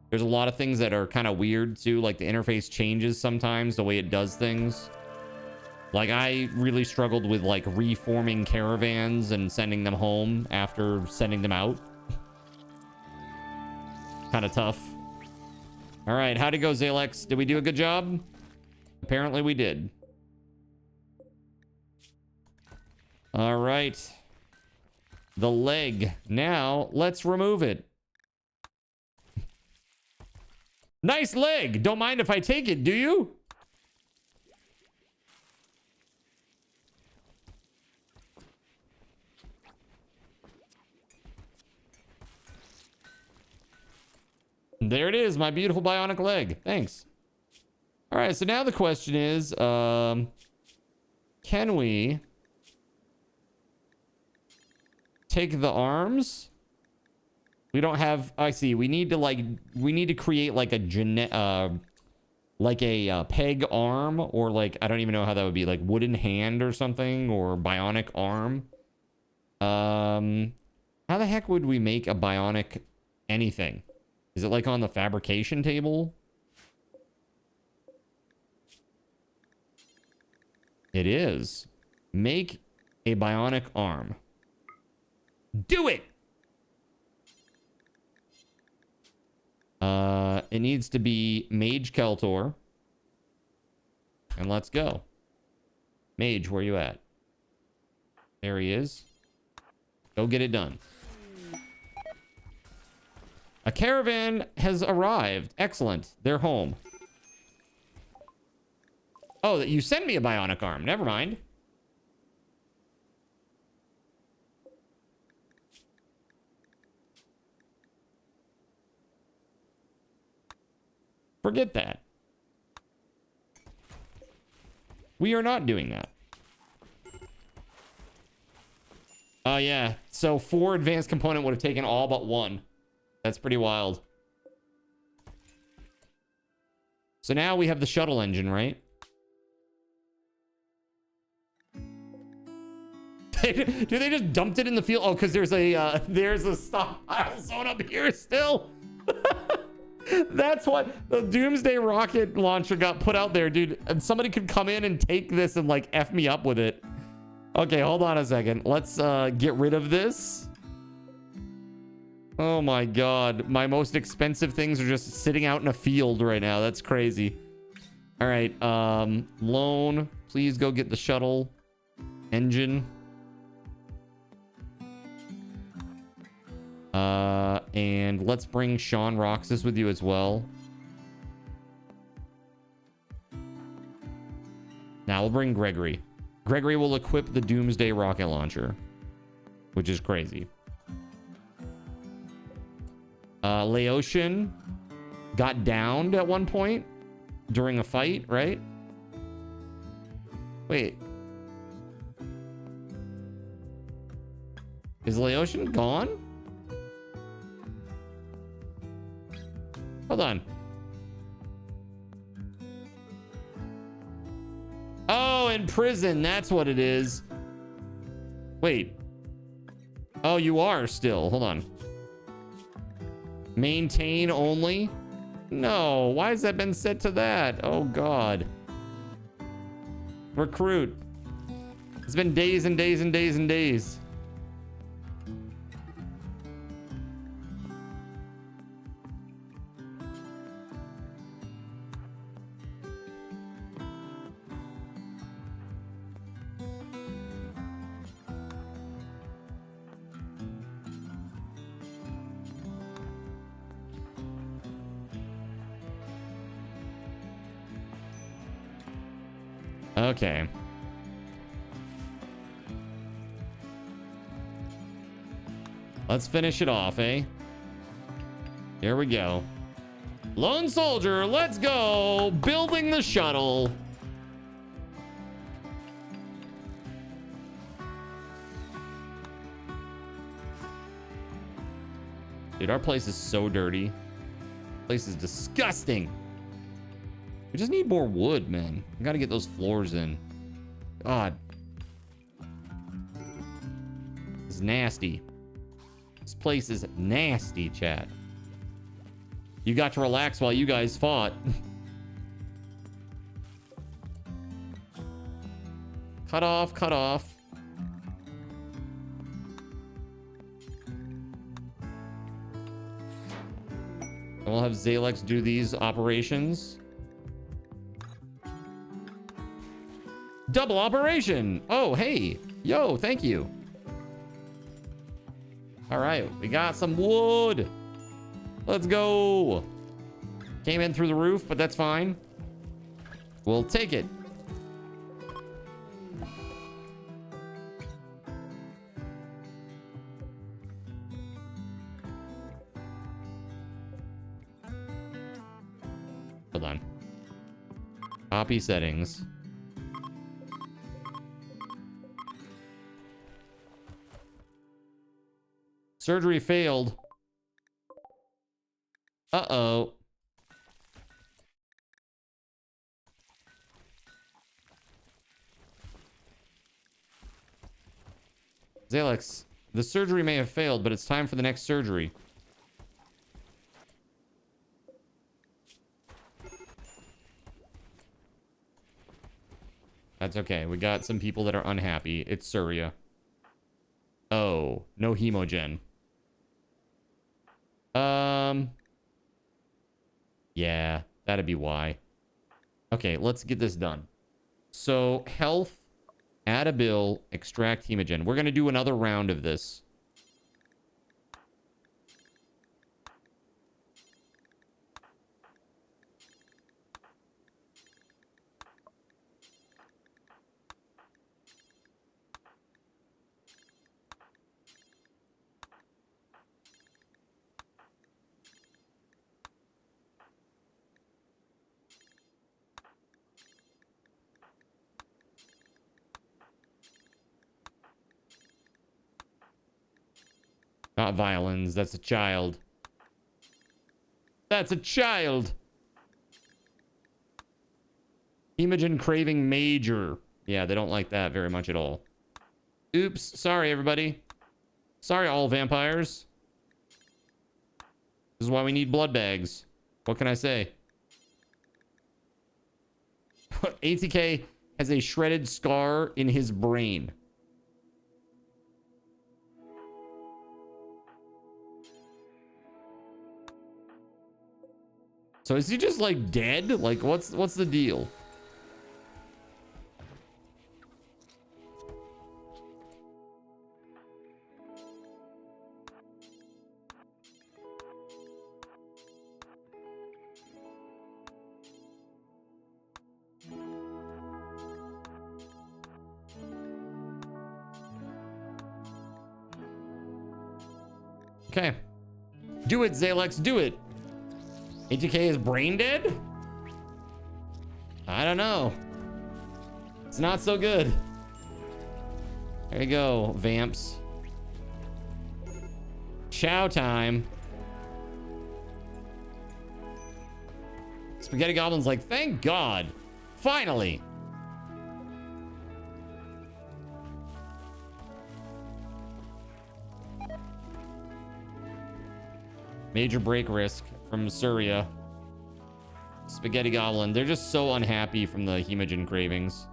[SPEAKER 2] There's a lot of things that are kind of weird too. Like the interface changes sometimes, the way it does things. Like I really struggled with like reforming caravans and sending them home after sending them out. Kind of tough. All right, how'd it go, Zalex? Did we do a good job? Apparently we did. All right. The leg. Now, let's remove it. Nice leg. Don't mind if I take it, do you? There it is, my beautiful bionic leg. Thanks. All right, so now the question is, can we take the arms? We don't have, I see, we need to create like a peg arm, or like, I don't even know how that would be, like wooden hand or something, or bionic arm. How the heck would we make a bionic anything? Is it like on the fabrication table? It is. Make a bionic arm. Do it! It needs to be Mage Keltor. And let's go. Mage, where you at? There he is. Go get it done. A caravan has arrived. Excellent. They're home. Oh, you sent me a bionic arm. Never mind. Forget that. We are not doing that. Oh, yeah. So 4 advanced component would have taken all but 1. That's pretty wild. So now we have the shuttle engine, right? Dude, they just dumped it in the field. Oh, because there's a stockpile zone up here still. That's what the Doomsday rocket launcher got put out there, dude. And somebody could come in and take this and like F me up with it. Okay, hold on a second. Let's get rid of this. Oh my God. My most expensive things are just sitting out in a field right now. That's crazy. All right. Loan, please go get the shuttle engine. And let's bring Sean Roxas with you as well. Now we'll bring Gregory. Gregory will equip the Doomsday rocket launcher, which is crazy. Laotian got downed at one point during a fight, right? Wait. Is Laotian gone? Hold on. Oh, in prison. That's what it is. Wait. Oh, you are still. Hold on. Maintain only? No. Why has that been set to that? Oh, God. Recruit. It's been days and days and days and days. Okay. Let's finish it off, eh? Here we go. Lone Soldier, let's go. Building the shuttle. Dude, our place is so dirty. Place is disgusting. We just need more wood, man. We gotta get those floors in. God. It's nasty. This place is nasty, chat. You got to relax while you guys fought. Cut off, cut off. And we'll have Zalex do these operations. Double operation. Oh, hey. Yo, thank you. All right, we got some wood. Let's go. Came in through the roof, but that's fine. We'll take it. Hold on. Copy settings. Surgery failed. Uh-oh. Zalex, the surgery may have failed, but it's time for the next surgery. That's okay. We got some people that are unhappy. It's Surya. Oh, no hemogen. Yeah, that'd be why. Okay, let's get this done. So, health, add a bill, extract hemogen. We're going to do another round of this. Not violins. That's a child. That's a child. Hemogen craving major. Yeah, they don't like that very much at all. Oops. Sorry, everybody. Sorry, all vampires. This is why we need blood bags. What can I say? ATK has a shredded scar in his brain. So is he just like dead? Like what's the deal? Okay. Do it, Zalex, do it. ATK is brain dead? I don't know. It's not so good. There you go, vamps. Chow time. Spaghetti Goblin's like, thank God. Finally. Major break risk from Surya. Spaghetti Goblin. They're just so unhappy from the hemogen cravings.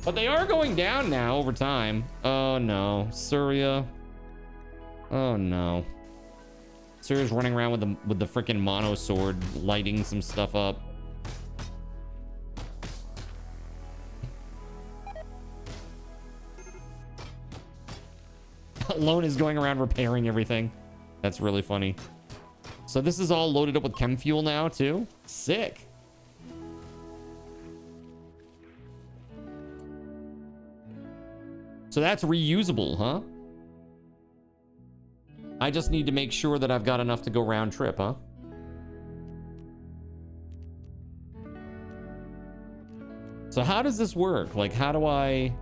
[SPEAKER 2] But they are going down now over time. Oh no. Surya. Oh no. Surya's running around with the freaking mono sword, lighting some stuff up. Lone is going around repairing everything. That's really funny. So this is all loaded up with chem fuel now too. Sick. So that's reusable, huh? I just need to make sure that I've got enough to go round trip, huh? So how does this work? Like, how do I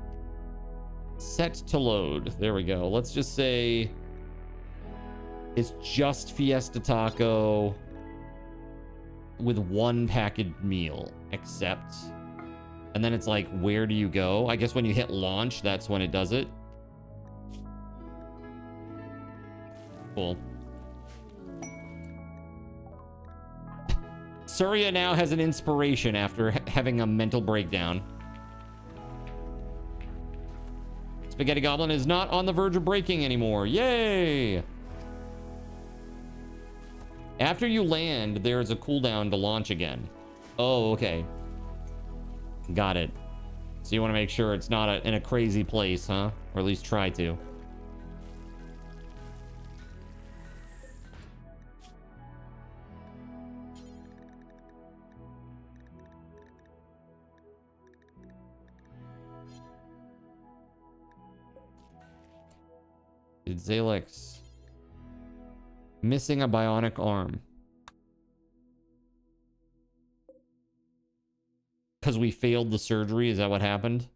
[SPEAKER 2] set to load? There we go. Let's just say it's just Fiesta Taco with one packaged meal, except, and then it's like, where do you go? I guess when you hit launch, that's when it does it. Cool. Surya now has an inspiration after having a mental breakdown. Spaghetti Goblin is not on the verge of breaking anymore. Yay! After you land, there is a cooldown to launch again. Oh, okay. Got it. So you want to make sure it's not in a crazy place, huh? Or at least try to. Did Zalex missing a bionic arm? Because we failed the surgery, is that what happened?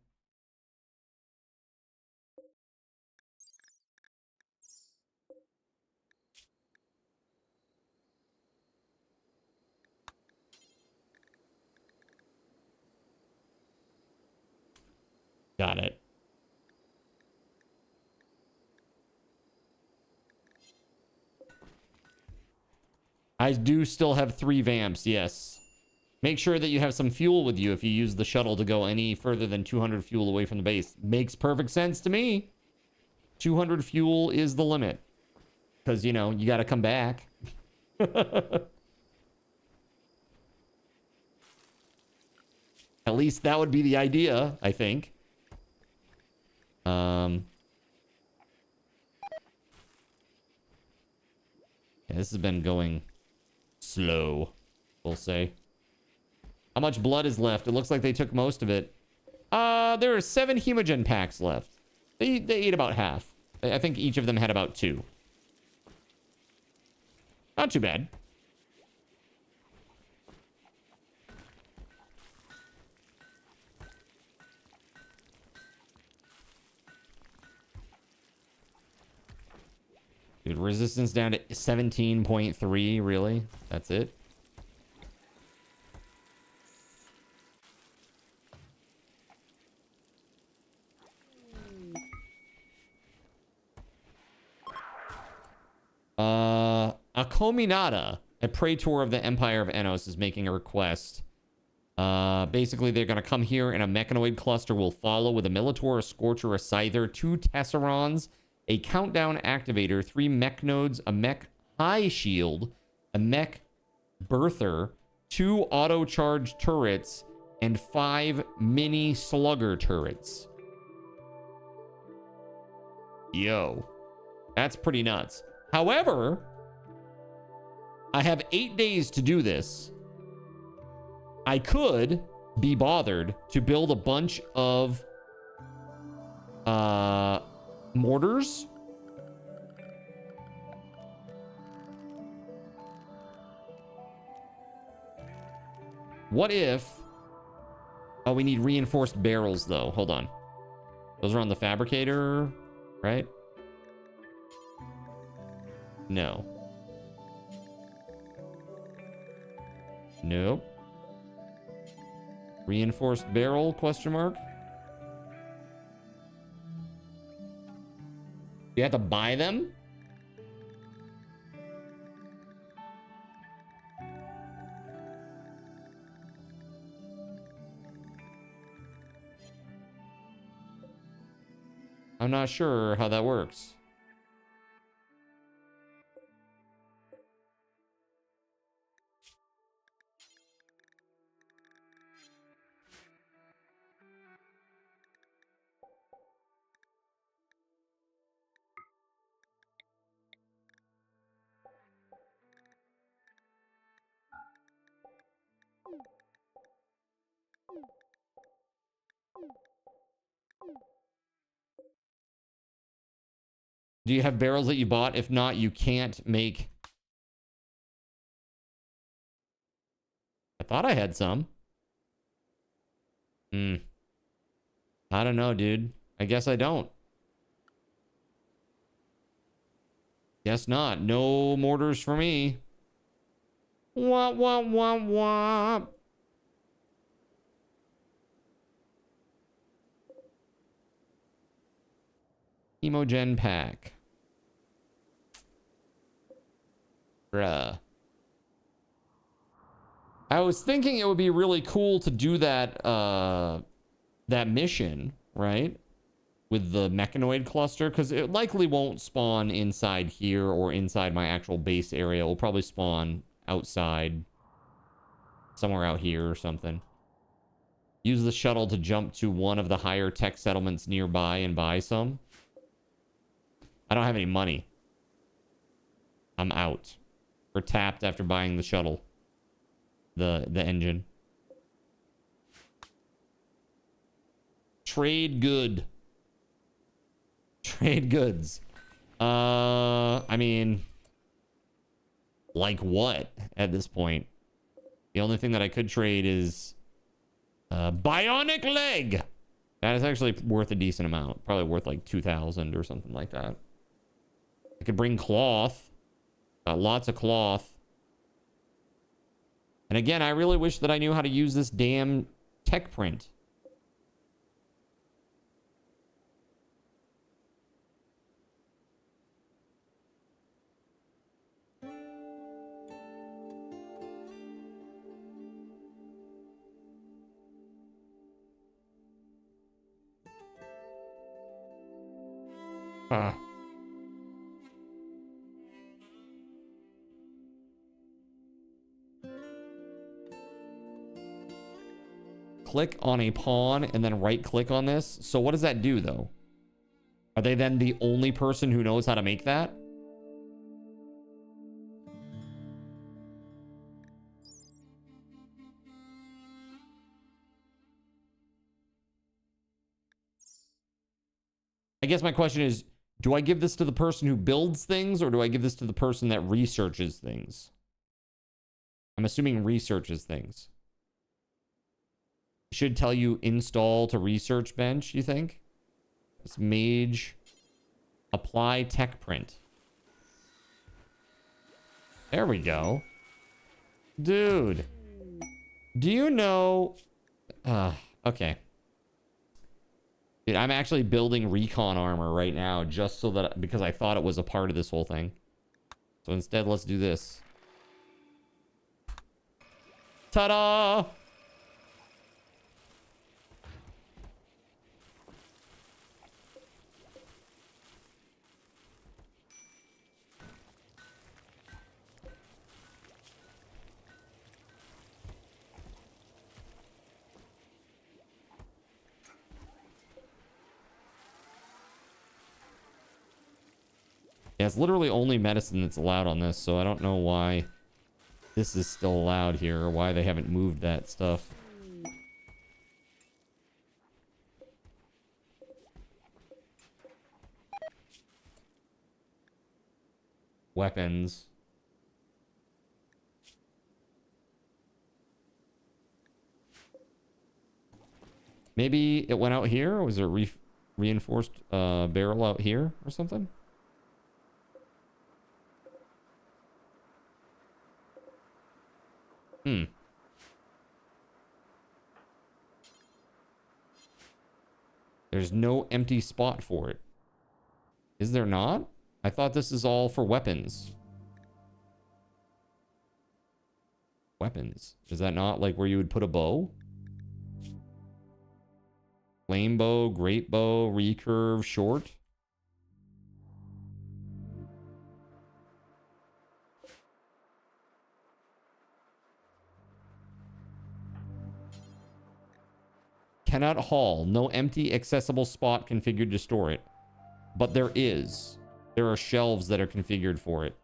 [SPEAKER 2] Got it. I do still have 3 vamps, yes. Make sure that you have some fuel with you if you use the shuttle to go any further than 200 fuel away from the base. Makes perfect sense to me. 200 fuel is the limit. Because, you know, you got to come back. At least that would be the idea, I think. Yeah, this has been going slow, we'll say. How much blood is left? It looks like they took most of it. There are 7 hemogen packs left. They ate about half. I think each of them had about 2. Not too bad. Dude, resistance down to 17.3, really? That's it? Akominata, a praetor of the Empire of Enos, is making a request. Basically, they're going to come here and a mechanoid cluster will follow with a Militor, a Scorcher, a Scyther, 2 Tesserons, a Countdown Activator, 3 mech nodes, a mech high shield, a mech birther, 2 auto-charge turrets, and 5 mini slugger turrets. Yo, that's pretty nuts. However, I have 8 days to do this. I could be bothered to build a bunch of mortars. What if... Oh, we need reinforced barrels, though. Hold on. Those are on the fabricator, right? No. Nope. Reinforced barrel, question mark? You have to buy them? I'm not sure how that works. Do you have barrels that you bought? If not, you can't make... I thought I had some. I don't know, dude. I guess I don't. Guess not. No mortars for me. Wah, wah, wah, wah. Emogen pack. Bruh. I was thinking it would be really cool to do that that mission, right? With the mechanoid cluster, because it likely won't spawn inside here or inside my actual base area. It will probably spawn outside, somewhere out here or something. Use the shuttle to jump to one of the higher tech settlements nearby and buy some. I don't have any money. I'm out. We're tapped after buying the shuttle. The engine. Trade good. Trade goods. I mean, like what at this point? The only thing that I could trade is bionic leg. That is actually worth a decent amount. Probably worth like 2,000 or something like that. I could bring cloth. Got lots of cloth. And again, I really wish that I knew how to use this damn tech print. Click on a pawn and then right click on this. So what does that do though? Are they then the only person who knows how to make that? I guess my question is, do I give this to the person who builds things or do I give this to the person that researches things? I'm assuming researches things. Should tell you install to research bench, you think? It's mage. Apply tech print. There we go. Dude. Do you know... okay. Dude, I'm actually building recon armor right now just so that... because I thought it was a part of this whole thing. So instead, let's do this. Ta-da! Yeah, it's literally only medicine that's allowed on this, so I don't know why this is still allowed here, or why they haven't moved that stuff. Weapons. Maybe it went out here, or was there a reinforced barrel out here or something? There's no empty spot for it. Is there not? I thought this is all for weapons. Weapons. Is that not like where you would put a bow? Flame bow, great bow, recurve, short. Cannot haul. No empty accessible spot configured to store it. But there is. There are shelves that are configured for it.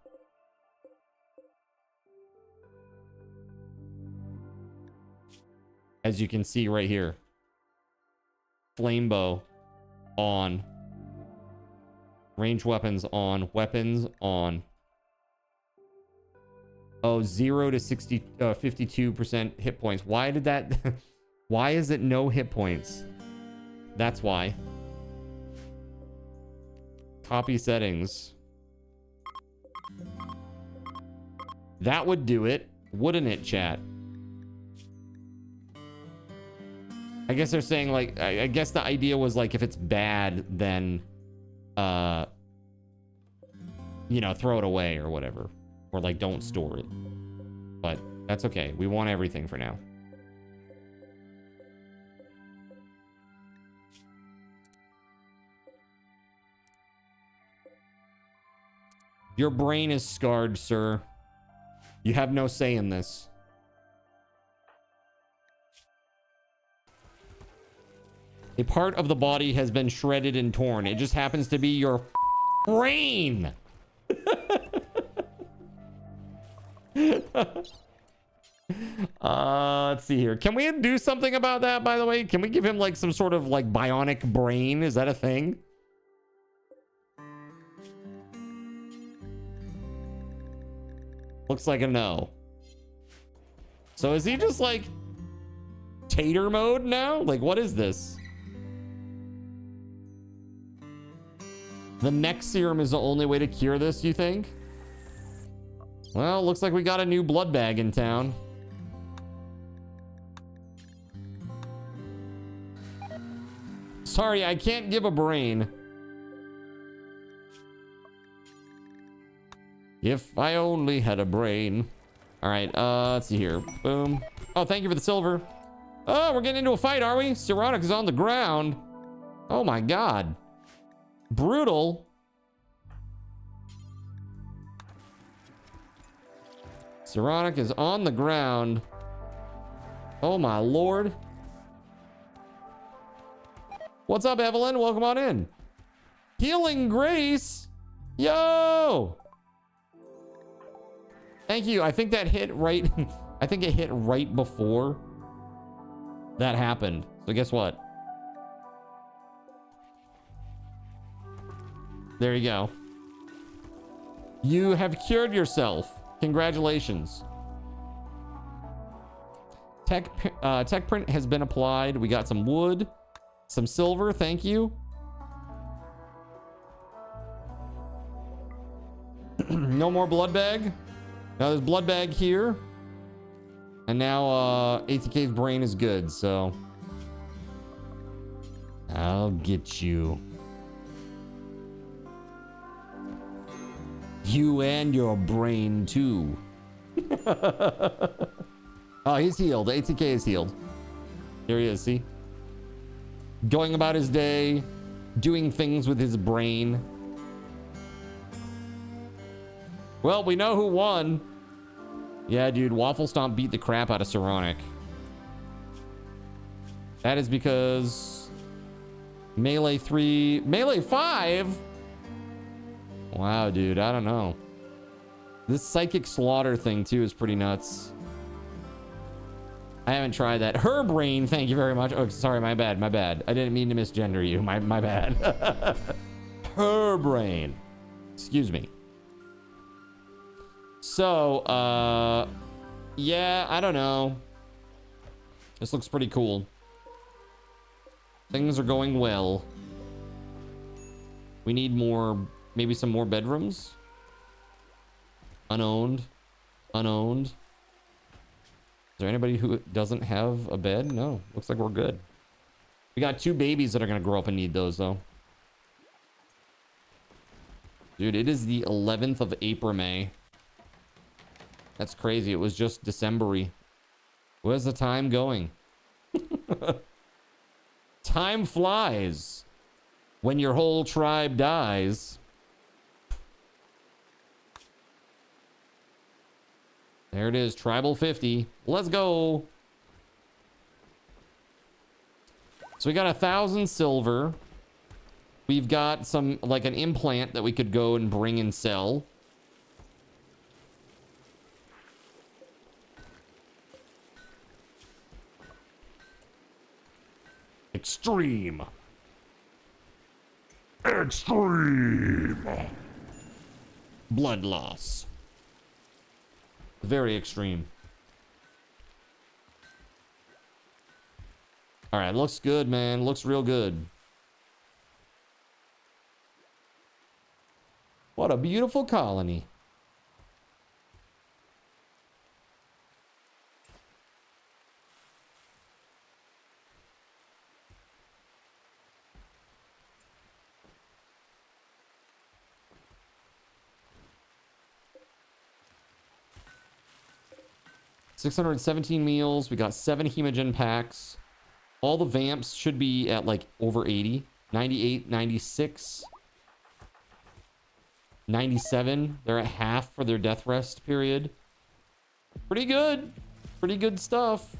[SPEAKER 2] As you can see right here. Flame bow on. Range weapons on. Weapons on. Oh, 0 to 52% hit points. Why did that... Why is it no hit points? That's why. Copy settings. That would do it, wouldn't it, chat? I guess they're saying, like, I guess the idea was, like, if it's bad, then, you know, throw it away or whatever. Or, like, don't store it. But that's okay. We want everything for now. Your brain is scarred, sir. You have no say in this. A part of the body has been shredded and torn. It just happens to be your brain. Let's see here. Can we do something about that, by the way? Can we give him like some sort of like bionic brain? Is that a thing? Looks like a no. So is he just like tater mode now? Like, what is this? The neck serum is the only way to cure this, you think? Well, looks like we got a new blood bag in town. Sorry, I can't give a brain. If I only had a brain. All right, let's see here. Boom. Oh, thank you for the silver. Oh, we're getting into a fight, are we? Seraphim is on the ground. Oh my God. Brutal. Seraphim is on the ground. Oh my Lord. What's up, Evelyn? Welcome on in. Healing Grace. Yo. Thank you. I think that hit right. I think it hit right before that happened. So guess what? There you go. You have cured yourself. Congratulations. Tech print has been applied. We got some wood, some silver. Thank you. No more blood bag. Now there's blood bag here. And now ATK's brain is good, so I'll get you. You and your brain too. Oh, he's healed. ATK is healed. There he is, see? Going about his day, doing things with his brain. Well, we know who won. Yeah, dude, Waffle Stomp beat the crap out of Saronic. That is because Melee 3, Melee 5? Wow, dude, I don't know. This Psychic Slaughter thing, too, is pretty nuts. I haven't tried that. Her brain, thank you very much. Oh, sorry, my bad, my bad. I didn't mean to misgender you. My bad. Her brain. Excuse me. So, yeah, I don't know. This looks pretty cool. Things are going well. We need more, maybe some more bedrooms. Unowned. Unowned. Is there anybody who doesn't have a bed? No, looks like we're good. We got 2 babies that are gonna grow up and need those though. Dude, it is the 11th of April, May. That's crazy. It was just December-y. Where's the time going? Time flies when your whole tribe dies. There it is, Tribal 50. Let's go. So we got 1,000 silver. We've got some, like an implant that we could go and bring and sell. Extreme. Extreme. Blood loss. Very extreme. All right, looks good, man. Looks real good. What a beautiful colony. $617 meals. We got 7 hemogen packs. All the vamps should be at like over 80. 98, 96. 97. They're at half for their death rest period. Pretty good. Pretty good stuff.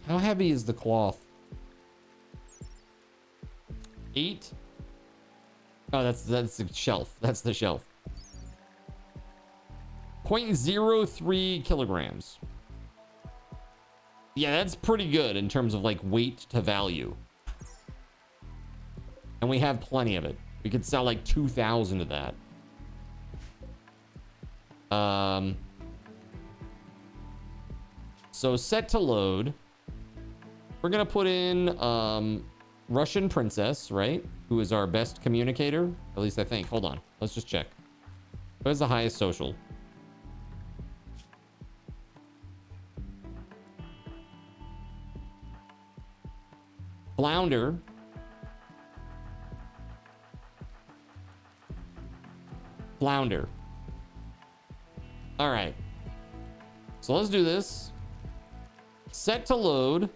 [SPEAKER 2] How heavy is the cloth? 8. Oh, that's the shelf. That's the shelf. 0.03 kilograms. Yeah, that's pretty good in terms of like weight to value. And we have plenty of it. We could sell like 2,000 of that. So set to load. We're gonna put in Russian Princess, right? Who is our best communicator? At least I think. Hold on. Let's just check. Where's the highest social? Flounder. Flounder. All right. So let's do this. Set to load.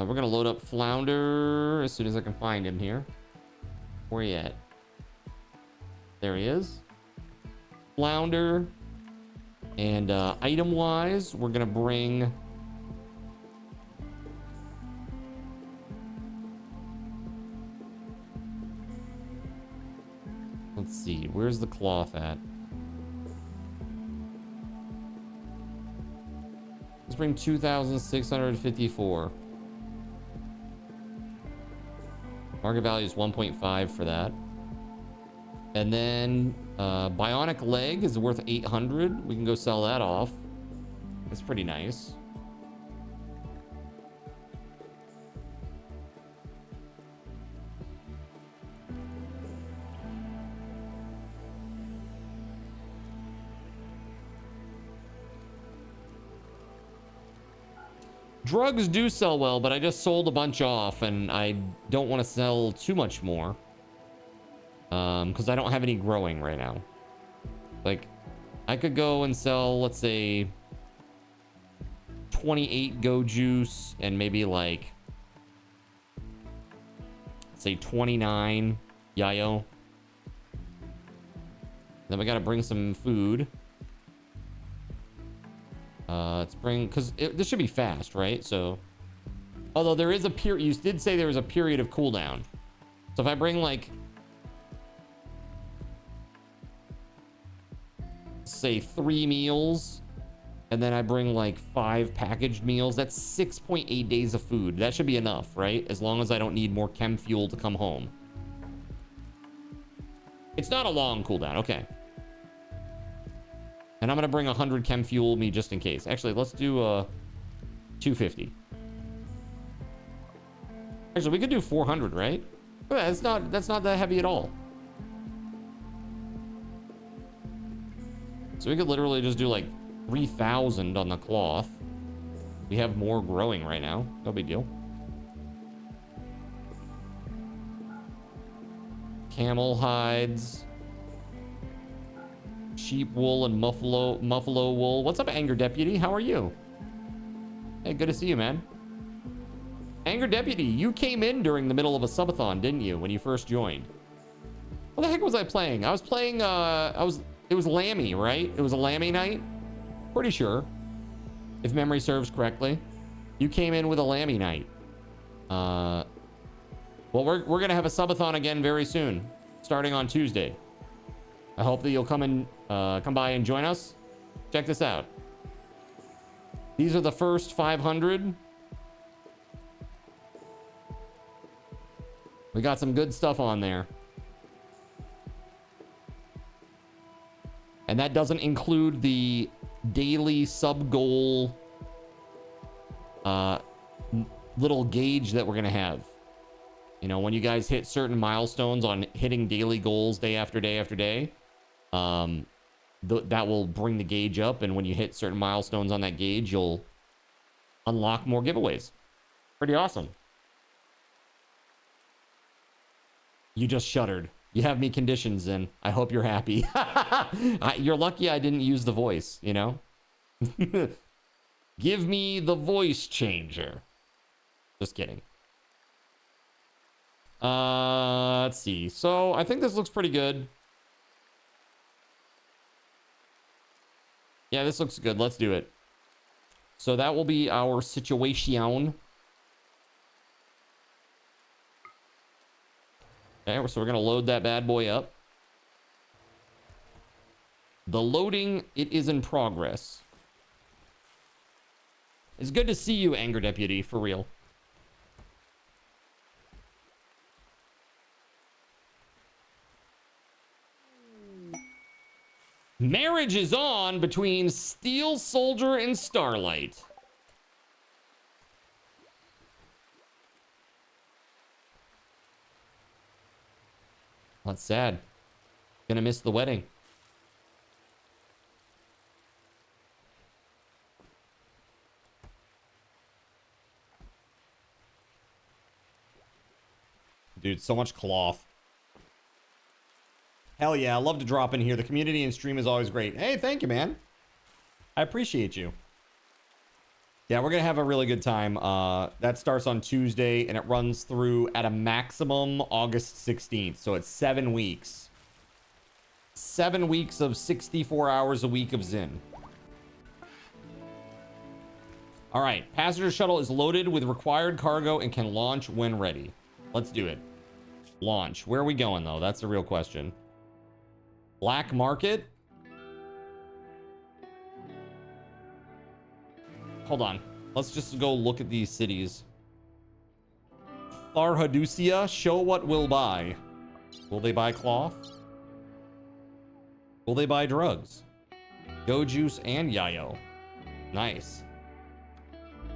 [SPEAKER 2] We're gonna load up Flounder as soon as I can find him here. Where he at? There he is. Flounder. And item wise, we're gonna bring let's see, where's the cloth at? Let's bring 2,654. Market value is 1.5 for that. And then bionic leg is worth 800. We can go sell that off. That's pretty nice. Drugs do sell well, but I just sold a bunch off and I don't want to sell too much more. Because I don't have any growing right now. Like, I could go and sell, let's say, 28 Go Juice and maybe like, say 29 Yayo. Then we gotta bring some food. Let's bring, because this should be fast, right? So, although there is a period, you did say there was a period of cooldown. So if I bring like, say 3 meals, and then I bring like 5 packaged meals, that's 6.8 days of food. That should be enough, right? As long as I don't need more chem fuel to come home. It's not a long cooldown, okay. And I'm gonna bring 100 chem fuel me just in case. Actually, let's do 250. Actually, we could do 400, right? That's not that heavy at all. So we could literally just do like 3,000 on the cloth. We have more growing right now. No big deal. Camel hides. Sheep wool and muffalo wool. What's up, Anger Deputy? How are you? Hey, good to see you, man. Anger Deputy, you came in during the middle of a subathon, didn't you, when you first joined? What the heck was I playing? I was playing, it was Lammy, right? It was a Lammy night? Pretty sure. If memory serves correctly. You came in with a Lammy night. Well, we're gonna have a subathon again very soon, starting on Tuesday. I hope that you'll come by and join us. Check this out. These are the first 500. We got some good stuff on there. And that doesn't include the daily sub goal little gauge that we're going to have. You know, when you guys hit certain milestones on hitting daily goals day after day after day, that will bring the gauge up. And when you hit certain milestones on that gauge, you'll unlock more giveaways. Pretty awesome. You just shuddered. You have me conditions in. I hope you're happy. You're lucky I didn't use the voice, you know? Give me the voice changer. Just kidding. Let's see. So I think this looks pretty good. Yeah, this looks good. Let's do it. So that will be our situation. Okay, so we're going to load that bad boy up. The loading, it is in progress. It's good to see you, Anger Deputy, for real. Marriage is on between Steel Soldier and Starlight. That's sad. Gonna miss the wedding. Dude, so much cloth. Hell yeah, I love to drop in here. The community and stream is always great. Hey, thank you, man. I appreciate you. Yeah, we're gonna have a really good time. That starts on Tuesday and it runs through at a maximum August 16th. So it's 7 weeks. 7 weeks of 64 hours a week of Zin. All right, passenger shuttle is loaded with required cargo and can launch when ready. Let's do it. Launch. Where are we going though? That's the real question. Black market. Hold on. Let's just go look at these cities. Tharhadusia, show what we'll buy. Will they buy cloth? Will they buy drugs? Go Juice and Yayo. Nice.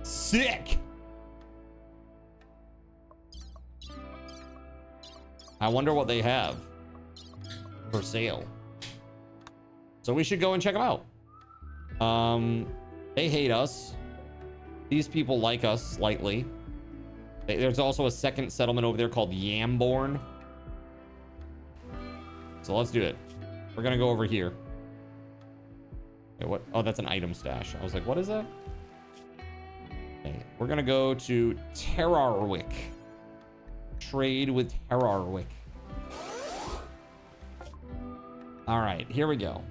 [SPEAKER 2] Sick! I wonder what they have for sale. So we should go and check them out. They hate us. These people like us slightly. There's also a second settlement over there called Yamborn. So let's do it. We're gonna go over here. Okay, what? Oh, that's an item stash. I was like, what is that? Okay, we're gonna go to Terrarwick. Trade with Terrarwick. All right, here we go.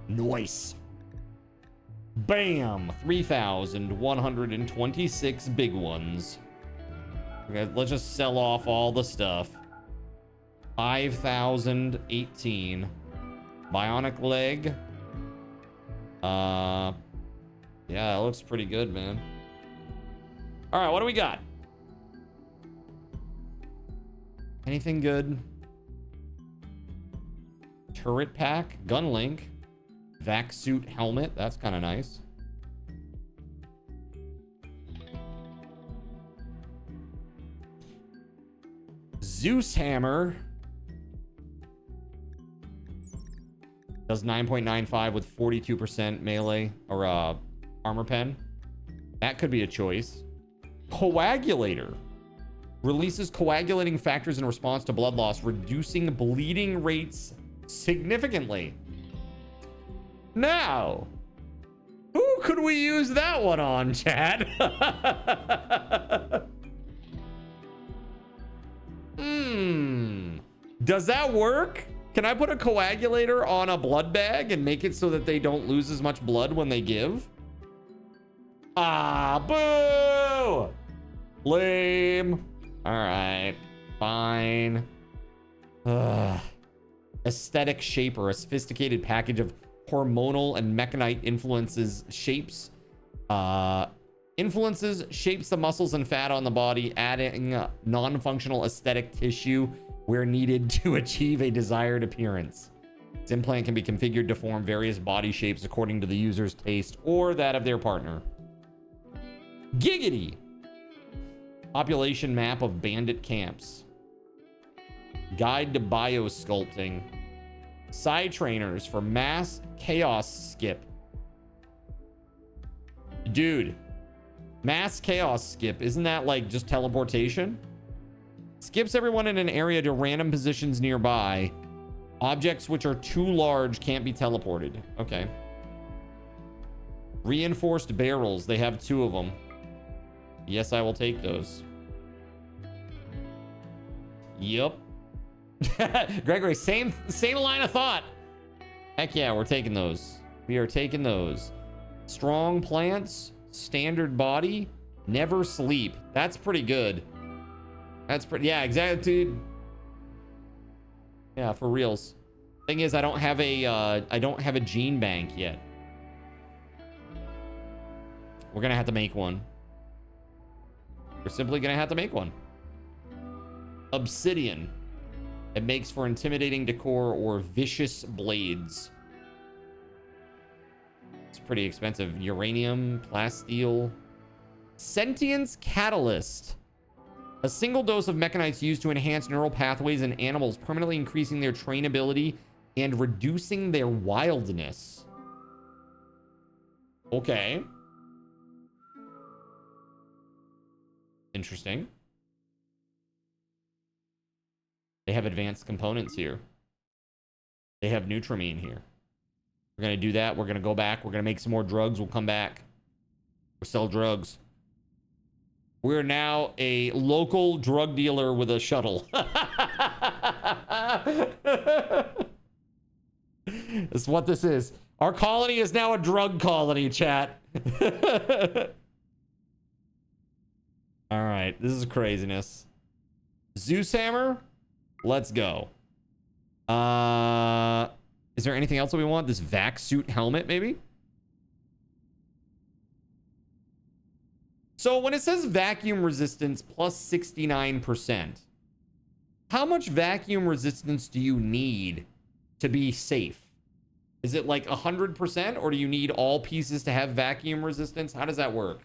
[SPEAKER 2] Nice. Bam! 3,126 big ones. Okay, let's just sell off all the stuff. 5,018. Bionic leg. Yeah, that looks pretty good, man. All right, what do we got? Anything good? Turret pack, gun link, vac suit helmet. That's kind of nice. Zeus hammer does 9.95 with 42% melee or armor pen. That could be a choice. Coagulator releases coagulating factors in response to blood loss, reducing bleeding rates significantly. Now, who could we use that one on, chat? Does that work? Can I put a coagulator on a blood bag and make it so that they don't lose as much blood when they give? Ah, boo! Lame. All right, fine. Ugh. Aesthetic shaper, a sophisticated package of hormonal and mechanite influences shapes the muscles and fat on the body, adding non-functional aesthetic tissue where needed to achieve a desired appearance. This implant can be configured to form various body shapes according to the user's taste or that of their partner. Giggity. Population map of bandit camps. Guide to biosculpting. Side trainers for mass chaos skip. Dude, mass chaos skip, isn't that like just teleportation? Skips everyone in an area to random positions nearby. Objects which are too large can't be teleported. Okay. Reinforced barrels, they have 2 of them. Yes, I will take those. Yup. Gregory, same line of thought. Heck yeah, we're taking those. We are taking those. Strong plants, standard body, never sleep. That's pretty good. That's pretty, yeah, exactly, dude. Yeah, for reals. Thing is, I don't have a gene bank yet. We're gonna have to make one. We're simply gonna have to make one. Obsidian. It makes for intimidating decor or vicious blades. It's pretty expensive. Uranium, plasteel. Sentience catalyst. A single dose of mechanites used to enhance neural pathways in animals, permanently increasing their trainability and reducing their wildness. Okay. Interesting. They have advanced components here. They have Nutramine here. We're going to do that. We're going to go back. We're going to make some more drugs. We'll come back. We'll sell drugs. We're now a local drug dealer with a shuttle. That's what this is. Our colony is now a drug colony, chat. All right. This is craziness. Zeus hammer. Let's go. Is there anything else that we want? This vac suit helmet, maybe? So when it says vacuum resistance plus 69%, how much vacuum resistance do you need to be safe? Is it like 100%, or do you need all pieces to have vacuum resistance? How does that work?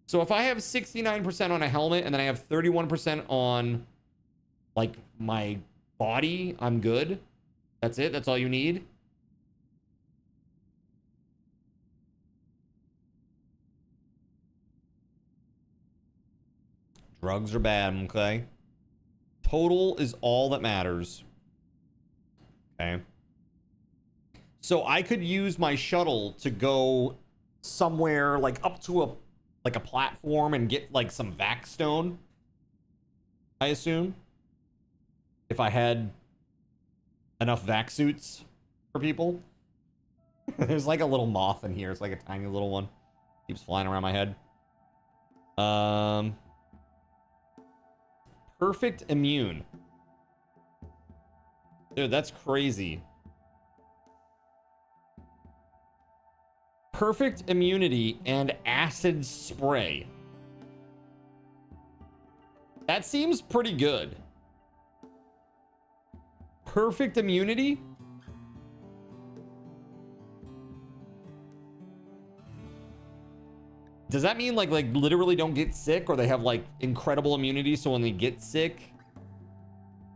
[SPEAKER 2] So if I have 69% on a helmet and then I have 31% on like my body, I'm good. That's it. That's all you need. Drugs are bad, okay? Total is all that matters. Okay. So I could use my shuttle to go somewhere like up to a platform and get like some vac stone, I assume, if I had enough vac suits for people. There's like a little moth in here. It's like a tiny little one. Keeps flying around my head. Perfect immune. Dude, that's crazy. Perfect immunity and acid spray. That seems pretty good. Perfect immunity? Does that mean like literally don't get sick, or they have like incredible immunity, so when they get sick,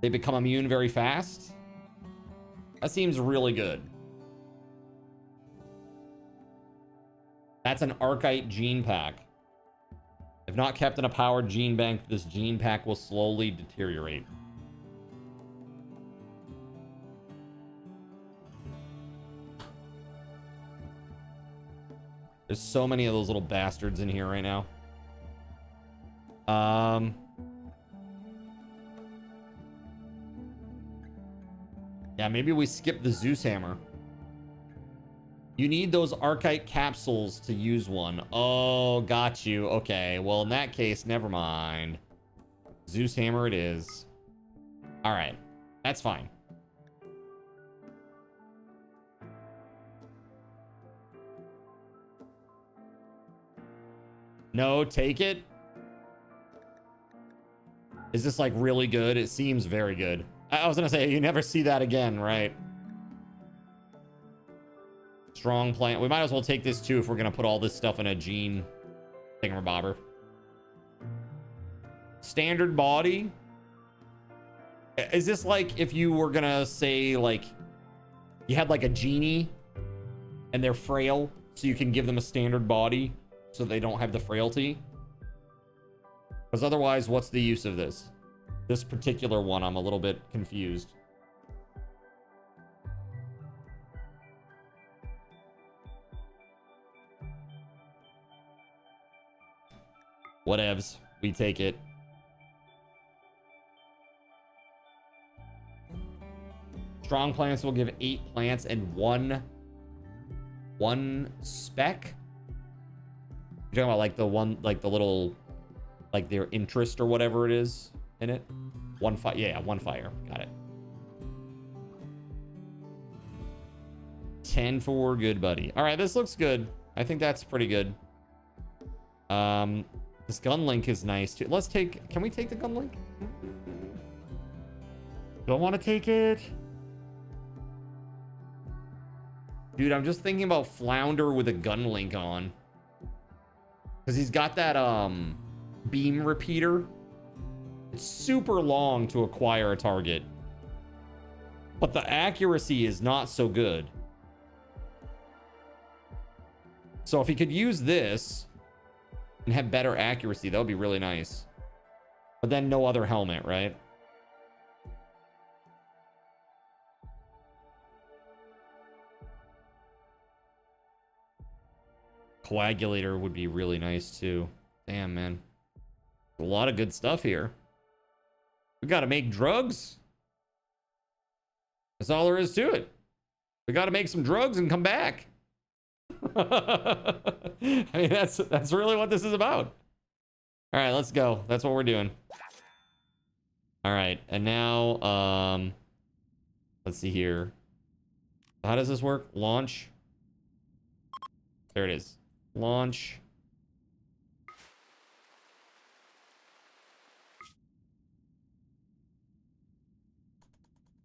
[SPEAKER 2] they become immune very fast? That seems really good. That's an Archite gene pack. If not kept in a powered gene bank, this gene pack will slowly deteriorate. There's so many of those little bastards in here right now. Yeah, maybe we skip the Zeus hammer. You need those Archite capsules to use one. Oh, got you. Okay, well, in that case, never mind. Zeus hammer it is. All right, that's fine. No, take it. Is this like really good? It seems very good. I was gonna say, you never see that again, right? Strong plant. We might as well take this too if we're gonna put all this stuff in a gene thingamabobber. Standard body. Is this like if you were gonna say like you had like a genie and they're frail, so you can give them a standard body so they don't have the frailty? Because otherwise, what's the use of this? This particular one, I'm a little bit confused. Whatevs. We take it. Strong plants will give 8 plants and one spec. You're talking about like the one, like the little, like their interest or whatever it is in it. One fire. Yeah, one fire. Got it. 10 for good, buddy. All right, this looks good. I think that's pretty good. This gun link is nice too. Let's take, can we take the gun link? Don't want to take it. Dude, I'm just thinking about Flounder with a gun link on. Because he's got that beam repeater. It's super long to acquire a target. But the accuracy is not so good. So if he could use this and have better accuracy, that would be really nice. But then no other helmet, right? Coagulator would be really nice too. Damn, man. A lot of good stuff here. We got to make drugs. That's all there is to it. We got to make some drugs and come back. I mean, that's really what this is about. All right, let's go. That's what we're doing. All right, and now, let's see here. How does this work? Launch. There it is. Launch.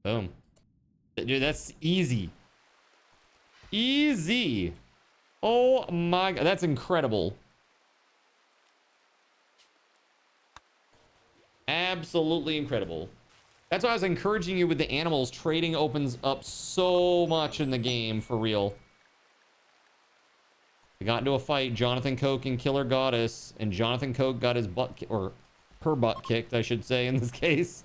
[SPEAKER 2] Boom. Dude, that's easy. Easy. Oh my god, that's incredible. Absolutely incredible. That's why I was encouraging you with the animals. Trading opens up so much in the game, for real. We got into a fight, Jonathan Coke and Killer Goddess, and Jonathan Coke got his butt, or her butt kicked, I should say, in this case.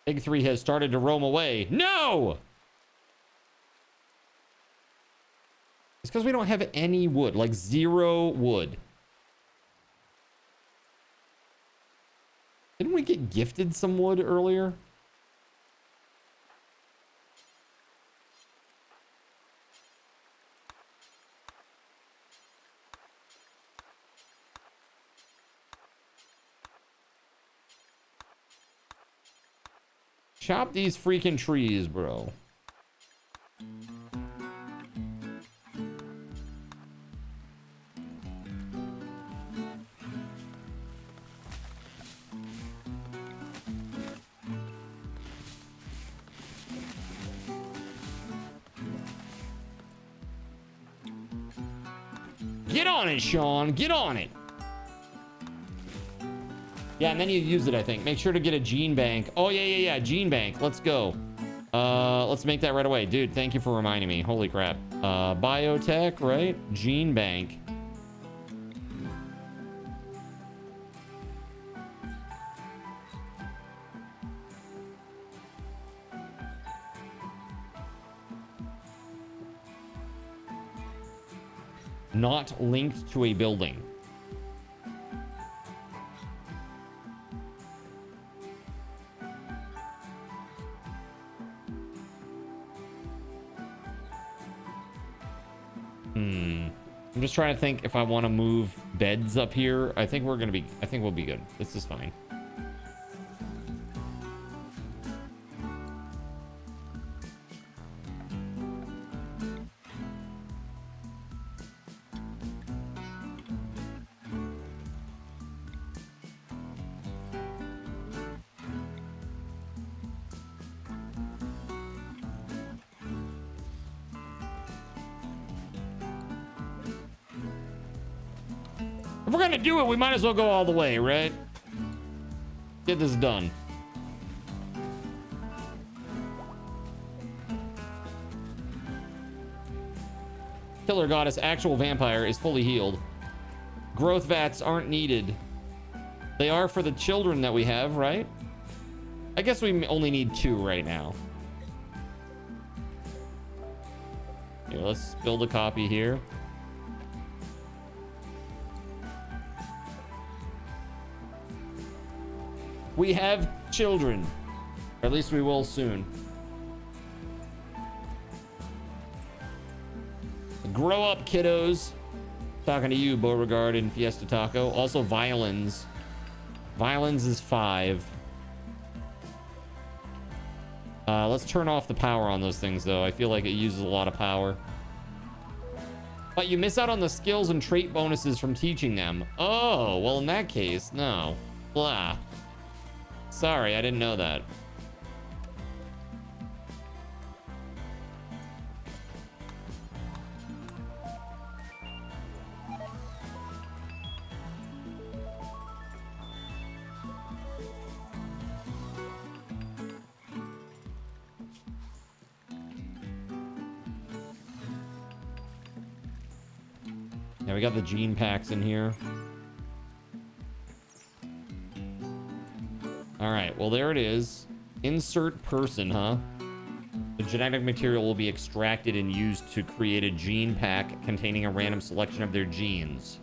[SPEAKER 2] Big 3 has started to roam away. No! It's because we don't have any wood, like 0 wood. Didn't we get gifted some wood earlier? Chop these freaking trees, bro. Get on it, Sean. Get on it. Yeah, and then you use it, I think. Make sure to get a gene bank. Oh, yeah. Gene bank. Let's go. Let's make that right away. Dude, thank you for reminding me. Holy crap. Biotech, right? Gene bank. Not linked to a building. I'm just trying to think if I want to move beds up here. I think we'll be good. This is fine. If we're gonna do it, we might as well go all the way, right? Get this done. Killer Goddess Actual Vampire is fully healed. Growth vats aren't needed. They are for the children that we have, right? I guess we only need 2 right now. Here, let's build a copy here. We have children. Or at least we will soon. Grow up, kiddos. Talking to you, Beauregard and Fiesta Taco. Also, violins. Violins is 5. Let's turn off the power on those things, though. I feel like it uses a lot of power. But you miss out on the skills and trait bonuses from teaching them. Oh, well, in that case, no. Blah. Sorry, I didn't know that. Yeah, we got the gene packs in here. All right, well, there it is. Insert person, huh? The genetic material will be extracted and used to create a gene pack containing a random selection of their genes.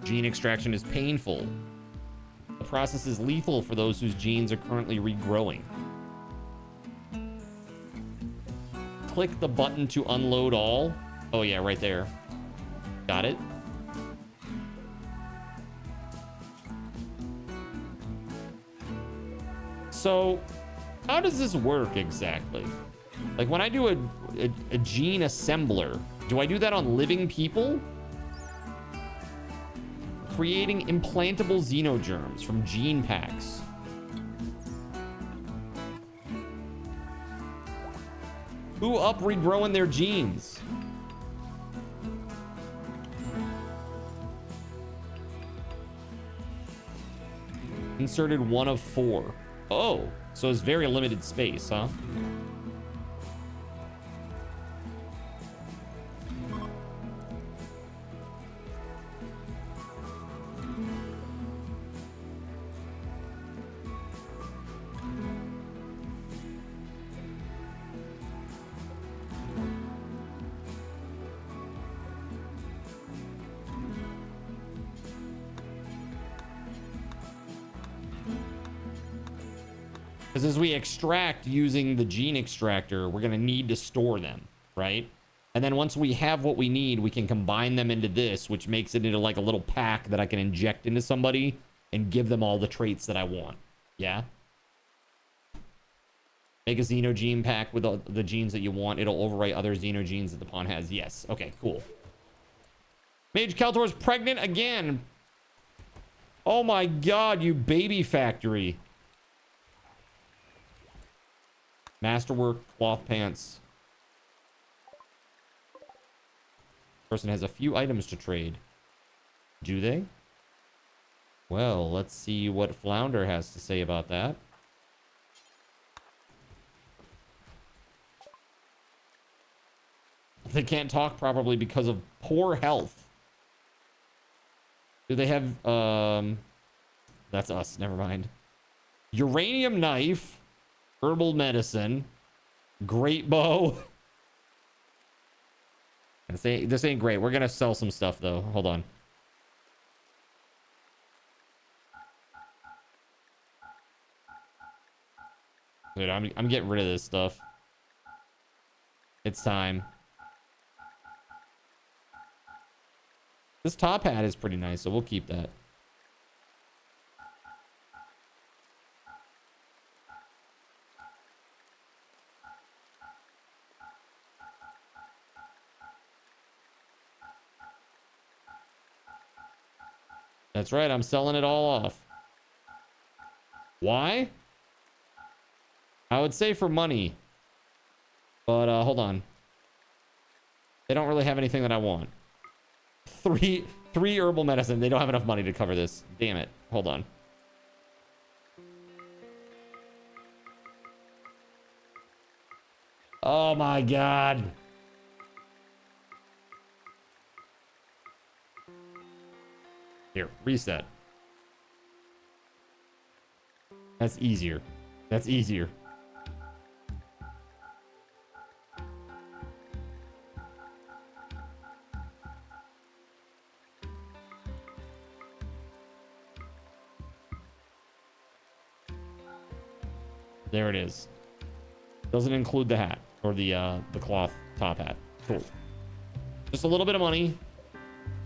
[SPEAKER 2] Gene extraction is painful. The process is lethal for those whose genes are currently regrowing. Click the button to unload all. Oh, yeah, right there. Got it. So, how does this work exactly? Like, when I do a gene assembler, do I do that on living people? Creating implantable xenogerms from gene packs. Who up regrowing their genes? Inserted 1 of 4. Oh, so it's very limited space, huh? Because as we extract using the gene extractor, we're going to need to store them, right? And then once we have what we need, we can combine them into this, which makes it into like a little pack that I can inject into somebody and give them all the traits that I want. Yeah? Make a xenogene pack with the genes that you want. It'll overwrite other xenogenes that the pawn has. Yes. Okay, cool. Mage Keltor's pregnant again. Oh my god, you baby factory. Masterwork, cloth pants. Person has a few items to trade. Do they? Well, let's see what Flounder has to say about that. They can't talk properly because of poor health. Do they have, that's us, never mind. Uranium knife. Herbal medicine, great bow. This ain't great. We're gonna sell some stuff though. Hold on. Dude, I'm getting rid of this stuff. It's time. This top hat is pretty nice, so we'll keep that. That's right, I'm selling it all off. Why? I would say for money. But hold on. They don't really have anything that I want. Three herbal medicine. They don't have enough money to cover this. Damn it. Hold on. Oh my god. Here, reset. That's easier. That's easier. There it is. Doesn't include the hat or the cloth top hat. Cool. Just a little bit of money.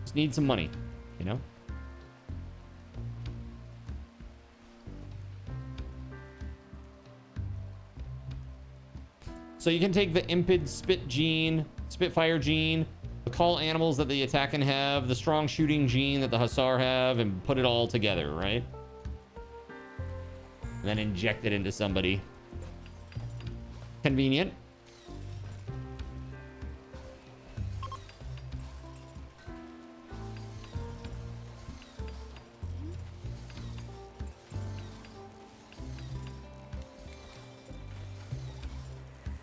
[SPEAKER 2] Just need some money, you know? So you can take the Impid Spit gene, Spitfire gene, the call animals that the attack can have, the strong shooting gene that the Hussar have, and put it all together, right? And then inject it into somebody. Convenient.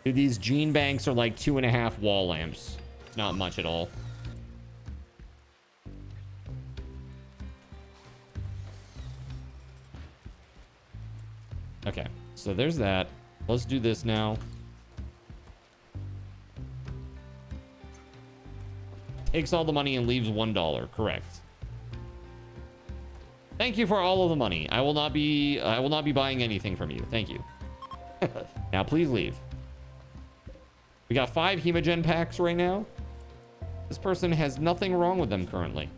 [SPEAKER 2] Dude, these gene banks are like 2.5 wall lamps. It's not much at all. Okay, so there's that. Let's do this now. Takes all the money and leaves $1. Correct. Thank you for all of the money. I will not be buying anything from you. Thank you. Now please leave. We got 5 hemogen packs right now. This person has nothing wrong with them currently.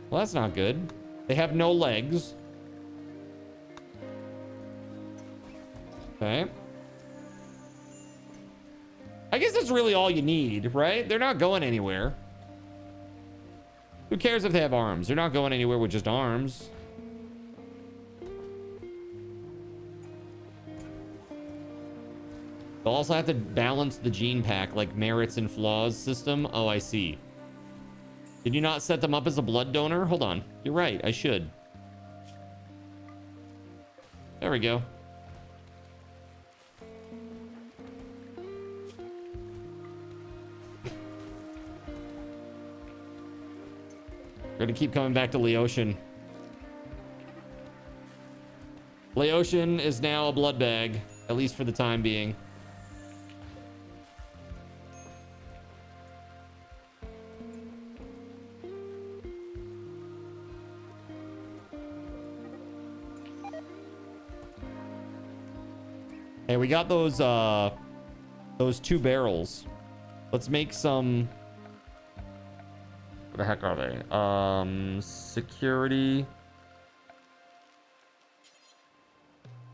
[SPEAKER 2] Well, that's not good. They have no legs. Okay. I guess that's really all you need, right? They're not going anywhere. Who cares if they have arms? They're not going anywhere with just arms. They'll also have to balance the gene pack, like merits and flaws system. Oh, I see. Did you not set them up as a blood donor? Hold on. You're right. I should. There we go. We're gonna keep coming back to Leotian. Leotian is now a blood bag, at least for the time being. Hey, we got those 2 barrels. Let's make some. What the heck are they? Security.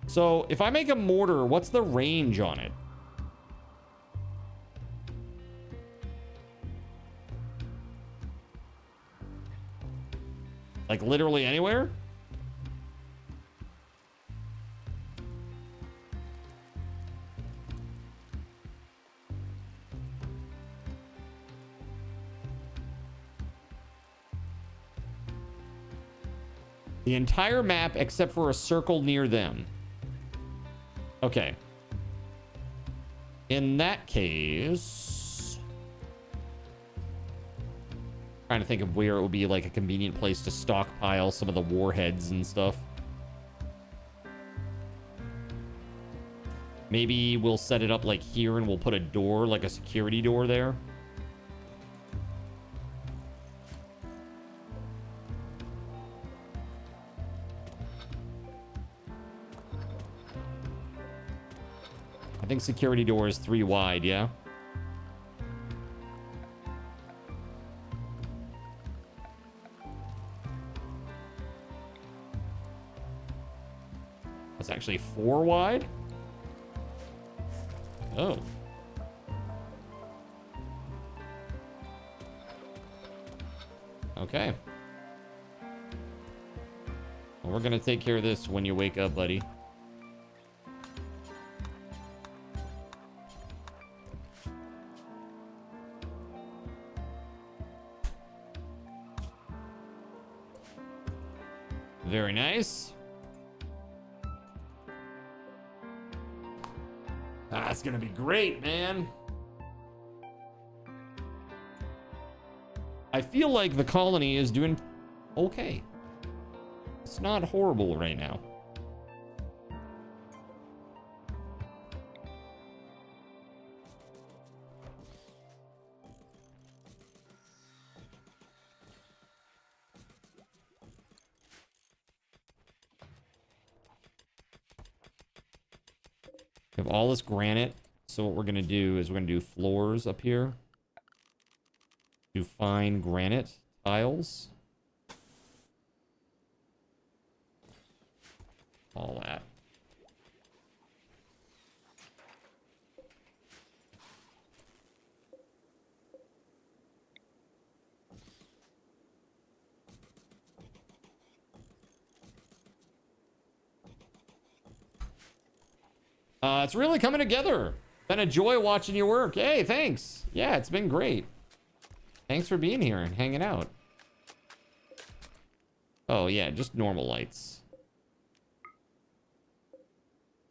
[SPEAKER 2] So if I make a mortar, what's the range on it? Like literally anywhere? The entire map except for a circle near them. Okay. In that case, trying to think of where it would be like a convenient place to stockpile some of the warheads and stuff. Maybe we'll set it up like here and we'll put a door, like a security door there. I think security door is 3 wide, yeah? That's actually 4 wide? Oh. Okay. Well, we're gonna take care of this when you wake up, buddy. Very nice. That's gonna be great, man. I feel like the colony is doing okay. It's not horrible right now. We have all this granite. So what we're going to do is we're going to do floors up here. Do fine granite tiles. All that. It's really coming together. Been a joy watching your work. Hey, thanks. Yeah, it's been great. Thanks for being here and hanging out. Oh, yeah, just normal lights.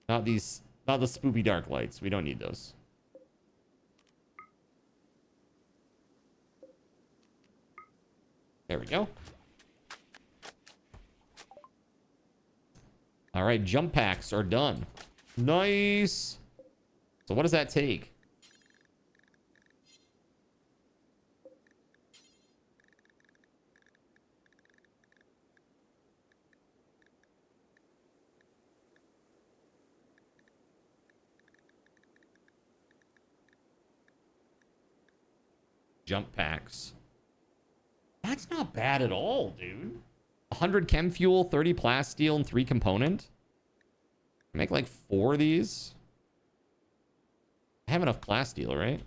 [SPEAKER 2] Not the spoopy dark lights. We don't need those. There we go. All right, jump packs are done. Nice. So what does that take? Jump packs. That's not bad at all, dude. 100 chem fuel, 30 plasteel, and 3 component. Make like 4 of these. I have enough plasteel, right?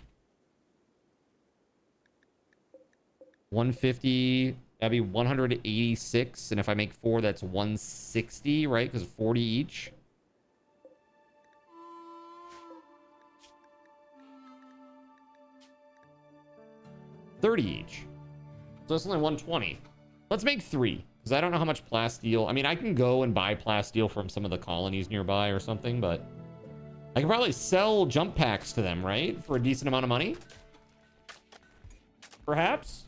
[SPEAKER 2] 150. That'd be 186. And if I make 4, that's 160, right? Because 40 each. $30 each. So that's only 120. Let's make 3. Because I don't know how much plasteel. I mean, I can go and buy plasteel from some of the colonies nearby or something, but I can probably sell jump packs to them, right? For a decent amount of money? Perhaps?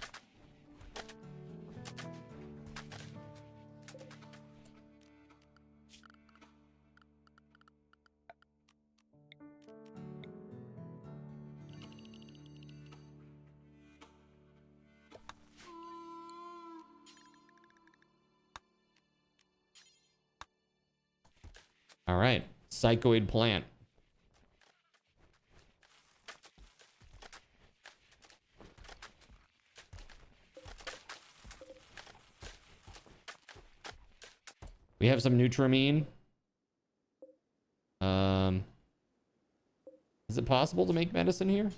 [SPEAKER 2] All right, psychoid plant. We have some Nutramine. Is it possible to make medicine here?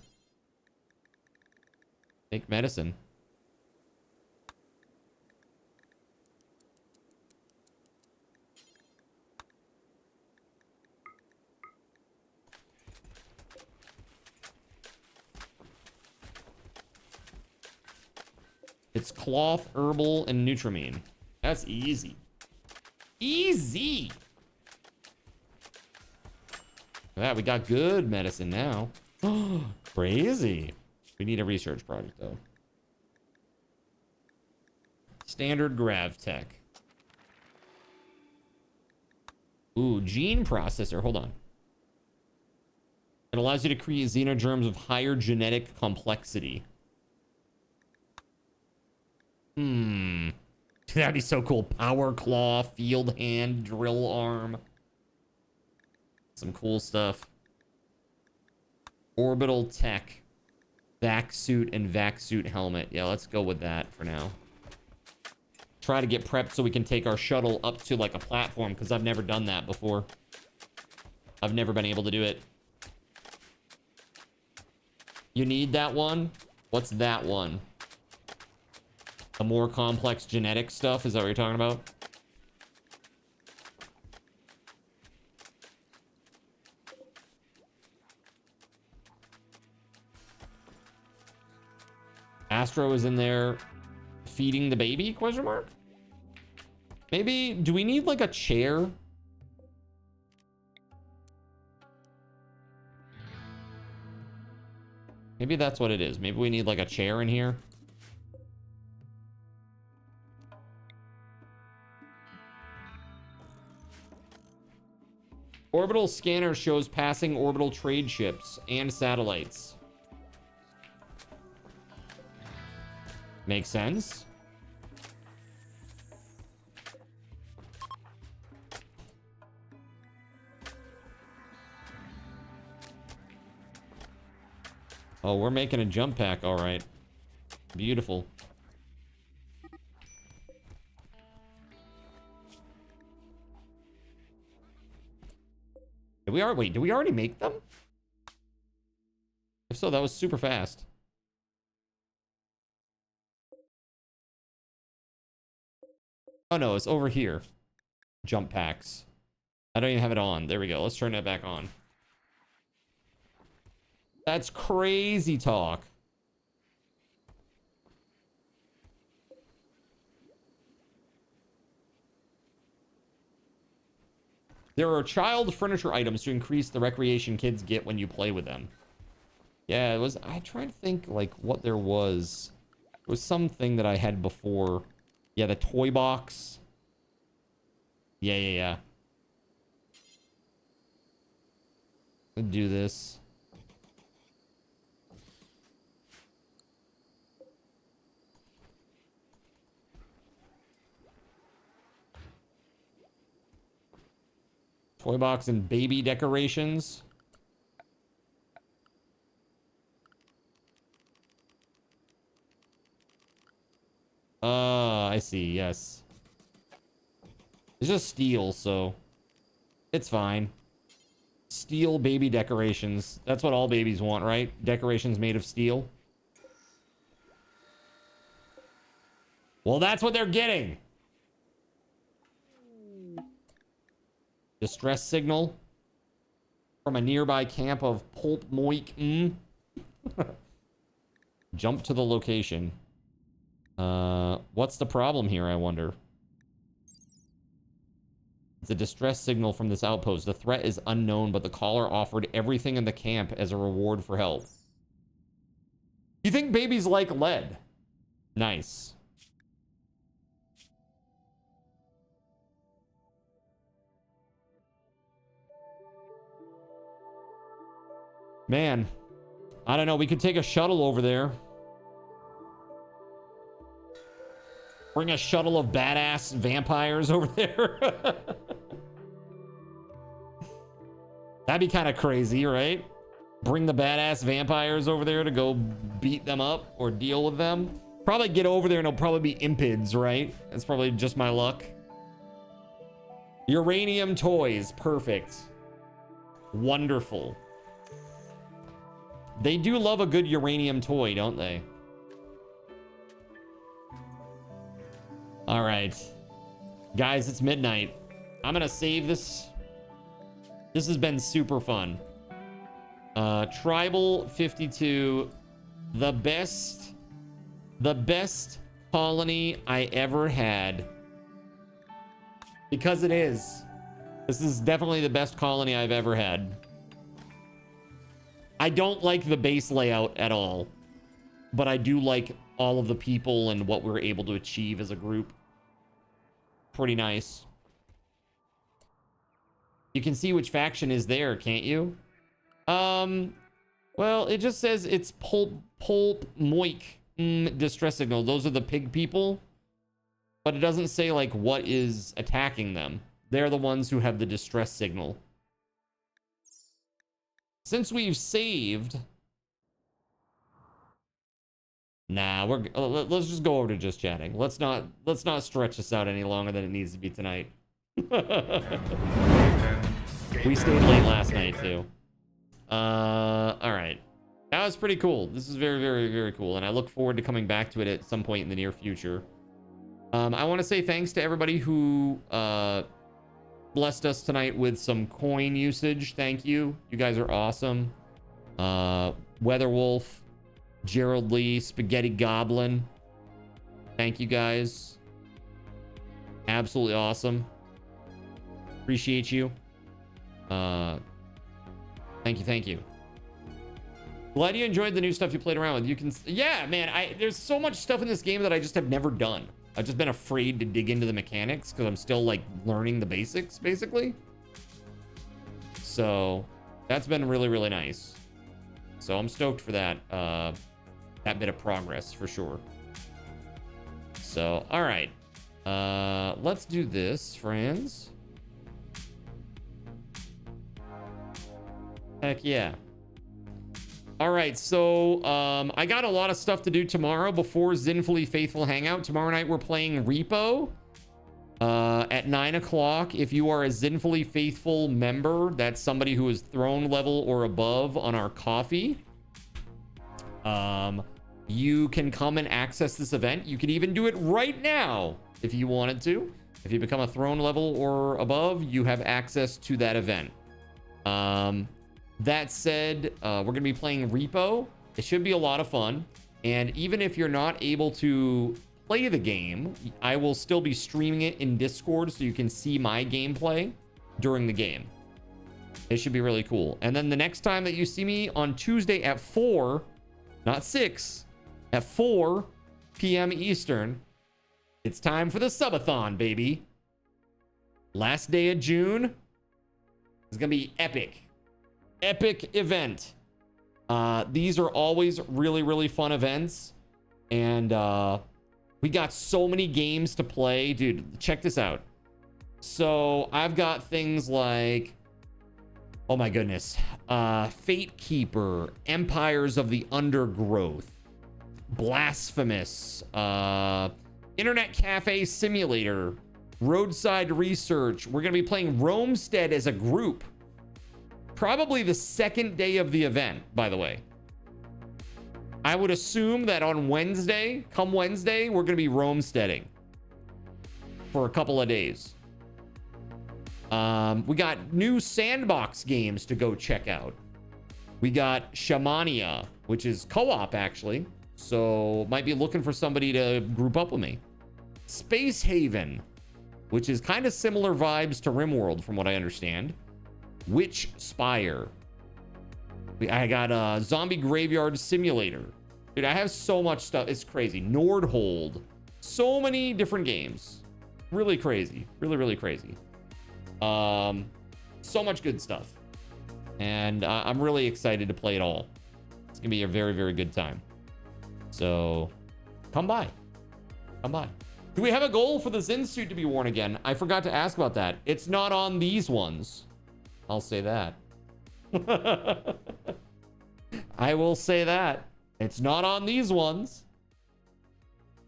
[SPEAKER 2] Make medicine. It's cloth, herbal, and Nutramine. That's easy. Easy. Yeah, we got good medicine now. Crazy. We need a research project, though. Standard GravTech. Ooh, gene processor. Hold on. It allows you to create xenogerms of higher genetic complexity. That'd be so cool. Power claw, field hand, drill arm. Some cool stuff. Orbital tech. Vac suit and vac suit helmet. Yeah, let's go with that for now. Try to get prepped so we can take our shuttle up to like a platform, because I've never done that before. I've never been able to do it. You need that one? What's that one? The more complex genetic stuff? Is that what you're talking about? Astro is in there feeding the baby? Question mark? Maybe, do we need like a chair? Maybe that's what it is. Maybe we need like a chair in here. Orbital scanner shows passing orbital trade ships and satellites. Makes sense. Oh, we're making a jump pack, all right. Beautiful. Wait, did we already make them? If so, that was super fast. Oh no, it's over here. Jump packs. I don't even have it on. There we go. Let's turn that back on. That's crazy talk. There are child furniture items to increase the recreation kids get when you play with them. Yeah, it was... I tried to think, like, what there was. It was something that I had before. Yeah, the toy box. Yeah. Let's do this. Toy box and baby decorations. I see, yes. It's just steel, so it's fine. Steel baby decorations. That's what all babies want, right? Decorations made of steel. Well, that's what they're getting. Distress signal from a nearby camp of Pulp Moik. Jump to the location. What's the problem here, I wonder? It's a distress signal from this outpost. The threat is unknown, but the caller offered everything in the camp as a reward for help. You think babies like lead? Nice. Man, I don't know. We could take a shuttle over there. Bring a shuttle of badass vampires over there. That'd be kind of crazy, right? Bring the badass vampires over there to go beat them up or deal with them. Probably get over there and it'll probably be impids, right? That's probably just my luck. Uranium toys. Perfect. Wonderful. They do love a good uranium toy, don't they? All right. Guys, it's midnight. I'm going to save this. This has been super fun. Tribal 52. The best colony I ever had. Because it is. This is definitely the best colony I've ever had. I don't like the base layout at all, but I do like all of the people and what we're able to achieve as a group. Pretty nice. You can see which faction is there, can't you? Well, it just says it's Pulp Moik distress signal. Those are the pig people, but it doesn't say like what is attacking them. They're the ones who have the distress signal. Since we've saved, nah, let's just go over to just chatting. Let's not stretch this out any longer than it needs to be tonight. We stayed late last night too. All right, that was pretty cool. This is very, very, very cool, and I look forward to coming back to it at some point in the near future. I want to say thanks to everybody who blessed us tonight with some coin usage. Thank you. You guys are awesome. Weatherwolf, Gerald Lee, Spaghetti Goblin. Thank you guys. Absolutely awesome. Appreciate you. Thank you. Thank you. Glad you enjoyed the new stuff you played around with. You can, yeah, man, there's so much stuff in this game that I just have never done. I've just been afraid to dig into the mechanics because I'm still like learning the basics basically. So that's been really, really nice. So I'm stoked for that, that bit of progress for sure. So, all right, let's do this, friends. Heck yeah. All right, so I got a lot of stuff to do tomorrow before Zinfully Faithful Hangout. Tomorrow night we're playing Repo at 9 o'clock. If you are a Zinfully Faithful member, that's somebody who is throne level or above on our coffee, you can come and access this event. You can even do it right now if you wanted to. If you become a throne level or above, you have access to that event. That said, we're going to be playing Repo. It should be a lot of fun. And even if you're not able to play the game, I will still be streaming it in Discord so you can see my gameplay during the game. It should be really cool. And then the next time that you see me on Tuesday at 4, not 6, at 4 p.m. Eastern, it's time for the subathon, baby. Last day of June is going to be epic. Epic event. These are always really, really fun events. And we got so many games to play. Dude, check this out. So I've got things like, oh my goodness, Fate Keeper, Empires of the Undergrowth, Blasphemous, Internet Cafe Simulator, Roadside Research. We're going to be playing Roamstead as a group. Probably the second day of the event, by the way. I would assume that on Wednesday, come Wednesday, we're going to be roamsteading for a couple of days. We got new sandbox games to go check out. We got Shamania, which is co-op actually. So might be looking for somebody to group up with me. Space Haven. which is kind of similar vibes to Rimworld from what I understand. Witch Spire. I got a Zombie Graveyard Simulator. Dude, I have so much stuff. It's crazy. Nordhold. So many different games. Really crazy. Really, really crazy. So much good stuff. And I'm really excited to play it all. It's gonna be a very, very good time. So come by. Come by. Do we have a goal for the Zen suit to be worn again? I forgot to ask about that. It's not on these ones. I'll say that. I will say that. It's not on these ones.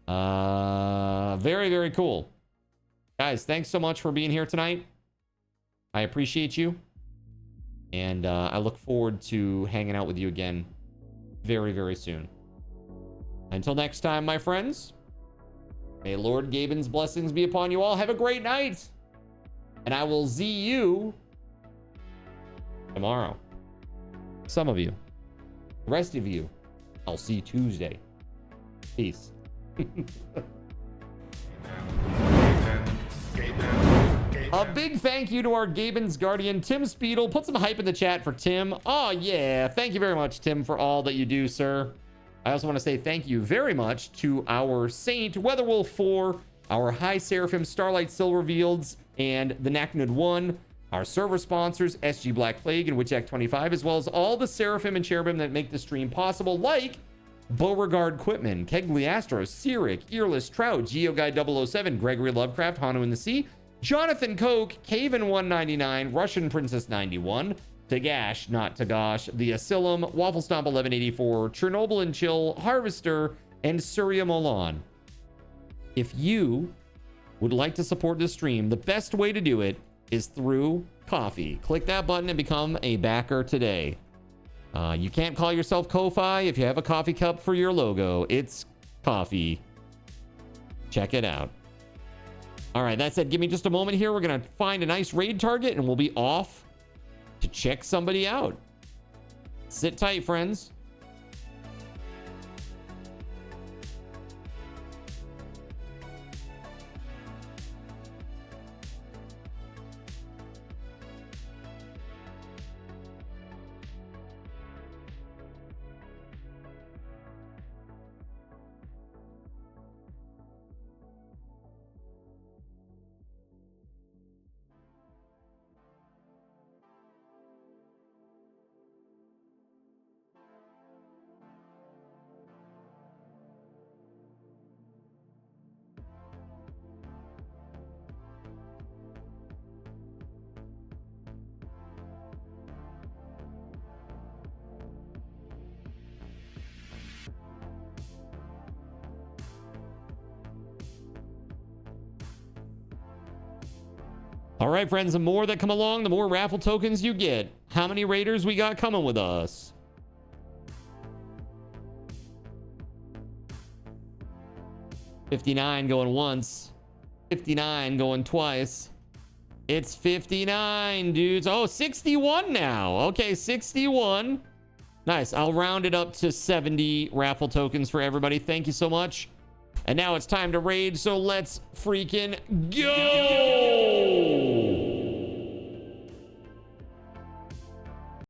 [SPEAKER 2] Very, very cool. Guys, thanks so much for being here tonight. I appreciate you. And I look forward to hanging out with you again very, very soon. Until next time, my friends, may Lord GabeN's blessings be upon you all. Have a great night. And I will see you tomorrow. Some of you. The rest of you, I'll see you Tuesday. Peace. A big thank you to our GabeN's guardian, TimSpeedle. Put some hype in the chat for Tim. Oh, yeah. Thank you very much, Tim, for all that you do, sir. I also want to say thank you very much to our Saint, Weatherwolf 4, our High Seraphim, Starlight Silver Fields, and the Naknud 1, our server sponsors, SG Black Plague and Witch Act 25, as well as all the Seraphim and Cherubim that make the stream possible, like Beauregard Quitman, Kegley Astro, Cyric, Earless Trout, GeoGuy 007, Gregory Lovecraft, Hanu in the Sea, Jonathan Koch, Caven 199, Russian Princess 91, Tagash, not Tagash, The Asylum, Waffle Stomp 1184, Chernobyl and Chill, Harvester, and Surya Molan. If you would like to support this stream, the best way to do it is through Ko-fi. Click that button and become a backer today. You can't call yourself Ko-fi if you have a coffee cup for your logo. It's Ko-fi. Check it out. All right, that said, give me just a moment here. We're going to find a nice raid target and we'll be off to check somebody out. Sit tight, friends. All right, friends, the more that come along, the more raffle tokens you get. How many raiders we got coming with us? $59 going once. $59 going twice. It's 59, dudes. Oh, 61 now. Okay, 61. Nice. I'll round it up to 70 raffle tokens for everybody. Thank you so much. And now it's time to raid, so let's freaking go!